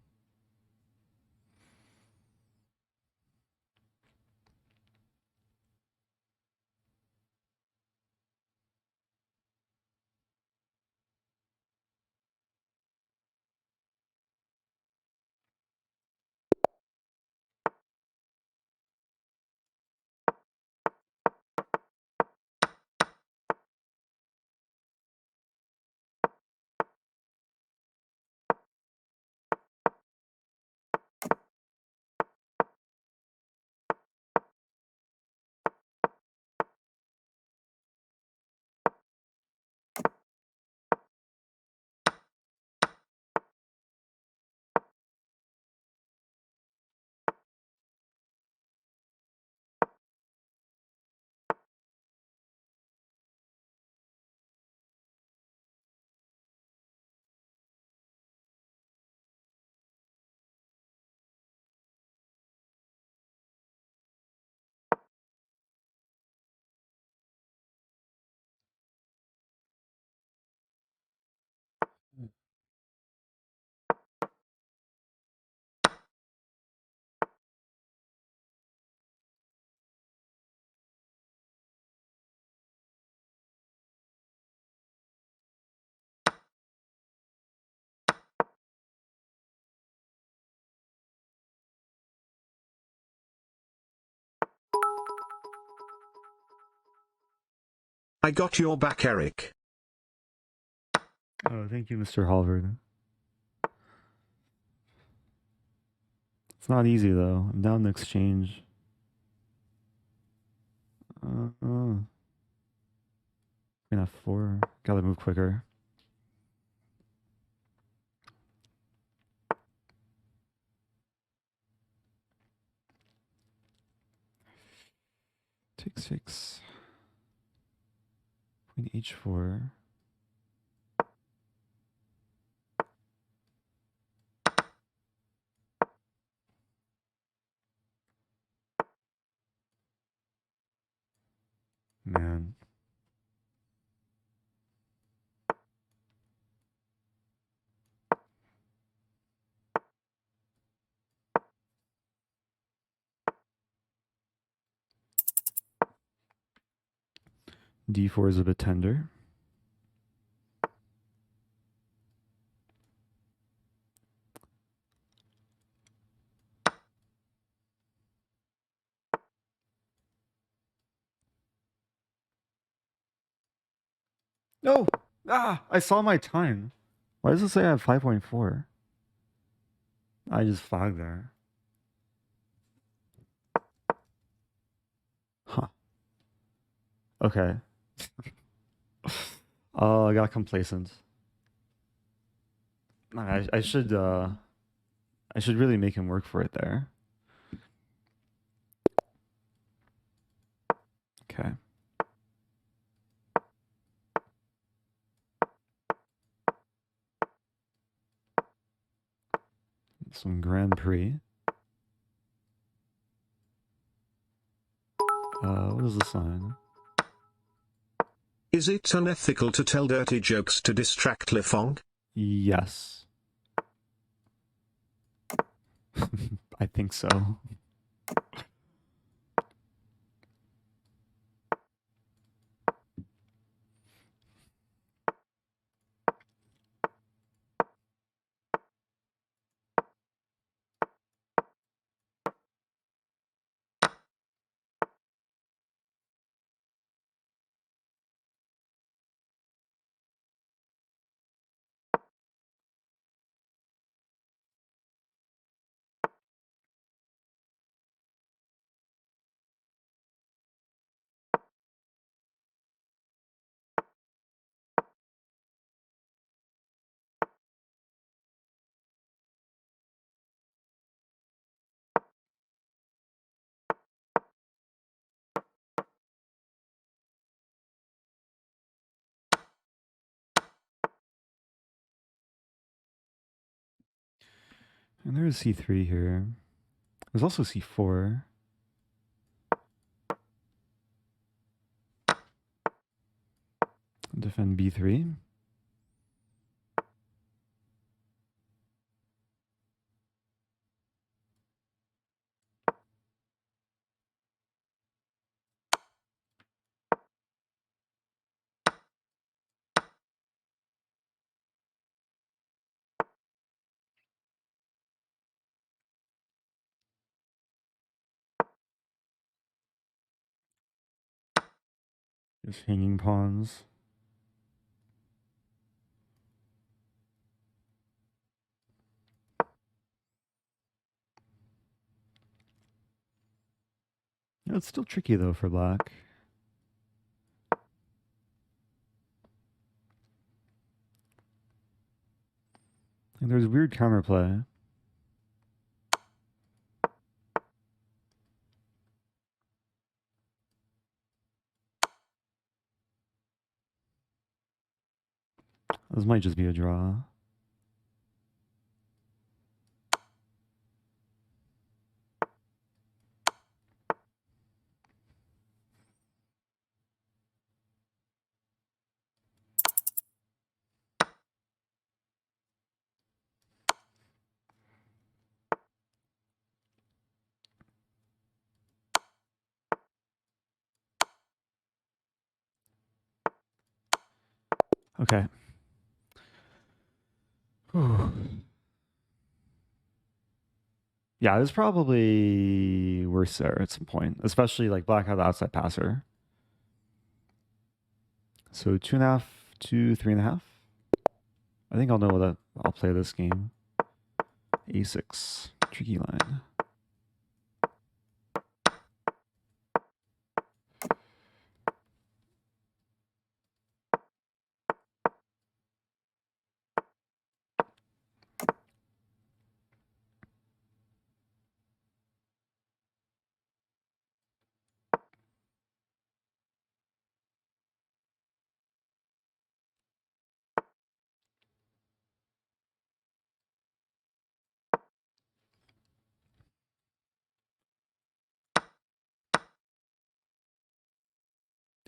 I got your back, Eric. Oh, thank you, Mr. Halvard. It's not easy though. I'm down the exchange. Queen f4. Gotta move quicker. Take 6. Queen h4. Man. d4 is a bit tender. No! Ah! I saw my time. Why does it say I have 5.4? I just flagged there. Huh. Okay. Oh, I got complacent. I should really make him work for it there. Okay. Some Grand Prix. What is the sign? Is it unethical to tell dirty jokes to distract Lefong? Yes. I think so. And there's C3 here. There's also C4. Defend B3. Just hanging pawns. It's still tricky though for black. And there's weird counterplay. This might just be a draw. Okay. Yeah, it's probably worse there at some point, especially like black had the outside passer. So 2.5 to 3.5. I think I'll know that I'll play this game. A6, tricky line.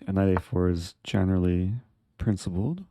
And knight A4 is generally principled.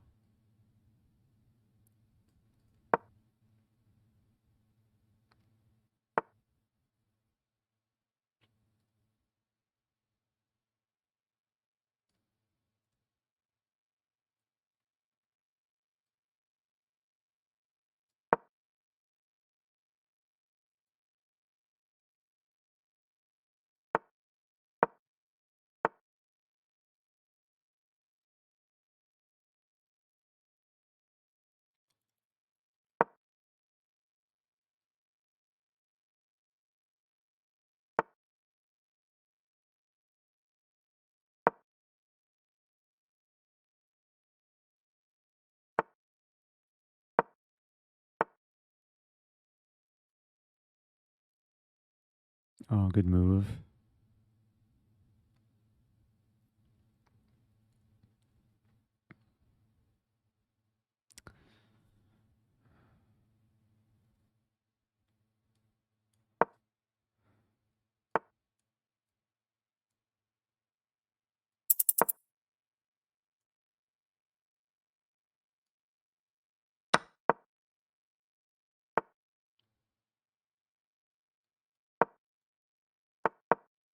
Oh, good move.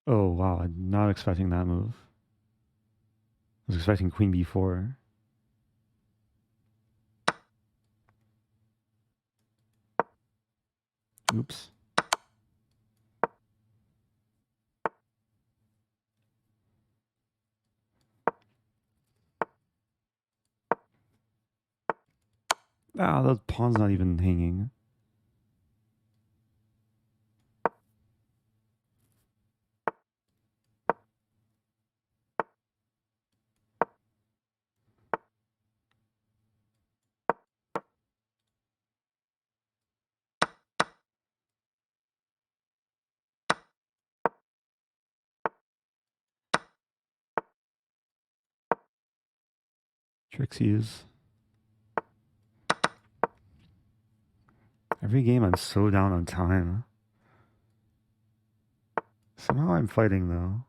Oh, wow. I'm not expecting that move. I was expecting queen b4. Oops. Ah, that pawn's not even hanging. Trixies. Every game I'm so down on time. Somehow I'm fighting though.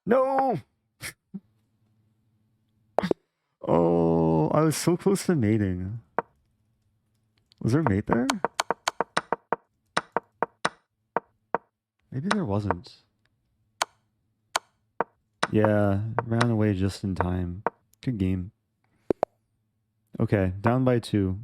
No! Oh, I was so close to mating. Was there a mate there? Maybe there wasn't. Yeah, ran away just in time. Good game. Okay, down by 2.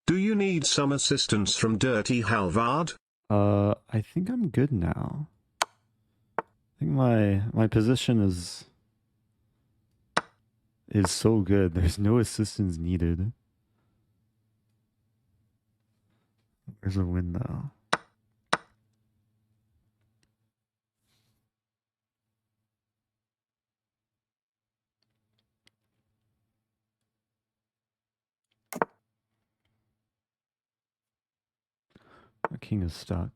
Do you need some assistance from Dirty Halvard? I think I'm good now. I think my position is so good. There's no assistance needed. There's a win though. My king is stuck.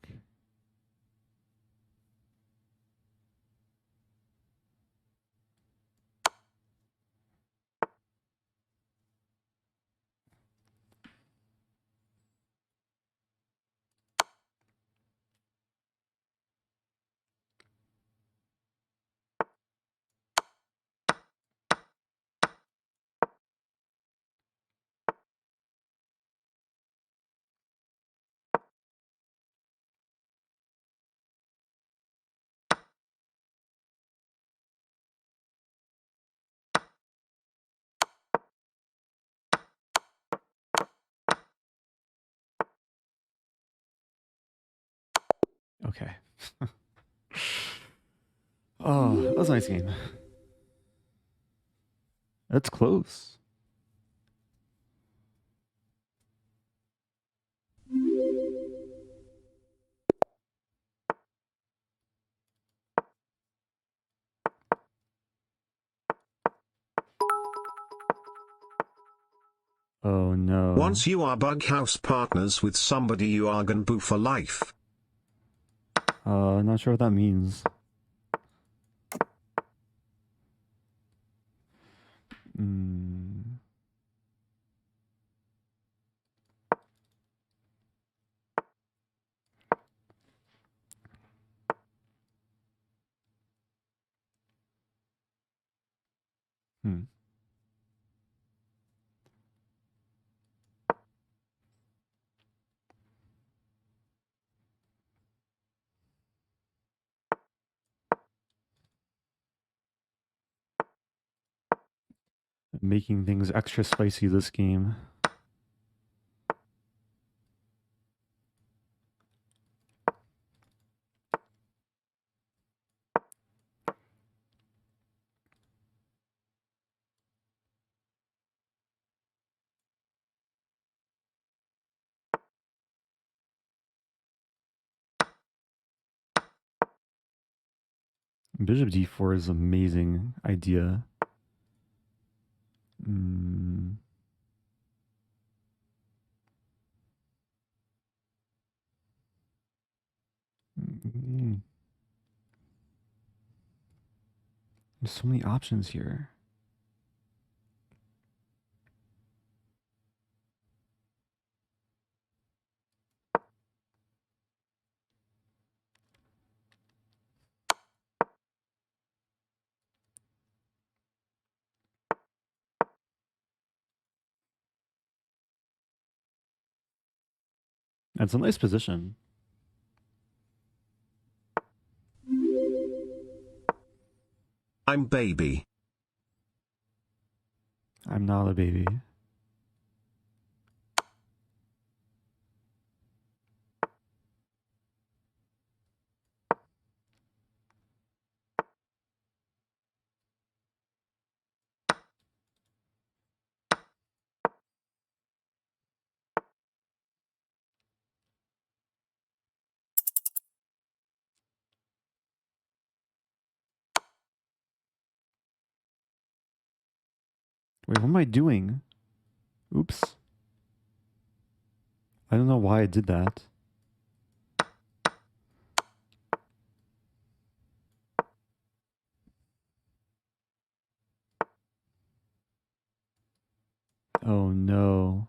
Okay. Oh, that was a nice game. That's close. Oh no. Once you are Bughouse partners with somebody, you are Ganbu for life. Not sure what that means. Hmm. Hmm. Making things extra spicy this game. Bishop d4 is an amazing idea. Mm. Mm. There's so many options here. That's a nice position. I'm baby. I'm not a baby. Wait, what am I doing? Oops. I don't know why I did that. Oh no.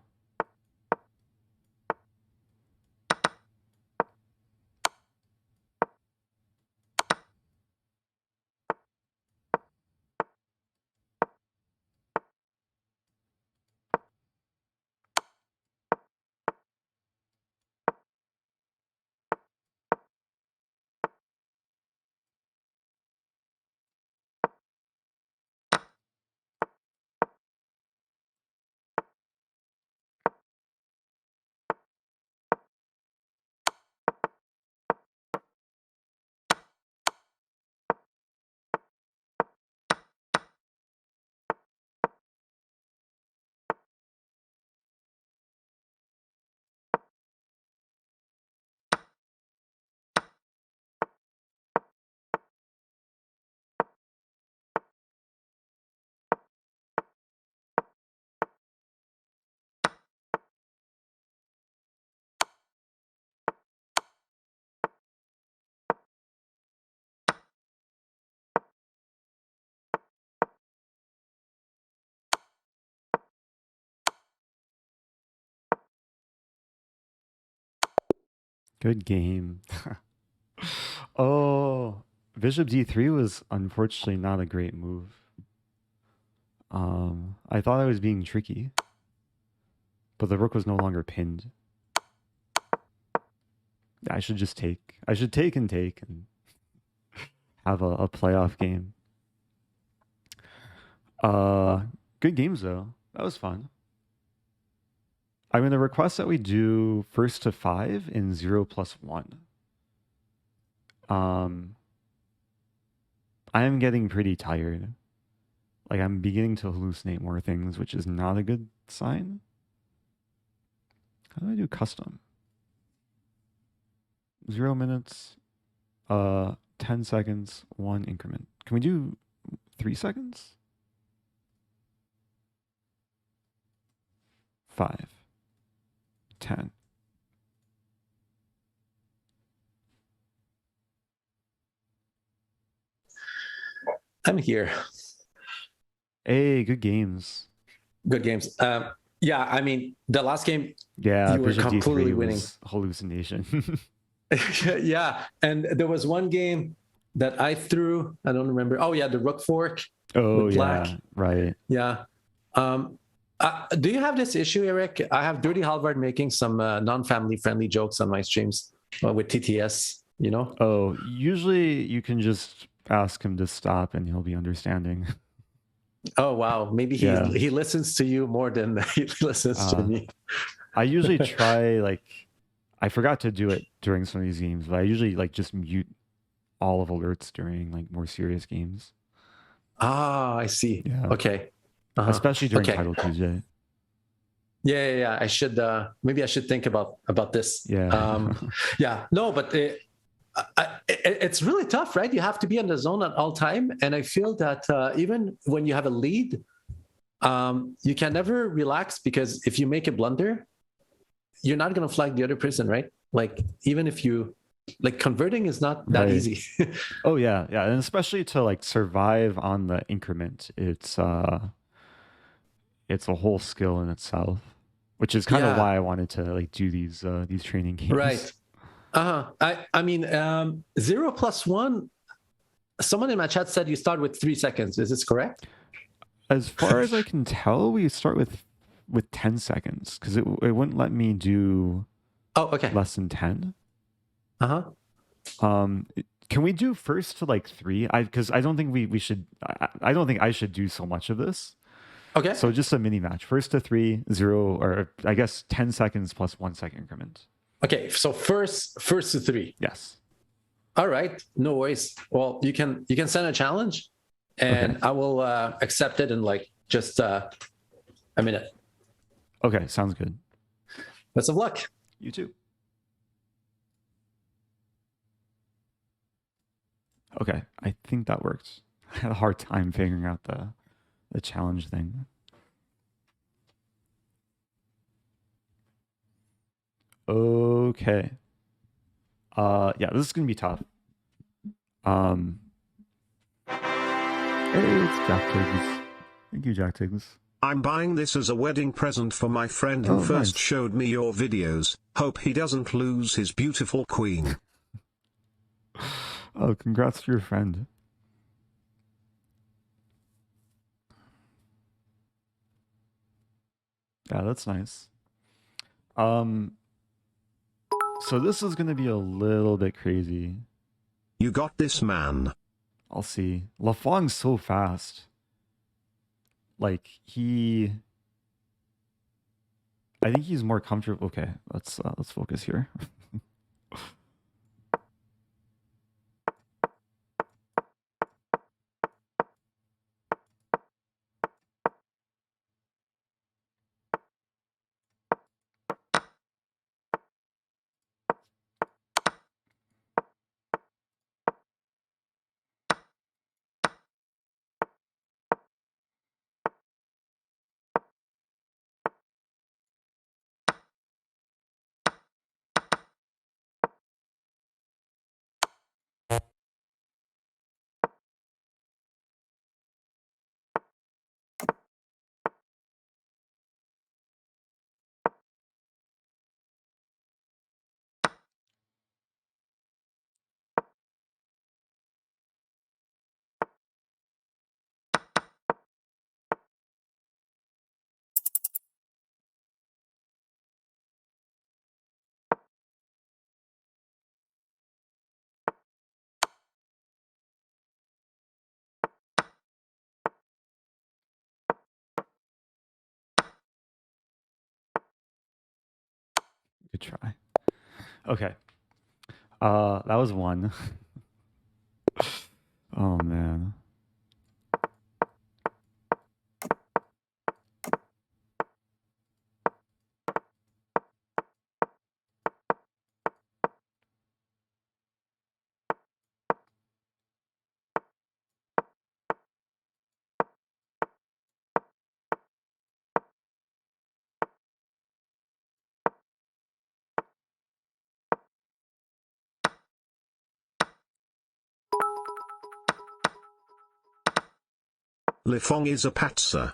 Good game. Oh, Bishop d3 was unfortunately not a great move. I thought I was being tricky, but the rook was no longer pinned. I should just take. I should take and have a playoff game. Good games though. That was fun. I'm going to request that we do first to 5 in 0+1. I am getting pretty tired. Like I'm beginning to hallucinate more things, which is not a good sign. How do I do custom? 0 minutes, 10 seconds, 1 increment. Can we do 3 seconds? 5, 10. I'm here. Hey, good games. Good games. Yeah, I mean, the last game, Yeah, you were Bishop completely d3 winning. was hallucination. Yeah, and there was one game that I threw. I don't remember. Oh yeah, the rook fork. Oh with black. yeah, right. Yeah. Um, do you have this issue, Eric? I have Dirty Halvard making some non-family friendly jokes on my streams with TTS. You know? Oh, usually you can just ask him to stop and he'll be understanding. Oh wow, maybe Yeah. he listens to you more than he listens to Uh, me. I usually try like I forgot to do it during some of these games, but I usually like just mute all of alerts during like more serious games. Ah, I see. Yeah. Okay. Uh-huh. Especially during Okay. Title Tuesday. Yeah. I should maybe I should think about this. Yeah. Yeah. No, but it's really tough, right? You have to be in the zone at all time, and I feel that even when you have a lead, you can never relax because if you make a blunder, you're not going to flag the other person, right? Like even if you like converting is not that Right. easy. Oh yeah, yeah, and especially to like survive on the increment, it's a whole skill in itself, which is kind of Yeah. why I wanted to like do these training games. Right. Uh-huh. I mean 0+1. Someone in my chat said you start with 3 seconds. Is this correct? As far as I can tell, we start with 10 seconds because it wouldn't let me do Oh, okay. less than 10. Uh-huh. Can we do first to like 3? Because I don't think we should. I don't think I should do so much of this. Okay. So just a mini match. First to 3, 0, or I guess 10 seconds plus 1 second increment. Okay. So first to 3. Yes. All right. No worries. Well, you can send a challenge, and Okay. I will accept it in like just a minute. Okay, sounds good. Best of luck. You too. Okay, I think that works. I had a hard time figuring out the challenge thing. Okay. Yeah, this is gonna be tough. Hey, it's Jack Tiggs. Thank you, Jack Tiggs. I'm buying this as a wedding present for my friend who Oh, first nice. showed me your videos. Hope he doesn't lose his beautiful queen. Oh, congrats to your friend. Yeah, that's nice. So this is gonna be a little bit crazy. You got this, man. I'll see. Lefong's so fast. Like I think he's more comfortable. Okay, let's focus here. Good try. Okay. That was one. Oh man. Lefong is a patzer.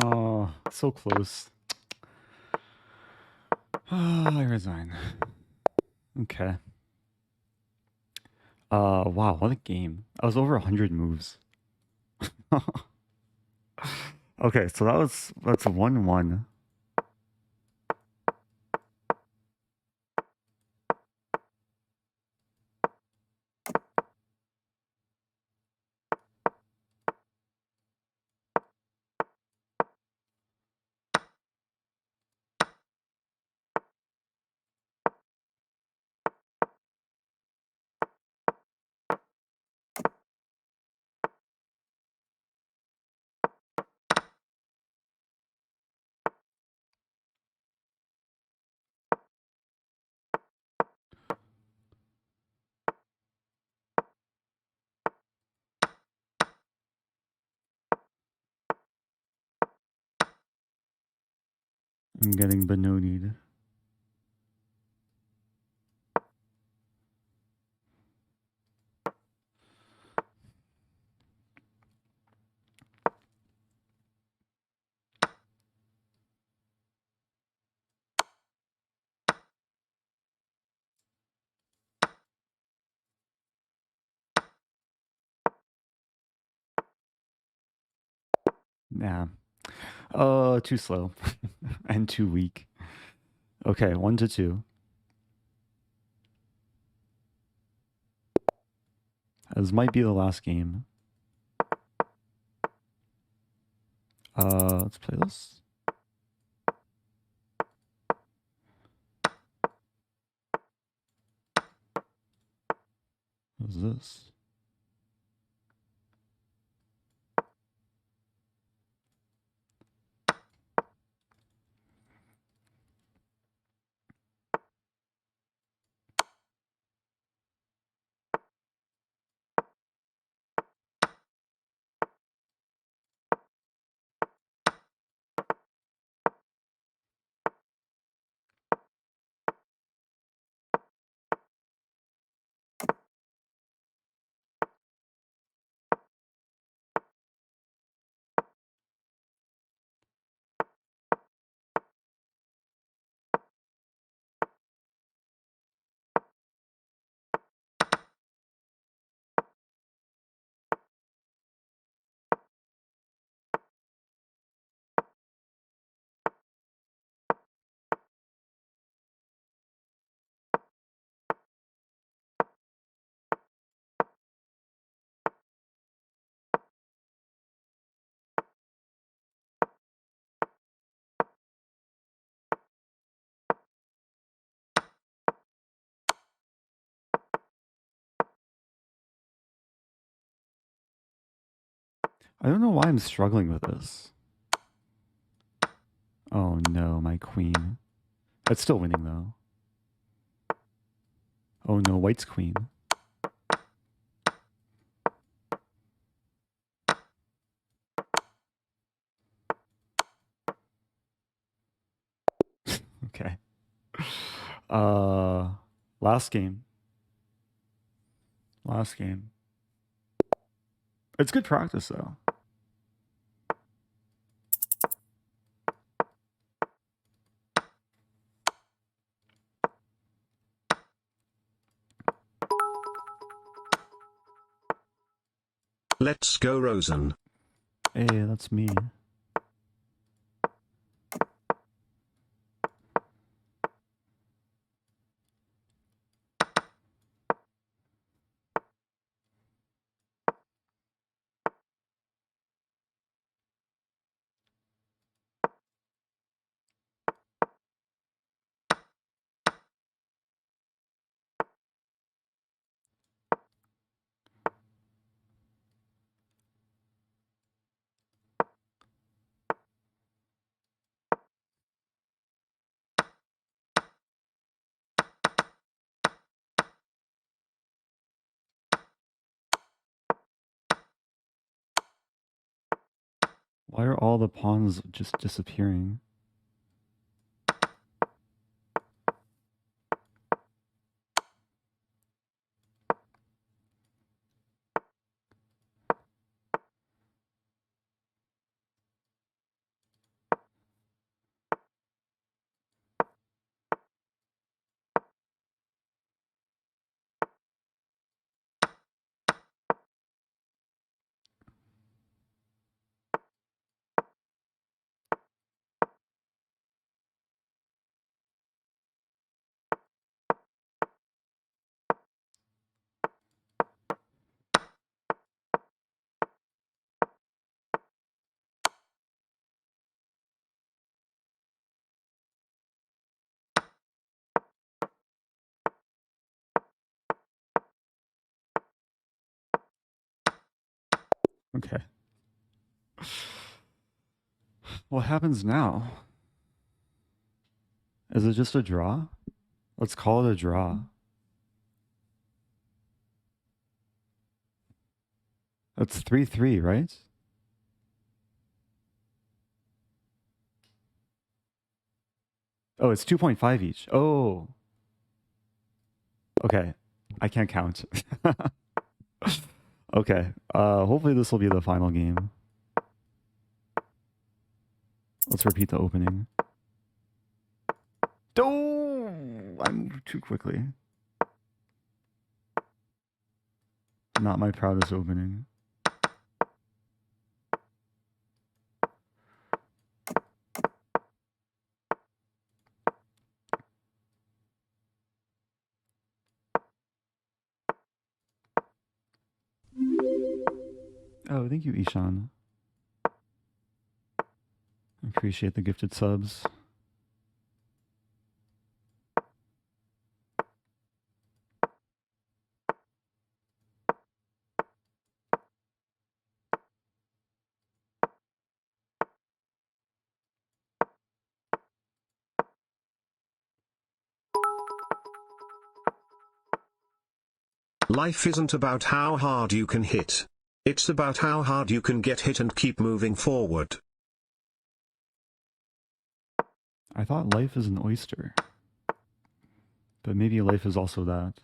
Oh, so close. I resign. Okay. Wow, what a game. I was over 100 moves. Okay, so that's a 1-1. I'm getting Benonied. Nah. Too slow. And too weak. Okay, 1-2. This might be the last game. Let's play this. What is this? I don't know why I'm struggling with this. Oh no, my queen. It's still winning though. Oh no, white's queen. Okay. Uh, last game. Last game. It's good practice though. Let's go, Rosen. Hey, that's me. Why are all the pawns just disappearing? Okay. What happens now? Is it just a draw? Let's call it a draw. That's 3-3, right? Oh, it's 2.5 each. Oh. Okay. I can't count. Okay. Hopefully this will be the final game. Let's repeat the opening. Oh, I moved too quickly. Not my proudest opening. Oh, thank you, Ishan. Appreciate the gifted subs. Life isn't about how hard you can hit. It's about how hard you can get hit and keep moving forward. I thought life is an oyster. But maybe life is also that.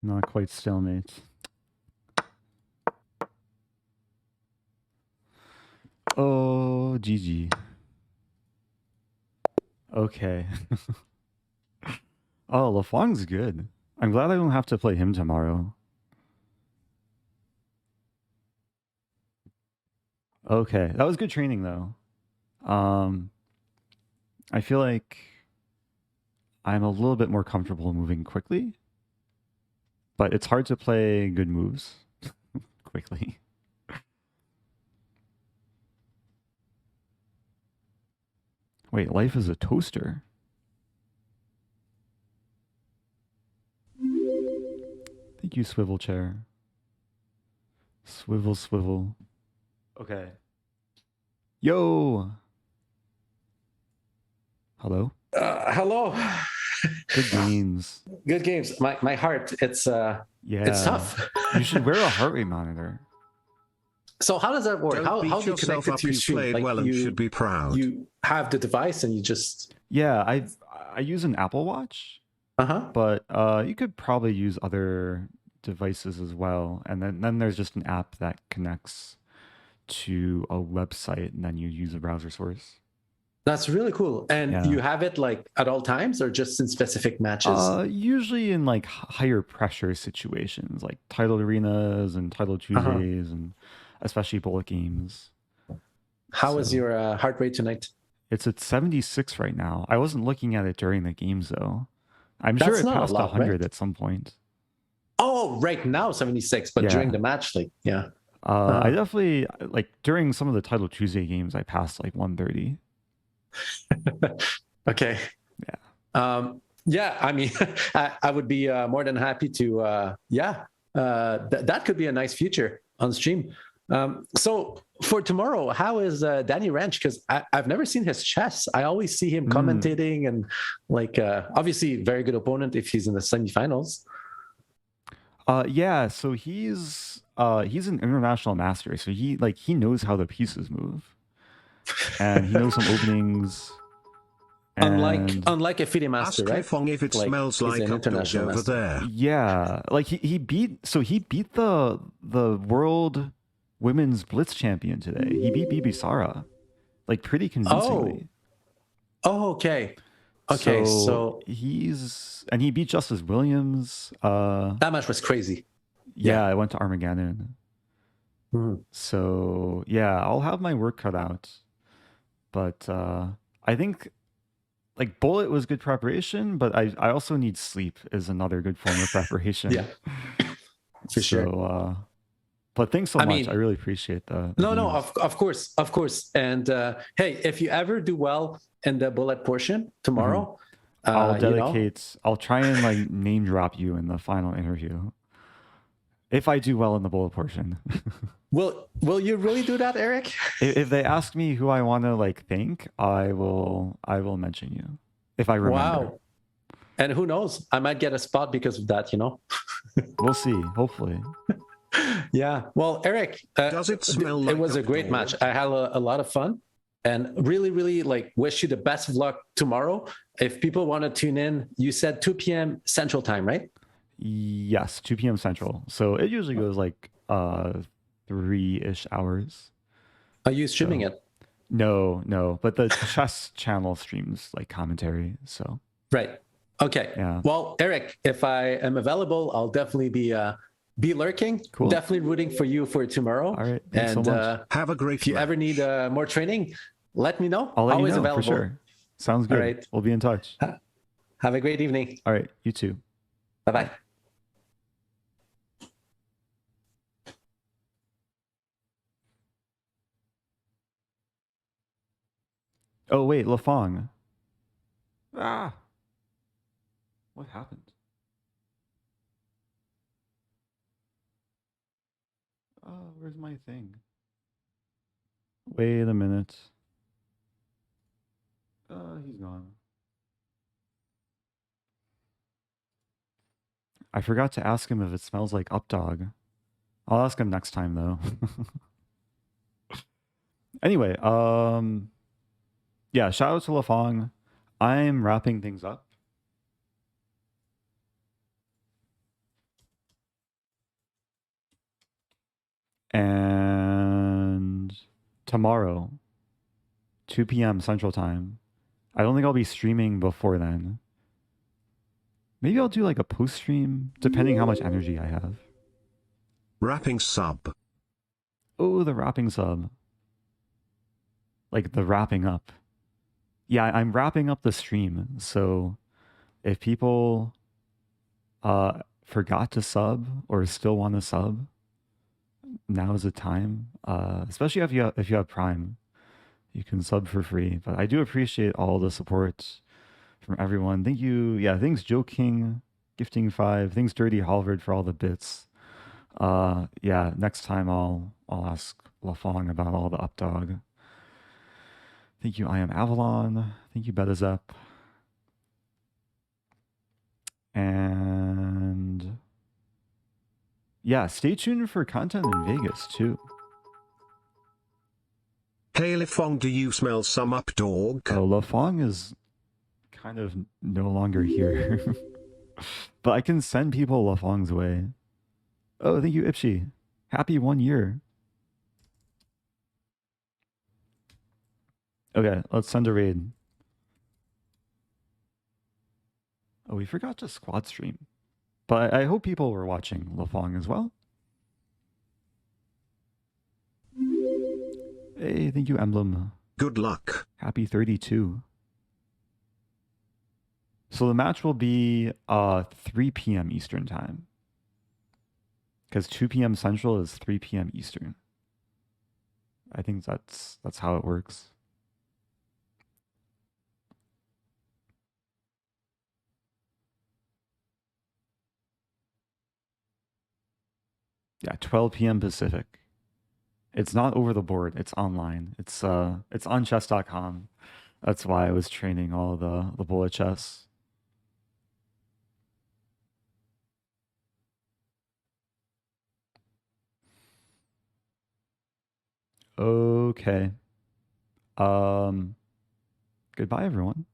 Not quite stalemate. Oh, GG. Okay. Oh, Lefong's good. I'm glad I don't have to play him tomorrow. Okay, that was good training though. I feel like I'm a little bit more comfortable moving quickly, but it's hard to play good moves quickly. Wait, life is a toaster. Thank you, swivel chair. Swivel, swivel. Okay. Yo! Hello? Hello. Good games. Good games. My heart, it's tough. You should wear a heart rate monitor. So how does that work? Don't How beat do you yourself connect it up, to your you stream? played well and should be proud. You have the device and you just Yeah, I use an Apple Watch, but you could probably use other devices as well. And then there's just an app that connects to a website, and then you use a browser source. That's really cool. And Yeah. you have it like at all times or just in specific matches? Usually in like higher pressure situations, like titled arenas and titled Tuesdays, and especially bullet games. How is your heart rate tonight? It's at 76 right now. I wasn't looking at it during the games though. I'm sure That's it not a passed lot, 100 right? at some point. Oh, right now 76, but Yeah. during the match, like, yeah. I definitely, like during some of the titled Tuesday games, I passed like 130. Okay. Yeah. Yeah, I mean, I would be more than happy to, that could be a nice future on stream. So for tomorrow, how is Danny Ranch? Because I've never seen his chess. I always see him commentating and like, obviously very good opponent if he's in the semifinals. Yeah, so he's an international master, so he knows how the pieces move. And he knows some openings. Unlike a FIDE master, Ask right? Lefong if it smells he's like an a dog international over master. there. Yeah, like he beat the women's blitz champion today. He beat Bibi Sara, like pretty convincingly. Oh, okay. Okay, so he beat Justice Williams. That match was crazy. Yeah, I went to Armageddon. Mhm. So yeah, I'll have my work cut out. But I think like Bullet was good preparation, but I also need sleep is another good form of preparation. Yeah, for sure. But thanks so much. I really appreciate the No, views. of course. And hey, if you ever do well in the Bullet portion tomorrow, I'll dedicate. I'll try and like name drop you in the final interview. If I do well in the Bullet portion. Will you really do that, Eric? If they ask me who I want to like thank, I will mention you if I remember. Wow. And who knows? I might get a spot because of that, We'll see, hopefully. Yeah. Well, Eric, does it smell like it was a great match. I had a lot of fun and really, really like wish you the best of luck tomorrow. If people want to tune in, you said 2 p.m. Central Time, right? Yes, 2 p.m. Central. So it usually goes like 3-ish hours. Are you streaming it? No, but the chess channel streams like commentary. So right. Okay. Yeah. Well, Eric, if I am available, I'll definitely be lurking. Cool. Definitely rooting for you for tomorrow. All right. Thanks so much. Have a great. If you ever need more training, let me know. I'll let Always you know available. for sure. Sounds good. All right. We'll be in touch. Have a great evening. All right. You too. Bye-bye. Oh wait, Lefong. What happened? Oh, where's my thing? Wait a minute. He's gone. I forgot to ask him if it smells like Updog. I'll ask him next time though. Anyway, yeah, shout out to Lefong. I'm wrapping things up. And tomorrow, 2 p.m. Central Time. I don't think I'll be streaming before then. Maybe I'll do like a post stream, depending how much energy I have. Wrapping sub. Oh, the wrapping sub. Like the wrapping up. Yeah, I'm wrapping up the stream. So if people forgot to sub or still want to sub, now is the time. Especially if you have Prime, you can sub for free. But I do appreciate all the support from everyone. Thank you. Yeah, thanks Joe King, gifting 5. Thanks Dirty Halvard for all the bits. Yeah, next time I'll ask Lefong about all the Updog. Thank you, I am Avalon. Thank you, Betazep. And yeah, stay tuned for content in Vegas too. Hey Lefong, do you smell some Updog? Oh, Lefong is kind of no longer here. But I can send people Lefong's way. Oh, thank you, Ipshy. Happy 1 year. Okay, let's send a raid. Oh, we forgot to squad stream. But I hope people were watching Lefong as well. Hey, thank you, Emblem. Good luck. Happy 32. So the match will be 3 p.m. Eastern time. Because 2 p.m. Central is 3 p.m. Eastern. I think that's how it works. Yeah, 12 p.m. Pacific. It's not over the board. It's online. It's on chess.com. That's why I was training all the bullet chess. Okay. Goodbye, everyone.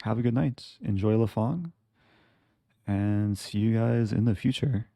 Have a good night. Enjoy Lefong. And see you guys in the future.